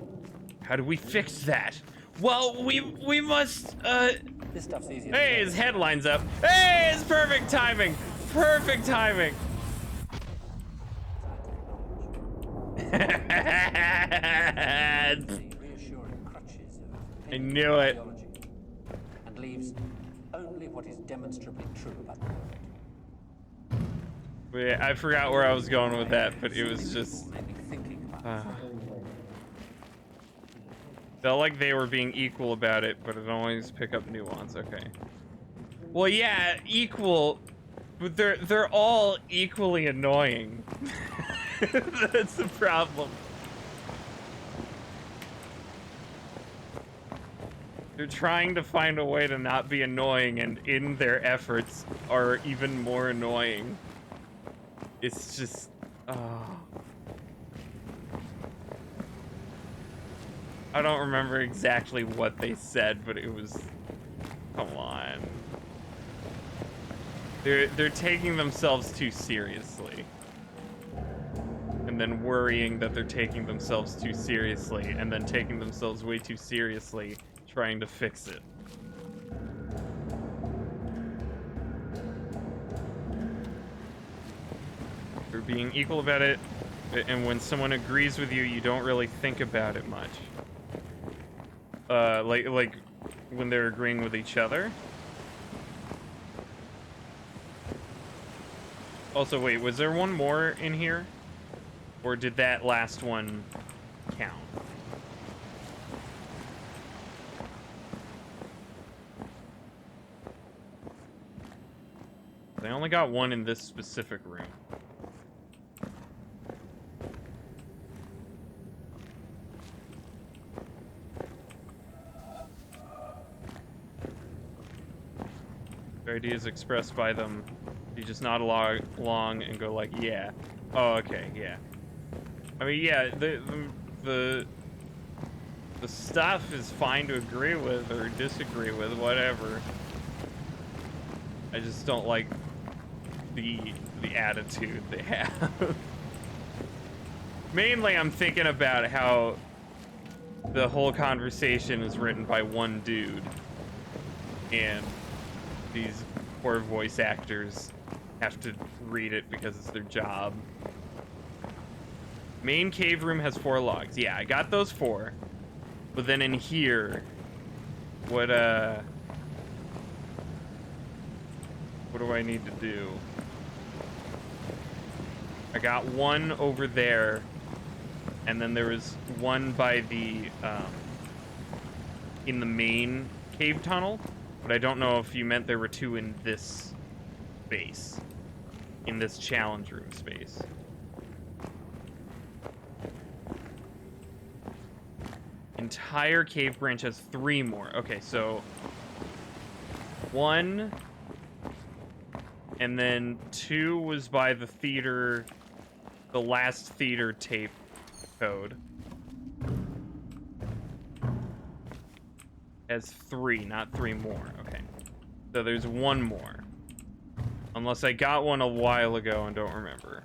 How do we fix that? Well, we must, This stuff's easy. Hey, his headline's up. Hey, it's perfect timing. Perfect timing. Reassuring crutches of I knew it. theology, and leaves only what is demonstrably true about the world. Wait, I forgot where I was going with that, but it was just felt like they were being equal about it, but it always pick up nuance. Okay. Well, yeah, equal, but they're all equally annoying. That's the problem. They're trying to find a way to not be annoying, and in their efforts are even more annoying. It's just, I don't remember exactly what they said, but it was, come on. They're taking themselves too seriously. And then worrying that they're taking themselves too seriously, and then taking themselves way too seriously, trying to fix it. They're being equal about it, and when someone agrees with you, you don't really think about it much. Like when they're agreeing with each other. Also, wait, was there one more in here? Or did that last one count? I only got one in this specific room. Their ideas expressed by them. You just nod along and go like, yeah. Oh, okay, yeah. I mean, yeah, the stuff is fine to agree with or disagree with, whatever. I just don't like the attitude they have. Mainly, I'm thinking about how the whole conversation is written by one dude, and these poor voice actors have to read it because it's their job. Main cave room has 4 logs. Yeah, I got those 4. But then in here, what do I need to do? I got one over there, and then there was one by the, in the main cave tunnel, but I don't know if you meant there were 2 in this space, in this challenge room space. Entire cave branch has 3 more. Okay, so 1, and then 2 was by the theater, the last theater tape code. Has 3, not 3 more. Okay, so there's 1 more. Unless I got one a while ago and don't remember.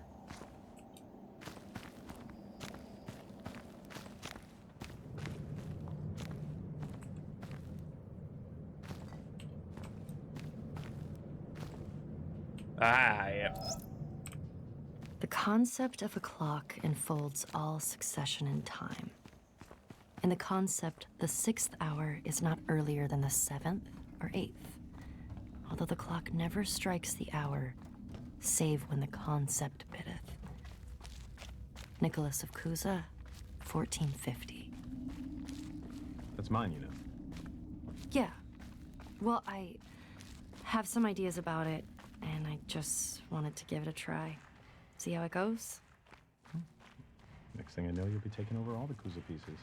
Ah, yeah. The concept of a clock enfolds all succession in time. In the concept, the 6th hour is not earlier than the 7th or 8th, although the clock never strikes the hour, save when the concept biddeth. Nicholas of Cusa, 1450. That's mine, you know. Yeah. Well, I have some ideas about it, and I just wanted to give it a try. See how it goes? Next thing I know, you'll be taking over all the Cusa pieces.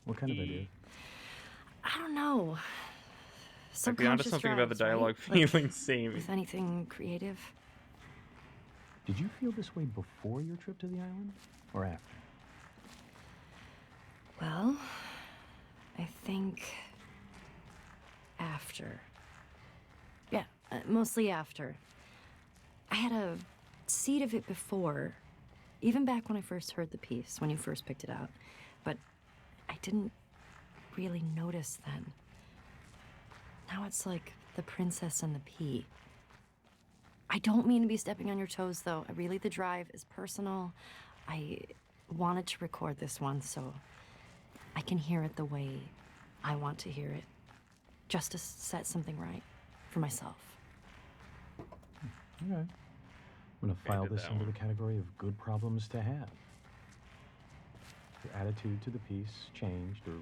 What kind of idea? I don't know. Might be onto something about the dialogue feeling samey. With anything creative. Did you feel this way before your trip to the island, or after? Well, I think after. Yeah, mostly after. I had a seed of it before, even back when I first heard the piece, when you first picked it out. But I didn't really notice then. Now it's like The Princess and the Pea. I don't mean to be stepping on your toes, though. Really, the drive is personal. I wanted to record this one so I can hear it the way I want to hear it, just to set something right for myself. Okay. I'm gonna file this under the category of good problems to have. Your attitude to the piece changed or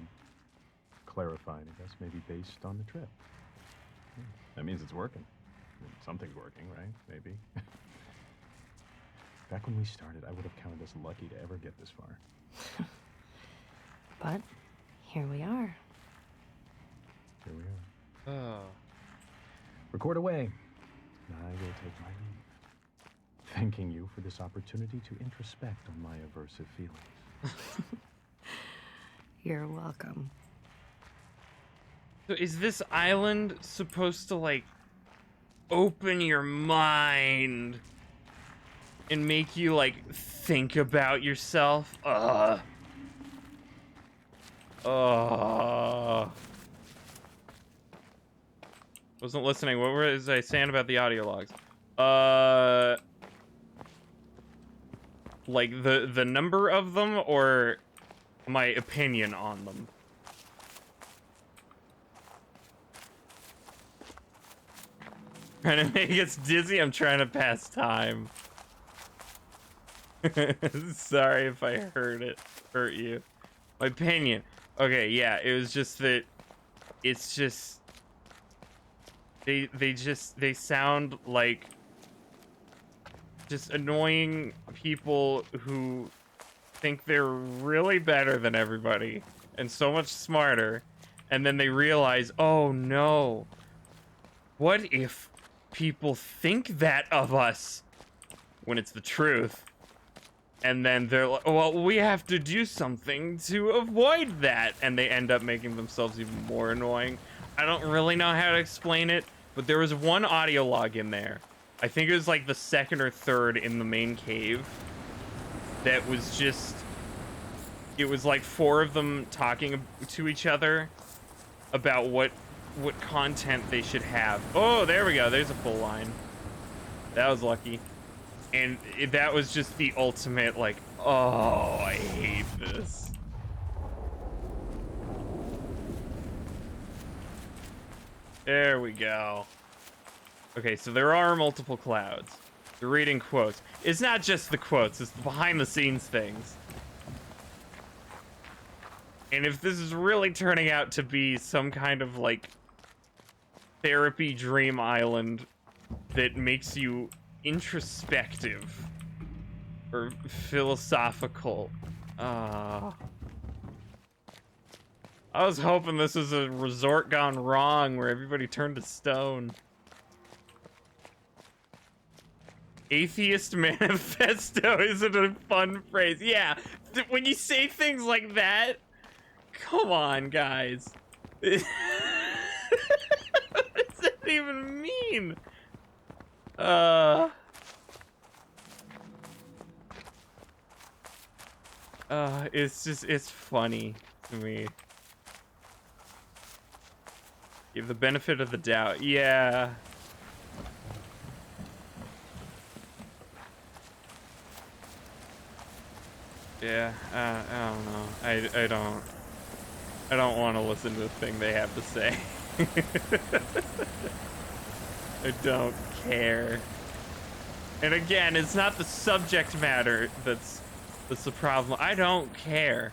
clarified, I guess, maybe based on the trip. That means it's working. Something's working, right? Maybe. Back when we started, I would have counted us lucky to ever get this far. But here we are. Here we are. Oh. Record away. I will take my leave. Thanking you for this opportunity to introspect on my aversive feelings. You're welcome. So is this island supposed to, like, open your mind and make you, like, think about yourself? Wasn't listening. What was I saying about the audio logs? Like the number of them, or my opinion on them? Trying to make us dizzy. I'm trying to pass time. Sorry if I hurt you. My opinion. Okay, yeah, it was just that it's just they sound like just annoying people who think they're really better than everybody and so much smarter, and then they realize, oh no, what if people think that of us when it's the truth? And then they're like, well, we have to do something to avoid that, and they end up making themselves even more annoying. I don't really know how to explain it, but there was one audio log in there. I think it was like the second or third in the main cave that was just, it was like 4 of them talking to each other about what content they should have. Oh, there we go. There's a full line. That was lucky. And that was just the ultimate, like, oh, I hate this. There we go. Okay, so there are multiple clouds. You're reading quotes. It's not just the quotes, it's the behind the scenes things. And if this is really turning out to be some kind of, like, therapy dream island that makes you introspective or philosophical, I was hoping this was a resort gone wrong where everybody turned to stone. Atheist manifesto isn't a fun phrase. Yeah, when you say things like that, come on, guys. What does that even mean? It's funny to me. Give the benefit of the doubt. Yeah. Yeah, I don't know. I don't want to listen to the thing they have to say. I don't care. And again, it's not the subject matter that's the problem. I don't care.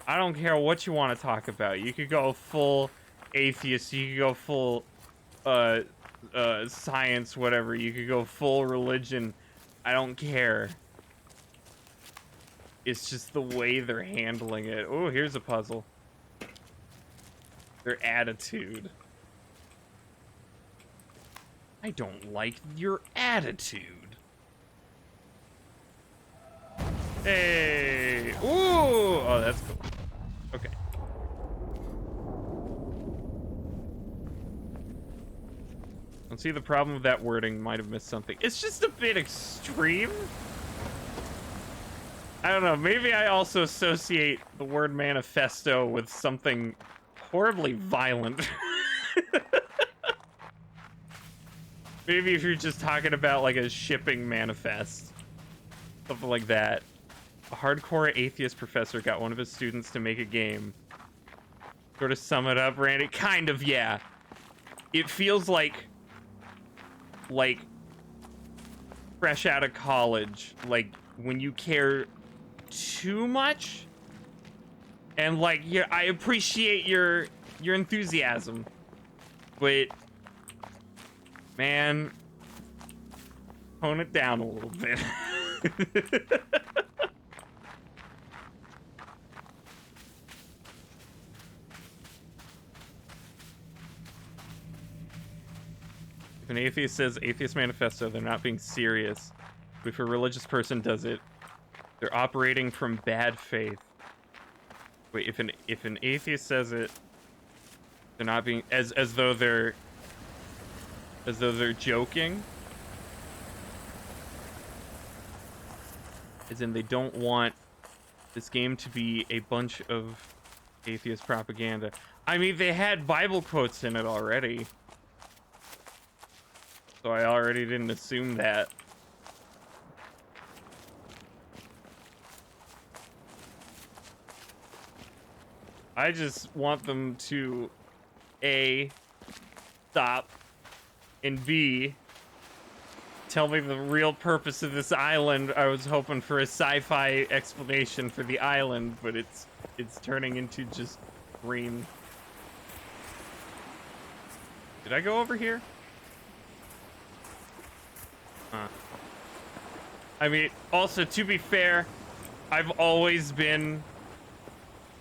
I don't care what you want to talk about. You could go full atheist, you could go full science, whatever. You could go full religion. I don't care. It's just the way they're handling it. Oh, here's a puzzle. Their attitude. I don't like your attitude. Hey! Ooh! Oh, that's cool. Okay. Don't see the problem with that wording. Might have missed something. It's just a bit extreme. I don't know. Maybe I also associate the word manifesto with something horribly violent. Maybe if you're just talking about like a shipping manifest. Something like that. A hardcore atheist professor got one of his students to make a game. Sort of sum it up, Randy. Kind of, yeah. It feels like fresh out of college. Like when you care too much. And like, yeah, I appreciate your enthusiasm. But man, tone it down a little bit. If an atheist says atheist manifesto, they're not being serious. If a religious person does it, they're operating from bad faith. Wait, if an atheist says it, they're not being as though they're joking. As in they don't want this game to be a bunch of atheist propaganda. I mean, they had Bible quotes in it already. So I already didn't assume that. I just want them to A, stop, and B, tell me the real purpose of this island. I was hoping for a sci-fi explanation for the island, but it's turning into just green. Did I go over here? Huh. I mean, also, to be fair, I've always been,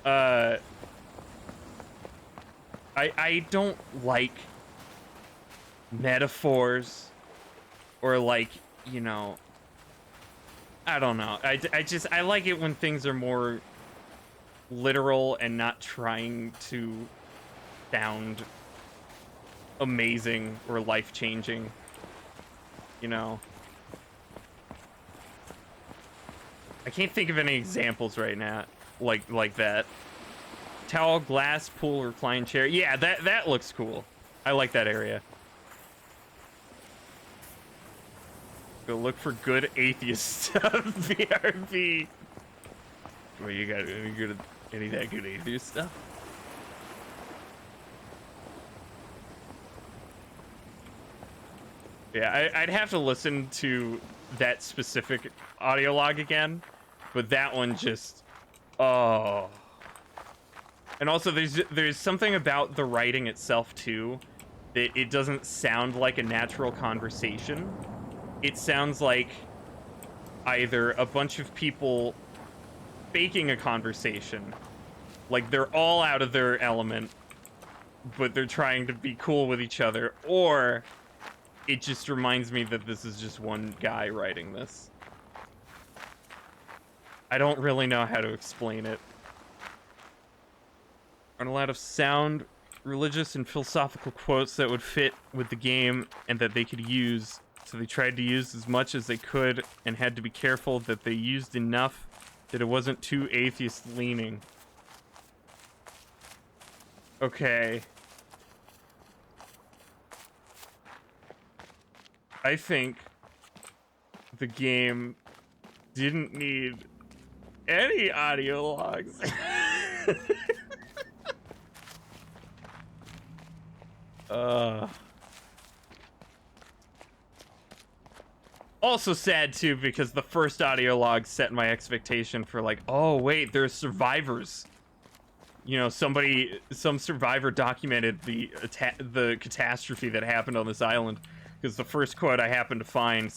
I don't like metaphors or like, you know, I don't know. I like it when things are more literal and not trying to sound amazing or life-changing, you know. I can't think of any examples right now like that. Towel, glass, pool, recline chair. Yeah, that looks cool. I like that area. Go look for good atheist stuff. BRB. Wait, you got any that good atheist stuff? Yeah, I'd have to listen to that specific audio log again, but that one just, oh. And also, there's something about the writing itself too, that it doesn't sound like a natural conversation. It sounds like either a bunch of people faking a conversation, like they're all out of their element, but they're trying to be cool with each other, or it just reminds me that this is just one guy writing this. I don't really know how to explain it. Aren't a lot of sound, religious, and philosophical quotes that would fit with the game and that they could use. So they tried to use as much as they could and had to be careful that they used enough that it wasn't too atheist-leaning. Okay. I think the game didn't need any audio logs. Also sad too because the first audio log set my expectation for like, oh wait, there's survivors. You know, some survivor documented the catastrophe that happened on this island, because the first quote I happened to find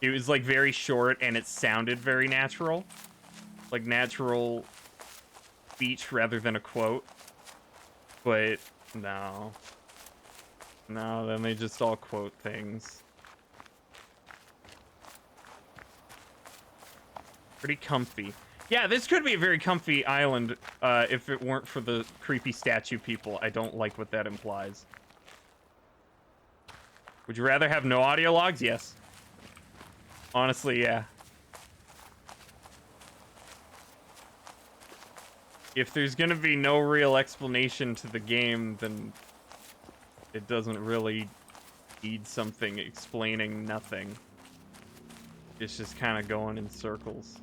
it was like very short and it sounded very natural, like natural speech rather than a quote. But no, then they just all quote things. Pretty comfy. Yeah, this could be a very comfy island if it weren't for the creepy statue people. I don't like what that implies. Would you rather have no audio logs? Yes. Honestly, yeah. If there's gonna be no real explanation to the game, then it doesn't really need something explaining nothing. It's just kind of going in circles.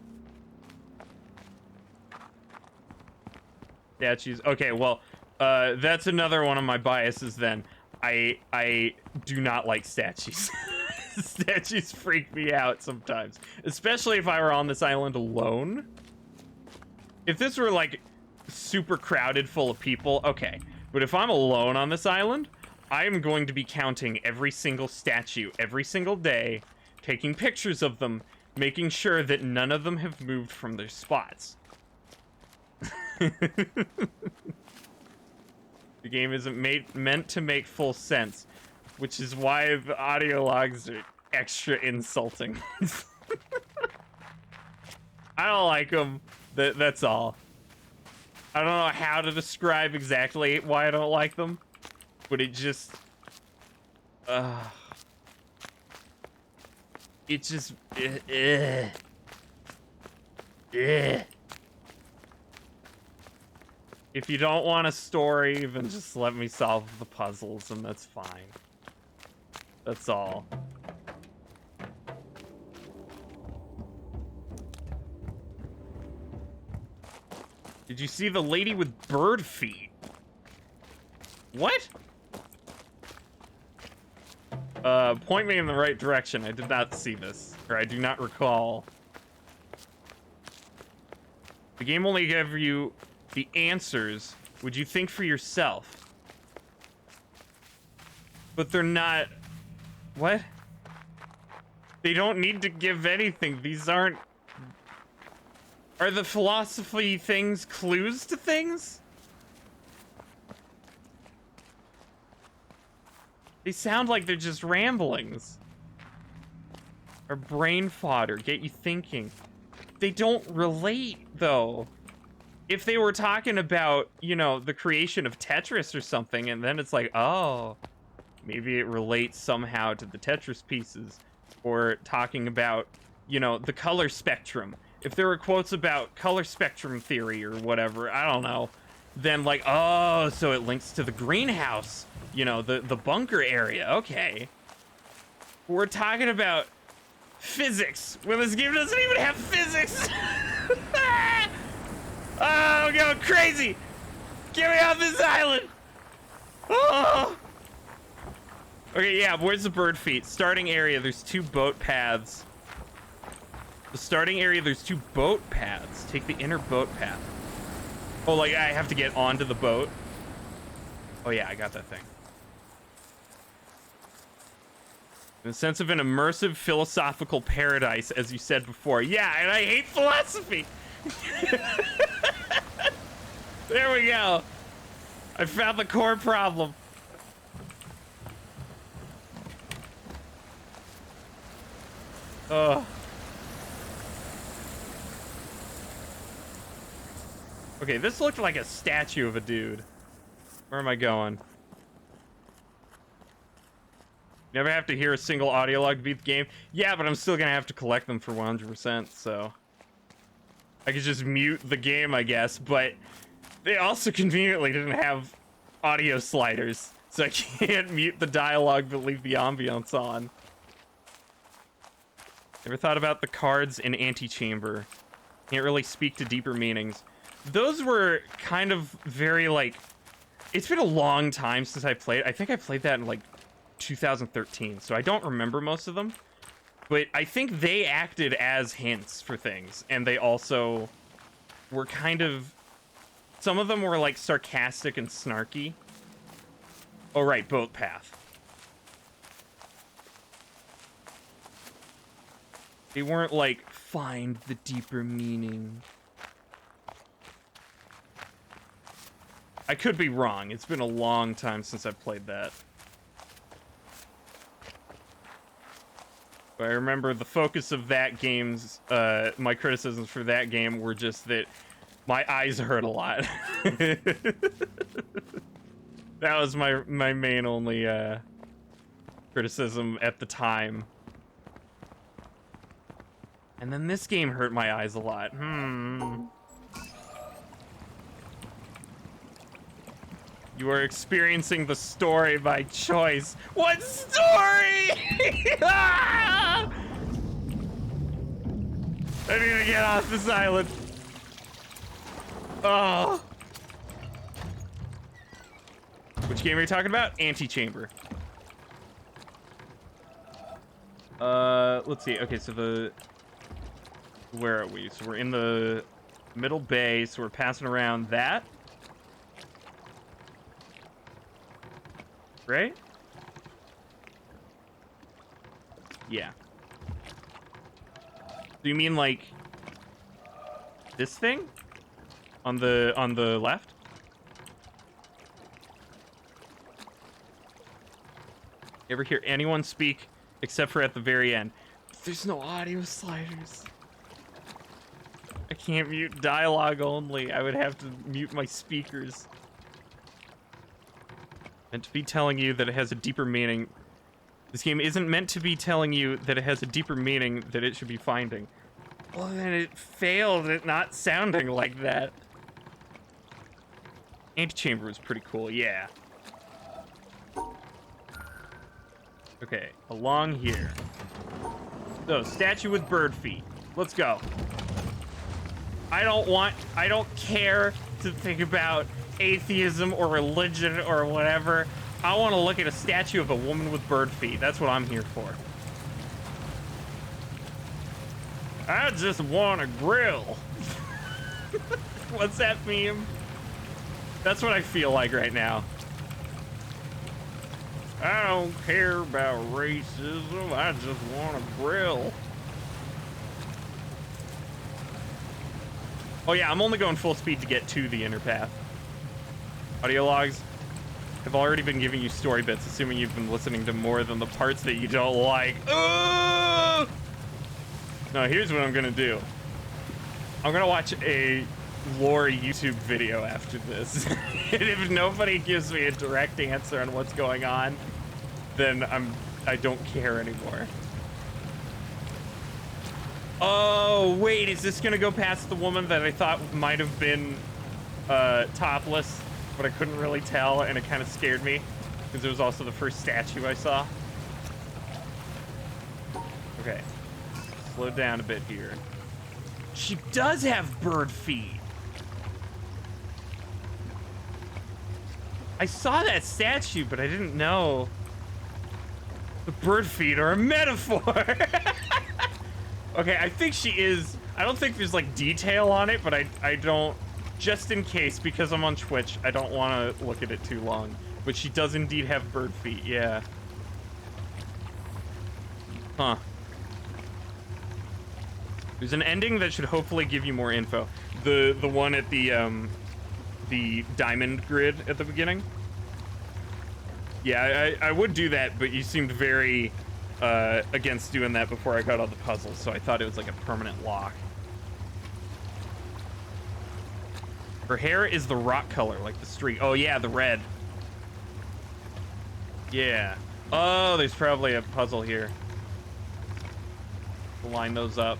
Statues. Okay, well, that's another one of my biases then. I do not like statues. Statues freak me out sometimes. Especially if I were on this island alone. If this were, like, super crowded full of people, okay. But if I'm alone on this island, I am going to be counting every single statue every single day, taking pictures of them, making sure that none of them have moved from their spots. The game isn't meant to make full sense, which is why the audio logs are extra insulting. I don't like them. That's all. I don't know how to describe exactly why I don't like them, but it just... it just... If you don't want a story, then just let me solve the puzzles, and that's fine. That's all. Did you see the lady with bird feet? What? Point me in the right direction. I did not see this, or I do not recall. The game only gave you the answers. Would you think for yourself? But they're not... What? They don't need to give anything. These aren't... Are the philosophy things clues to things? They sound like they're just ramblings. Or brain fodder, get you thinking. They don't relate, though. If they were talking about, you know, the creation of Tetris or something, and then it's like, oh, maybe it relates somehow to the Tetris pieces. Or talking about, you know, the color spectrum. If there were quotes about color spectrum theory or whatever, I don't know, then like, oh, so it links to the greenhouse, you know, the bunker area. Okay. We're talking about physics when this game doesn't even have physics. Oh, I'm going crazy. Get me off this island. Oh. Okay, yeah, where's the bird feet? Starting area, there's 2 boat paths. The starting area, there's 2 boat paths. Take the inner boat path. Oh, like I have to get onto the boat? Oh yeah, I got that thing. In the sense of an immersive philosophical paradise, as you said before. Yeah, and I hate philosophy. There we go. I found the core problem. Ugh. Okay, this looked like a statue of a dude. Where am I going? Never have to hear a single audio log to beat the game. Yeah, but I'm still gonna have to collect them for 100%, so... I could just mute the game, I guess, but... They also conveniently didn't have audio sliders, so I can't mute the dialogue but leave the ambiance on. Ever thought about the cards in Antechamber? Can't really speak to deeper meanings. Those were kind of very, like... It's been a long time since I played. I think I played that in, like, 2013, so I don't remember most of them. But I think they acted as hints for things, and they also were kind of... Some of them were, like, sarcastic and snarky. Oh, right, Boat Path. They weren't like, find the deeper meaning. I could be wrong. It's been a long time since I played that. But I remember the focus of that game's, my criticisms for that game were just that my eyes hurt a lot. That was my main only, criticism at the time. And then this game hurt my eyes a lot. You are experiencing the story by choice. What story? Ah! I need to get off this island. Oh. Which game are you talking about? Antechamber. Let's see. Okay, so where are we? So we're in the middle bay, so we're passing around that. Right? Yeah. Do you mean like this thing? On the left? You ever hear anyone speak except for at the very end? There's no audio sliders. I can't mute dialogue only. I would have to mute my speakers. Meant to be telling you that it has a deeper meaning. This game isn't meant to be telling you that it has a deeper meaning that it should be finding. Well, then it failed at not sounding like that. Antechamber was pretty cool, yeah. Okay, along here. So, statue with bird feet. Let's go. I don't care to think about atheism or religion or whatever. I want to look at a statue of a woman with bird feet. That's what I'm here for. I just want a grill. What's that meme? That's what I feel like right now. I don't care about racism. I just want a grill. Oh yeah, I'm only going full speed to get to the inner path. Audio logs have already been giving you story bits, assuming you've been listening to more than the parts that you don't like. Oh! No, here's what I'm gonna do. I'm gonna watch a lore YouTube video after this. And if nobody gives me a direct answer on what's going on, then I don't care anymore. Oh, wait, is this gonna go past the woman that I thought might have been topless, but I couldn't really tell, and it kind of scared me, because it was also the first statue I saw. Okay, slow down a bit here. She does have bird feet. I saw that statue, but I didn't know the bird feet are a metaphor. Okay, I think she is. I don't think there's like detail on it, but I don't, just in case, because I'm on Twitch, I don't want to look at it too long. But she does indeed have bird feet, yeah. Huh. There's an ending that should hopefully give you more info. The one at the diamond grid at the beginning. Yeah, I would do that, but you seemed very against doing that before I got all the puzzles, so I thought it was like a permanent lock. Her hair is the rock color, like the streak. Oh yeah, the red. Yeah. Oh, there's probably a puzzle here. We'll line those up.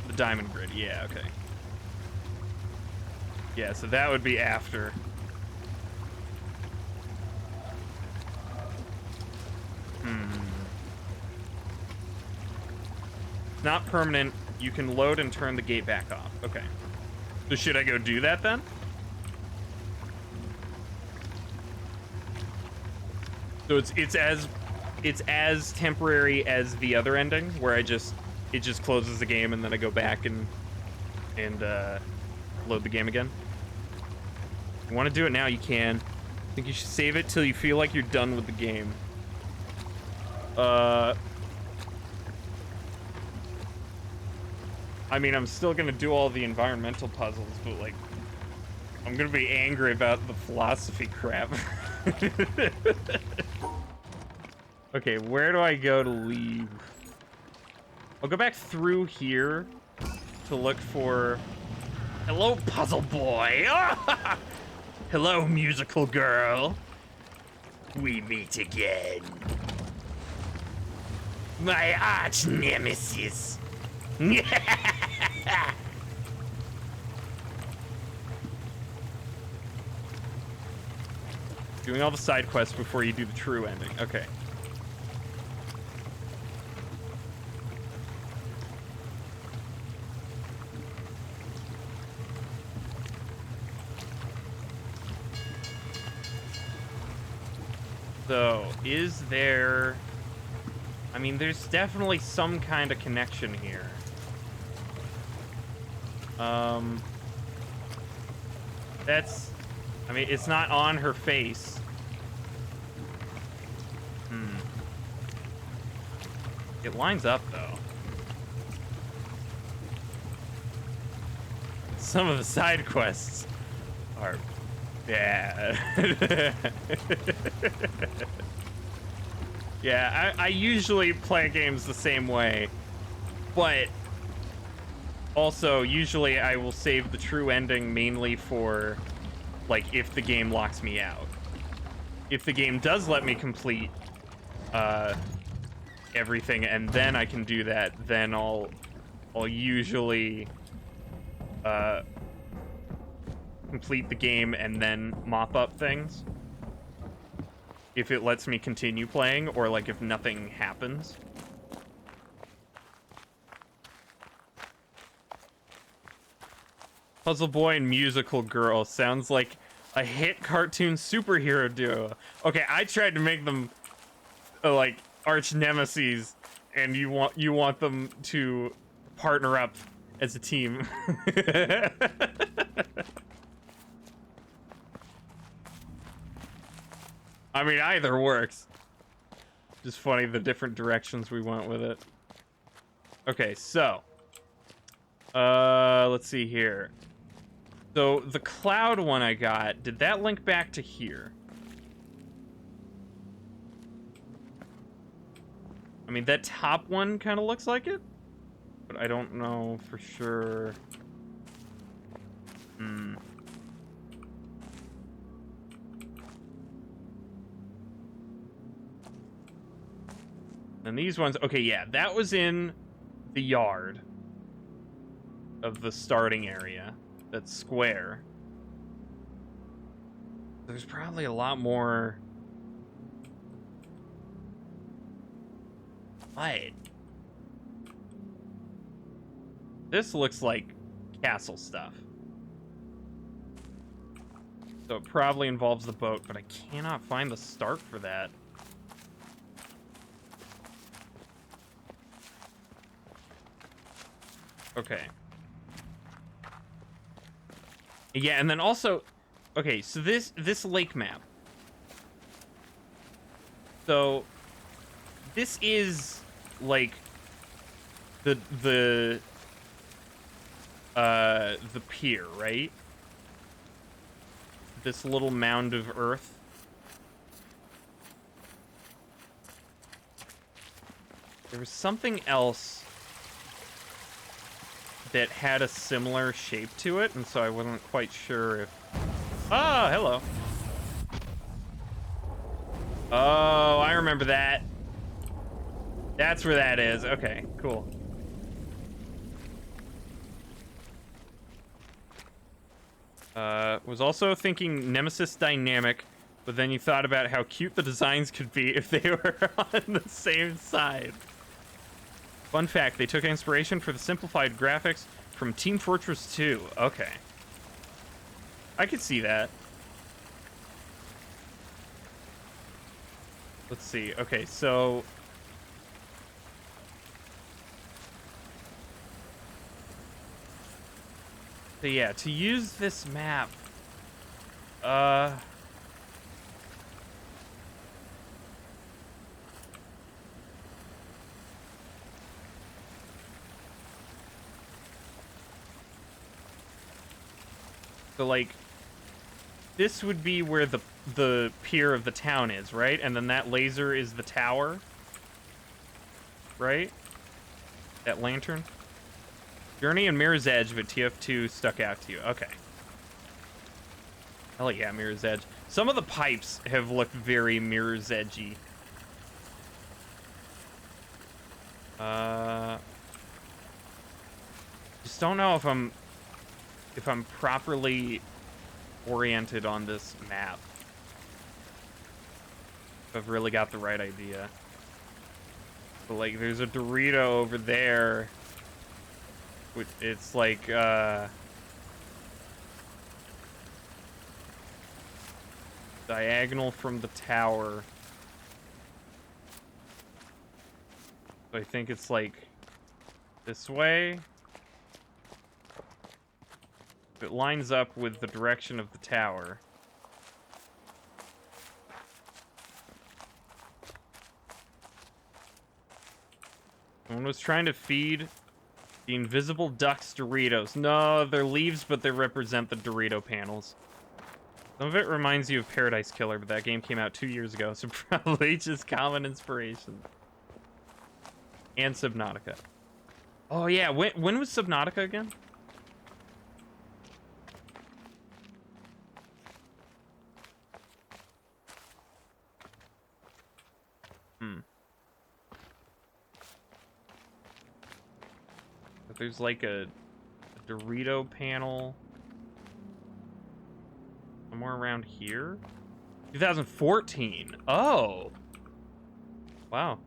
The diamond grid, yeah, okay. Yeah, so that would be after. Not permanent, You can load and turn the gate back off. Okay. So should I go do that then? So it's as temporary as the other ending, where it just closes the game and then I go back and load the game again. If you want to do it now, you can. I think you should save it till you feel like you're done with the game. I mean, I'm still gonna do all the environmental puzzles, but like, I'm gonna be angry about the philosophy crap. Okay, where do I go to leave? I'll go back through here to look for... Hello, puzzle boy! Hello, musical girl. We meet again. My arch nemesis. Doing all the side quests before you do the true ending. Okay. So, is there... I mean, there's definitely some kind of connection here. That's... I mean, it's not on her face. It lines up, though. Some of the side quests are bad. Yeah, I usually play games the same way, but also usually I will save the true ending mainly for, like, if the game locks me out. If the game does let me complete everything and then I can do that, then I'll usually complete the game and then mop up things. If it lets me continue playing, or like if nothing happens. Puzzle Boy and Musical Girl sounds like a hit cartoon superhero duo. Okay, I tried to make them like arch nemeses, and you want them to partner up as a team. I mean, either works. Just funny the different directions we went with it. Okay, so. Let's see here. So, the cloud one I got, did that link back to here? I mean, that top one kind of looks like it, but I don't know for sure. And these ones, okay, yeah, that was in the yard of the starting area. That's square. There's probably a lot more. What? This looks like castle stuff. So it probably involves the boat, but I cannot find the start for that. Okay. Yeah, and then also, okay, so this lake map. So this is like the pier, right? This little mound of earth. There was something else that had a similar shape to it, and so I wasn't quite sure if... Oh, hello. Oh, I remember that. That's where that is. Okay, cool. Was also thinking Nemesis Dynamic, but then you thought about how cute the designs could be if they were on the same side. Fun fact, they took inspiration for the simplified graphics from Team Fortress 2. Okay. I could see that. Let's see. Okay, so... So yeah, to use this map... So, like, this would be where the pier of the town is, right? And then that laser is the tower, right? That lantern? Journey and Mirror's Edge, but TF2 stuck out to you. Okay. Hell yeah, Mirror's Edge. Some of the pipes have looked very Mirror's Edgy. Just don't know if I'm properly oriented on this map. If I've really got the right idea. But like, there's a Dorito over there. It's like, diagonal from the tower. So I think it's like this way. It lines up with the direction of the tower. Someone was trying to feed the invisible ducks Doritos. No, they're leaves, but they represent the Dorito panels. Some of it reminds you of Paradise Killer, but that game came out 2 years ago, so probably just common inspiration. And Subnautica. Oh yeah, when was Subnautica again? But there's like a Dorito panel somewhere around here. 2014. Oh. Wow.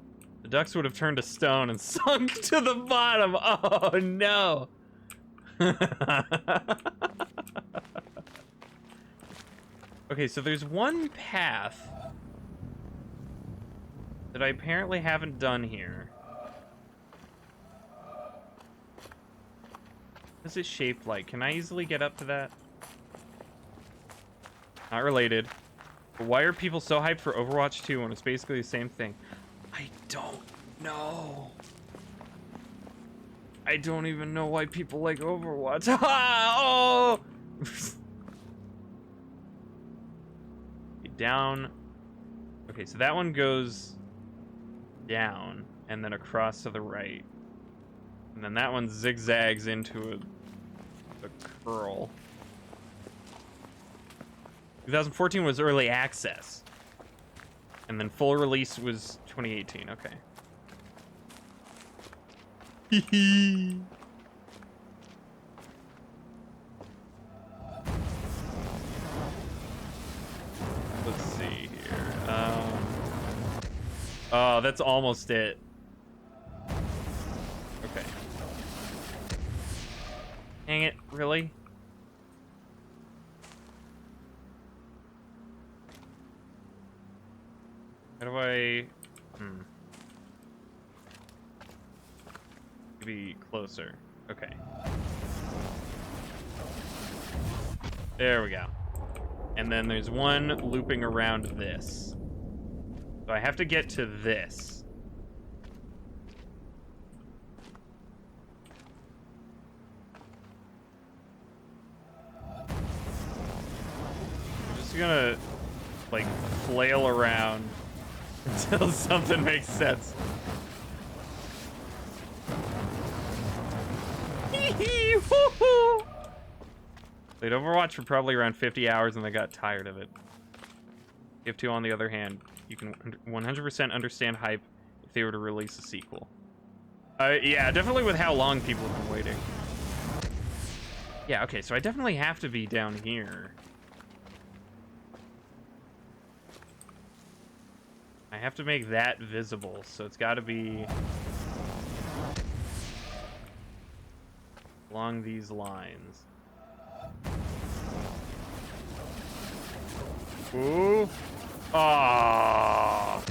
The ducks would have turned to stone and sunk to the bottom. Oh no. Okay, so there's one path that I apparently haven't done here. What's it shaped like? Can I easily get up to that? Not related. But why are people so hyped for Overwatch 2 when it's basically the same thing? I don't know. I don't even know why people like Overwatch. Oh! Down. Okay, so that one goes down and then across to the right. And then that one zigzags into a curl. 2014 was early access. And then full release was 2018. Okay. Let's see here. Oh, that's almost it. Okay. Dang it, really? How do I... Be closer. Okay. There we go. And then there's one looping around this. So I have to get to this. I'm just gonna, like, flail around until something makes sense. Played Overwatch for probably around 50 hours and I got tired of it. TF2, on the other hand, you can 100% understand hype if they were to release a sequel. Yeah, definitely with how long people have been waiting. Yeah, okay, so I definitely have to be down here. I have to make that visible, so it's got to be along these lines. Ooh. Ah.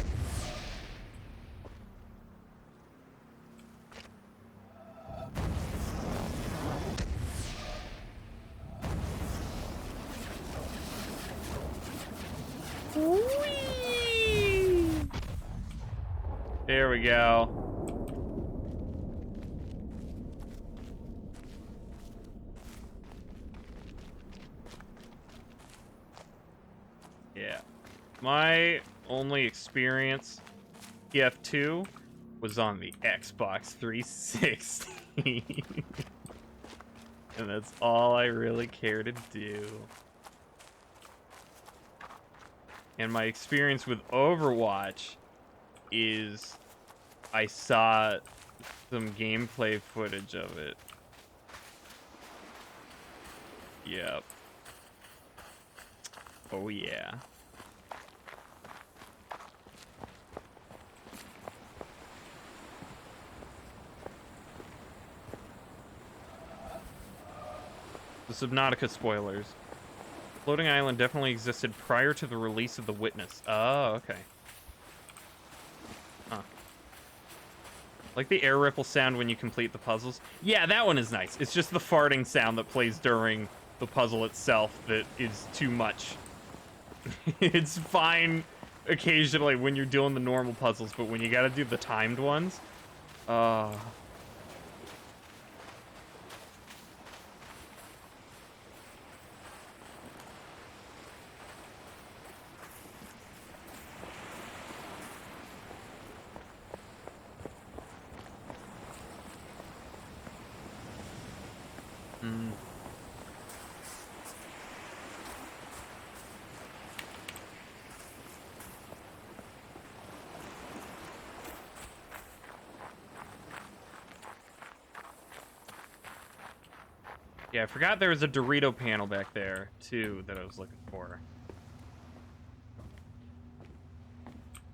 There we go. Yeah. My only experience TF2 was on the Xbox 360. And that's all I really care to do. And my experience with Overwatch is I saw some gameplay footage of it. Yep. Oh yeah. The Subnautica spoilers. Floating Island definitely existed prior to the release of The Witness. Oh, okay. Huh. Like the air ripple sound when you complete the puzzles. Yeah, that one is nice. It's just the farting sound that plays during the puzzle itself that is too much. It's fine occasionally when you're doing the normal puzzles, but when you gotta do the timed ones, yeah, I forgot there was a Dorito panel back there, too, that I was looking for.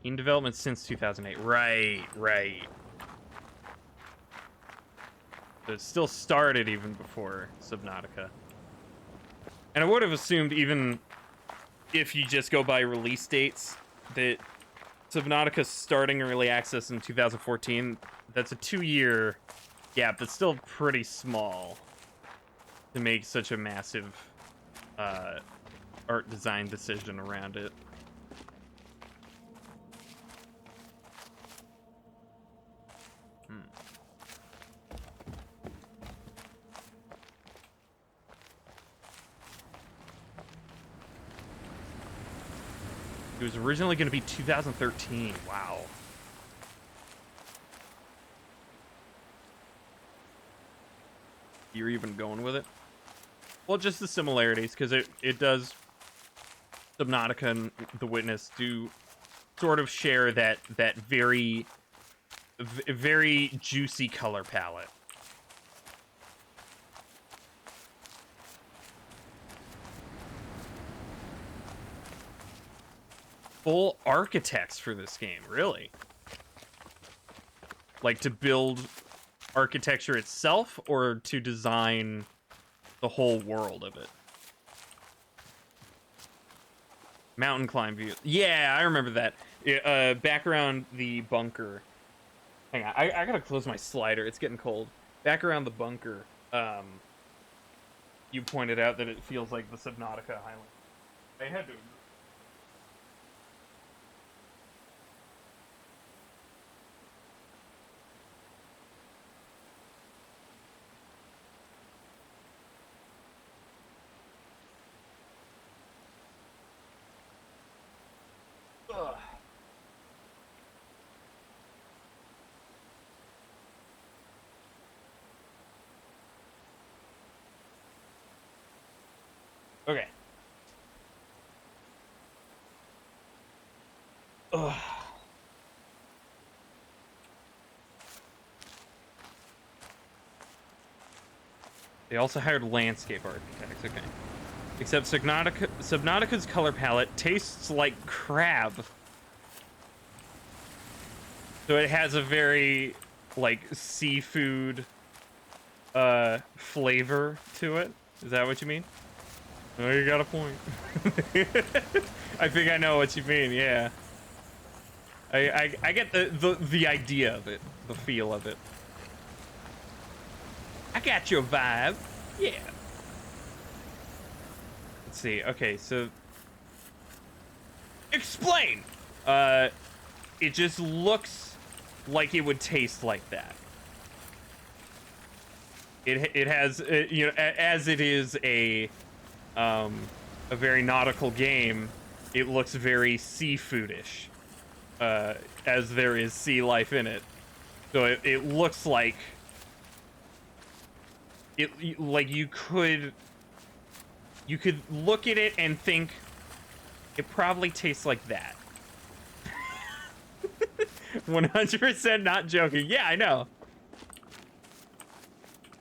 In development since 2008. Right. But it still started even before Subnautica. And I would have assumed, even if you just go by release dates, that Subnautica's starting early access in 2014. That's a 2-year gap. That's still pretty small to make such a massive art design decision around it. It was originally going to be 2013. Wow. You're even going with it? Well, just the similarities, because it does... Subnautica and The Witness do sort of share that very juicy color palette. Full architects for this game, really? Like to build architecture itself, or to design the whole world of it? Mountain climb view. Yeah, I remember that. Back around the bunker. Hang on, I gotta close my slider. It's getting cold. Back around the bunker, you pointed out that it feels like the Subnautica Highland. I had to... Ugh. Okay. Ugh. They also hired landscape architects. Okay. Except Subnautica's color palette tastes like crab. So it has a very, like, seafood flavor to it. Is that what you mean? Oh, you got a point. I think I know what you mean, yeah. I get the idea of it, the feel of it. I got your vibe. Yeah. Let's see. Okay, so explain. It just looks like it would taste like that. It has you know, as it is a very nautical game, it looks very seafoodish, as there is sea life in it. So it looks like like you could look at it and think it probably tastes like that. 100% not joking. Yeah, I know.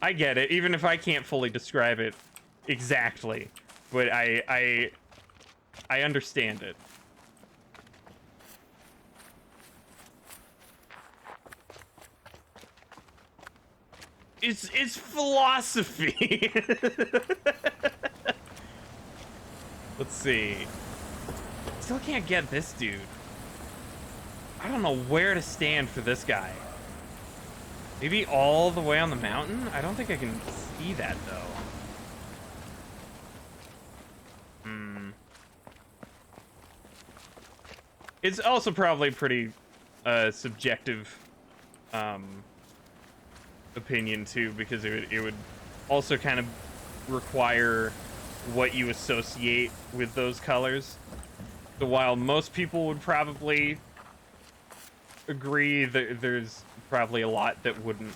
I get it, even if I can't fully describe it exactly, but I understand it. It's philosophy. Let's see. Still can't get this dude. I don't know where to stand for this guy. Maybe all the way on the mountain? I don't think I can see that, though. It's also probably pretty subjective opinion, too, because it would also kind of require what you associate with those colors. So while most people would probably agree that there's probably a lot that wouldn't.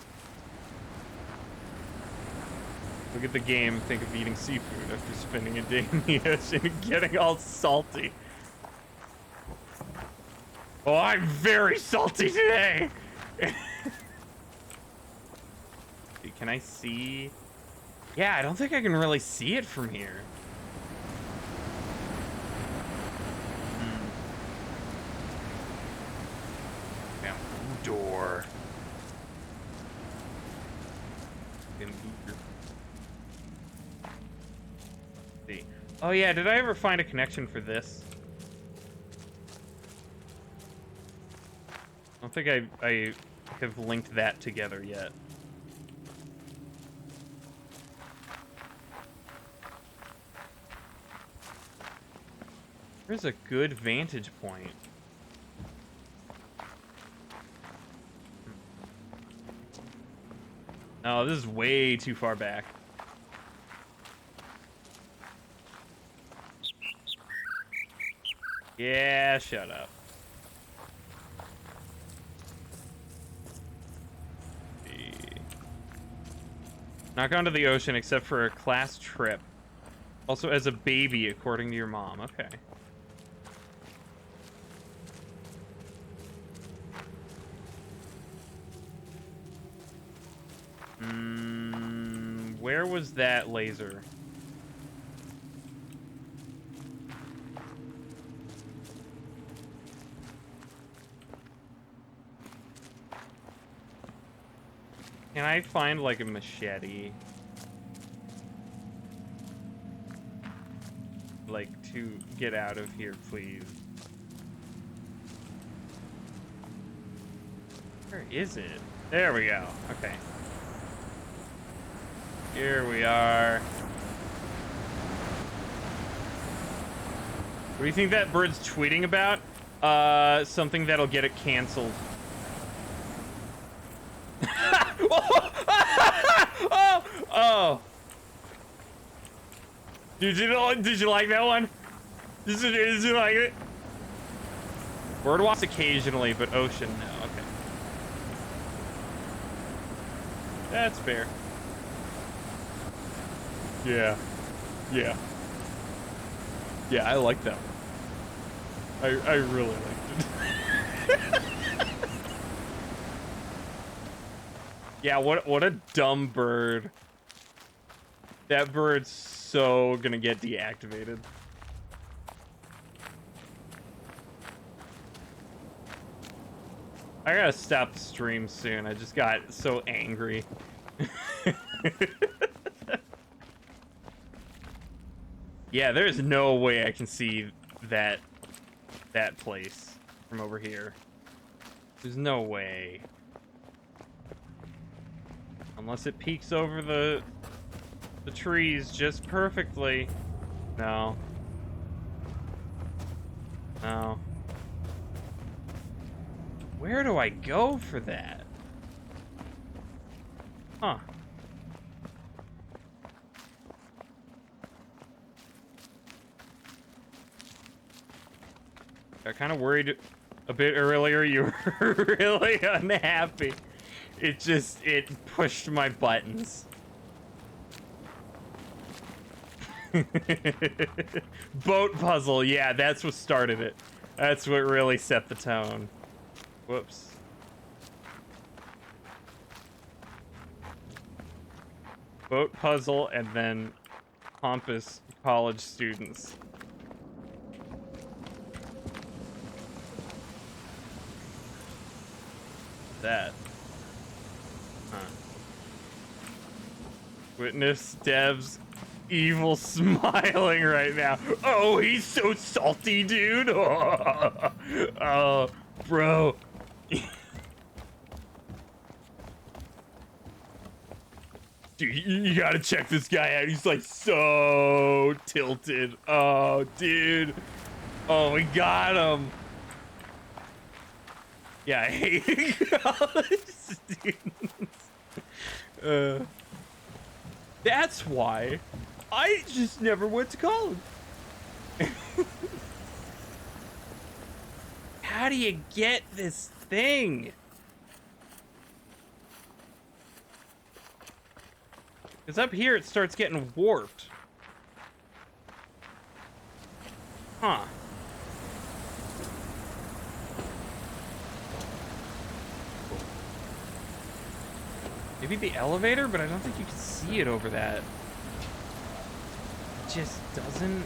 Look at the game, think of eating seafood after spending a day in the ocean and getting all salty. Oh, I'm very salty today! Can I see? Yeah, I don't think I can really see it from here. Door. See. Oh yeah, did I ever find a connection for this? I don't think I have linked that together yet. There's a good vantage point. Oh, this is way too far back. Yeah, shut up. Not gone to the ocean except for a class trip. Also as a baby, according to your mom. Okay. Where was that laser? Can I find like a machete? Like to get out of here, please. Where is it? There we go. Okay. Here we are. What do you think that bird's tweeting about? Something that'll get it canceled. Oh! Did you like that one? Did you like it? Birdwatch occasionally, but ocean no. Okay. That's fair. Yeah. Yeah. Yeah, I like that one. I really liked it. Yeah, what a dumb bird. That bird's so gonna get deactivated. I gotta stop the stream soon. I just got so angry. Yeah, there's no way I can see that place from over here. There's no way. Unless it peeks over the trees just perfectly. No. No. Where do I go for that? Huh. Got kind of worried a bit earlier. You were really unhappy. It pushed my buttons. Boat puzzle, yeah, that's what started it. That's what really set the tone. Whoops. Boat puzzle and then pompous college students. That. Huh. Witness Dev's evil smiling right now. Oh, he's so salty, dude. Oh, bro. Dude, you gotta check this guy out. He's like so tilted. Oh, dude. Oh, we got him. Yeah, I hate college students. That's why I just never went to college. How do you get this thing? Because up here it starts getting warped. Huh. Maybe the elevator, but I don't think you can see it over that. It just doesn't.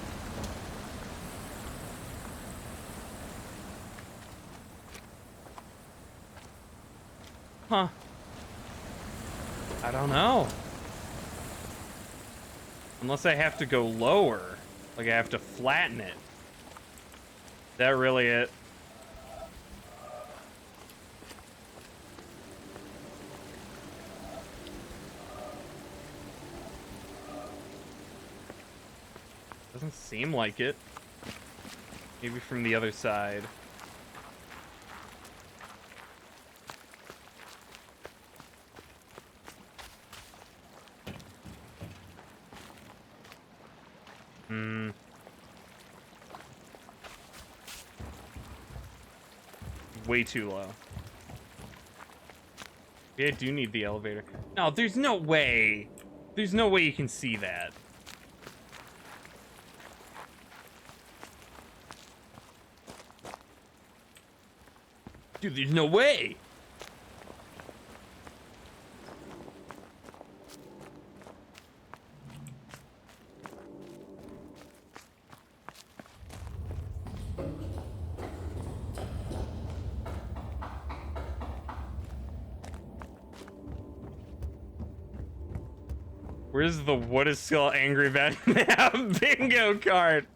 Huh. I don't know. Unless I have to go lower. Like I have to flatten it. Is that really it? Doesn't seem like it. Maybe from the other side. Way too low. Yeah, I do need the elevator. No, there's no way. There's no way you can see that. Dude, there's no way. Where's the what is Skull angry about now bingo card?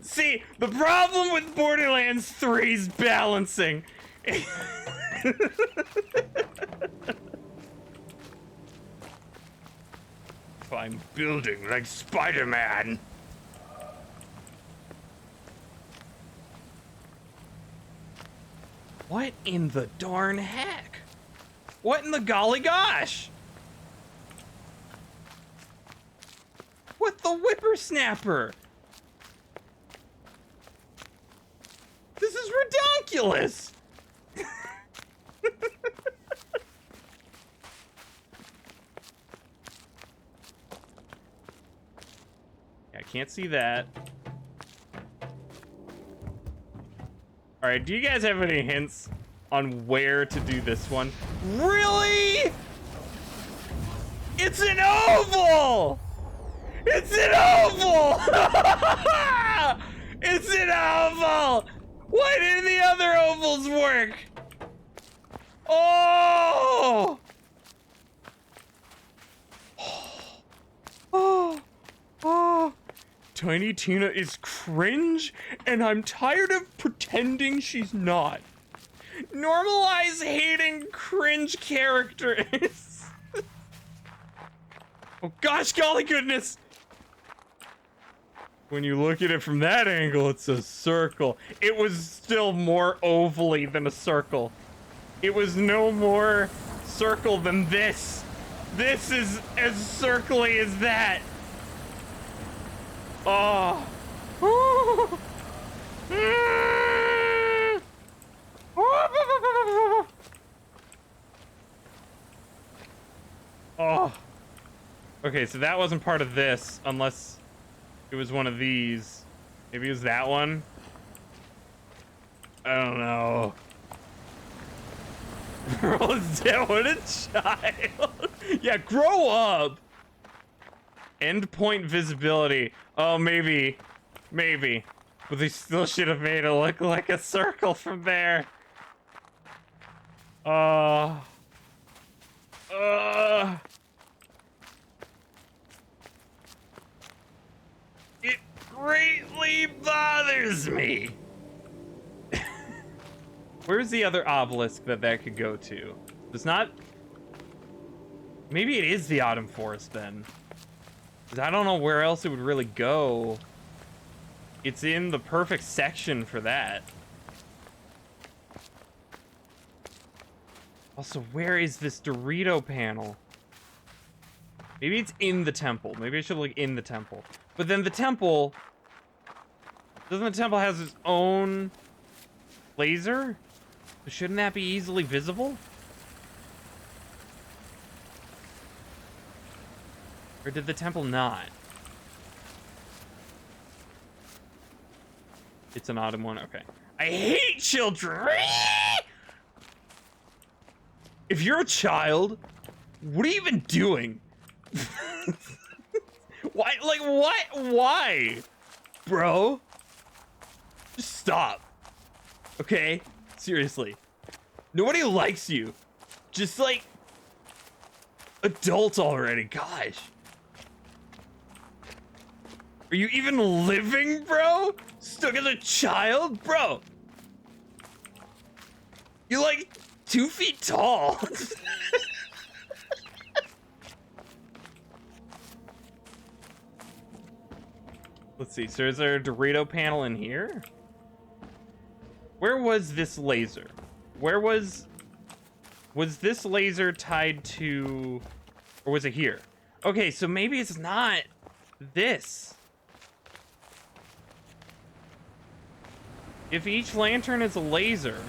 See, the problem with Borderlands 3's balancing. If I'm building like Spider-Man. What in the darn heck? What in the golly gosh? What the whippersnapper? This is ridiculous. I can't see that. All right, do you guys have any hints on where to do this one? Really? It's an oval! It's an oval! It's an oval! Why didn't the other ovals work? Oh! Oh, oh. Tiny Tina is cringe, and I'm tired of pretending she's not. Normalize hating cringe characters. Oh gosh, golly goodness. When you look at it from that angle, it's a circle. It was still more ovally than a circle. It was no more circle than this. This is as circly as that. Oh. Oh. Okay, so that wasn't part of this, unless it was one of these. Maybe it was that one. I don't know. What a child. Yeah, grow up. Endpoint visibility. Oh, maybe. Maybe. But they still should have made it look like a circle from there. It greatly bothers me. Where's the other obelisk that could go to? It's not... Maybe it is the Autumn Forest then. 'Cause I don't know where else it would really go. It's in the perfect section for that. Also, where is this Dorito panel? Maybe it's in the temple. Maybe I should look in the temple. But then the temple... Doesn't the temple have its own laser? Shouldn't that be easily visible? Or did the temple not? It's an autumn one? Okay. I hate children! If you're a child, what are you even doing? Why? Like, what? Why? Bro? Just stop. Okay? Seriously. Nobody likes you. Just, like, adult already. Gosh. Are you even living, bro? Stuck as a child? Bro. You're, like, 2 feet tall. Let's see. So is there a Dorito panel in here? Where was this laser? Where was this laser tied to, or was it here? Okay, so maybe it's not this. If each lantern is a laser,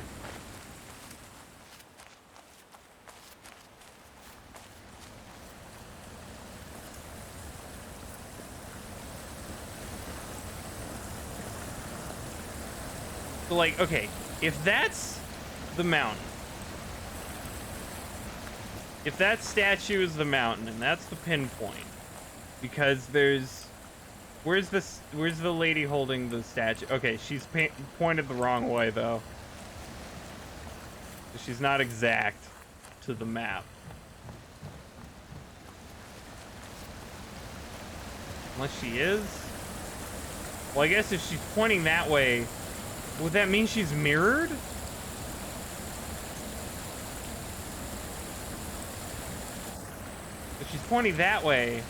so like, okay, if that's the mountain, if that statue is the mountain and that's the pinpoint, because there's, where's the lady holding the statue? Okay, she's pointed the wrong way though. She's not exact to the map. Unless she is? Well, I guess if she's pointing that way, would that mean she's mirrored? If she's pointing that way,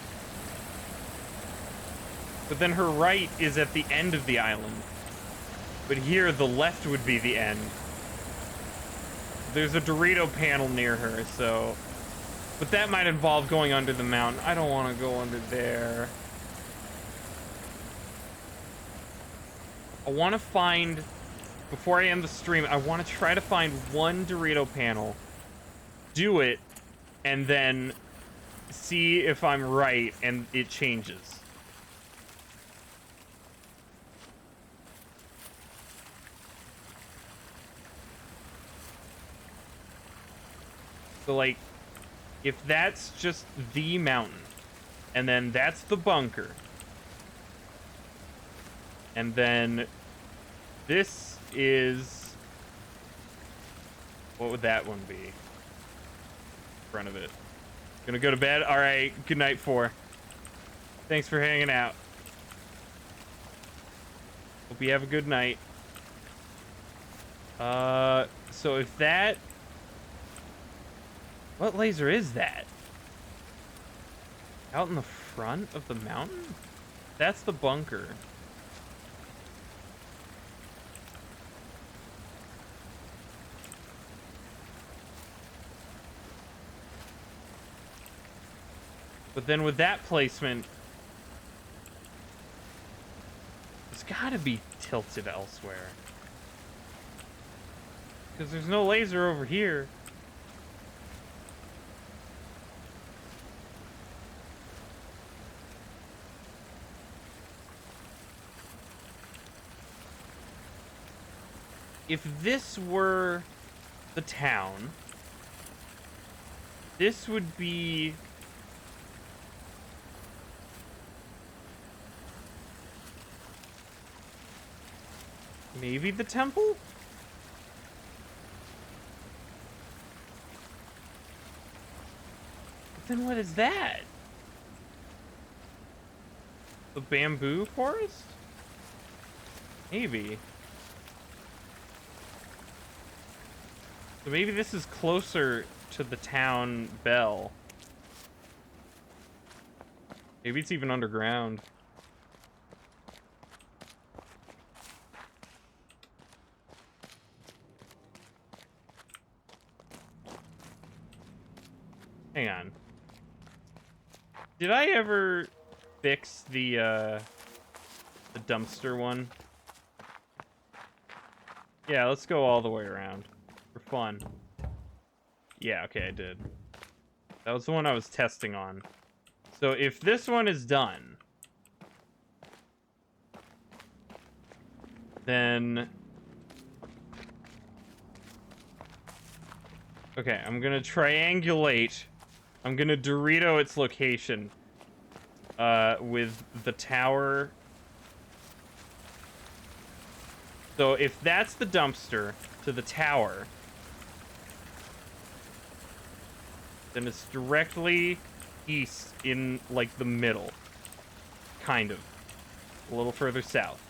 but then her right is at the end of the island. But here, the left would be the end. There's a Dorito panel near her, so... But that might involve going under the mountain. I don't want to go under there. I want to find... Before I end the stream, I want to try to find one Dorito panel, do it, and then see if I'm right and it changes. So, like, if that's just the mountain, and then that's the bunker, and then this is... What would that one be? In front of it. Gonna go to bed? Alright, good night, 4. Thanks for hanging out. Hope you have a good night. So if that... What laser is that? Out in the front of the mountain? That's the bunker. But then with that placement, it's gotta be tilted elsewhere. Because there's no laser over here. If this were the town, this would be... maybe the temple? But then what is that? The bamboo forest? Maybe. So maybe this is closer to the town bell. Maybe it's even underground. Hang on. Did I ever fix the dumpster one? Yeah, let's go all the way around. For fun. Yeah, okay, I did. That was the one I was testing on. So if this one is done, then... okay, I'm gonna triangulate. I'm gonna Dorito its location with the tower. So if that's the dumpster to the tower, then it's directly east in, like, the middle. Kind of. A little further south.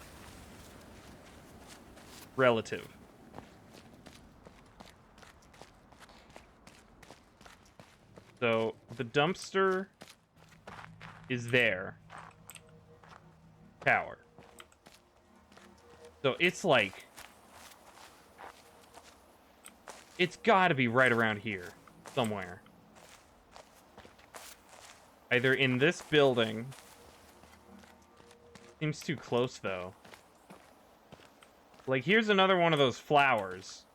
Relative. So, the dumpster is there. Tower. So, it's like... it's gotta be right around here. Somewhere. Either in this building... seems too close, though. Like, here's another one of those flowers.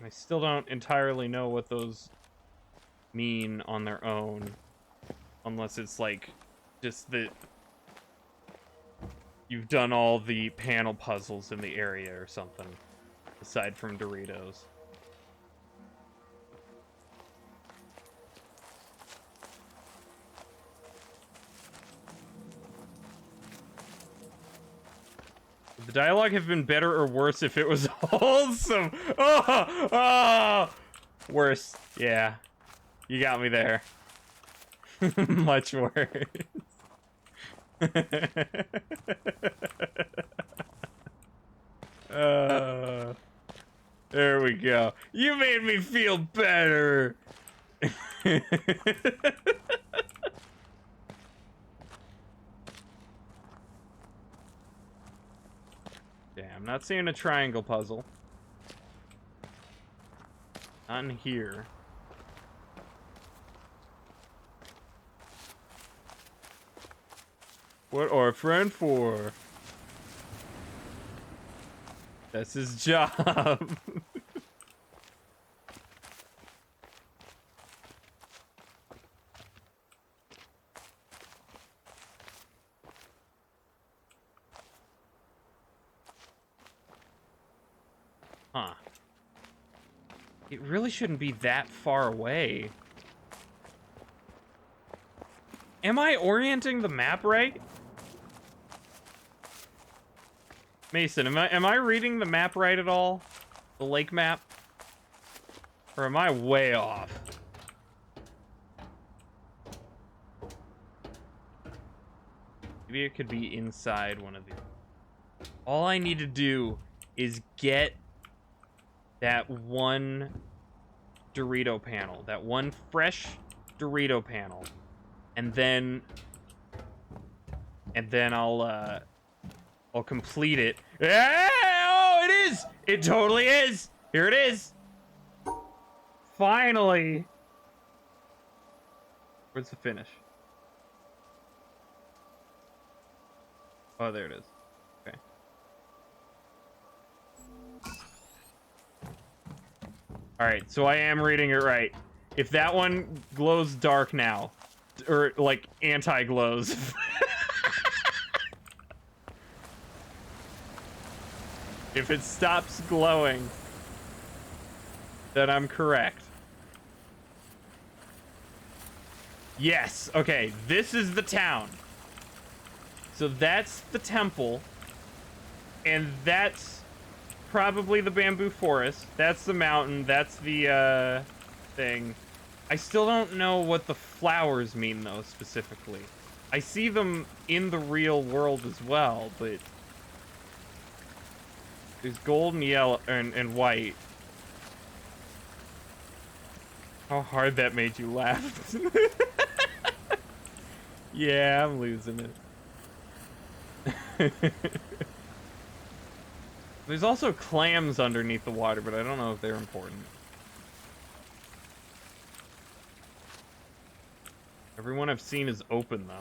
I still don't entirely know what those mean on their own. Unless it's, like, just that you've done all the panel puzzles in the area or something. Aside from Doritos. Would the dialogue have been better or worse if it was wholesome? Oh! Oh! Worse. Yeah. You got me there. Much worse. There we go. You made me feel better. Damn, I'm not seeing a triangle puzzle. Not in here. What are a friend for? That's his job. Huh. It really shouldn't be that far away. Am I orienting the map right? Mason, am I reading the map right at all? The lake map? Or am I way off? Maybe it could be inside one of these. All I need to do is get that one Dorito panel, that one fresh Dorito panel, and then I'll complete it. Yeah! Oh, it is! It totally is! Here it is! Finally! Where's the finish? Oh, there it is. Okay. Alright, so I am reading it right. If that one glows dark now, or like anti-glows. If it stops glowing, then I'm correct. Yes, okay, this is the town. So that's the temple, and that's probably the bamboo forest. That's the mountain, that's the, thing. I still don't know what the flowers mean, though, specifically. I see them in the real world as well, but... There's gold and yellow and white. How hard that made you laugh. Yeah, I'm losing it. There's also clams underneath the water, but I don't know if they're important. Everyone I've seen is open, though.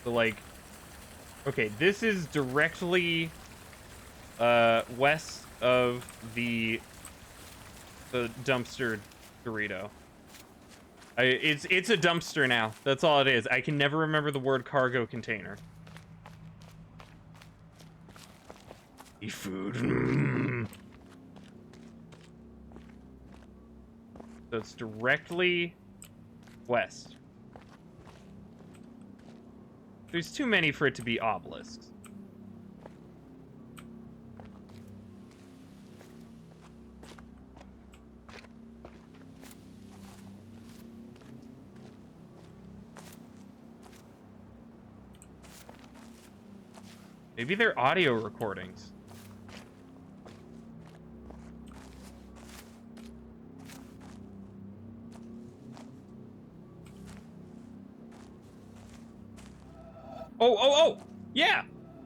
So, like, okay, this is directly west of the dumpster Dorito. It's a dumpster now. That's all it is. I can never remember the word cargo container. Food. So it's directly west. There's too many for it to be obelisks. Maybe they're audio recordings. Oh! Yeah!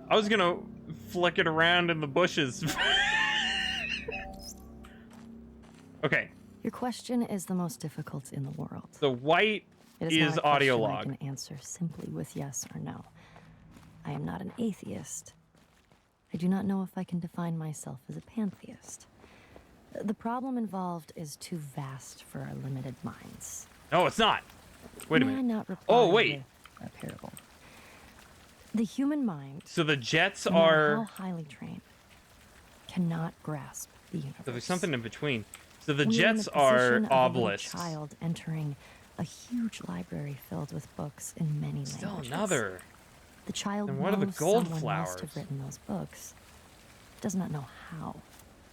I was gonna flick it around in the bushes. Okay. Your question is the most difficult in the world. The white It is not a audio question log. I can answer simply with yes or no. I am not an atheist. I do not know if I can define myself as a pantheist. The problem involved is too vast for our limited minds. No, it's not. Wait a May I minute. not reply Oh, wait. with a parable? The human mind, So the jets no matter are... how highly trained, cannot grasp the universe. So there's something in between. So the We are in jets the are position of a little obelisks. child entering a huge library filled with books in many Still languages. another. The child Then what are the knows gold someone flowers? must have written those books. Does not know how.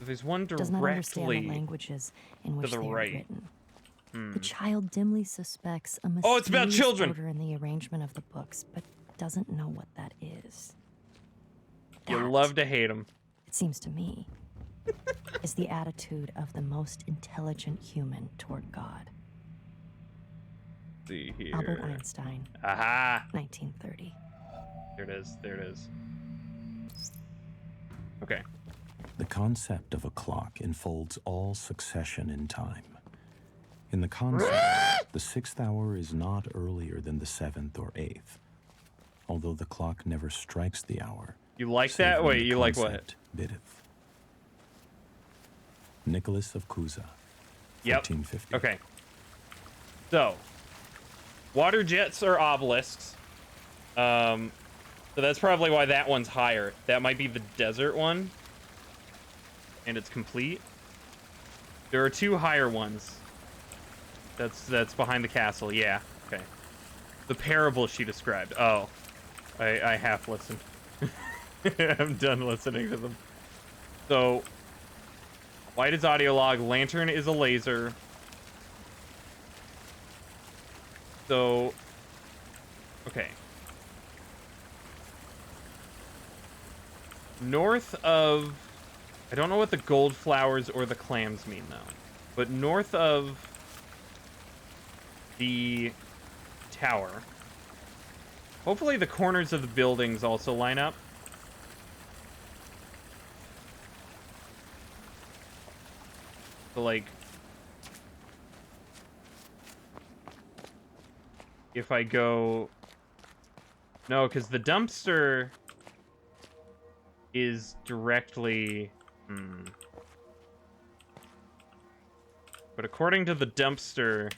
There's one Does not understand the directly languages in which the they right. are written. Hmm. The child dimly suspects a Oh, it's about mysterious children. order in the arrangement of the books, but doesn't know what that is. You That, love to hate them. it seems to me, is the attitude of the most intelligent human toward God. See here. Albert Einstein, Aha! 1930. There it is. There it is. Okay. The concept of a clock enfolds all succession in time. In the concept, the 6th hour is not earlier than the 7th or 8th. Although the clock never strikes the hour. You like save that? when Wait, the you like what? concept Biddeth. Nicholas of Cusa, Yep. 1450. Okay. So, water jets are obelisks. So that's probably why that one's higher. That might be the desert one. And it's complete. There are two higher ones. That's behind the castle. Yeah. Okay. The parable she described. Oh. I half listened. I'm done listening to them. So, white is audio log, lantern is a laser, So, okay. North of, I don't know what the gold flowers or the clams mean though, but north of the tower, hopefully the corners of the buildings also line up. So like, if I go, no, because the dumpster is directly, but according to the dumpster,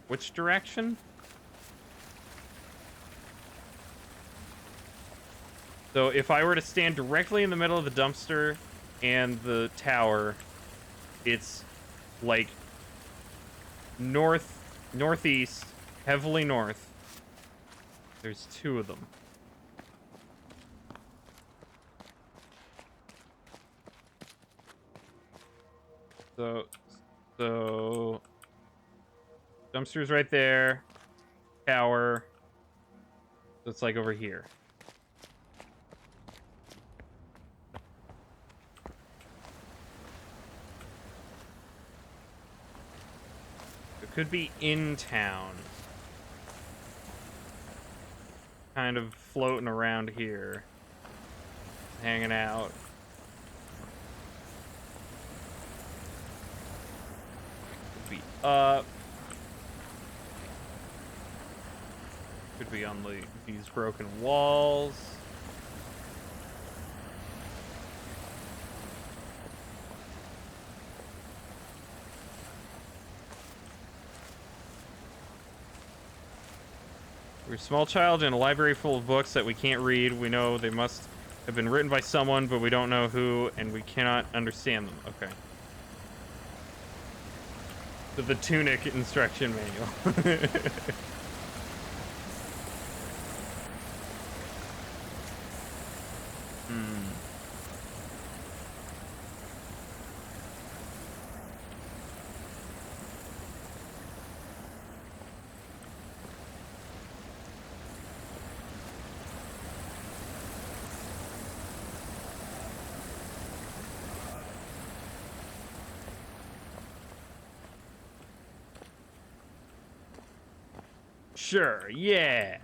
which direction? So if I were to stand directly in the middle of the dumpster and the tower, it's like northeast, heavily north. There's two of them. So dumpster's right there, tower. So it's like over here. It could be in town. Kind of floating around here. Hanging out. Could be up. Could be on these broken walls. We're a small child in a library full of books that we can't read. We know they must have been written by someone, but we don't know who, and we cannot understand them. Okay. So the Tunic instruction manual. Sure, yeah.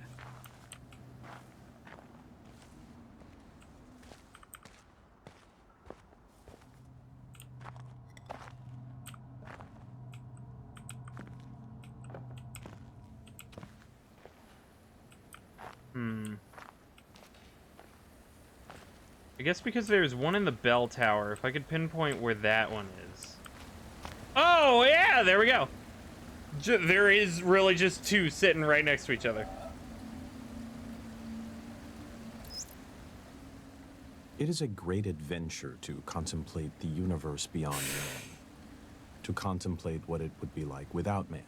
I guess because there's one in the bell tower, if I could pinpoint where that one is. Oh, yeah, there we go. There is really just two sitting right next to each other. It is a great adventure to contemplate the universe beyond man. To contemplate what it would be like without man,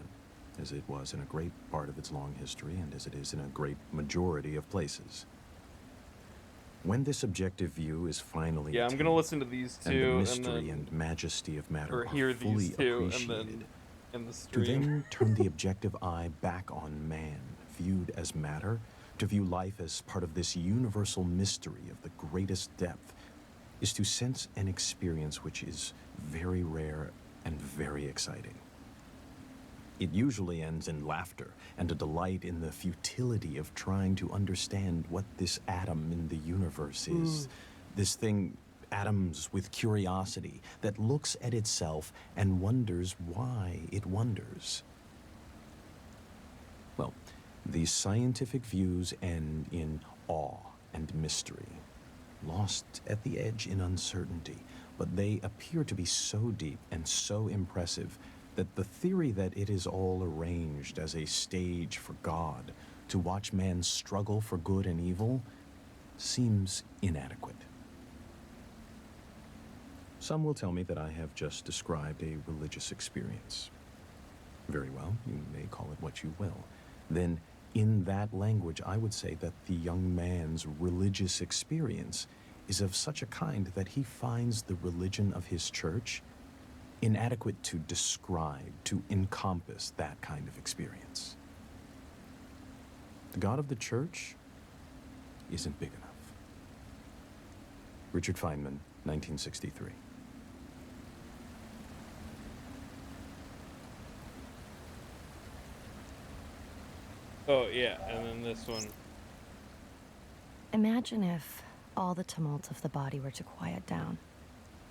as it was in a great part of its long history and as it is in a great majority of places. When this objective view is finally I'm gonna listen to these two, and the mystery and majesty of matter or hear are fully these two, appreciated, and then in the to stream. then turn the objective eye back on man, viewed as matter, to view life as part of this universal mystery of the greatest depth, is to sense an experience which is very rare and very exciting. It usually ends in laughter and a delight in the futility of trying to understand what this atom in the universe is. This thing, atoms with curiosity, that looks at itself and wonders why it wonders. Well, these scientific views end in awe and mystery, lost at the edge in uncertainty, but they appear to be so deep and so impressive that the theory that it is all arranged as a stage for God to watch man struggle for good and evil seems inadequate. Some will tell me that I have just described a religious experience. Very well, you may call it what you will. Then, in that language, I would say that the young man's religious experience is of such a kind that he finds the religion of his church inadequate to describe, to encompass that kind of experience. The God of the Church isn't big enough. Richard Feynman, 1963. Oh, yeah, and then this one. Imagine if all the tumult of the body were to quiet down,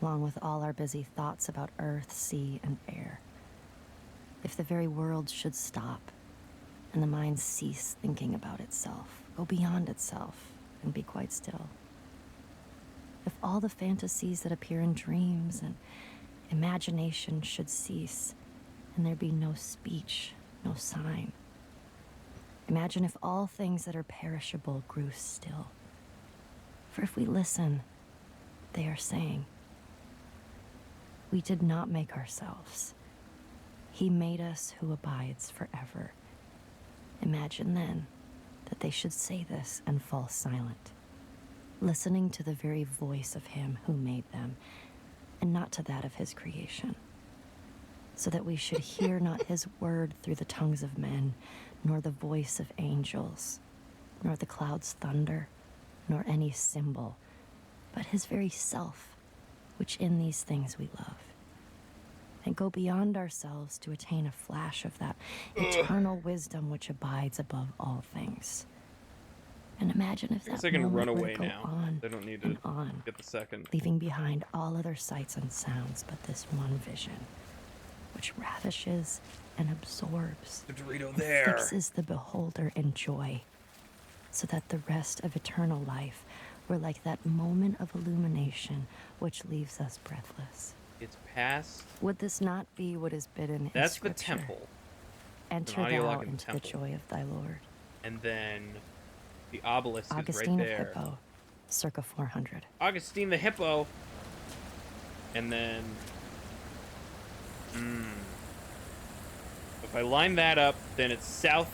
along with all our busy thoughts about earth, sea, and air. If the very world should stop, and the mind cease thinking about itself, go beyond itself, and be quite still. If all the fantasies that appear in dreams and imagination should cease, and there be no speech, no sign. Imagine if all things that are perishable grew still. For if we listen, they are saying, we did not make ourselves. He made us who abides forever. Imagine then that they should say this and fall silent, listening to the very voice of him who made them, and not to that of his creation, so that we should hear not his word through the tongues of men, nor the voice of angels, nor the clouds' thunder, nor any symbol, but his very self, which in these things we love, and go beyond ourselves to attain a flash of that eternal wisdom which abides above all things. And imagine if that I can run moment were away to go now. on They don't need and to on, get the second. leaving behind all other sights and sounds but this one vision, which ravishes and absorbs, The Dorito and there. fixes the beholder in joy, so that the rest of eternal life were like that moment of illumination which leaves us breathless. It's past. Would this not be what is bidden in That's the Scripture? temple. Enter audio thou log in into temple. the joy of thy Lord. And then the obelisk Augustine is right of there. Hippo, circa 400. Augustine the Hippo. And then... If I line that up, then it's southeast.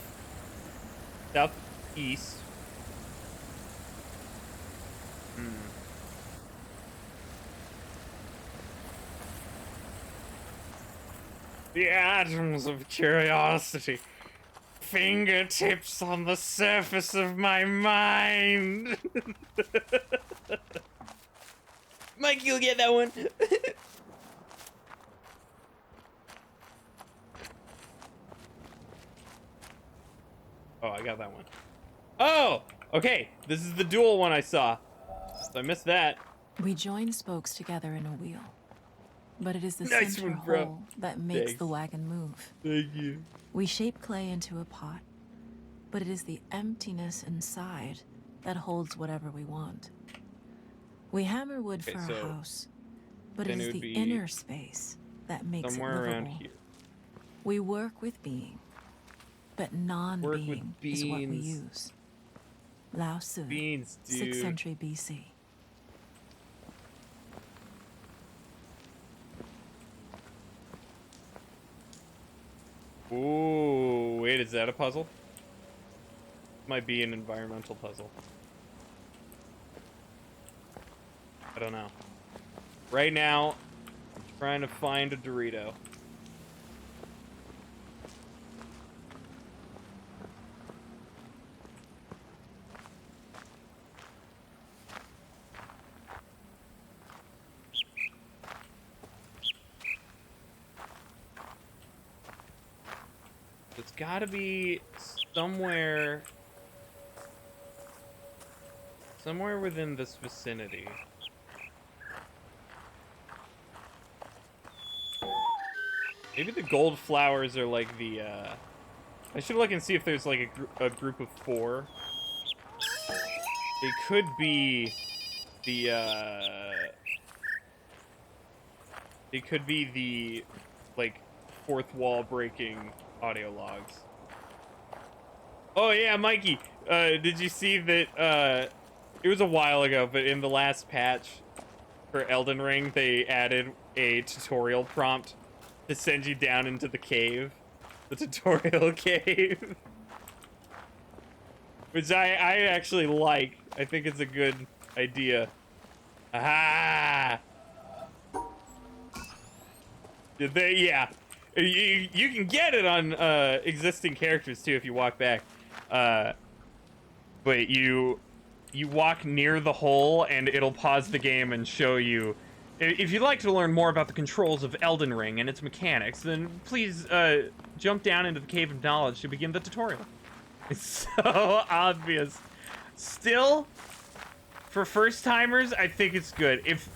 The atoms of curiosity. Fingertips on the surface of my mind. Mike, you'll get that one. Oh, I got that one. Oh, okay. This is the dual one I saw. So I missed that. We join spokes together in a wheel, but it is the Nice center one, bro. whole that makes Thanks. the wagon move. Thank you. We shape clay into a pot, but it is the emptiness inside that holds whatever we want. We hammer wood Okay, for so a house, but it then it is would the be inner space that makes it somewhere livable. around here. We work with being, but non-being is what we beans. use. Lao Tzu, Beans, 6th dude. century BC. Ooh, wait, is that a puzzle? Might be an environmental puzzle. I don't know. Right now, I'm trying to find a Dorito. It's gotta be somewhere within this vicinity. Maybe the gold flowers are like the, I should look and see if there's like a group of 4. It could be the, it could be the, like, fourth wall breaking audio logs. Oh yeah, Mikey, did you see that, it was a while ago, but in the last patch for Elden Ring, they added a tutorial prompt to send you down into the cave. The tutorial cave. Which I actually like. I think it's a good idea. Aha! Did they? Yeah. You can get it on existing characters too if you walk back. But you walk near the hole and it'll pause the game and show you. If you'd like to learn more about the controls of Elden Ring and its mechanics, then please jump down into the Cave of Knowledge to begin the tutorial. It's so obvious. Still, for first timers, I think it's good. If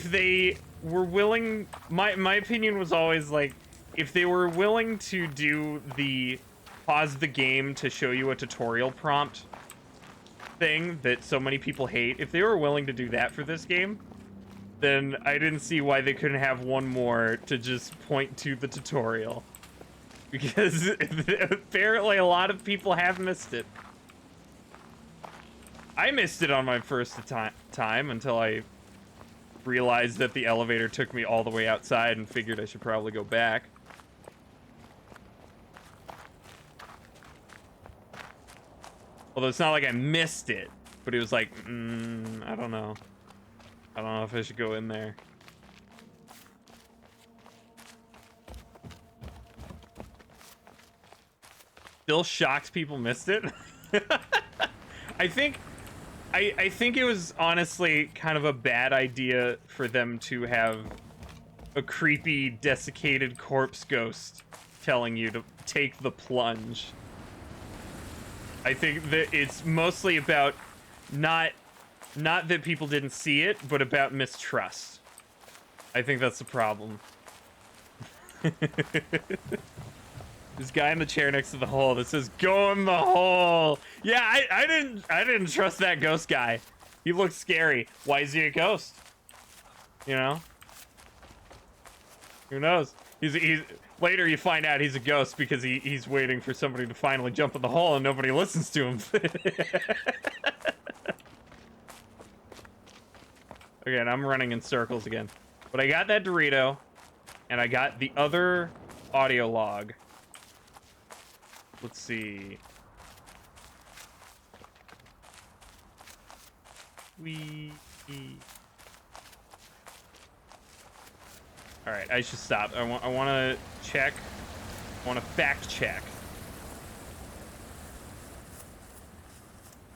they were willing, my opinion was always like, if they were willing to do the pause the game to show you a tutorial prompt thing that so many people hate, if they were willing to do that for this game, then I didn't see why they couldn't have one more to just point to the tutorial. Because apparently a lot of people have missed it. I missed it on my first time until I realized that the elevator took me all the way outside and figured I should probably go back. Although it's not like I missed it, but it was like, I don't know. I don't know if I should go in there. Still shocked people missed it. I think it was honestly kind of a bad idea for them to have a creepy desiccated corpse ghost telling you to take the plunge. I think that it's mostly about not that people didn't see it, but about mistrust. I think that's the problem. This guy in the chair next to the hole that says, "Go in the hole." Yeah, I didn't trust that ghost guy. He looked scary. Why is he a ghost? You know? Who knows? He's later you find out he's a ghost because he's waiting for somebody to finally jump in the hole and nobody listens to him. Again, I'm running in circles again. But I got that Dorito, and I got the other audio log. Let's see. All right, I should stop. I want to check. I want to fact check.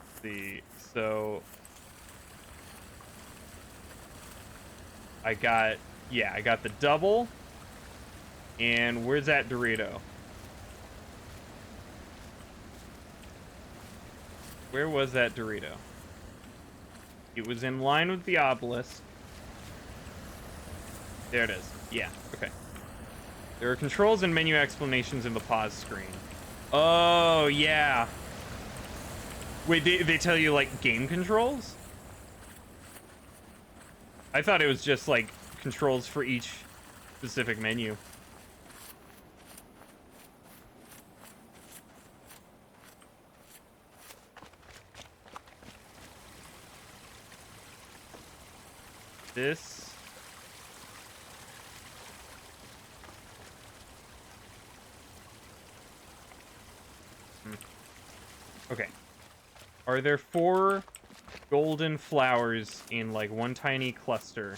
Let's see. So I got the double. And where's that Dorito? Where was that Dorito? It was in line with the obelisk. There it is. Yeah, okay. There are controls and menu explanations in the pause screen. Oh, yeah. Wait, they tell you, like, game controls? I thought it was just, like, controls for each specific menu. This. Okay. Are there 4 golden flowers in like one tiny cluster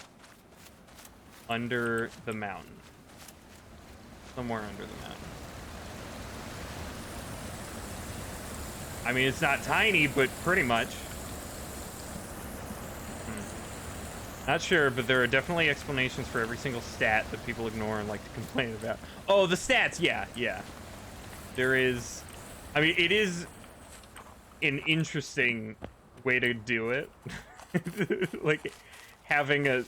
under the mountain? Somewhere under the mountain. I mean, it's not tiny, but pretty much. Not sure, but there are definitely explanations for every single stat that people ignore and like to complain about. Oh, the stats, yeah. There is, I mean, it is an interesting way to do it. Like having a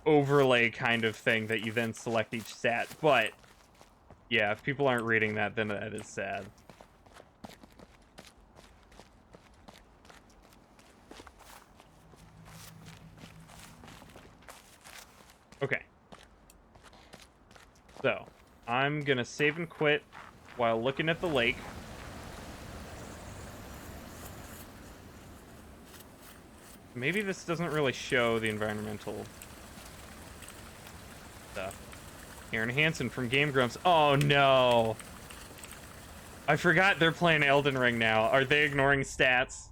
overlay kind of thing that you then select each stat. But yeah, if people aren't reading that, then that is sad. Okay. So, I'm gonna save and quit while looking at the lake. Maybe this doesn't really show the environmental stuff. Aaron Hansen from Game Grumps. Oh no! I forgot they're playing Elden Ring now. Are they ignoring stats?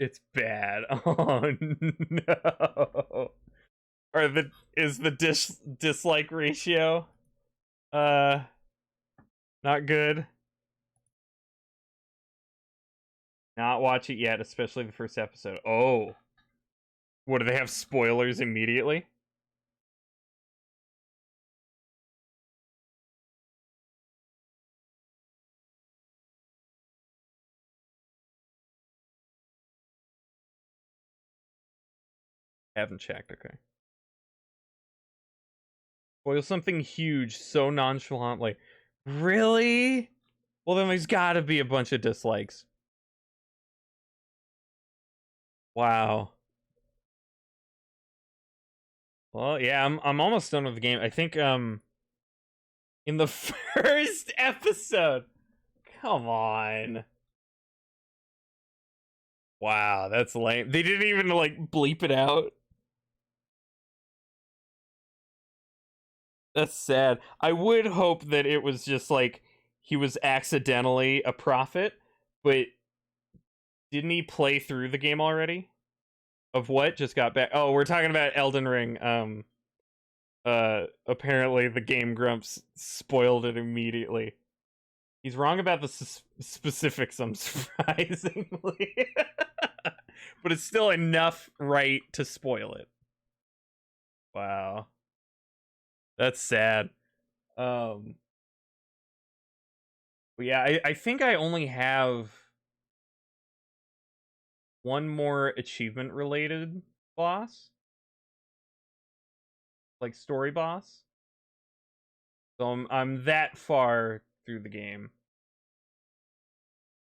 It's bad. Oh no. Is the dislike ratio not good? Not watch it yet, especially the first episode. Oh. What, do they have spoilers immediately? Haven't checked, okay. Spoil something huge so nonchalantly. Really? Well, then there's gotta be a bunch of dislikes. Wow. Well, yeah, I'm almost done with the game. I think in the first episode. Come on. Wow, that's lame. They didn't even like bleep it out. That's sad. I would hope that it was just like he was accidentally a prophet, but didn't he play through the game already? Of what? Just got back. Oh, we're talking about Elden Ring. Apparently the Game Grumps spoiled it immediately. He's wrong about the specifics, surprisingly. But it's still enough right to spoil it. Wow. That's sad. But yeah, I think I only have one more achievement related boss. Like story boss. So I'm that far through the game.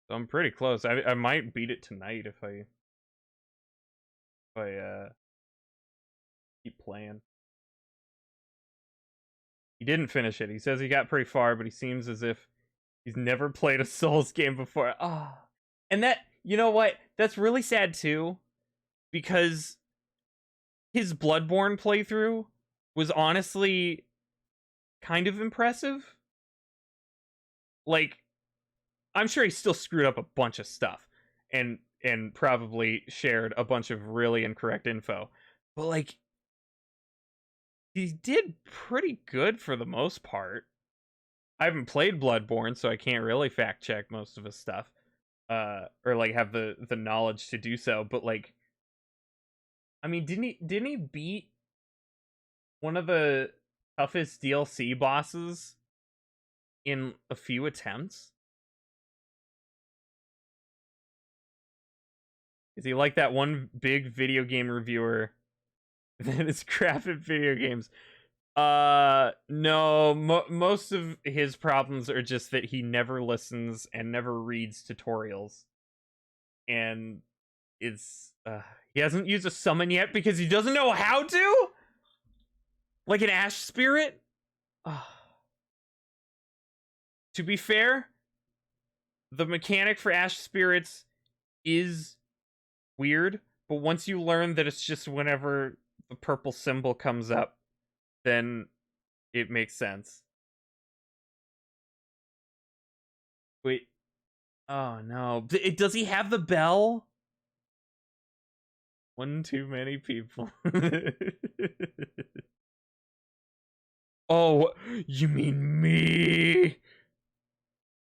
So I'm pretty close. I might beat it tonight if I keep playing. He didn't finish it. He says he got pretty far, but he seems as if he's never played a Souls game before. Ah. Oh. And that, you know what? That's really sad too, because his Bloodborne playthrough was honestly kind of impressive. Like, I'm sure he still screwed up a bunch of stuff and probably shared a bunch of really incorrect info. But like, he did pretty good for the most part. I haven't played Bloodborne, so I can't really fact check most of his stuff. Or like have the knowledge to do so, but like, I mean, didn't he beat one of the toughest DLC bosses in a few attempts? Is he like that one big video game reviewer that is crap at video games? No, most of his problems are just that he never listens and never reads tutorials. And it's, he hasn't used a summon yet because he doesn't know how to? Like an Ash Spirit? To be fair, the mechanic for Ash Spirits is weird, but once you learn that it's just whenever the purple symbol comes up, then it makes sense. Wait. Oh no. Does he have the bell? One too many people. Oh, you mean me?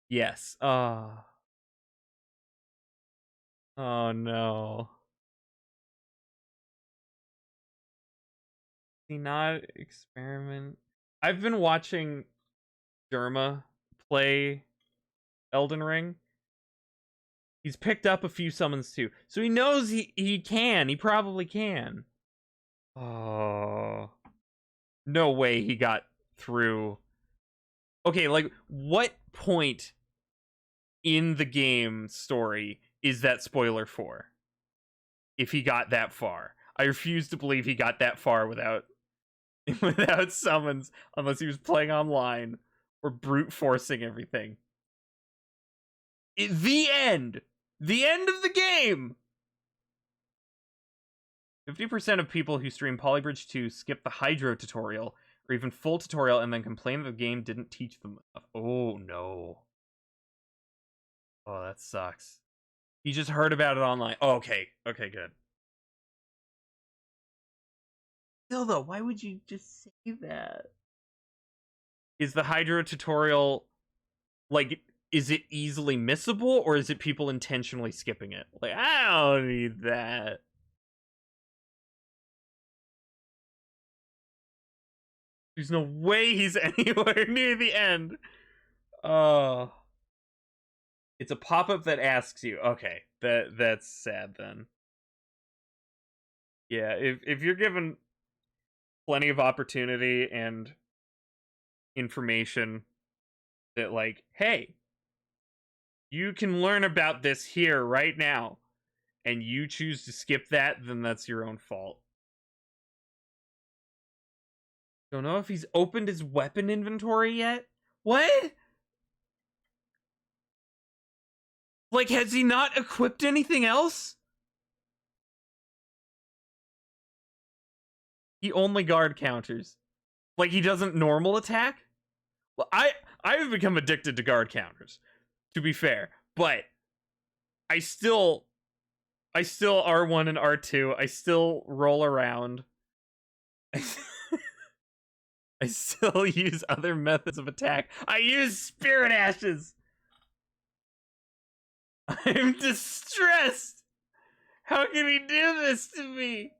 Yes. Oh no. He not experiment. I've been watching Derma play Elden Ring. He's picked up a few summons too, so he knows he can. He probably can. Oh, no way he got through. Okay, like what point in the game story is that spoiler for? If he got that far, I refuse to believe he got that far without summons, unless he was playing online or brute forcing everything. The end of the game. 50% of people who stream Polybridge 2 skip the Hydro tutorial or even full tutorial and then complain that the game didn't teach them enough. Oh no. Oh, that sucks. He just heard about it online. Oh, okay. Okay, good. Still though, why would you just say that? Is the Hydro tutorial, like, is it easily missable, or is it people intentionally skipping it? Like, I don't need that. There's no way he's anywhere near the end. Oh. It's a pop-up that asks you. Okay, that's sad then. Yeah, if you're given plenty of opportunity and information that, like, hey, you can learn about this here right now, and you choose to skip that, then that's your own fault. Don't know if he's opened his weapon inventory yet. What? Like, has he not equipped anything else? He only guard counters. Like, he doesn't normal attack? Well, I've become addicted to guard counters, to be fair. But I still R1 and R2. I still roll around. I still use other methods of attack. I use Spirit Ashes. I'm distressed. How can he do this to me?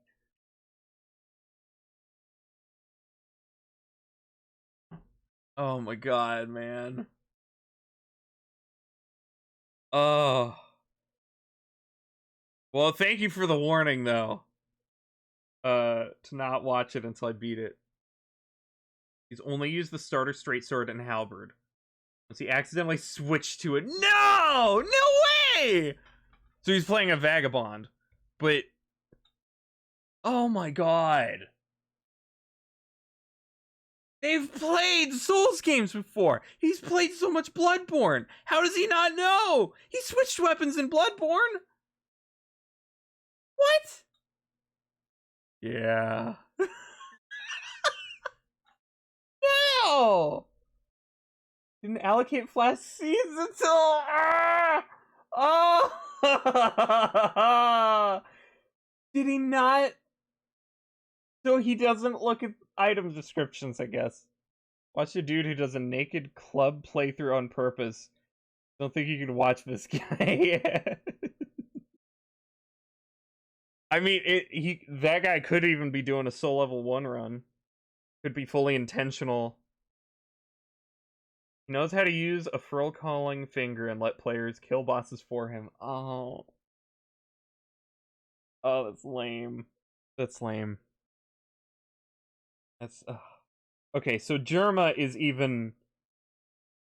Oh my god, man. Oh. Well, thank you for the warning, though. To not watch it until I beat it. He's only used the starter straight sword and halberd. Once he accidentally switched to it. No! No way! So he's playing a vagabond. But... oh my god. They've played Souls games before. He's played so much Bloodborne. How does he not know? He switched weapons in Bloodborne. What? Yeah. No! Didn't allocate flash seeds until... oh! Did he not? So he doesn't look at item descriptions, I guess. Watch a dude who does a naked club playthrough on purpose. Don't think you can watch this guy. I mean, that guy could even be doing a soul level 1 run. Could be fully intentional. He knows how to use a furl calling finger and let players kill bosses for him. Oh. Oh, that's lame. That's lame. That's... okay, so Jerma is even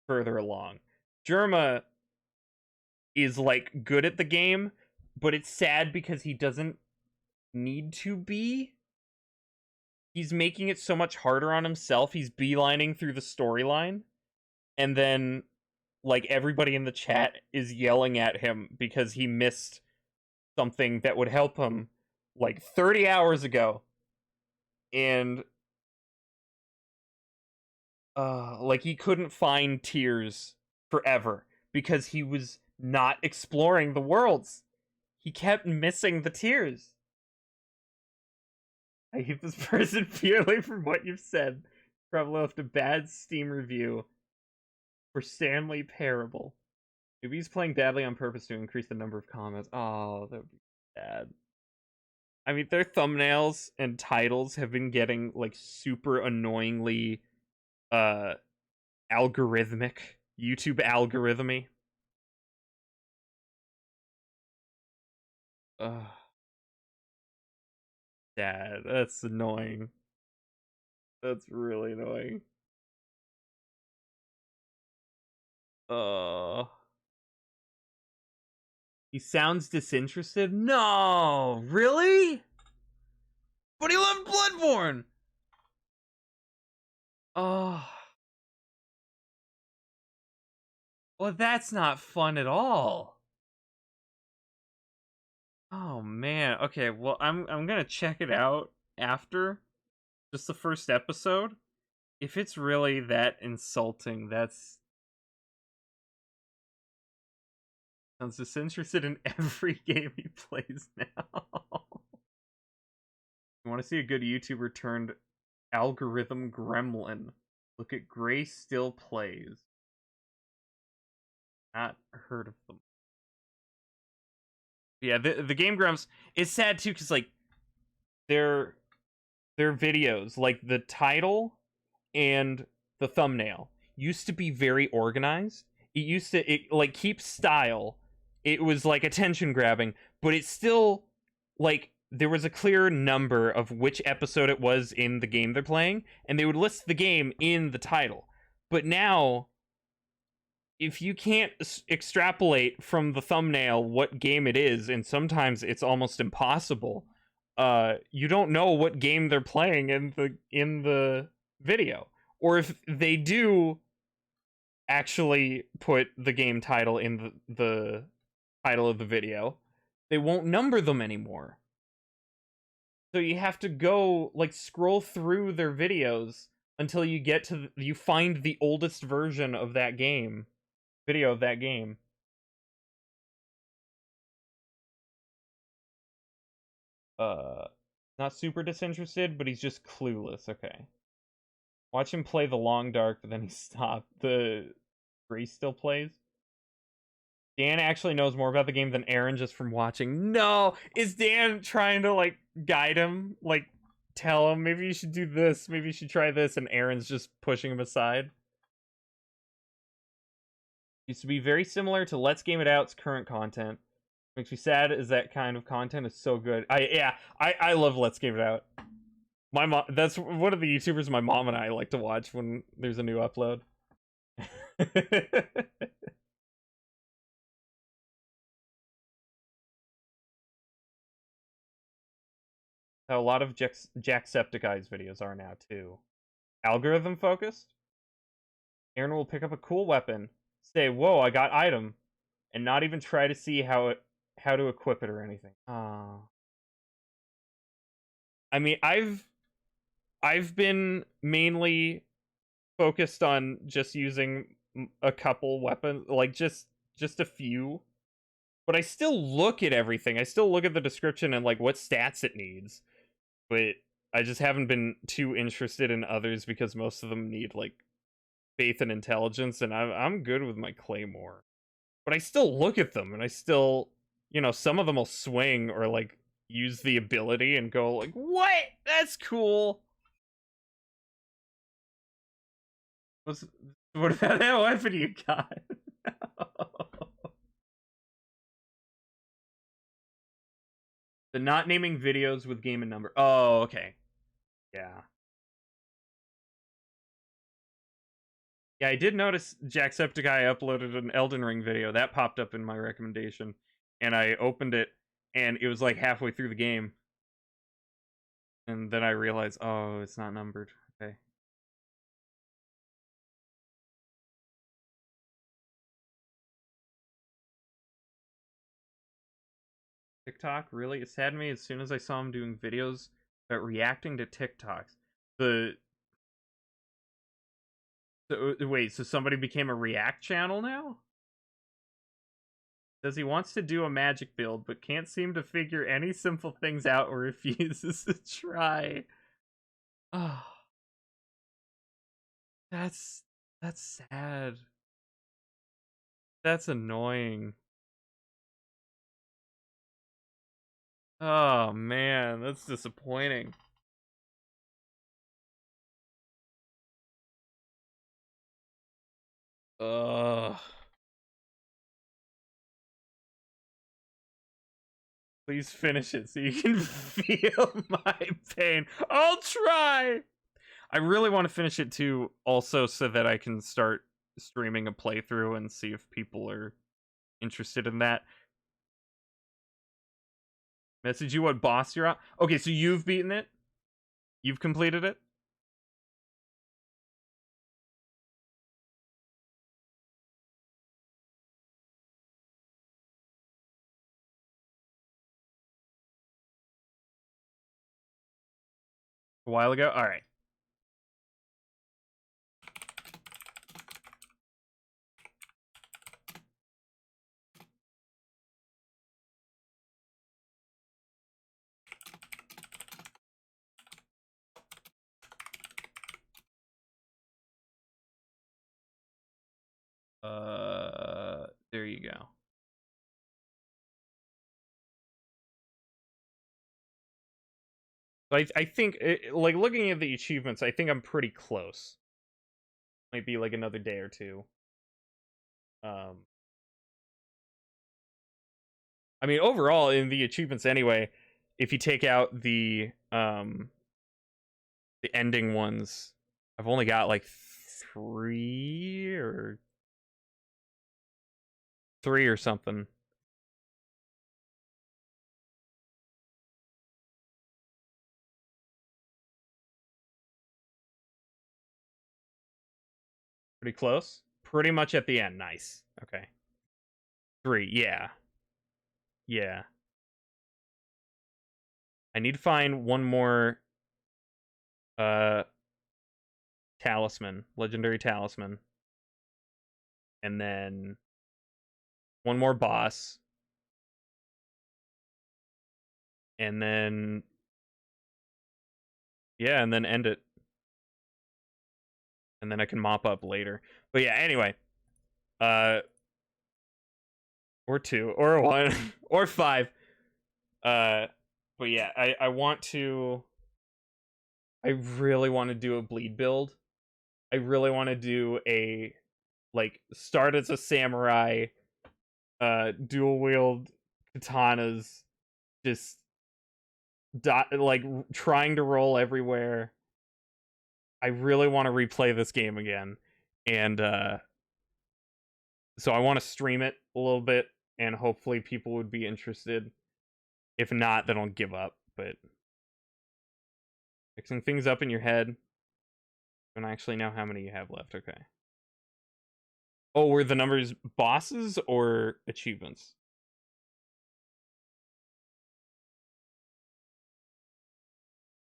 further along. Jerma is, like, good at the game, but it's sad because he doesn't need to be. He's making it so much harder on himself. He's beelining through the storyline. And then, like, everybody in the chat is yelling at him because he missed something that would help him, like, 30 hours ago. And... like, he couldn't find tears forever because he was not exploring the worlds. He kept missing the tears. I hate this person purely from what you've said. Probably left a bad Steam review for Stanley Parable. Maybe he's playing badly on purpose to increase the number of comments. Oh, that would be bad. I mean, their thumbnails and titles have been getting, like, super annoyingly algorithmic. YouTube algorithmy. Dad, that's annoying. That's really annoying. He sounds disinterested? No! Really? But he loved Bloodborne! Oh. Well, that's not fun at all. Oh man. Okay, well I'm gonna check it out after just the first episode. If it's really that insulting, that's Sounds disinterested in every game he plays now. You want to see a good YouTuber turned algorithm gremlin? Look at Gray Still Plays. Not heard of them. Yeah, the Game Grumps is sad too, because like their videos, like the title and the thumbnail, used to be very organized. It like keep style. It was like attention grabbing, but it's still like there was a clear number of which episode it was in the game they're playing, and they would list the game in the title. But now, if you can't extrapolate from the thumbnail what game it is, and sometimes it's almost impossible, you don't know what game they're playing in the video. Or if they do actually put the game title in the title of the video, they won't number them anymore. So you have to go like scroll through their videos until you get to you find the oldest version of that game, video of that game. Not super disinterested, but he's just clueless. Okay. Watch him play The Long Dark, but then he stopped. The Gray Still Plays. Dan actually knows more about the game than Aaron just from watching. No! Is Dan trying to, like, guide him? Like, tell him, maybe you should do this, maybe you should try this, and Aaron's just pushing him aside? Used to be very similar to Let's Game It Out's current content. Makes me sad is that kind of content is so good. I love Let's Game It Out. My mom, that's one of the YouTubers my mom and I like to watch when there's a new upload. How a lot of Jacksepticeye's videos are now too. Algorithm focused? Aaron will pick up a cool weapon, say, "Whoa, I got item," and not even try to see how to equip it or anything. I mean, I've been mainly focused on just using a couple weapons, like just a few. But I still look at everything. I still look at the description and like what stats it needs. But I just haven't been too interested in others because most of them need like faith and intelligence, and I'm good with my claymore. But I still look at them, and I still, you know, some of them will swing or like use the ability and go like, "What? That's cool." What about that weapon you got? The not naming videos with game and number. Oh, okay. Yeah. Yeah, I did notice Jacksepticeye uploaded an Elden Ring video. That popped up in my recommendation. And I opened it, and it was like halfway through the game. And then I realized, oh, it's not numbered. Okay. TikTok, really? It saddened me as soon as I saw him doing videos about reacting to TikToks. Wait, so somebody became a React channel now? Says he wants to do a magic build, but can't seem to figure any simple things out or refuses to try. Oh. That's sad. That's annoying. Oh man, that's disappointing. Ugh. Please finish it so you can feel my pain. I'll try! I really want to finish it too, also so that I can start streaming a playthrough and see if people are interested in that. Message you what boss you're on? Okay, so you've beaten it? You've completed it? A while ago? Alright. There you go. So I think, like, looking at the achievements, I think I'm pretty close. Might be, like, another day or two. I mean, overall, in the achievements anyway, if you take out the ending ones, I've only got, like, three or something. Pretty close. Pretty much at the end. Nice. Okay. 3. Yeah. Yeah. I need to find one more talisman, legendary talisman. And then one more boss. And then yeah, and then end it. And then I can mop up later. But yeah, anyway. Or 2, or 1, or 5. But yeah, I want to... I really want to do a bleed build. I really want to do a, like, start as a samurai, dual wield katanas, just like trying to roll everywhere. I really want to replay this game again, and so I want to stream it a little bit, and hopefully people would be interested. If not, then I'll give up. But fixing things up in your head. Don't actually know how many you have left. Okay. Oh, were the numbers bosses or achievements?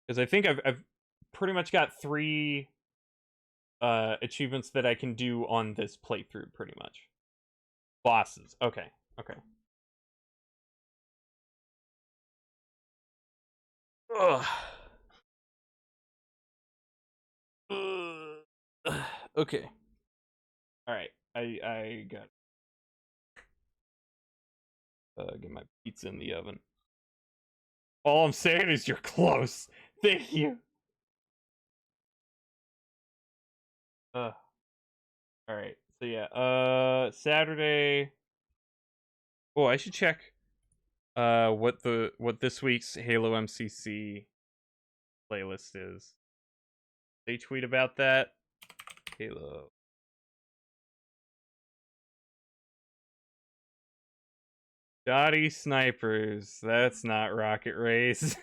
Because I think I've pretty much got 3 achievements that I can do on this playthrough, pretty much. Bosses. Okay. Okay. Ugh. Okay. All right. I got get my pizza in the oven. All I'm saying is you're close. Thank you. All right. So yeah, Saturday. Oh, I should check what this week's Halo MCC playlist is. They tweet about that. Halo. Dotty snipers. That's not Rocket Race.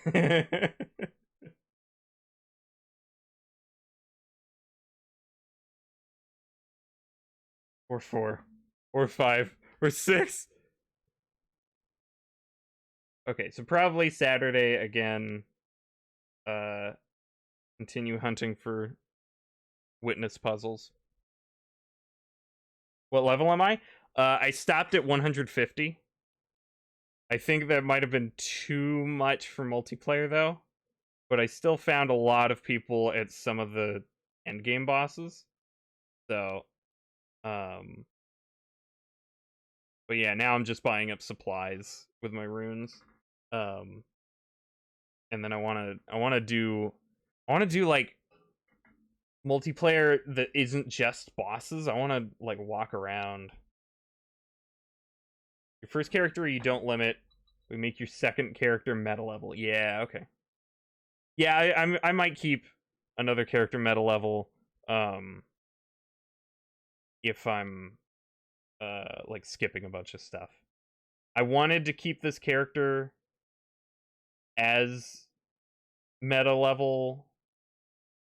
Or 4. Or 5. Or 6. Okay, so probably Saturday again. Continue hunting for witness puzzles. What level am I? I stopped at 150. I think that might have been too much for multiplayer, though. But I still found a lot of people at some of the endgame bosses. So, but yeah, now I'm just buying up supplies with my runes. And then I wanna do like multiplayer that isn't just bosses. I wanna like walk around. Your first character you don't limit. We make your second character meta level. Yeah, okay. Yeah, I might keep another character meta level if I'm like skipping a bunch of stuff. I wanted to keep this character as meta level.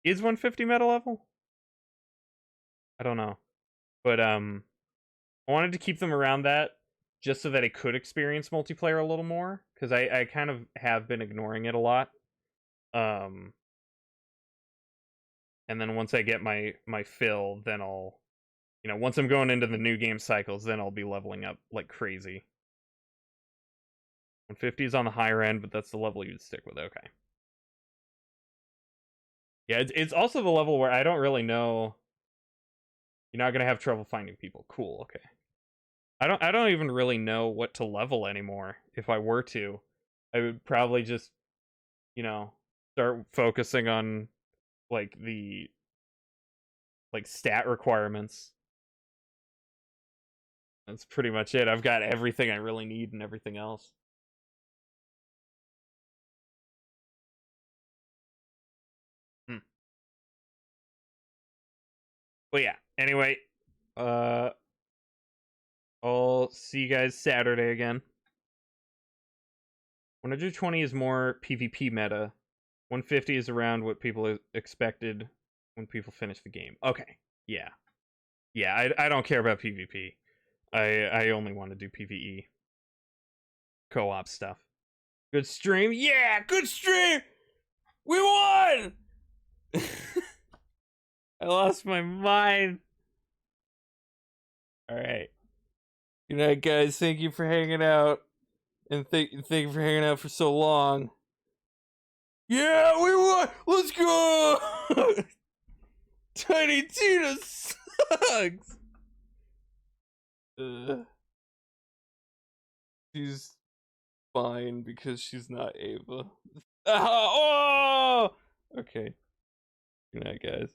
Is 150 meta level? I don't know. But I wanted to keep them around that just so that I could experience multiplayer a little more, because I kind of have been ignoring it a lot. And then once I get my fill, then I'll, once I'm going into the new game cycles, then I'll be leveling up like crazy. 150 is on the higher end, but that's the level you'd stick with. Okay. Yeah, it's also the level where I don't really know You're not gonna have trouble finding people. Cool, okay. I don't even really know what to level anymore. If I were to, I would probably just, you know, start focusing on like the stat requirements. That's pretty much it. I've got everything I really need and everything else. But yeah, anyway, I'll see you guys Saturday again. 120 is more PvP meta. 150 is around what people expected when people finish the game. Okay, yeah. Yeah, I don't care about PvP. I only want to do PvE. Co-op stuff. Good stream? Yeah, good stream! We won! I lost my mind. Alright. Good night, guys. Thank you for hanging out. And thank you for hanging out for so long. Yeah, we won! Let's go! Tiny Tina sucks! She's fine because she's not Ava. Oh! Okay. Good night, guys.